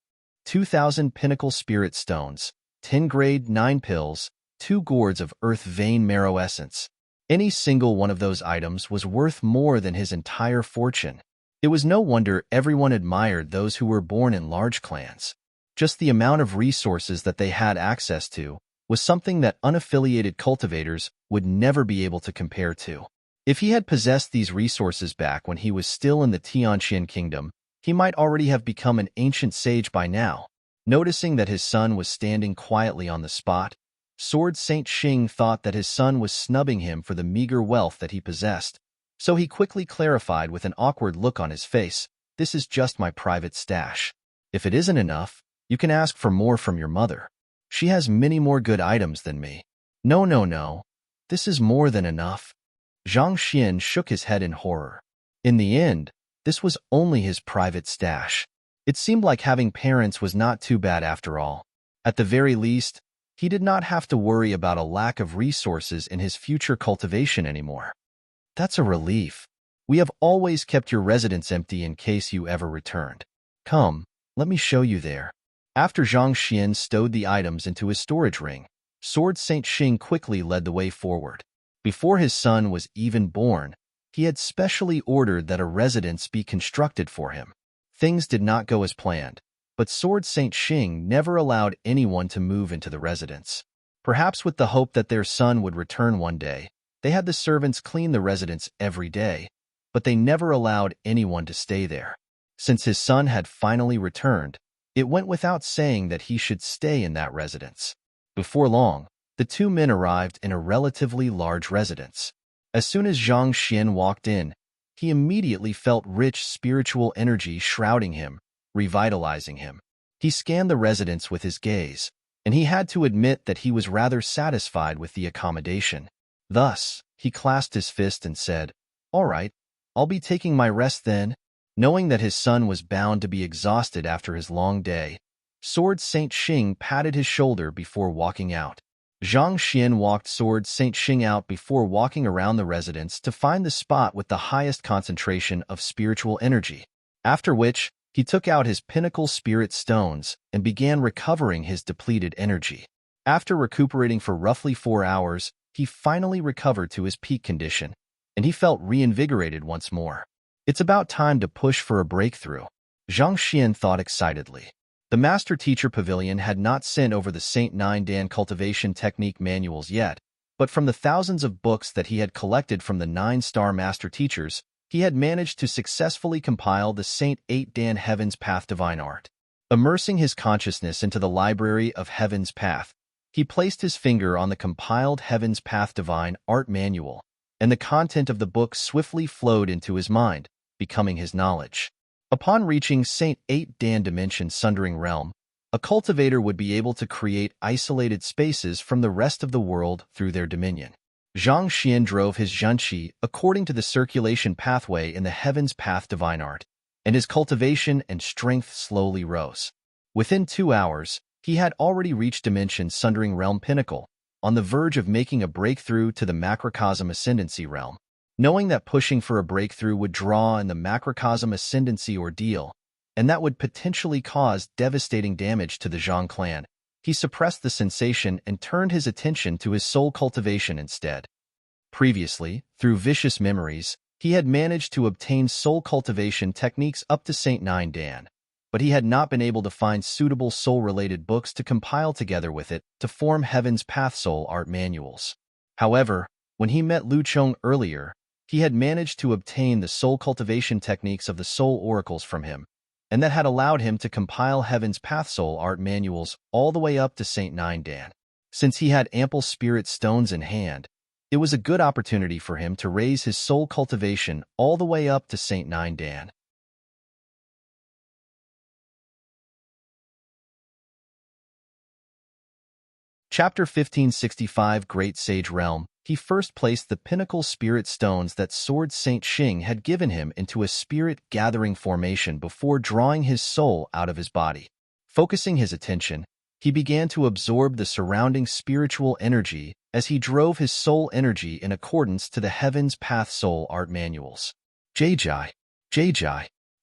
2,000 pinnacle spirit stones, 10 grade 9 pills, 2 gourds of earth vein marrow essence. Any single one of those items was worth more than his entire fortune. It was no wonder everyone admired those who were born in large clans. Just the amount of resources that they had access to was something that unaffiliated cultivators would never be able to compare to. If he had possessed these resources back when he was still in the Tianqian kingdom, he might already have become an ancient sage by now. Noticing that his son was standing quietly on the spot, Sword Saint Xing thought that his son was snubbing him for the meager wealth that he possessed. So he quickly clarified with an awkward look on his face, "This is just my private stash. If it isn't enough, you can ask for more from your mother. She has many more good items than me." No, no, no. This is more than enough." Zhang Xian shook his head in horror. In the end, this was only his private stash. It seemed like having parents was not too bad after all. At the very least, he did not have to worry about a lack of resources in his future cultivation anymore. "That's a relief. We have always kept your residence empty in case you ever returned. Come, let me show you there." After Zhang Xian stowed the items into his storage ring, Sword Saint Xing quickly led the way forward. Before his son was even born, he had specially ordered that a residence be constructed for him. Things did not go as planned, but Sword Saint Xing never allowed anyone to move into the residence. Perhaps with the hope that their son would return one day, they had the servants clean the residence every day, but they never allowed anyone to stay there. Since his son had finally returned, it went without saying that he should stay in that residence. Before long, the 2 men arrived in a relatively large residence. As soon as Zhang Xian walked in, he immediately felt rich spiritual energy shrouding him, revitalizing him. He scanned the residence with his gaze, and he had to admit that he was rather satisfied with the accommodation. Thus, he clasped his fist and said, "All right, I'll be taking my rest then." Knowing that his son was bound to be exhausted after his long day, Sword Saint Xing patted his shoulder before walking out. Zhang Xian walked Sword Saint Xing out before walking around the residence to find the spot with the highest concentration of spiritual energy, after which he took out his pinnacle spirit stones and began recovering his depleted energy. After recuperating for roughly 4 hours, he finally recovered to his peak condition, and he felt reinvigorated once more. It's about time to push for a breakthrough, Zhang Xian thought excitedly. The Master Teacher Pavilion had not sent over the Saint Nine Dan cultivation technique manuals yet, but from the thousands of books that he had collected from the 9-star Master Teachers, he had managed to successfully compile the Saint 8 Dan Heaven's Path Divine Art. Immersing his consciousness into the library of Heaven's Path, he placed his finger on the compiled Heaven's Path Divine Art Manual, and the content of the book swiftly flowed into his mind, becoming his knowledge. Upon reaching Saint 8 Dan Dimension Sundering Realm, a cultivator would be able to create isolated spaces from the rest of the world through their dominion. Zhang Xian drove his Zhenqi according to the circulation pathway in the Heaven's Path Divine Art, and his cultivation and strength slowly rose. Within 2 hours, He had already reached Dimension Sundering Realm Pinnacle, on the verge of making a breakthrough to the Macrocosm Ascendancy realm. Knowing that pushing for a breakthrough would draw in the Macrocosm Ascendancy ordeal, and that would potentially cause devastating damage to the Zhang clan, he suppressed the sensation and turned his attention to his soul cultivation instead. Previously, through vicious memories, he had managed to obtain soul cultivation techniques up to Saint Nine Dan, but he had not been able to find suitable soul-related books to compile together with it to form Heaven's Path soul art manuals. However, when he met Lu Chong earlier, he had managed to obtain the soul cultivation techniques of the soul oracles from him, and that had allowed him to compile Heaven's Path soul art manuals all the way up to Saint Nine Dan. Since he had ample spirit stones in hand, it was a good opportunity for him to raise his soul cultivation all the way up to Saint Nine Dan. Chapter 1565 Great Sage Realm. He first placed the pinnacle spirit stones that Sword Saint Xing had given him into a spirit-gathering formation before drawing his soul out of his body. Focusing his attention, he began to absorb the surrounding spiritual energy as he drove his soul energy in accordance to the Heaven's Path soul art manuals. Jai.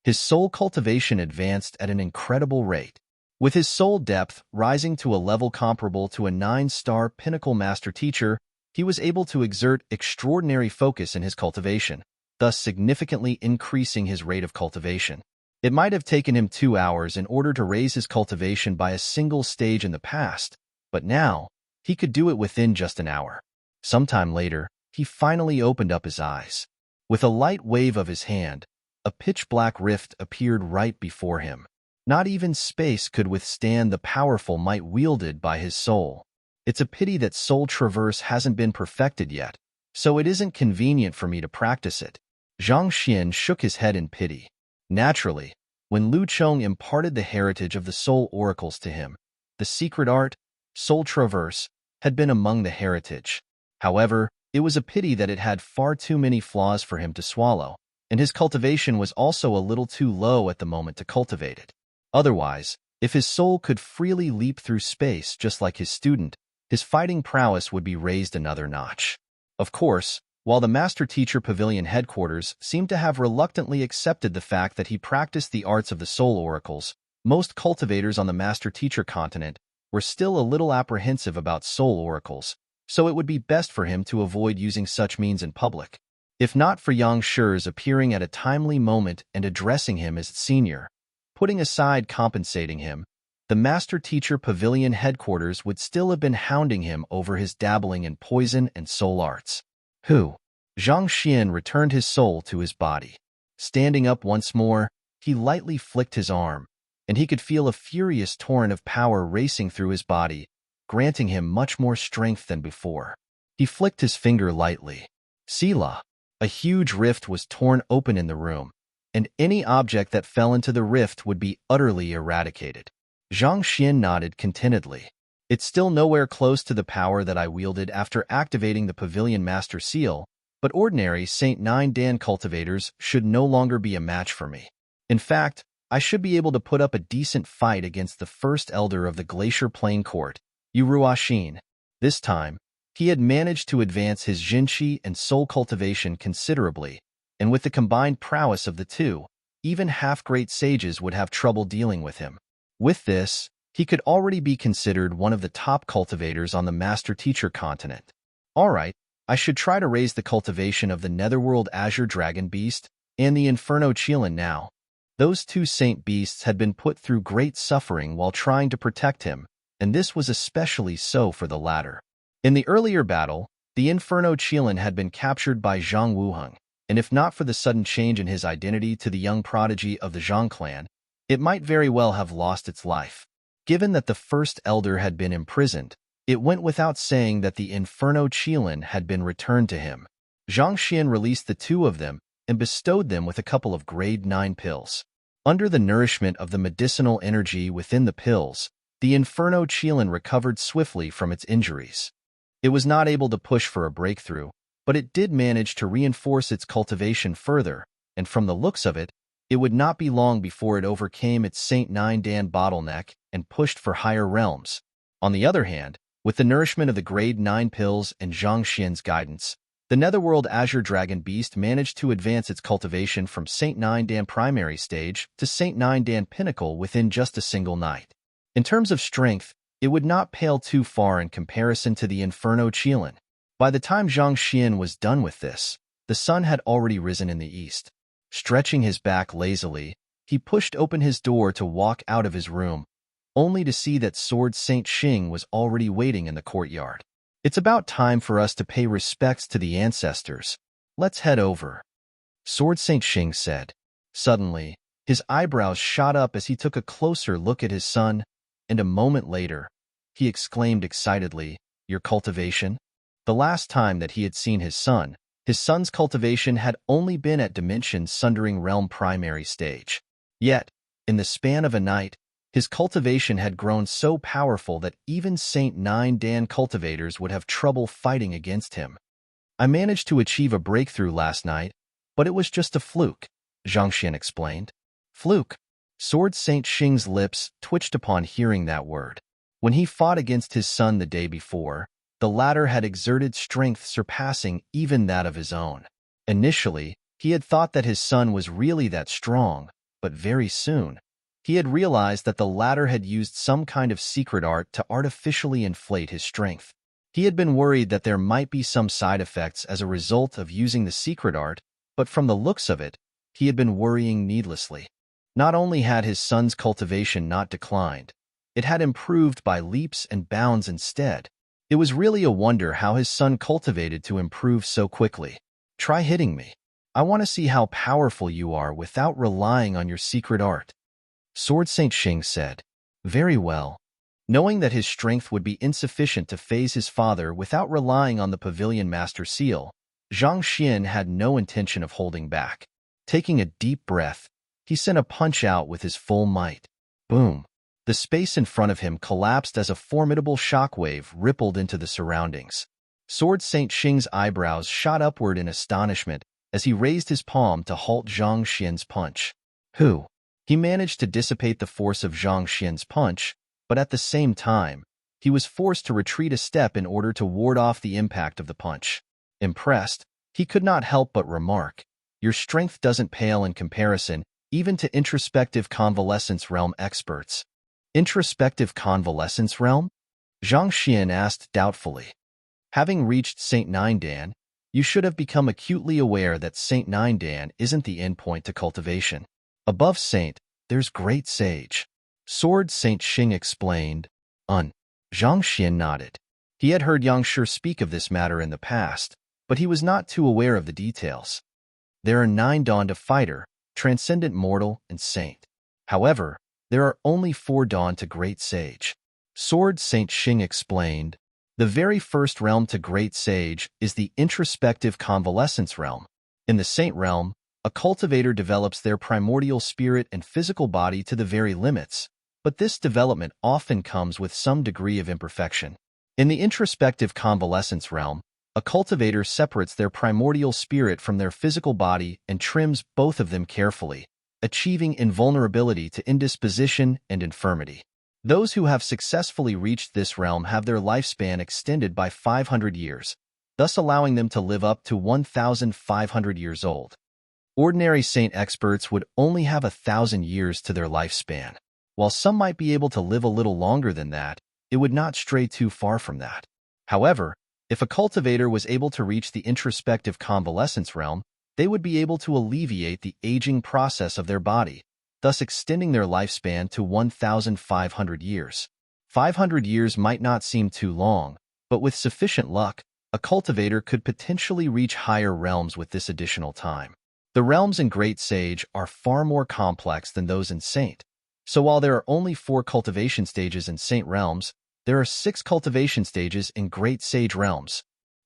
His soul cultivation advanced at an incredible rate. With his soul depth rising to a level comparable to a 9-star pinnacle master teacher, he was able to exert extraordinary focus in his cultivation, thus significantly increasing his rate of cultivation. It might have taken him 2 hours in order to raise his cultivation by a single stage in the past, but now, he could do it within just an hour. Sometime later, he finally opened up his eyes. With a light wave of his hand, a pitch-black rift appeared right before him. Not even space could withstand the powerful might wielded by his soul. It's a pity that soul traverse hasn't been perfected yet, so it isn't convenient for me to practice it. Zhang Xian shook his head in pity. Naturally, when Lu Chong imparted the heritage of the soul oracles to him, the secret art, soul traverse, had been among the heritage. However, it was a pity that it had far too many flaws for him to swallow, and his cultivation was also a little too low at the moment to cultivate it. Otherwise, if his soul could freely leap through space just like his student, his fighting prowess would be raised another notch. Of course, while the Master Teacher Pavilion headquarters seemed to have reluctantly accepted the fact that he practiced the arts of the soul oracles, most cultivators on the Master Teacher continent were still a little apprehensive about soul oracles, so it would be best for him to avoid using such means in public. If not for Yang Shi's appearing at a timely moment and addressing him as senior, putting aside compensating him, the Master Teacher Pavilion headquarters would still have been hounding him over his dabbling in poison and soul arts. Zhang Xian returned his soul to his body. Standing up once more, he lightly flicked his arm, and he could feel a furious torrent of power racing through his body, granting him much more strength than before. He flicked his finger lightly. Sila. A huge rift was torn open in the room, and any object that fell into the rift would be utterly eradicated. Zhang Xian nodded contentedly. It's still nowhere close to the power that I wielded after activating the Pavilion Master Seal, but ordinary Saint Nine Dan cultivators should no longer be a match for me. In fact, I should be able to put up a decent fight against the first elder of the Glacier Plain Court, Yuruashin. This time, he had managed to advance his Jinshi and soul cultivation considerably, and with the combined prowess of the two, even half-great sages would have trouble dealing with him. With this, he could already be considered one of the top cultivators on the Master Teacher continent. Alright, I should try to raise the cultivation of the Netherworld Azure Dragon Beast and the Inferno Qilin now. Those two saint beasts had been put through great suffering while trying to protect him, and this was especially so for the latter. In the earlier battle, the Inferno Qilin had been captured by Zhang Wuheng, and if not for the sudden change in his identity to the young prodigy of the Zhang clan, it might very well have lost its life. Given that the first elder had been imprisoned, it went without saying that the Inferno Qilin had been returned to him. Zhang Xian released the two of them and bestowed them with a couple of grade 9 pills. Under the nourishment of the medicinal energy within the pills, the Inferno Qilin recovered swiftly from its injuries. It was not able to push for a breakthrough, but it did manage to reinforce its cultivation further, and from the looks of it, it would not be long before it overcame its Saint Nine Dan bottleneck and pushed for higher realms. On the other hand, with the nourishment of the Grade 9 pills and Zhang Xian's guidance, the Netherworld Azure Dragon Beast managed to advance its cultivation from Saint Nine Dan primary stage to Saint Nine Dan pinnacle within just a single night. In terms of strength, it would not pale too far in comparison to the Inferno Qilin. By the time Zhang Xian was done with this, the sun had already risen in the east. Stretching his back lazily, he pushed open his door to walk out of his room, only to see that Sword Saint Xing was already waiting in the courtyard. It's about time for us to pay respects to the ancestors. Let's head over, Sword Saint Xing said. Suddenly, his eyebrows shot up as he took a closer look at his son, and a moment later, he exclaimed excitedly, "Your cultivation?" The last time that he had seen his son's cultivation had only been at Dimension Sundering Realm primary stage. Yet, in the span of a night, his cultivation had grown so powerful that even Saint Nine Dan cultivators would have trouble fighting against him. "I managed to achieve a breakthrough last night, but it was just a fluke," Zhang Xian explained. Fluke? Sword Saint Xing's lips twitched upon hearing that word. When he fought against his son the day before, the latter had exerted strength surpassing even that of his own. Initially, he had thought that his son was really that strong, but very soon, he had realized that the latter had used some kind of secret art to artificially inflate his strength. He had been worried that there might be some side effects as a result of using the secret art, but from the looks of it, he had been worrying needlessly. Not only had his son's cultivation not declined, it had improved by leaps and bounds instead. It was really a wonder how his son cultivated to improve so quickly. "Try hitting me. I want to see how powerful you are without relying on your secret art," Sword Saint Xing said. Very well. Knowing that his strength would be insufficient to phase his father without relying on the Pavilion Master Seal, Zhang Xian had no intention of holding back. Taking a deep breath, he sent a punch out with his full might. Boom! The space in front of him collapsed as a formidable shockwave rippled into the surroundings. Sword Saint Xing's eyebrows shot upward in astonishment as he raised his palm to halt Zhang Xian's punch. He managed to dissipate the force of Zhang Xian's punch, but at the same time, he was forced to retreat a step in order to ward off the impact of the punch. Impressed, he could not help but remark, "Your strength doesn't pale in comparison even to introspective convalescence realm experts." Introspective convalescence realm? Zhang Xian asked doubtfully. Having reached Saint Nine Dan, you should have become acutely aware that Saint Nine Dan isn't the endpoint to cultivation. Above Saint, there's Great Sage. Sword Saint Xing explained. Zhang Xian nodded. He had heard Yang Shi speak of this matter in the past, but he was not too aware of the details. There are 9 Dawn to Fighter, Transcendent Mortal, and Saint. However, there are only 4 Dawn to Great Sage. Sword Saint Xing explained. The very first realm to Great Sage is the introspective convalescence realm. In the Saint realm, a cultivator develops their primordial spirit and physical body to the very limits, but this development often comes with some degree of imperfection. In the introspective convalescence realm, a cultivator separates their primordial spirit from their physical body and trims both of them carefully, achieving invulnerability to indisposition and infirmity. Those who have successfully reached this realm have their lifespan extended by 500 years, thus allowing them to live up to 1,500 years old. Ordinary saint experts would only have 1,000 years to their lifespan. While some might be able to live a little longer than that, it would not stray too far from that. However, if a cultivator was able to reach the introspective convalescence realm, they would be able to alleviate the aging process of their body, thus extending their lifespan to 1,500 years. 500 years might not seem too long, but with sufficient luck, a cultivator could potentially reach higher realms with this additional time. The realms in Great Sage are far more complex than those in Saint, so while there are only 4 cultivation stages in Saint realms, there are 6 cultivation stages in Great Sage realms.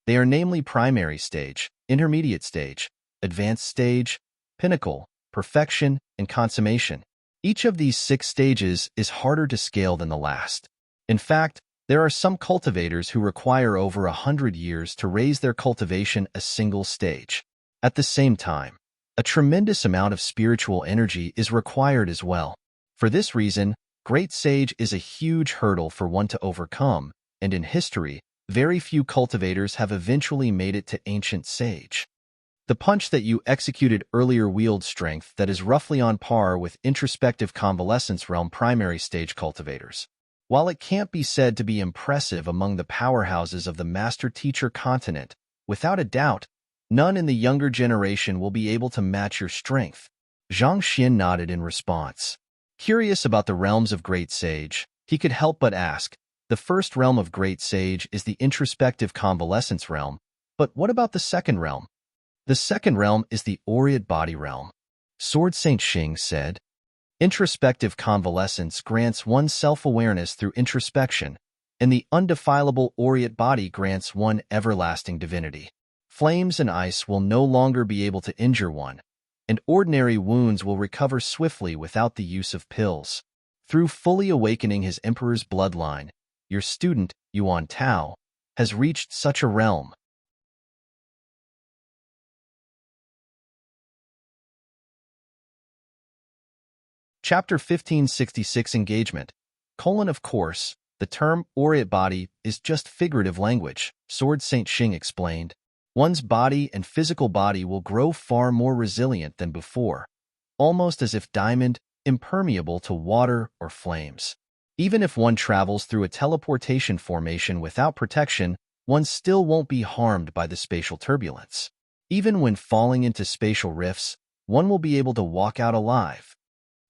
They are namely Primary Stage, Intermediate Stage, Advanced Stage, Pinnacle, Perfection, and Consummation. Each of these 6 stages is harder to scale than the last. In fact, there are some cultivators who require over 100 years to raise their cultivation a single stage. At the same time, A tremendous amount of spiritual energy is required as well. For this reason, Great Sage is a huge hurdle for one to overcome, and in history, very few cultivators have eventually made it to Ancient Sage. The punch that you executed earlier wields strength that is roughly on par with introspective convalescence realm primary stage cultivators. While it can't be said to be impressive among the powerhouses of the master-teacher continent, without a doubt, none in the younger generation will be able to match your strength. Zhang Xian nodded in response. Curious about the realms of Great Sage, he could help but ask, the first realm of Great Sage is the introspective convalescence realm, but what about the second realm? The second realm is the aureate body realm. Sword Saint Xing said. Introspective convalescence grants one self-awareness through introspection, and the undefilable aureate body grants one everlasting divinity. Flames and ice will no longer be able to injure one, and ordinary wounds will recover swiftly without the use of pills. Through fully awakening his emperor's bloodline, your student, Yuan Tao, has reached such a realm. Chapter 1566 Engagement. Of course, the term aureate body is just figurative language, Sword Saint Xing explained. One's body and physical body will grow far more resilient than before, almost as if diamond, impermeable to water or flames. Even if one travels through a teleportation formation without protection, one still won't be harmed by the spatial turbulence. Even when falling into spatial rifts, one will be able to walk out alive.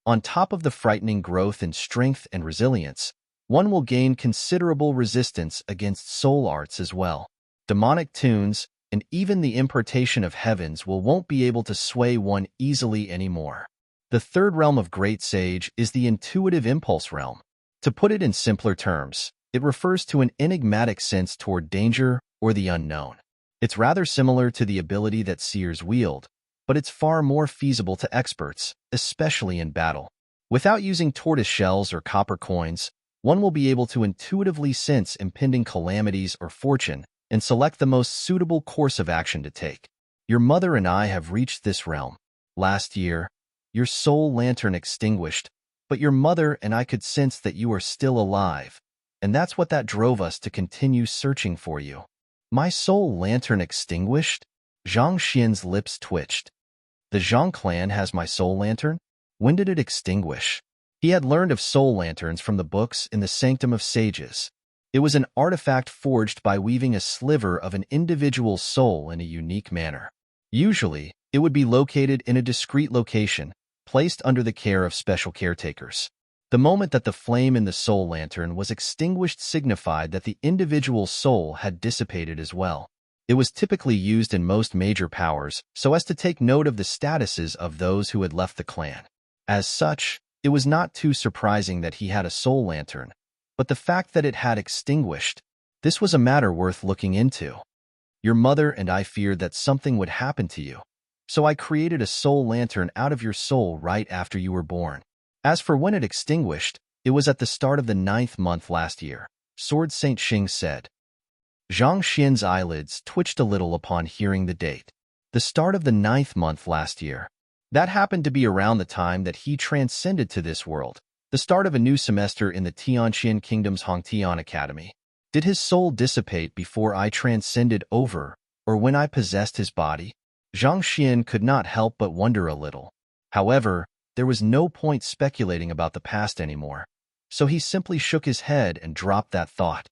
On top of the frightening growth in strength and resilience, one will gain considerable resistance against soul arts as well. Demonic tunes, and even the importation of heavens won't be able to sway one easily anymore. The third realm of Great Sage is the intuitive impulse realm. To put it in simpler terms, it refers to an enigmatic sense toward danger or the unknown. It's rather similar to the ability that seers wield, but it's far more feasible to experts, especially in battle. Without using tortoise shells or copper coins, one will be able to intuitively sense impending calamities or fortune and select the most suitable course of action to take. Your mother and I have reached this realm. Last year, your soul lantern extinguished, but your mother and I could sense that you are still alive, and that's what that drove us to continue searching for you. My soul lantern extinguished? Zhang Xian's lips twitched. The Zhang clan has my soul lantern? When did it extinguish? He had learned of soul lanterns from the books in the Sanctum of Sages. It was an artifact forged by weaving a sliver of an individual's soul in a unique manner. Usually, it would be located in a discrete location, placed under the care of special caretakers. The moment that the flame in the soul lantern was extinguished signified that the individual's soul had dissipated as well. It was typically used in most major powers so as to take note of the statuses of those who had left the clan. As such, it was not too surprising that he had a soul lantern, but the fact that it had extinguished, this was a matter worth looking into. Your mother and I feared that something would happen to you, so I created a soul lantern out of your soul right after you were born. As for when it extinguished, it was at the start of the 9th month last year, Sword Saint Xing said. Zhang Xian's eyelids twitched a little upon hearing the date. The start of the 9th month last year. That happened to be around the time that he transcended to this world, the start of a new semester in the Tianqian Kingdom's Hongtian Academy. Did his soul dissipate before I transcended over, or when I possessed his body? Zhang Xian could not help but wonder a little. However, there was no point speculating about the past anymore, so he simply shook his head and dropped that thought.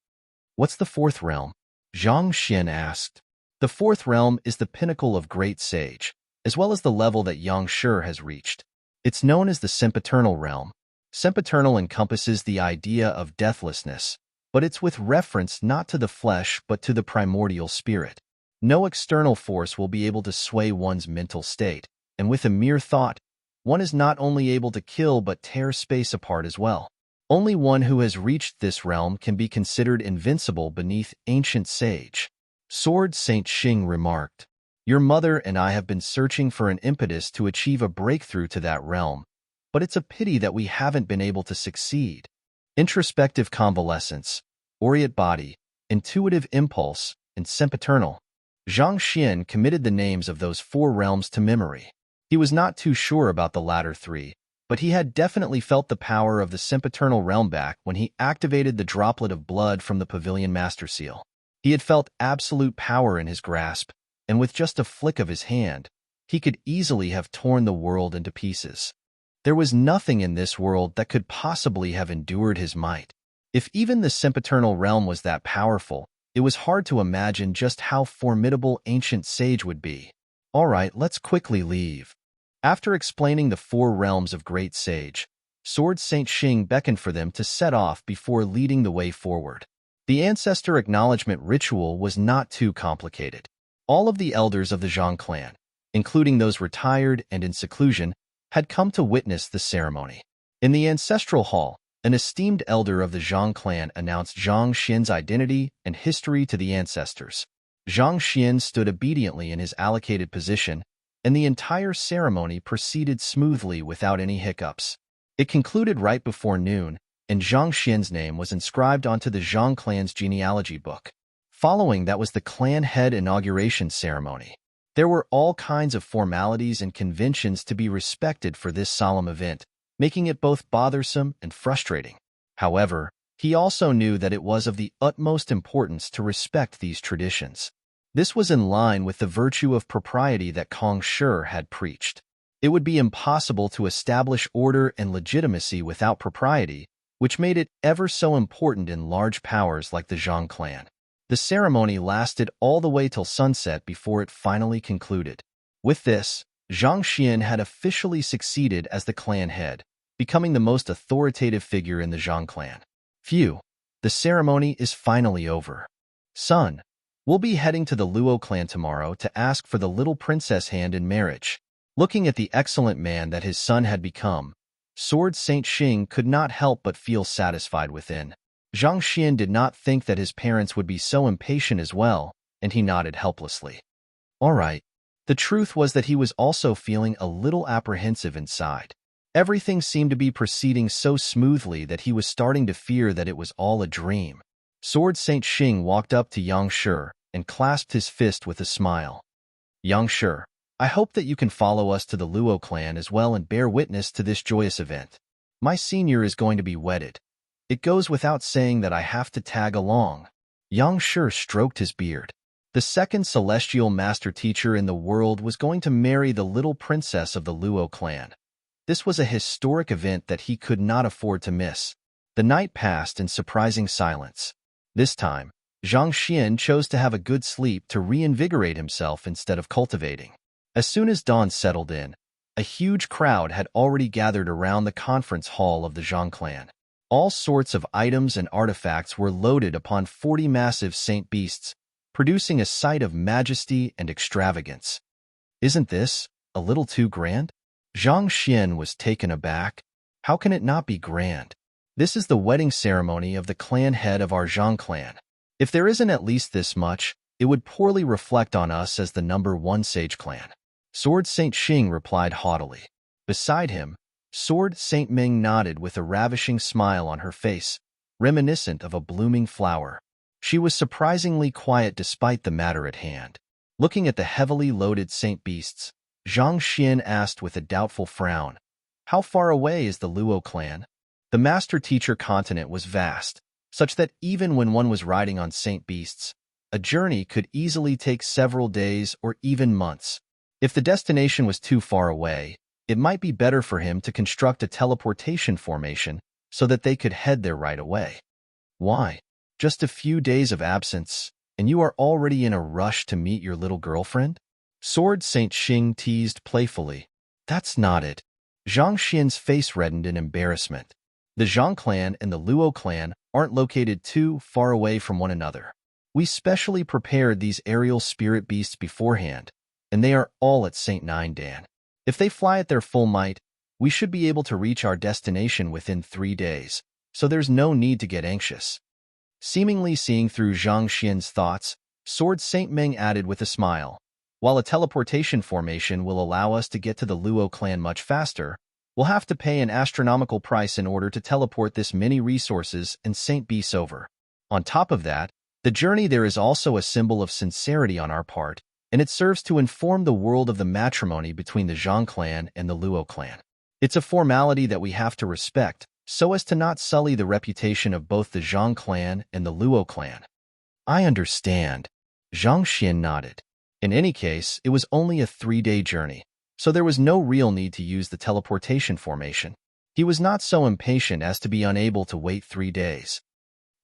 What's the fourth realm? Zhang Xian asked. The fourth realm is the pinnacle of Great Sage, as well as the level that Yang Shi has reached. It's known as the sempiternal realm. Sempiternal encompasses the idea of deathlessness, but it's with reference not to the flesh but to the primordial spirit. No external force will be able to sway one's mental state, and with a mere thought, one is not only able to kill but tear space apart as well. Only one who has reached this realm can be considered invincible beneath Ancient Sage. Sword Saint Xing remarked. Your mother and I have been searching for an impetus to achieve a breakthrough to that realm, but it's a pity that we haven't been able to succeed. Introspective convalescence, aureate body, intuitive impulse, and sempiternal. Zhang Xian committed the names of those 4 realms to memory. He was not too sure about the latter three, but he had definitely felt the power of the sempiternal realm back when he activated the droplet of blood from the pavilion master seal. He had felt absolute power in his grasp, and with just a flick of his hand, he could easily have torn the world into pieces. There was nothing in this world that could possibly have endured his might. If even the sempiternal realm was that powerful, it was hard to imagine just how formidable Ancient Sage would be. All right, let's quickly leave. After explaining the 4 realms of Great Sage, Sword Saint Xing beckoned for them to set off before leading the way forward. The ancestor acknowledgement ritual was not too complicated. All of the elders of the Zhang clan, including those retired and in seclusion, had come to witness the ceremony. In the ancestral hall, an esteemed elder of the Zhang clan announced Zhang Xian's identity and history to the ancestors. Zhang Xian stood obediently in his allocated position, and the entire ceremony proceeded smoothly without any hiccups. It concluded right before noon, and Zhang Xian's name was inscribed onto the Zhang clan's genealogy book. Following that was the clan head inauguration ceremony. There were all kinds of formalities and conventions to be respected for this solemn event, making it both bothersome and frustrating. However, he also knew that it was of the utmost importance to respect these traditions. This was in line with the virtue of propriety that Kong Shi had preached. It would be impossible to establish order and legitimacy without propriety, which made it ever so important in large powers like the Zhang clan. The ceremony lasted all the way till sunset before it finally concluded. With this, Zhang Xian had officially succeeded as the clan head, becoming the most authoritative figure in the Zhang clan. Phew, the ceremony is finally over. Son, we'll be heading to the Luo clan tomorrow to ask for the little princess hand in marriage. Looking at the excellent man that his son had become, Sword Saint Xing could not help but feel satisfied within. Zhang Xian did not think that his parents would be so impatient as well, and he nodded helplessly. All right. The truth was that he was also feeling a little apprehensive inside. Everything seemed to be proceeding so smoothly that he was starting to fear that it was all a dream. Sword Saint Xing walked up to Yang Shi and clasped his fist with a smile. Yang Shi, I hope that you can follow us to the Luo clan as well and bear witness to this joyous event. My senior is going to be wedded. It goes without saying that I have to tag along. Yang Shi stroked his beard. The second celestial master teacher in the world was going to marry the little princess of the Luo clan. This was a historic event that he could not afford to miss. The night passed in surprising silence. This time, Zhang Xian chose to have a good sleep to reinvigorate himself instead of cultivating. As soon as dawn settled in, a huge crowd had already gathered around the conference hall of the Zhang clan. All sorts of items and artifacts were loaded upon 40 massive saint beasts, producing a sight of majesty and extravagance. Isn't this a little too grand? Zhang Xian was taken aback. How can it not be grand? This is the wedding ceremony of the clan head of our Zhang clan. If there isn't at least this much, it would poorly reflect on us as the #1 sage clan. Sword Saint Xing replied haughtily. Beside him, Sword Saint Ming nodded with a ravishing smile on her face, reminiscent of a blooming flower. She was surprisingly quiet despite the matter at hand. Looking at the heavily loaded saint beasts, Zhang Xian asked with a doubtful frown, How far away is the Luo clan? The master teacher continent was vast, such that even when one was riding on saint beasts, a journey could easily take several days or even months. If the destination was too far away, it might be better for him to construct a teleportation formation so that they could head there right away. Why? Just a few days of absence, and you are already in a rush to meet your little girlfriend? Sword Saint Xing teased playfully. That's not it. Zhang Xian's face reddened in embarrassment. The Zhang clan and the Luo clan aren't located too far away from one another. We specially prepared these aerial spirit beasts beforehand, and they are all at St. Nine Dan. If they fly at their full might, we should be able to reach our destination within 3 days, so there's no need to get anxious. Seemingly seeing through Zhang Xian's thoughts, Sword Saint Ming added with a smile, While a teleportation formation will allow us to get to the Luo clan much faster, we'll have to pay an astronomical price in order to teleport this many resources and Saint Beasts over. On top of that, the journey there is also a symbol of sincerity on our part, and it serves to inform the world of the matrimony between the Zhang clan and the Luo clan. It's a formality that we have to respect, so as to not sully the reputation of both the Zhang clan and the Luo clan. I understand. Zhang Xian nodded. In any case, it was only a 3-day journey, so there was no real need to use the teleportation formation. He was not so impatient as to be unable to wait 3 days.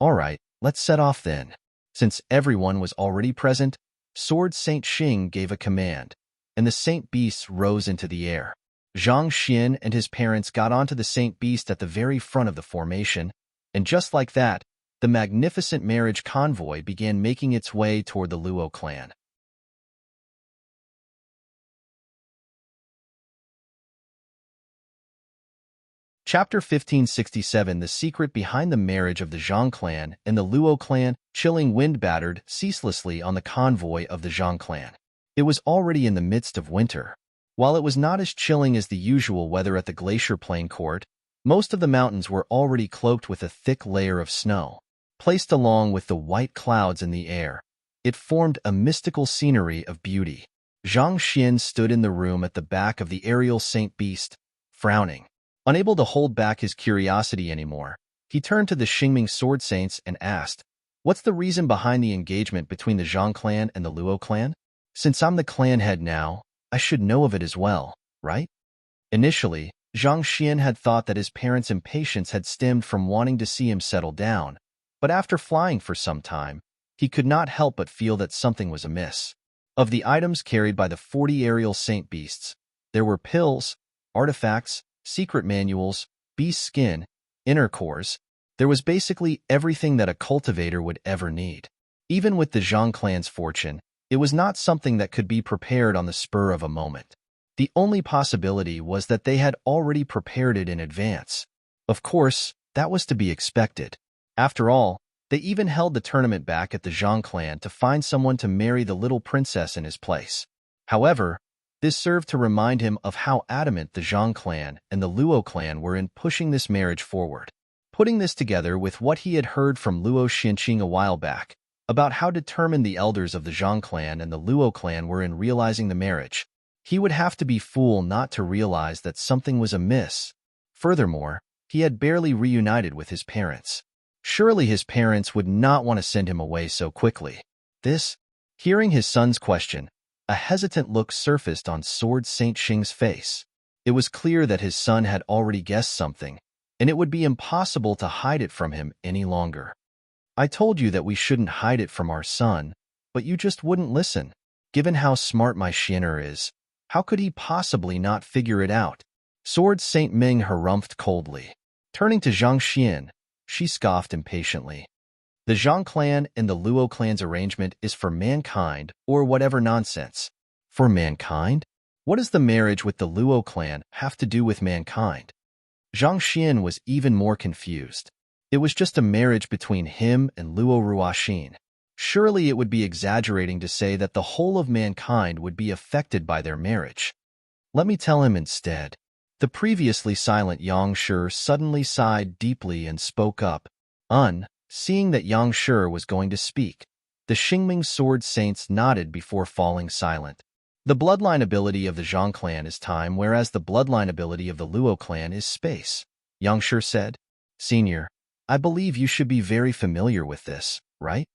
All right, let's set off then. Since everyone was already present, Sword Saint Xing gave a command, and the Saint Beasts rose into the air. Zhang Xian and his parents got onto the Saint Beast at the very front of the formation, and just like that, the magnificent marriage convoy began making its way toward the Luo clan. Chapter 1567 The Secret Behind the Marriage of the Zhang clan and the Luo clan. Chilling wind battered ceaselessly on the convoy of the Zhang clan. It was already in the midst of winter. While it was not as chilling as the usual weather at the Glacier Plain Court, most of the mountains were already cloaked with a thick layer of snow. Placed along with the white clouds in the air, it formed a mystical scenery of beauty. Zhang Xian stood in the room at the back of the aerial Saint Beast, frowning. Unable to hold back his curiosity anymore, he turned to the Xingming Sword Saints and asked, "What's the reason behind the engagement between the Zhang clan and the Luo clan? Since I'm the clan head now, I should know of it as well, right?" Initially, Zhang Xian had thought that his parents' impatience had stemmed from wanting to see him settle down, but after flying for some time, he could not help but feel that something was amiss. Of the items carried by the 40 aerial Saint Beasts, there were pills, artifacts, secret manuals, beast skin, inner cores. There was basically everything that a cultivator would ever need. Even with the Zhang clan's fortune, it was not something that could be prepared on the spur of a moment. The only possibility was that they had already prepared it in advance. Of course, that was to be expected. After all, they even held the tournament back at the Zhang clan to find someone to marry the little princess in his place. However, this served to remind him of how adamant the Zhang clan and the Luo clan were in pushing this marriage forward. Putting this together with what he had heard from Luo Xinqing a while back, about how determined the elders of the Zhang clan and the Luo clan were in realizing the marriage, he would have to be fool not to realize that something was amiss. Furthermore, he had barely reunited with his parents. Surely his parents would not want to send him away so quickly. Hearing his son's question, a hesitant look surfaced on Sword Saint Xing's face. It was clear that his son had already guessed something, and it would be impossible to hide it from him any longer. "I told you that we shouldn't hide it from our son, but you just wouldn't listen. Given how smart my Xiener is, how could he possibly not figure it out?" Sword Saint Ming harumphed coldly. Turning to Zhang Xian, she scoffed impatiently. "The Zhang clan and the Luo clan's arrangement is for mankind, or whatever nonsense." "For mankind? What does the marriage with the Luo clan have to do with mankind?" Zhang Xian was even more confused. It was just a marriage between him and Luo Ruoxin. Surely it would be exaggerating to say that the whole of mankind would be affected by their marriage. "Let me tell him instead." The previously silent Yang Shi suddenly sighed deeply and spoke up. Seeing that Yang Shi was going to speak, the Xingming Sword Saints nodded before falling silent. "The bloodline ability of the Zhang clan is time, whereas the bloodline ability of the Luo clan is space," Yang Shi said. "Senior, I believe you should be very familiar with this, right?"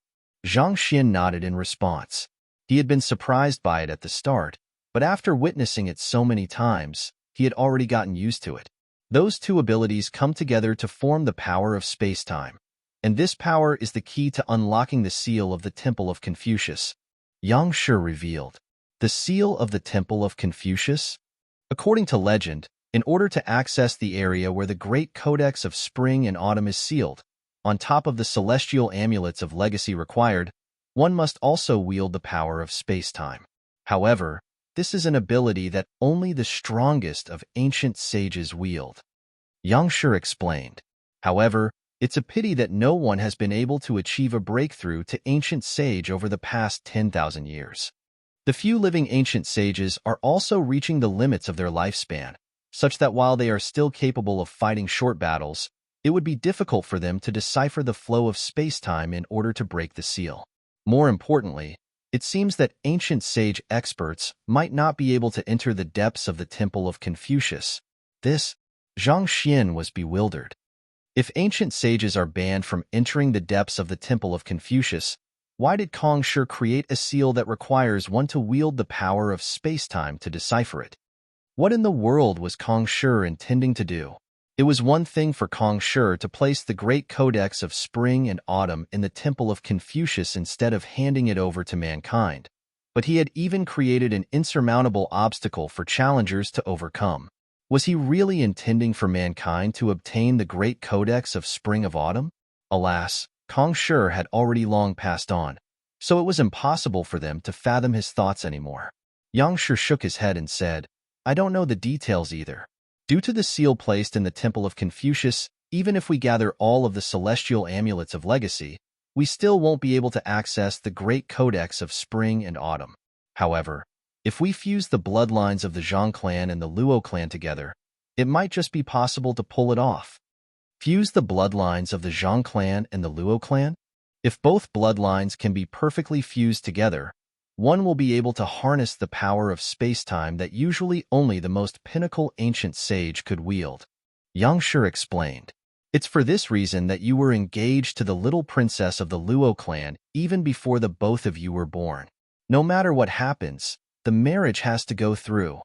Zhang Xian nodded in response. He had been surprised by it at the start, but after witnessing it so many times, he had already gotten used to it. Those two abilities come together to form the power of space-time, and this power is the key to unlocking the seal of the Temple of Confucius. Yang Shi revealed. The seal of the Temple of Confucius? According to legend, in order to access the area where the Great Codex of Spring and Autumn is sealed, on top of the celestial amulets of legacy required, one must also wield the power of space-time. However, this is an ability that only the strongest of ancient sages wield. Yang Shi explained. However, it's a pity that no one has been able to achieve a breakthrough to ancient sage over the past 10,000 years. The few living ancient sages are also reaching the limits of their lifespan, such that while they are still capable of fighting short battles, it would be difficult for them to decipher the flow of space-time in order to break the seal. More importantly, It seems that ancient sage experts might not be able to enter the depths of the Temple of Confucius. This, Zhang Xian was bewildered. If ancient sages are banned from entering the depths of the Temple of Confucius, why did Kong Shi create a seal that requires one to wield the power of space-time to decipher it? What in the world was Kong Shi intending to do? It was one thing for Kong Shi to place the great codex of spring and autumn in the Temple of Confucius instead of handing it over to mankind, but he had even created an insurmountable obstacle for challengers to overcome. Was he really intending for mankind to obtain the great codex of spring of autumn? Alas, Kong Shi had already long passed on, so it was impossible for them to fathom his thoughts anymore. Yang Shi shook his head and said, "I don't know the details either. Due to the seal placed in the Temple of Confucius, even if we gather all of the celestial amulets of legacy, we still won't be able to access the great codex of spring and autumn. However, if we fuse the bloodlines of the Zhang clan and the Luo clan together, it might just be possible to pull it off." Fuse the bloodlines of the Zhang clan and the Luo clan? If both bloodlines can be perfectly fused together, one will be able to harness the power of space-time that usually only the most pinnacle ancient sage could wield. Yang Shi explained, "It's for this reason that you were engaged to the little princess of the Luo clan even before the both of you were born. No matter what happens, the marriage has to go through.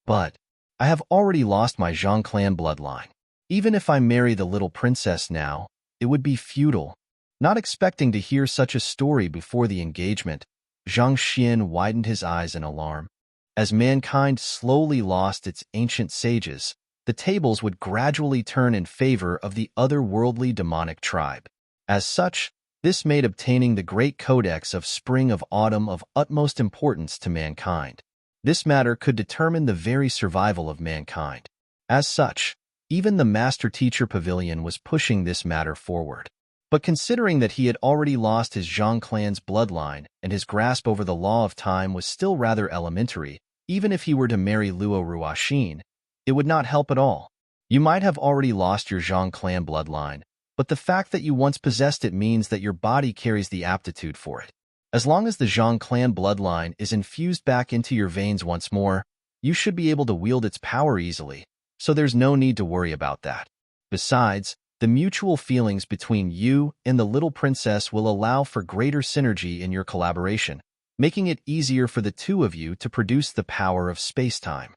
But I have already lost my Zhang clan bloodline. Even if I marry the little princess now, it would be futile." Not expecting to hear such a story before the engagement, Zhang Xian widened his eyes in alarm. As mankind slowly lost its ancient sages, the tables would gradually turn in favor of the otherworldly demonic tribe. As such, this made obtaining the great codex of spring of autumn of utmost importance to mankind. This matter could determine the very survival of mankind. As such, even the Master-Teacher Pavilion was pushing this matter forward. But considering that he had already lost his Zhang clan's bloodline and his grasp over the law of time was still rather elementary, even if he were to marry Luo Ruoxin, it would not help at all. You might have already lost your Zhang clan bloodline, but the fact that you once possessed it means that your body carries the aptitude for it. As long as the Zhang clan bloodline is infused back into your veins once more, you should be able to wield its power easily, so there's no need to worry about that. Besides, the mutual feelings between you and the little princess will allow for greater synergy in your collaboration, making it easier for the two of you to produce the power of space-time.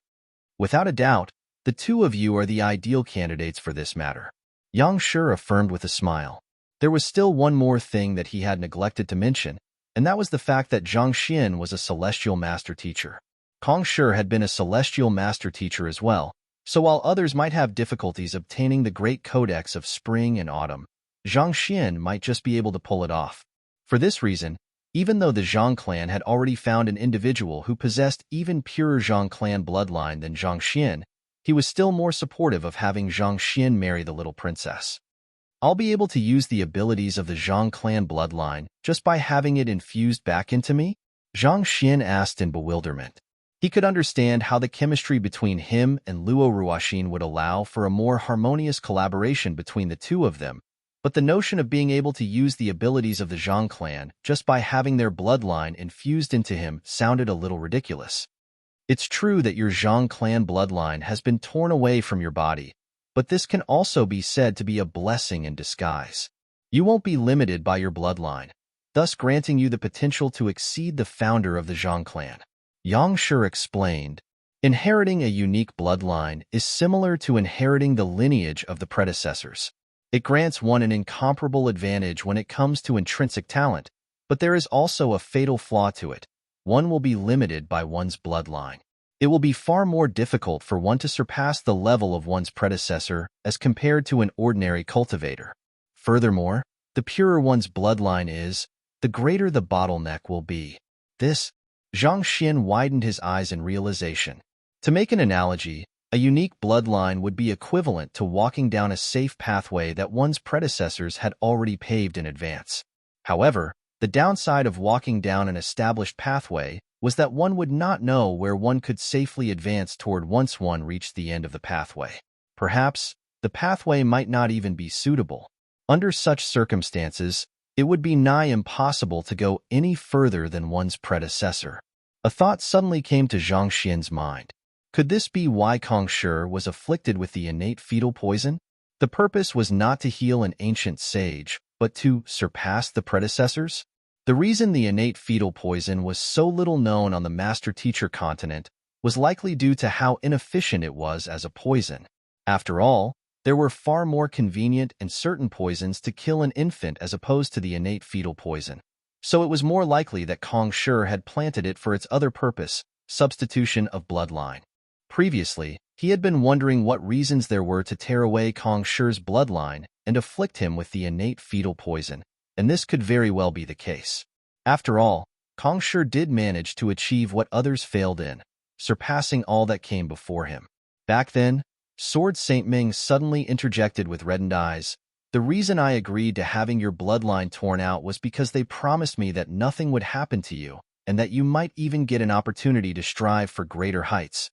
Without a doubt, the two of you are the ideal candidates for this matter. Yang Shi affirmed with a smile. There was still one more thing that he had neglected to mention, and that was the fact that Zhang Xian was a celestial master teacher. Kong Shi had been a celestial master teacher as well, so while others might have difficulties obtaining the great codex of spring and autumn, Zhang Xian might just be able to pull it off. For this reason, even though the Zhang clan had already found an individual who possessed even purer Zhang clan bloodline than Zhang Xian, he was still more supportive of having Zhang Xian marry the little princess. "I'll be able to use the abilities of the Zhang clan bloodline just by having it infused back into me?" Zhang Xian asked in bewilderment. He could understand how the chemistry between him and Luo Ruoxin would allow for a more harmonious collaboration between the two of them, but the notion of being able to use the abilities of the Zhang clan just by having their bloodline infused into him sounded a little ridiculous. "It's true that your Zhang clan bloodline has been torn away from your body, but this can also be said to be a blessing in disguise. You won't be limited by your bloodline, thus granting you the potential to exceed the founder of the Zhang clan." Yang Shi explained, "Inheriting a unique bloodline is similar to inheriting the lineage of the predecessors. It grants one an incomparable advantage when it comes to intrinsic talent, but there is also a fatal flaw to it. One will be limited by one's bloodline. It will be far more difficult for one to surpass the level of one's predecessor as compared to an ordinary cultivator. Furthermore, the purer one's bloodline is, the greater the bottleneck will be." This, Zhang Xian widened his eyes in realization. To make an analogy, a unique bloodline would be equivalent to walking down a safe pathway that one's predecessors had already paved in advance. However, the downside of walking down an established pathway was that one would not know where one could safely advance toward once one reached the end of the pathway. Perhaps, the pathway might not even be suitable. Under such circumstances, It would be nigh impossible to go any further than one's predecessor. A thought suddenly came to Zhang Xian's mind. Could this be why Kong Shi was afflicted with the innate fetal poison? The purpose was not to heal an ancient sage, but to surpass the predecessors? The reason the innate fetal poison was so little known on the master-teacher continent was likely due to how inefficient it was as a poison. After all, there were far more convenient and certain poisons to kill an infant as opposed to the innate fetal poison. So it was more likely that Kong Shi had planted it for its other purpose, substitution of bloodline. Previously, he had been wondering what reasons there were to tear away Kong Shi's bloodline and afflict him with the innate fetal poison, and this could very well be the case. After all, Kong Shi did manage to achieve what others failed in, surpassing all that came before him. Back then, Sword Saint Ming suddenly interjected with reddened eyes. The reason I agreed to having your bloodline torn out was because they promised me that nothing would happen to you, and that you might even get an opportunity to strive for greater heights.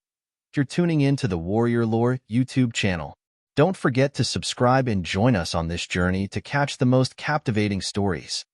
If you're tuning in to the Warrior Lore YouTube channel, don't forget to subscribe and join us on this journey to catch the most captivating stories.